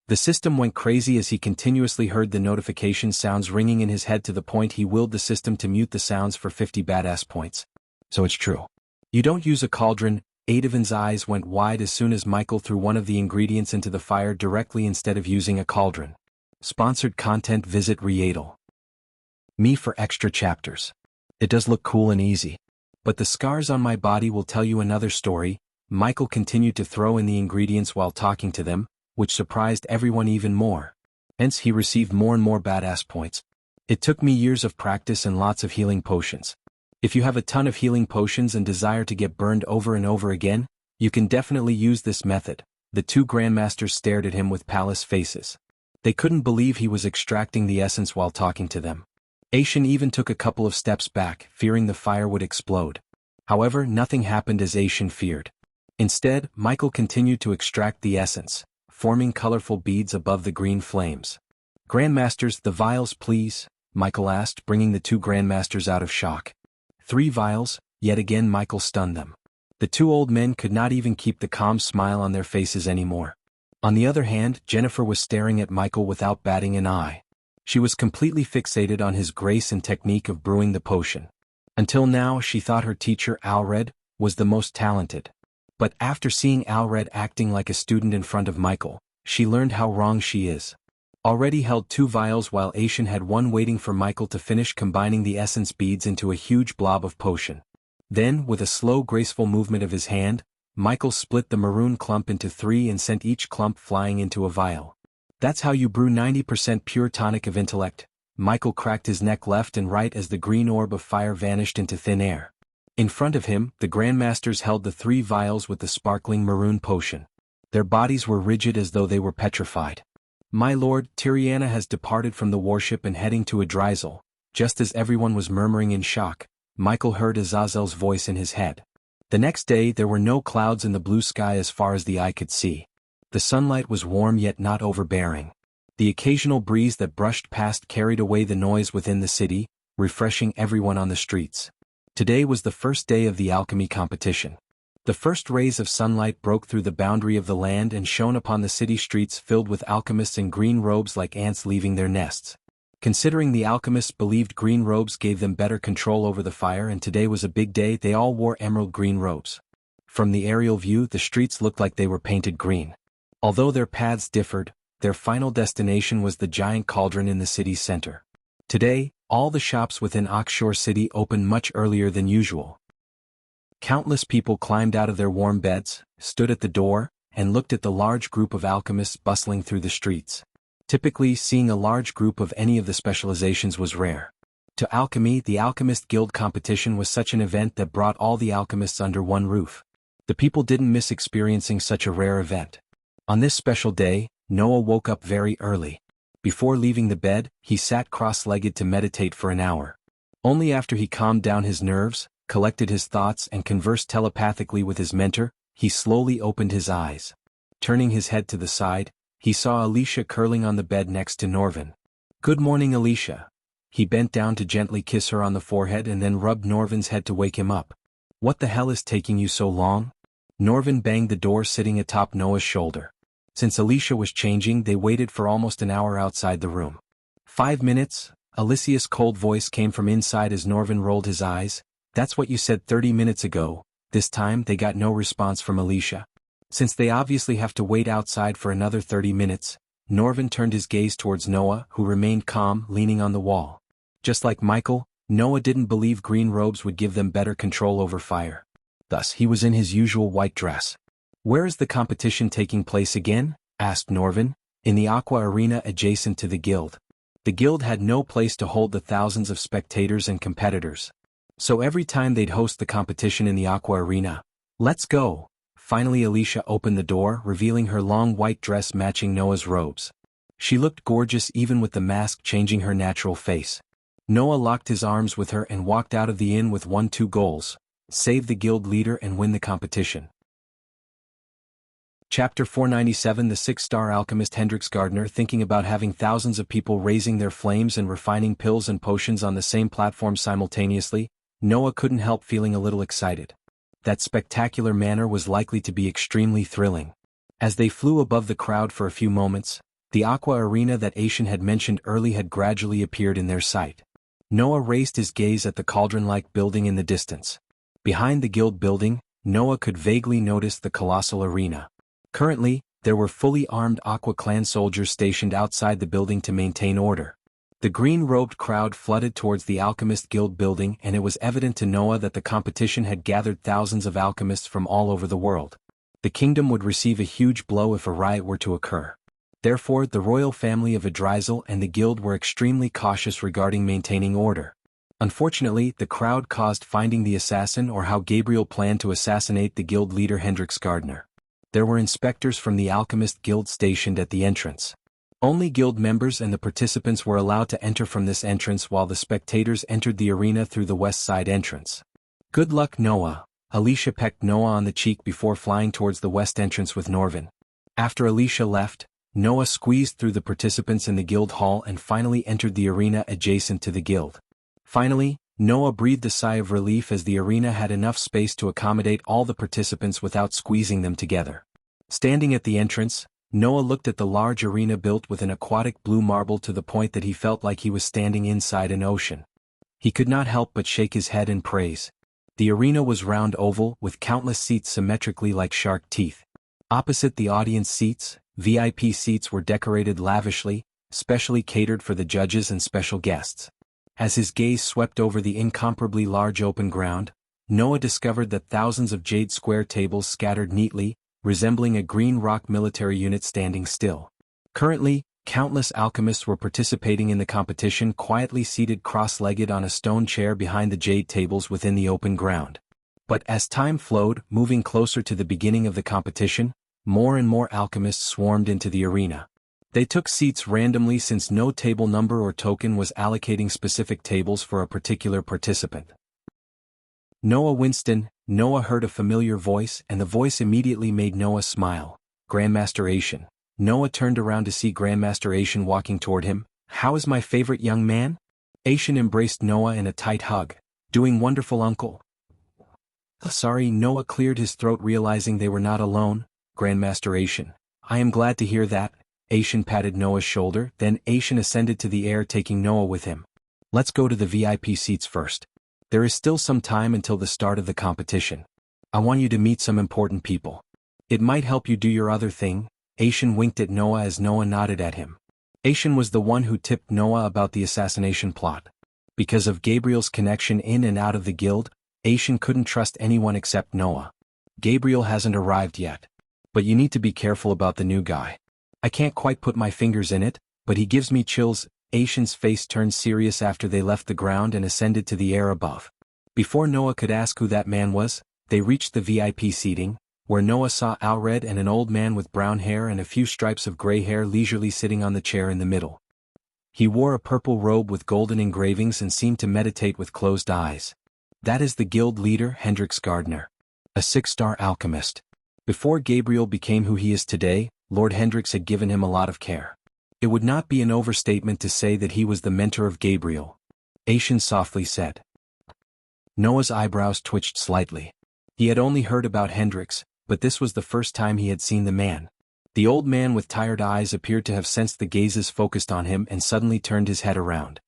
The system went crazy as he continuously heard the notification sounds ringing in his head to the point he willed the system to mute the sounds for 50 badass points. So it's true. You don't use a cauldron. Adovin's eyes went wide as soon as Michael threw one of the ingredients into the fire directly instead of using a cauldron. Sponsored content. Visit Readle Me for extra chapters. It does look cool and easy. But the scars on my body will tell you another story. Michael continued to throw in the ingredients while talking to them, which surprised everyone even more. Hence he received more and more badass points. It took me years of practice and lots of healing potions. If you have a ton of healing potions and desire to get burned over and over again, you can definitely use this method. The two grandmasters stared at him with palace faces. They couldn't believe he was extracting the essence while talking to them. Aishin even took a couple of steps back, fearing the fire would explode. However, nothing happened as Aishin feared. Instead, Michael continued to extract the essence, forming colorful beads above the green flames. Grandmasters, the vials please, Michael asked, bringing the two grandmasters out of shock. 3 vials, yet again Michael stunned them. The two old men could not even keep the calm smile on their faces anymore. On the other hand, Jennifer was staring at Michael without batting an eye. She was completely fixated on his grace and technique of brewing the potion. Until now she thought her teacher, Alred, was the most talented. But after seeing Alred acting like a student in front of Michael, she learned how wrong she is. Already held 2 vials while Aishin had one waiting for Michael to finish combining the essence beads into a huge blob of potion. Then, with a slow graceful movement of his hand, Michael split the maroon clump into 3 and sent each clump flying into a vial. That's how you brew 90% pure tonic of intellect. Michael cracked his neck left and right as the green orb of fire vanished into thin air. In front of him, the grandmasters held the 3 vials with the sparkling maroon potion. Their bodies were rigid as though they were petrified. My lord, Tiriana has departed from the warship and heading to Adrizel. Just as everyone was murmuring in shock, Michael heard Azazel's voice in his head. The next day there were no clouds in the blue sky as far as the eye could see. The sunlight was warm yet not overbearing. The occasional breeze that brushed past carried away the noise within the city, refreshing everyone on the streets. Today was the first day of the alchemy competition. The first rays of sunlight broke through the boundary of the land and shone upon the city streets filled with alchemists in green robes like ants leaving their nests. Considering the alchemists believed green robes gave them better control over the fire and today was a big day, they all wore emerald green robes. From the aerial view, the streets looked like they were painted green. Although their paths differed, their final destination was the giant cauldron in the city's center. Today, all the shops within Oxshore City opened much earlier than usual. Countless people climbed out of their warm beds, stood at the door, and looked at the large group of alchemists bustling through the streets. Typically, seeing a large group of any of the specializations was rare. To alchemy, the Alchemist Guild competition was such an event that brought all the alchemists under one roof. The people didn't miss experiencing such a rare event. On this special day, Noah woke up very early. Before leaving the bed, he sat cross-legged to meditate for an hour. Only after he calmed down his nerves, collected his thoughts and conversed telepathically with his mentor, he slowly opened his eyes. Turning his head to the side, he saw Alicia curling on the bed next to Norvin. "Good morning, Alicia." He bent down to gently kiss her on the forehead and then rubbed Norvin's head to wake him up. "What the hell is taking you so long?" Norvin banged the door sitting atop Noah's shoulder. Since Alicia was changing, they waited for almost an hour outside the room. 5 minutes, Alicia's cold voice came from inside as Norvin rolled his eyes. That's what you said 30 minutes ago. This time they got no response from Alicia. Since they obviously have to wait outside for another 30 minutes, Norvin turned his gaze towards Noah, who remained calm, leaning on the wall. Just like Michael, Noah didn't believe green robes would give them better control over fire. Thus he was in his usual white dress. "Where is the competition taking place again?" asked Norvin. "In the Aqua Arena adjacent to the guild." The guild had no place to hold the thousands of spectators and competitors. So every time they'd host the competition in the Aqua Arena. "Let's go." Finally Alicia opened the door, revealing her long white dress matching Noah's robes. She looked gorgeous even with the mask changing her natural face. Noah locked his arms with her and walked out of the inn with 1-2 goals: save the guild leader and win the competition. Chapter 497. The 6-star alchemist Hendrix Gardner. Thinking about having thousands of people raising their flames and refining pills and potions on the same platform simultaneously, Noah couldn't help feeling a little excited. That spectacular manner was likely to be extremely thrilling. As they flew above the crowd for a few moments, the Aqua Arena that Aishan had mentioned early had gradually appeared in their sight. Noah raised his gaze at the cauldron-like building in the distance. Behind the guild building, Noah could vaguely notice the colossal arena. Currently, there were fully armed Aqua Clan soldiers stationed outside the building to maintain order. The green-robed crowd flooded towards the Alchemist Guild building, and it was evident to Noah that the competition had gathered thousands of alchemists from all over the world. The kingdom would receive a huge blow if a riot were to occur. Therefore, the royal family of Adrizel and the guild were extremely cautious regarding maintaining order. Unfortunately, the crowd caused finding the assassin or how Gabriel planned to assassinate the guild leader Hendrix Gardner. There were inspectors from the Alchemist Guild stationed at the entrance. Only guild members and the participants were allowed to enter from this entrance, while the spectators entered the arena through the west side entrance. "Good luck, Noah." Alicia pecked Noah on the cheek before flying towards the west entrance with Norvin. After Alicia left, Noah squeezed through the participants in the guild hall and finally entered the arena adjacent to the guild. Finally, Noah breathed a sigh of relief as the arena had enough space to accommodate all the participants without squeezing them together. Standing at the entrance, Noah looked at the large arena built with an aquatic blue marble to the point that he felt like he was standing inside an ocean. He could not help but shake his head in praise. The arena was round oval, with countless seats symmetrically like shark teeth. Opposite the audience seats, VIP seats were decorated lavishly, specially catered for the judges and special guests. As his gaze swept over the incomparably large open ground, Noah discovered that thousands of jade square tables scattered neatly, resembling a green rock military unit standing still. Currently, countless alchemists were participating in the competition, quietly seated cross-legged on a stone chair behind the jade tables within the open ground. But as time flowed, moving closer to the beginning of the competition, more and more alchemists swarmed into the arena. They took seats randomly since no table number or token was allocating specific tables for a particular participant. "Noah Winston." Noah heard a familiar voice, and the voice immediately made Noah smile. "Grandmaster Aishan." Noah turned around to see Grandmaster Aishan walking toward him. "How is my favorite young man?" Aishan embraced Noah in a tight hug. "Doing wonderful, uncle." Sorry, Noah cleared his throat, realizing they were not alone. "Grandmaster Aishan, I am glad to hear that." Aishan patted Noah's shoulder, then Aishan ascended to the air, taking Noah with him. "Let's go to the VIP seats first. There is still some time until the start of the competition. I want you to meet some important people. It might help you do your other thing." Aishan winked at Noah as Noah nodded at him. Aishan was the one who tipped Noah about the assassination plot. Because of Gabriel's connection in and out of the guild, Aishan couldn't trust anyone except Noah. "Gabriel hasn't arrived yet. But you need to be careful about the new guy. I can't quite put my fingers in it, but he gives me chills." Aishan's face turned serious after they left the ground and ascended to the air above. Before Noah could ask who that man was, they reached the VIP seating, where Noah saw Alred and an old man with brown hair and a few stripes of gray hair leisurely sitting on the chair in the middle. He wore a purple robe with golden engravings and seemed to meditate with closed eyes. "That is the guild leader, Hendrix Gardner. A 6-star alchemist. Before Gabriel became who he is today, Lord Hendrix had given him a lot of care. It would not be an overstatement to say that he was the mentor of Gabriel," Aishan softly said. Noah's eyebrows twitched slightly. He had only heard about Hendrix, but this was the first time he had seen the man. The old man with tired eyes appeared to have sensed the gazes focused on him and suddenly turned his head around.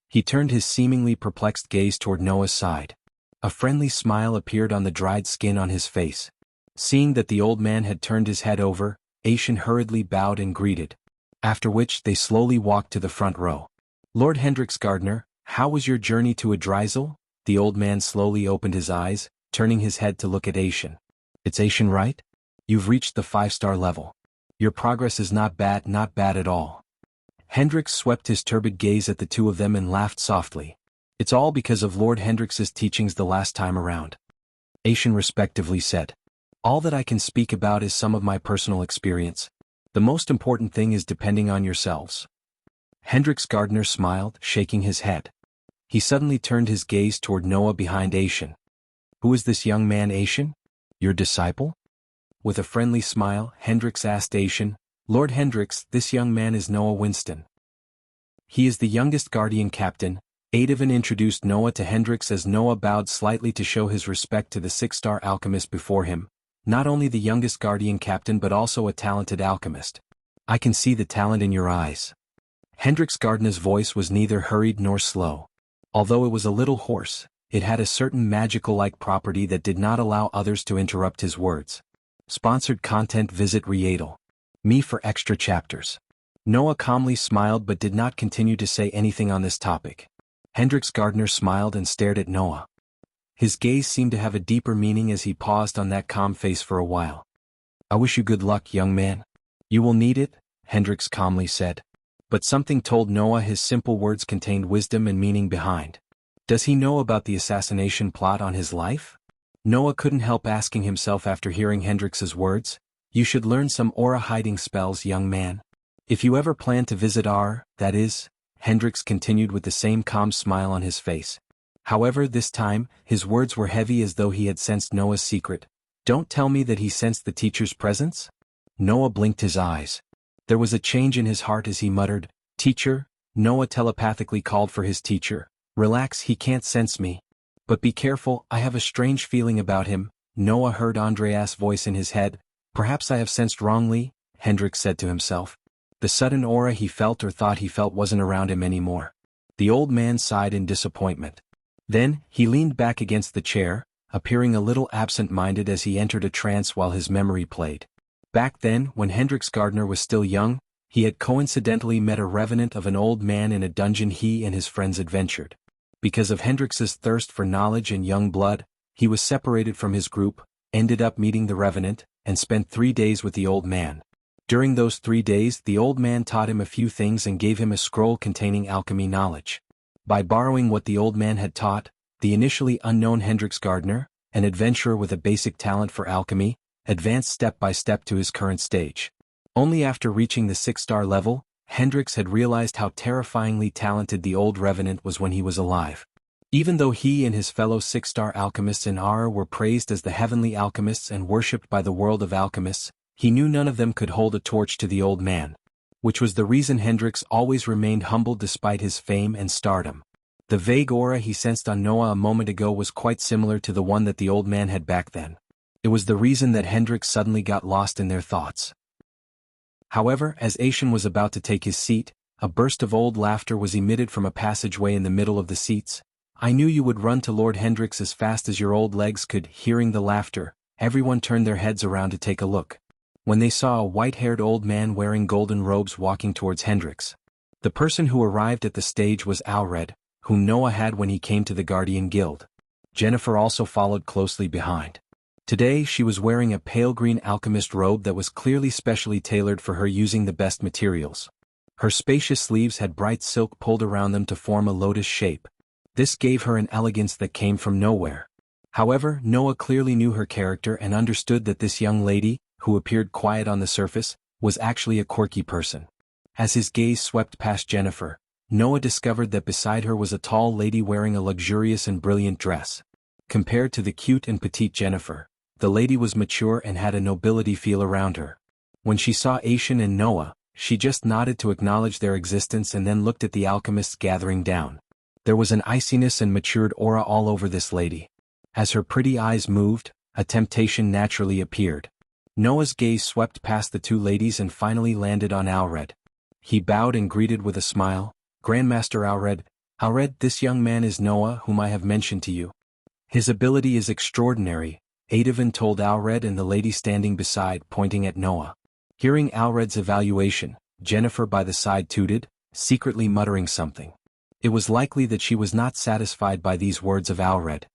He turned his seemingly perplexed gaze toward Noah's side. A friendly smile appeared on the dried skin on his face. Seeing that the old man had turned his head over, Aishin hurriedly bowed and greeted. After which they slowly walked to the front row. "Lord Hendrix Gardner, how was your journey to Adrisel?" The old man slowly opened his eyes, turning his head to look at Aishin. "It's Aishin, right? You've reached the 5-star level. Your progress is not bad at all." Hendrix swept his turbid gaze at the two of them and laughed softly. "It's all because of Lord Hendrix's teachings the last time around," Aishin respectively said. "All that I can speak about is some of my personal experience. The most important thing is depending on yourselves." Hendrix Gardner smiled, shaking his head. He suddenly turned his gaze toward Noah behind Aishin. "Who is this young man, Aishin? Your disciple?" With a friendly smile, Hendrix asked Aishin, "Lord Hendrix, this young man is Noah Winston. He is the youngest guardian captain." Aidovin introduced Noah to Hendrix as Noah bowed slightly to show his respect to the 6-star alchemist before him, not only the youngest guardian captain but also a talented alchemist. "I can see the talent in your eyes." Hendrix Gardner's voice was neither hurried nor slow. Although it was a little hoarse, it had a certain magical-like property that did not allow others to interrupt his words. Sponsored content. Visit Readle.me for extra chapters. Noah calmly smiled but did not continue to say anything on this topic. Hendrix Gardner smiled and stared at Noah. His gaze seemed to have a deeper meaning as he paused on that calm face for a while. "I wish you good luck, young man. You will need it," Hendrix calmly said. But something told Noah his simple words contained wisdom and meaning behind. Does he know about the assassination plot on his life? Noah couldn't help asking himself after hearing Hendrix's words. "You should learn some aura hiding spells, young man. If you ever plan to visit that is," Hendrix continued with the same calm smile on his face. However, this time, his words were heavy as though he had sensed Noah's secret. "Don't tell me that he sensed the teacher's presence?" Noah blinked his eyes. There was a change in his heart as he muttered, "Teacher?" Noah telepathically called for his teacher. "Relax, he can't sense me. But be careful, I have a strange feeling about him." Noah heard Andreas' voice in his head. "Perhaps I have sensed wrongly," Hendrix said to himself. The sudden aura he felt or thought he felt wasn't around him anymore. The old man sighed in disappointment. Then, he leaned back against the chair, appearing a little absent-minded as he entered a trance while his memory played. Back then, when Hendrix Gardner was still young, he had coincidentally met a revenant of an old man in a dungeon he and his friends adventured. Because of Hendrix's thirst for knowledge and young blood, he was separated from his group, ended up meeting the revenant, and spent 3 days with the old man. During those 3 days, the old man taught him a few things and gave him a scroll containing alchemy knowledge. By borrowing what the old man had taught, the initially unknown Hendrix Gardner, an adventurer with a basic talent for alchemy, advanced step by step to his current stage. Only after reaching the 6-star level, Hendrix had realized how terrifyingly talented the old revenant was when he was alive. Even though he and his fellow 6-star alchemists in Aura were praised as the heavenly alchemists and worshipped by the world of alchemists, he knew none of them could hold a torch to the old man. Which was the reason Hendrix always remained humble despite his fame and stardom. The vague aura he sensed on Noah a moment ago was quite similar to the one that the old man had back then. It was the reason that Hendrix suddenly got lost in their thoughts. However, as Aishin was about to take his seat, a burst of old laughter was emitted from a passageway in the middle of the seats. "I knew you would run to Lord Hendrix as fast as your old legs could." Hearing the laughter, everyone turned their heads around to take a look. When they saw a white-haired old man wearing golden robes walking towards Hendrix. The person who arrived at the stage was Alred, whom Noah had when he came to the Guardian Guild. Jennifer also followed closely behind. Today she was wearing a pale green alchemist robe that was clearly specially tailored for her using the best materials. Her spacious sleeves had bright silk pulled around them to form a lotus shape. This gave her an elegance that came from nowhere. However, Noah clearly knew her character and understood that this young lady, who appeared quiet on the surface, was actually a quirky person. As his gaze swept past Jennifer, Noah discovered that beside her was a tall lady wearing a luxurious and brilliant dress. Compared to the cute and petite Jennifer, the lady was mature and had a nobility feel around her. When she saw Aishin and Noah, she just nodded to acknowledge their existence and then looked at the alchemists gathering down. There was an iciness and matured aura all over this lady. As her pretty eyes moved, a temptation naturally appeared. Noah's gaze swept past the two ladies and finally landed on Alred. He bowed and greeted with a smile, "Grandmaster Alred, Alred, this young man is Noah whom I have mentioned to you. His ability is extraordinary," Adavan told Alred and the lady standing beside pointing at Noah. Hearing Alred's evaluation, Jennifer by the side tooted, secretly muttering something. It was likely that she was not satisfied by these words of Alred.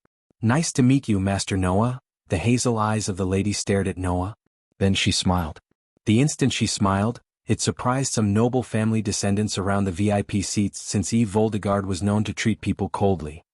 "Nice to meet you, Master Noah." The hazel eyes of the lady stared at Noah. Then she smiled. The instant she smiled, it surprised some noble family descendants around the VIP seats since Eve Voldegard was known to treat people coldly.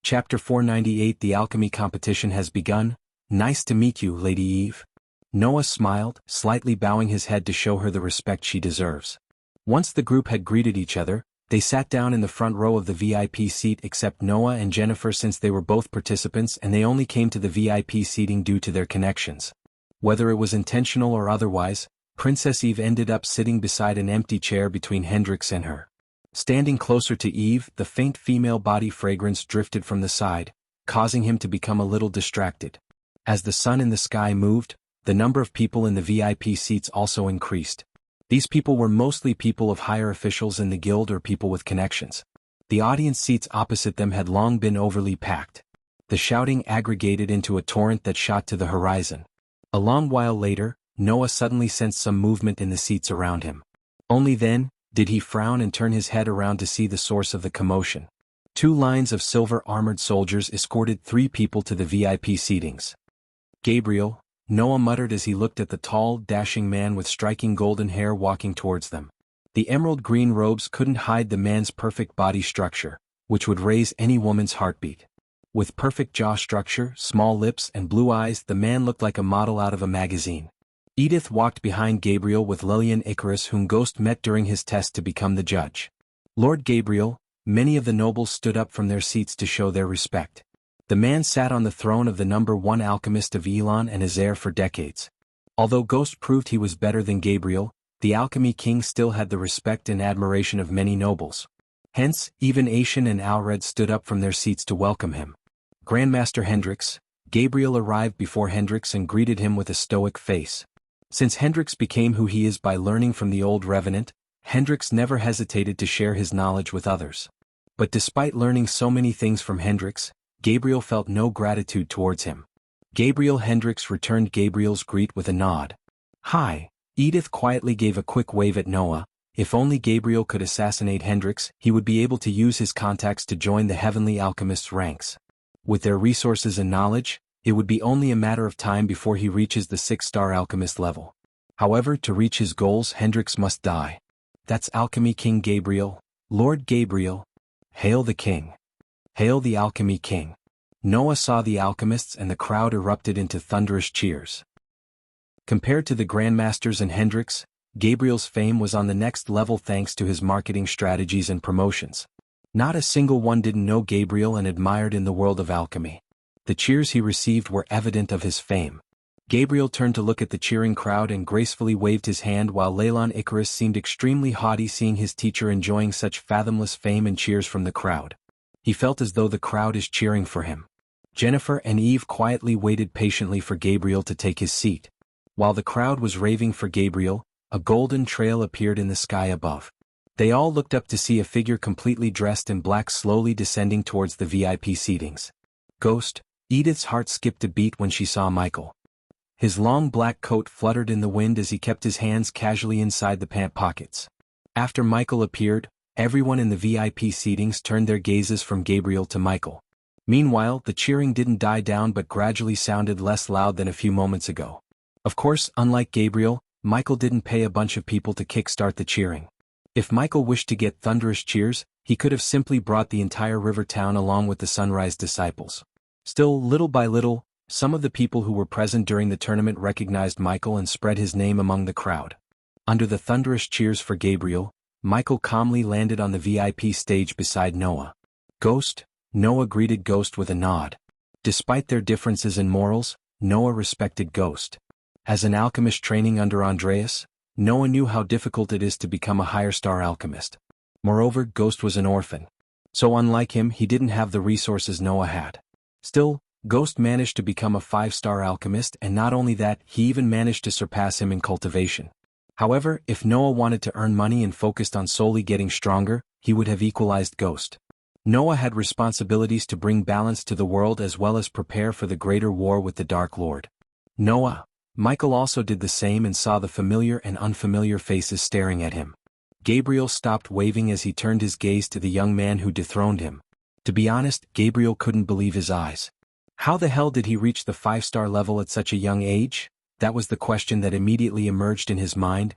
Chapter 498 The alchemy competition has begun. "Nice to meet you, Lady Eve." Noah smiled, slightly bowing his head to show her the respect she deserves. Once the group had greeted each other, they sat down in the front row of the VIP seat except Noah and Jennifer since they were both participants and they only came to the VIP seating due to their connections. Whether it was intentional or otherwise, Princess Eve ended up sitting beside an empty chair between Hendrix and her. Standing closer to Eve, the faint female body fragrance drifted from the side, causing him to become a little distracted. As the sun in the sky moved, the number of people in the VIP seats also increased. These people were mostly people of higher officials in the guild or people with connections. The audience seats opposite them had long been overly packed. The shouting aggregated into a torrent that shot to the horizon. A long while later, Noah suddenly sensed some movement in the seats around him. Only then did he frown and turn his head around to see the source of the commotion. Two lines of silver-armored soldiers escorted three people to the VIP seatings. "Gabriel," Noah muttered as he looked at the tall, dashing man with striking golden hair walking towards them. The emerald-green robes couldn't hide the man's perfect body structure, which would raise any woman's heartbeat. With perfect jaw structure, small lips, and blue eyes, the man looked like a model out of a magazine. Edith walked behind Gabriel with Lillian Icarus, whom Ghost met during his test to become the judge. "Lord Gabriel," many of the nobles stood up from their seats to show their respect. The man sat on the throne of the #1 alchemist of Elon and his heir for decades. Although Ghost proved he was better than Gabriel, the Alchemy King still had the respect and admiration of many nobles. Hence, even Ashen and Alred stood up from their seats to welcome him. "Grandmaster Hendrix." Gabriel arrived before Hendrix and greeted him with a stoic face. Since Hendrix became who he is by learning from the old Revenant, Hendrix never hesitated to share his knowledge with others. But despite learning so many things from Hendrix, Gabriel felt no gratitude towards him. Hendrix returned Gabriel's greet with a nod. "Hi." Edith quietly gave a quick wave at Noah. If only Gabriel could assassinate Hendrix, he would be able to use his contacts to join the Heavenly Alchemist's ranks. With their resources and knowledge, it would be only a matter of time before he reaches the 6-star alchemist level. However, to reach his goals, Hendrix must die. "That's Alchemy King Gabriel. Lord Gabriel. Hail the king. Hail the Alchemy King." Noah saw the alchemists and the crowd erupted into thunderous cheers. Compared to the Grandmasters and Hendrix, Gabriel's fame was on the next level thanks to his marketing strategies and promotions. Not a single one didn't know Gabriel and admired in the world of alchemy. The cheers he received were evident of his fame. Gabriel turned to look at the cheering crowd and gracefully waved his hand while Lillian Icarus seemed extremely haughty seeing his teacher enjoying such fathomless fame and cheers from the crowd. He felt as though the crowd is cheering for him. Jennifer and Eve quietly waited patiently for Gabriel to take his seat. While the crowd was raving for Gabriel, a golden trail appeared in the sky above. They all looked up to see a figure completely dressed in black slowly descending towards the VIP seatings. Ghost. Edith's heart skipped a beat when she saw Michael. His long black coat fluttered in the wind as he kept his hands casually inside the pant pockets. After Michael appeared, everyone in the VIP seatings turned their gazes from Gabriel to Michael. Meanwhile, the cheering didn't die down but gradually sounded less loud than a few moments ago. Of course, unlike Gabriel, Michael didn't pay a bunch of people to kickstart the cheering. If Michael wished to get thunderous cheers, he could have simply brought the entire river town along with the Sunrise Disciples. Still, little by little, some of the people who were present during the tournament recognized Michael and spread his name among the crowd. Under the thunderous cheers for Gabriel, Michael calmly landed on the VIP stage beside Noah. "Ghost." Noah greeted Ghost with a nod. Despite their differences in morals, Noah respected Ghost. As an alchemist training under Andreas, Noah knew how difficult it is to become a higher-star alchemist. Moreover, Ghost was an orphan. So unlike him, he didn't have the resources Noah had. Still, Ghost managed to become a 5-star alchemist, and not only that, he even managed to surpass him in cultivation. However, if Noah wanted to earn money and focused on solely getting stronger, he would have equalized Ghost. Noah had responsibilities to bring balance to the world as well as prepare for the greater war with the Dark Lord. Michael also did the same and saw the familiar and unfamiliar faces staring at him. Gabriel stopped waving as he turned his gaze to the young man who dethroned him. To be honest, Gabriel couldn't believe his eyes. How the hell did he reach the 5-star level at such a young age? That was the question that immediately emerged in his mind.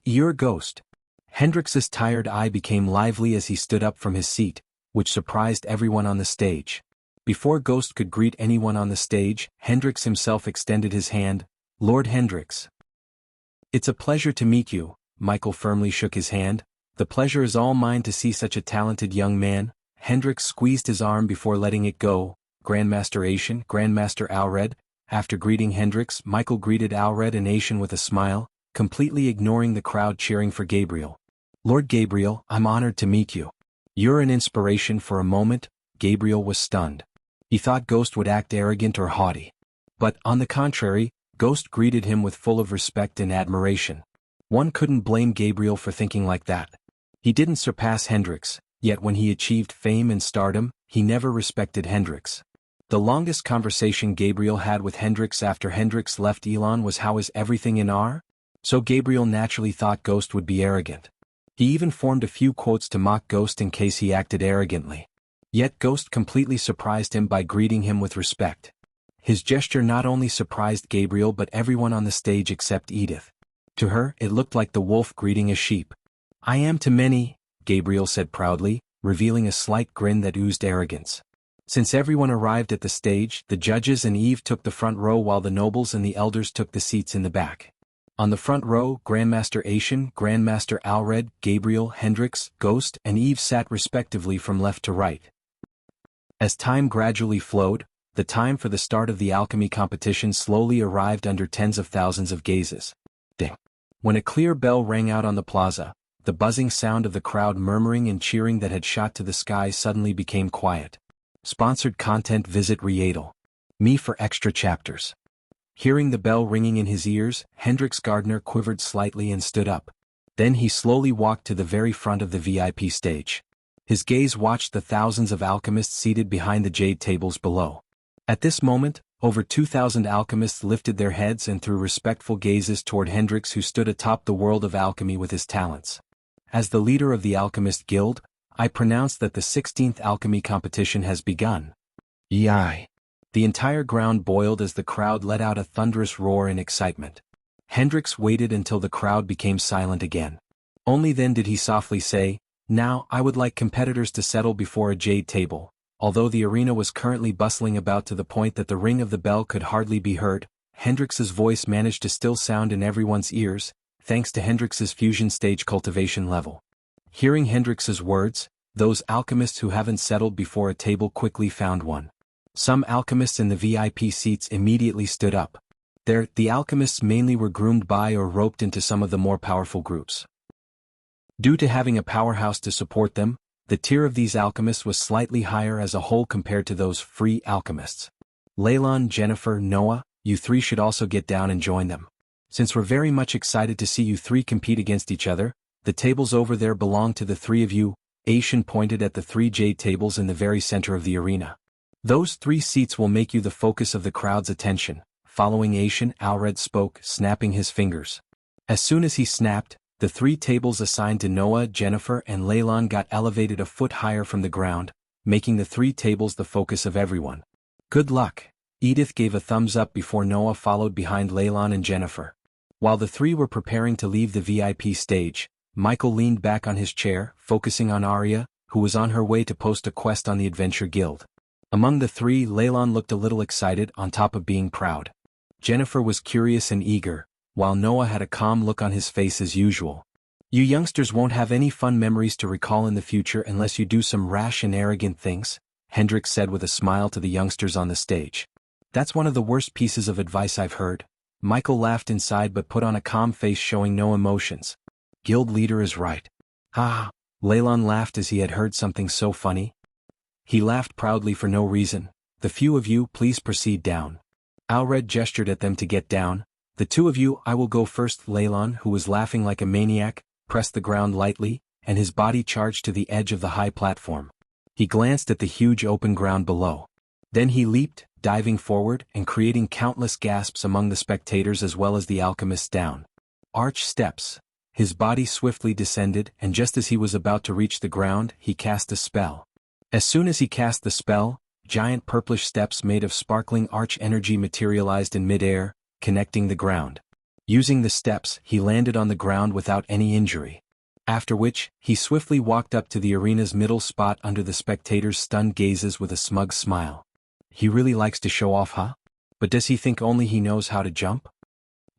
You're Ghost. Hendrix's tired eye became lively as he stood up from his seat, which surprised everyone on the stage. Before Ghost could greet anyone on the stage, Hendrix himself extended his hand. Lord Hendrix. It's a pleasure to meet you. Michael firmly shook his hand. The pleasure is all mine to see such a talented young man. Hendrix squeezed his arm before letting it go. Grandmaster Asian, Grandmaster Alred. After greeting Hendrix, Michael greeted Alred and Asian with a smile, completely ignoring the crowd cheering for Gabriel. Lord Gabriel, I'm honored to meet you. You're an inspiration. For a moment, Gabriel was stunned. He thought Ghost would act arrogant or haughty. But, on the contrary, Ghost greeted him with full of respect and admiration. One couldn't blame Gabriel for thinking like that. He didn't surpass Hendrix, yet when he achieved fame and stardom, he never respected Hendrix. The longest conversation Gabriel had with Hendrix after Hendrix left Elon was how is everything in R? So Gabriel naturally thought Ghost would be arrogant. He even formed a few quotes to mock Ghost in case he acted arrogantly. Yet Ghost completely surprised him by greeting him with respect. His gesture not only surprised Gabriel but everyone on the stage except Edith. To her, it looked like the wolf greeting a sheep. I am to many, Gabriel said proudly, revealing a slight grin that oozed arrogance. Since everyone arrived at the stage, the judges and Eve took the front row while the nobles and the elders took the seats in the back. On the front row, Grandmaster Asian, Grandmaster Alred, Gabriel, Hendrix, Ghost, and Eve sat respectively from left to right. As time gradually flowed, the time for the start of the alchemy competition slowly arrived under tens of thousands of gazes. Ding! When a clear bell rang out on the plaza, the buzzing sound of the crowd murmuring and cheering that had shot to the sky suddenly became quiet. Sponsored content. Visit Readle.me for extra chapters. Hearing the bell ringing in his ears, Hendrix Gardner quivered slightly and stood up. Then he slowly walked to the very front of the VIP stage. His gaze watched the thousands of alchemists seated behind the jade tables below. At this moment, over 2,000 alchemists lifted their heads and threw respectful gazes toward Hendrix, who stood atop the world of alchemy with his talents. As the leader of the Alchemist Guild, I pronounce that the 16th alchemy competition has begun. Yai! The entire ground boiled as the crowd let out a thunderous roar in excitement. Hendrix waited until the crowd became silent again. Only then did he softly say, Now, I would like competitors to settle before a jade table. Although the arena was currently bustling about to the point that the ring of the bell could hardly be heard, Hendrix's voice managed to still sound in everyone's ears, thanks to Hendrix's fusion stage cultivation level. Hearing Hendrix's words, those alchemists who haven't settled before a table quickly found one. Some alchemists in the VIP seats immediately stood up. The alchemists mainly were groomed by or roped into some of the more powerful groups. Due to having a powerhouse to support them, the tier of these alchemists was slightly higher as a whole compared to those free alchemists. Leylon, Jennifer, Noah, you three should also get down and join them. Since we're very much excited to see you three compete against each other, the tables over there belong to the three of you. Asian pointed at the 3 jade tables in the very center of the arena. Those 3 seats will make you the focus of the crowd's attention. Following Asian, Alred spoke, snapping his fingers. As soon as he snapped, the 3 tables assigned to Noah, Jennifer, and Leylon got elevated a foot higher from the ground, making the 3 tables the focus of everyone. Good luck. Edith gave a thumbs up before Noah followed behind Leylon and Jennifer. While the 3 were preparing to leave the VIP stage, Michael leaned back on his chair, focusing on Arya, who was on her way to post a quest on the Adventure Guild. Among the 3, Leylon looked a little excited on top of being proud. Jennifer was curious and eager, while Noah had a calm look on his face as usual. You youngsters won't have any fun memories to recall in the future unless you do some rash and arrogant things, Hendrix said with a smile to the youngsters on the stage. That's one of the worst pieces of advice I've heard. Michael laughed inside but put on a calm face showing no emotions. Guild leader is right. Ha! Leylon laughed as he had heard something so funny. He laughed proudly for no reason. the few of you please proceed down. Alred gestured at them to get down. The two of you, I will go first. Leylon, who was laughing like a maniac, pressed the ground lightly, and his body charged to the edge of the high platform. He glanced at the huge open ground below. Then he leaped, diving forward and creating countless gasps among the spectators as well as the alchemists down. Arch steps. His body swiftly descended, and just as he was about to reach the ground, he cast a spell. As soon as he cast the spell, giant purplish steps made of sparkling arch energy materialized in midair, connecting the ground. Using the steps, he landed on the ground without any injury. After which, he swiftly walked up to the arena's middle spot under the spectators' stunned gazes with a smug smile. He really likes to show off, huh? But does he think only he knows how to jump?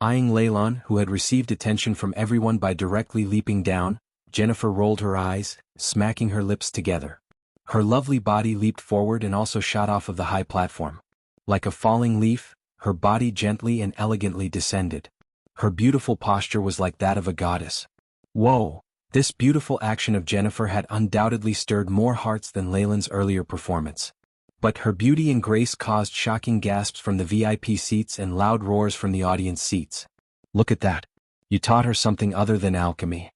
Eyeing Leylon, who had received attention from everyone by directly leaping down, Jennifer rolled her eyes, smacking her lips together. Her lovely body leaped forward and also shot off of the high platform. Like a falling leaf, her body gently and elegantly descended. Her beautiful posture was like that of a goddess. Whoa! This beautiful action of Jennifer had undoubtedly stirred more hearts than Leylon's earlier performance. But her beauty and grace caused shocking gasps from the VIP seats and loud roars from the audience seats. Look at that. You taught her something other than alchemy.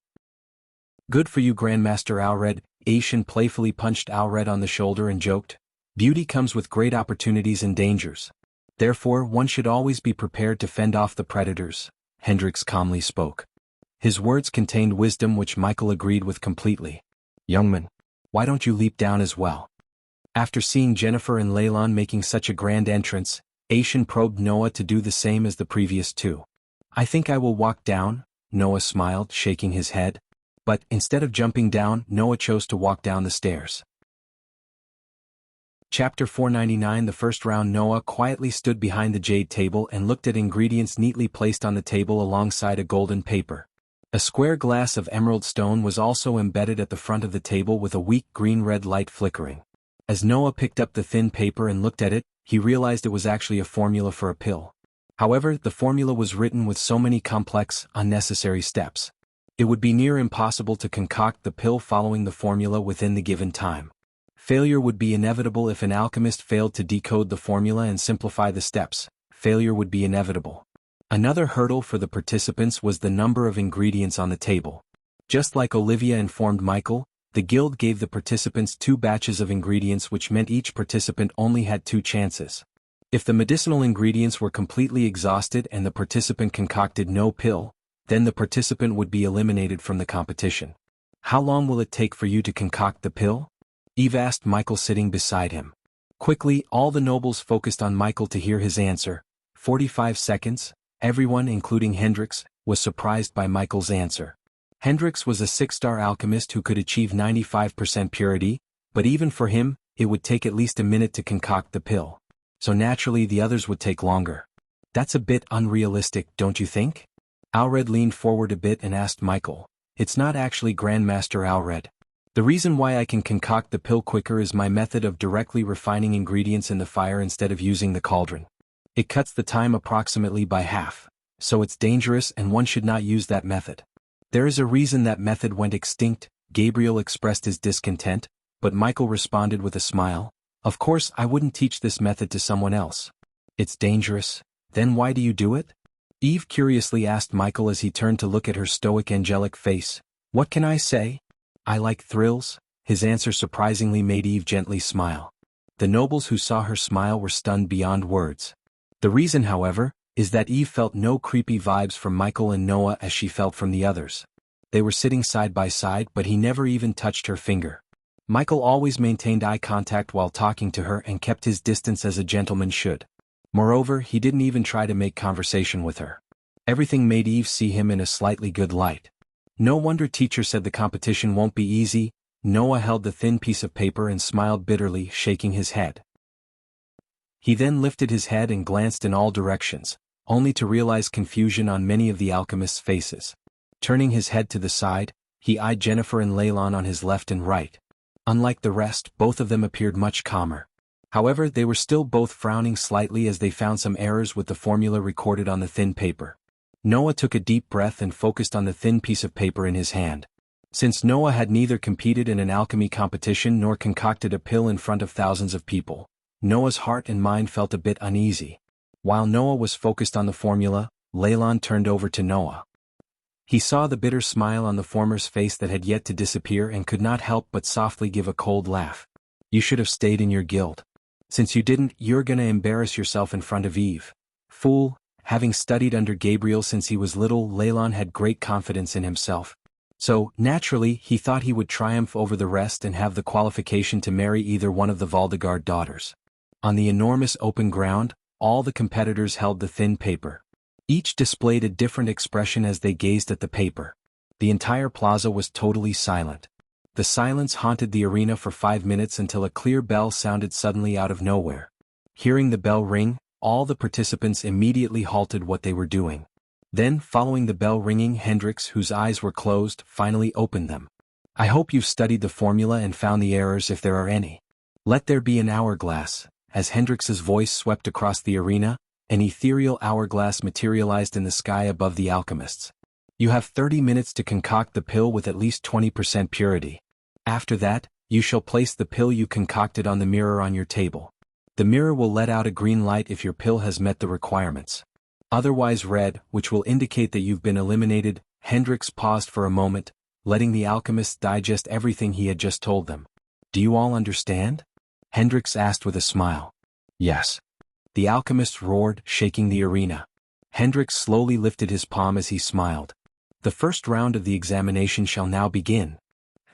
Good for you, Grandmaster Alred. Aishin playfully punched Alred on the shoulder and joked, beauty comes with great opportunities and dangers. Therefore, one should always be prepared to fend off the predators, Hendrix calmly spoke. His words contained wisdom which Michael agreed with completely. Young man, why don't you leap down as well? After seeing Jennifer and Leylon making such a grand entrance, Aishin probed Noah to do the same as the previous two. I think I will walk down, Noah smiled, shaking his head. But, instead of jumping down, Noah chose to walk down the stairs. Chapter 499. The first round. Noah quietly stood behind the jade table and looked at ingredients neatly placed on the table alongside a golden paper. A square glass of emerald stone was also embedded at the front of the table with a weak green-red light flickering. As Noah picked up the thin paper and looked at it, he realized it was actually a formula for a pill. However, the formula was written with so many complex, unnecessary steps. It would be near impossible to concoct the pill following the formula within the given time. Failure would be inevitable if an alchemist failed to decode the formula and simplify the steps. Failure would be inevitable. Another hurdle for the participants was the number of ingredients on the table. Just like Olivia informed Michael, the guild gave the participants 2 batches of ingredients, which meant each participant only had 2 chances. If the medicinal ingredients were completely exhausted and the participant concocted no pill, then the participant would be eliminated from the competition. How long will it take for you to concoct the pill? Eve asked Michael sitting beside him. Quickly, all the nobles focused on Michael to hear his answer. 45 seconds. Everyone, including Hendrix, was surprised by Michael's answer. Hendrix was a 6-star alchemist who could achieve 95% purity, but even for him, it would take at least a minute to concoct the pill. So naturally the others would take longer. That's a bit unrealistic, don't you think? Alred leaned forward a bit and asked Michael. It's not actually Grandmaster Alred. The reason why I can concoct the pill quicker is my method of directly refining ingredients in the fire instead of using the cauldron. It cuts the time approximately by half, so it's dangerous and one should not use that method. There is a reason that method went extinct. Gabriel expressed his discontent, but Michael responded with a smile. Of course I wouldn't teach this method to someone else. It's dangerous. Then why do you do it? Eve curiously asked Michael as he turned to look at her stoic angelic face. What can I say? I like thrills. His answer surprisingly made Eve gently smile. The nobles who saw her smile were stunned beyond words. The reason, however, is that Eve felt no creepy vibes from Michael and Noah as she felt from the others. They were sitting side by side, but he never even touched her finger. Michael always maintained eye contact while talking to her and kept his distance as a gentleman should. Moreover, he didn't even try to make conversation with her. Everything made Eve see him in a slightly good light. No wonder teacher said the competition won't be easy. Noah held the thin piece of paper and smiled bitterly, shaking his head. He then lifted his head and glanced in all directions, only to realize confusion on many of the alchemists' faces. Turning his head to the side, he eyed Jennifer and Leylon on his left and right. Unlike the rest, both of them appeared much calmer. However, they were still both frowning slightly as they found some errors with the formula recorded on the thin paper. Noah took a deep breath and focused on the thin piece of paper in his hand. Since Noah had neither competed in an alchemy competition nor concocted a pill in front of thousands of people, Noah's heart and mind felt a bit uneasy. While Noah was focused on the formula, Leylon turned over to Noah. He saw the bitter smile on the former's face that had yet to disappear and could not help but softly give a cold laugh. You should have stayed in your guild. Since you didn't, you're gonna embarrass yourself in front of Eve. Fool. Having studied under Gabriel since he was little, Leylon had great confidence in himself. So, naturally, he thought he would triumph over the rest and have the qualification to marry either one of the Valdegard daughters. On the enormous open ground, all the competitors held the thin paper. Each displayed a different expression as they gazed at the paper. The entire plaza was totally silent. The silence haunted the arena for 5 minutes until a clear bell sounded suddenly out of nowhere. Hearing the bell ring, all the participants immediately halted what they were doing. Then, following the bell ringing, Hendrix, whose eyes were closed, finally opened them. I hope you've studied the formula and found the errors if there are any. Let there be an hourglass. As Hendrix's voice swept across the arena, an ethereal hourglass materialized in the sky above the alchemists. You have 30 minutes to concoct the pill with at least 20% purity. After that, you shall place the pill you concocted on the mirror on your table. The mirror will let out a green light if your pill has met the requirements. Otherwise red, which will indicate that you've been eliminated. Hendrix paused for a moment, letting the alchemists digest everything he had just told them. Do you all understand? Hendrix asked with a smile. Yes. The alchemists roared, shaking the arena. Hendrix slowly lifted his palm as he smiled. The first round of the examination shall now begin.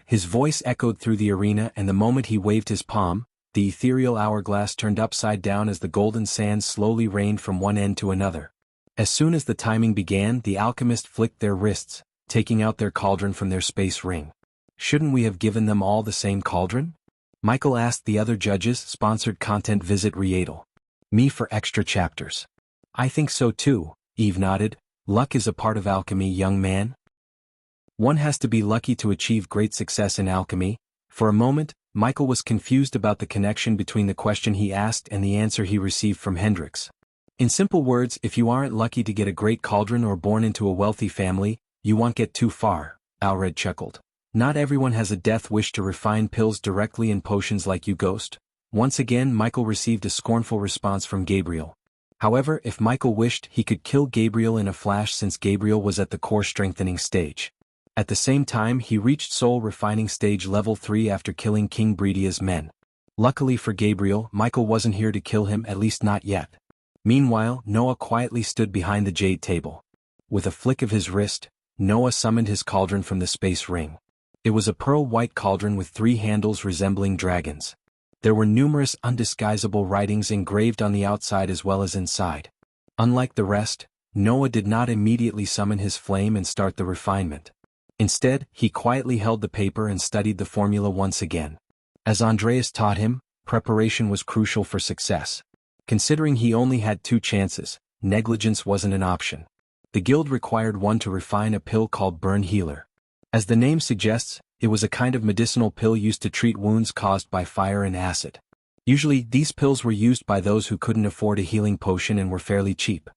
His voice echoed through the arena, and the moment he waved his palm, the ethereal hourglass turned upside down as the golden sands slowly rained from one end to another. As soon as the timing began, the alchemists flicked their wrists, taking out their cauldron from their space ring. Shouldn't we have given them all the same cauldron? Michael asked the other judges. Sponsored content. Visit Riedel. Me for extra chapters. I think so too, Eve nodded. Luck is a part of alchemy, young man. One has to be lucky to achieve great success in alchemy. For a moment, Michael was confused about the connection between the question he asked and the answer he received from Hendrix. In simple words, if you aren't lucky to get a great cauldron or born into a wealthy family, you won't get too far, Alred chuckled. Not everyone has a death wish to refine pills directly in potions like you, Ghost. Once again, Michael received a scornful response from Gabriel. However, if Michael wished, he could kill Gabriel in a flash since Gabriel was at the core strengthening stage. At the same time, he reached soul refining stage level 3 after killing King Bridia's men. Luckily for Gabriel, Michael wasn't here to kill him, at least not yet. Meanwhile, Noah quietly stood behind the jade table. With a flick of his wrist, Noah summoned his cauldron from the space ring. It was a pearl-white cauldron with 3 handles resembling dragons. There were numerous undisguisable writings engraved on the outside as well as inside. Unlike the rest, Noah did not immediately summon his flame and start the refinement. Instead, he quietly held the paper and studied the formula once again. As Andreas taught him, preparation was crucial for success. Considering he only had 2 chances, negligence wasn't an option. The guild required one to refine a pill called Burn Healer. As the name suggests, it was a kind of medicinal pill used to treat wounds caused by fire and acid. Usually, these pills were used by those who couldn't afford a healing potion and were fairly cheap.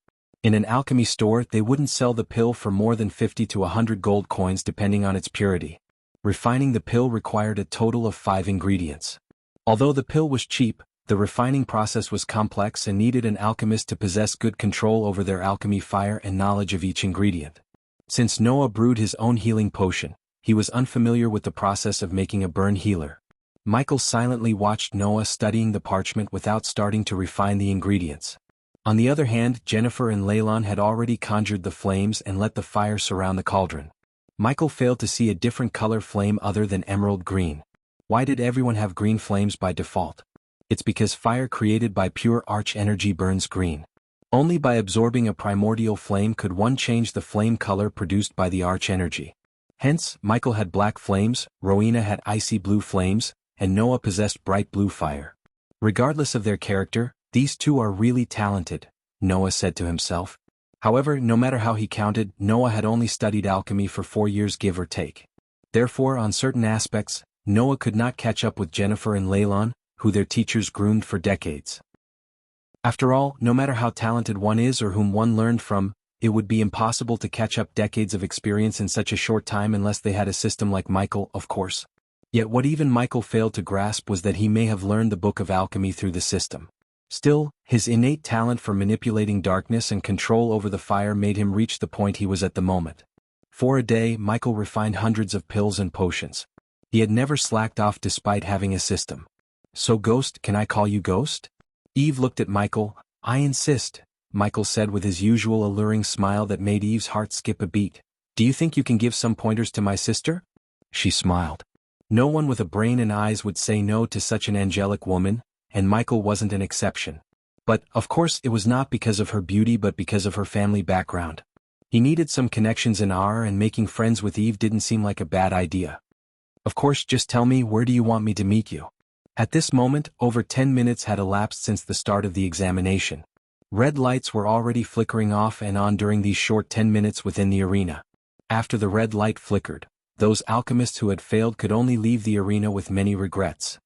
In an alchemy store, they wouldn't sell the pill for more than 50 to 100 gold coins depending on its purity. Refining the pill required a total of 5 ingredients. Although the pill was cheap, the refining process was complex and needed an alchemist to possess good control over their alchemy fire and knowledge of each ingredient. Since Noah brewed his own healing potion, he was unfamiliar with the process of making a burn healer. Michael silently watched Noah studying the parchment without starting to refine the ingredients. On the other hand, Jennifer and Leylon had already conjured the flames and let the fire surround the cauldron. Michael failed to see a different color flame other than emerald green. Why did everyone have green flames by default? It's because fire created by pure arch energy burns green. Only by absorbing a primordial flame could one change the flame color produced by the arch energy. Hence, Michael had black flames, Rowena had icy blue flames, and Noah possessed bright blue fire. Regardless of their character, these 2 are really talented, Noah said to himself. However, no matter how he counted, Noah had only studied alchemy for 4 years give or take. Therefore, on certain aspects, Noah could not catch up with Jennifer and Leylon, who their teachers groomed for decades. After all, no matter how talented one is or whom one learned from, it would be impossible to catch up decades of experience in such a short time unless they had a system like Michael, of course. Yet what even Michael failed to grasp was that he may have learned the book of alchemy through the system. Still, his innate talent for manipulating darkness and control over the fire made him reach the point he was at the moment. For a day, Michael refined hundreds of pills and potions. He had never slacked off despite having a system. "So Ghost, can I call you Ghost?" Eve looked at Michael. "I insist," Michael said with his usual alluring smile that made Eve's heart skip a beat. "Do you think you can give some pointers to my sister?" She smiled. No one with a brain and eyes would say no to such an angelic woman, and Michael wasn't an exception. But, of course, it was not because of her beauty but because of her family background. He needed some connections in R, and making friends with Eve didn't seem like a bad idea. "Of course, just tell me, where do you want me to meet you?" At this moment, over 10 minutes had elapsed since the start of the examination. Red lights were already flickering off and on during these short 10 minutes within the arena. After the red light flickered, those alchemists who had failed could only leave the arena with many regrets.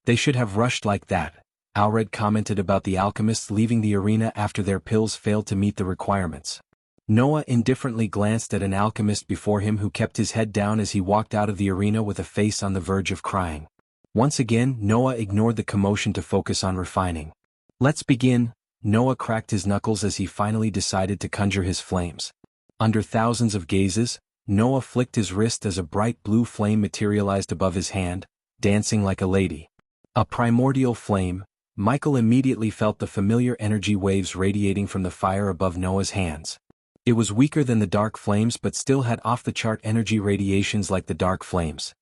"They should have rushed like that," Alred commented about the alchemists leaving the arena after their pills failed to meet the requirements. Noah indifferently glanced at an alchemist before him who kept his head down as he walked out of the arena with a face on the verge of crying. Once again, Noah ignored the commotion to focus on refining. "Let's begin." Noah cracked his knuckles as he finally decided to conjure his flames. Under thousands of gazes, Noah flicked his wrist as a bright blue flame materialized above his hand, dancing like a lady. A primordial flame. Michael immediately felt the familiar energy waves radiating from the fire above Noah's hands. It was weaker than the dark flames but still had off-the-chart energy radiations like the dark flames.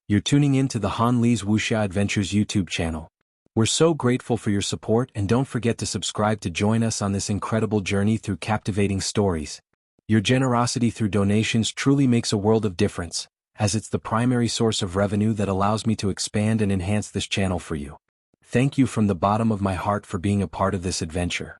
You're tuning in to the Han Li's Wuxia Adventures YouTube channel. We're so grateful for your support, and don't forget to subscribe to join us on this incredible journey through captivating stories. Your generosity through donations truly makes a world of difference, as it's the primary source of revenue that allows me to expand and enhance this channel for you. Thank you from the bottom of my heart for being a part of this adventure.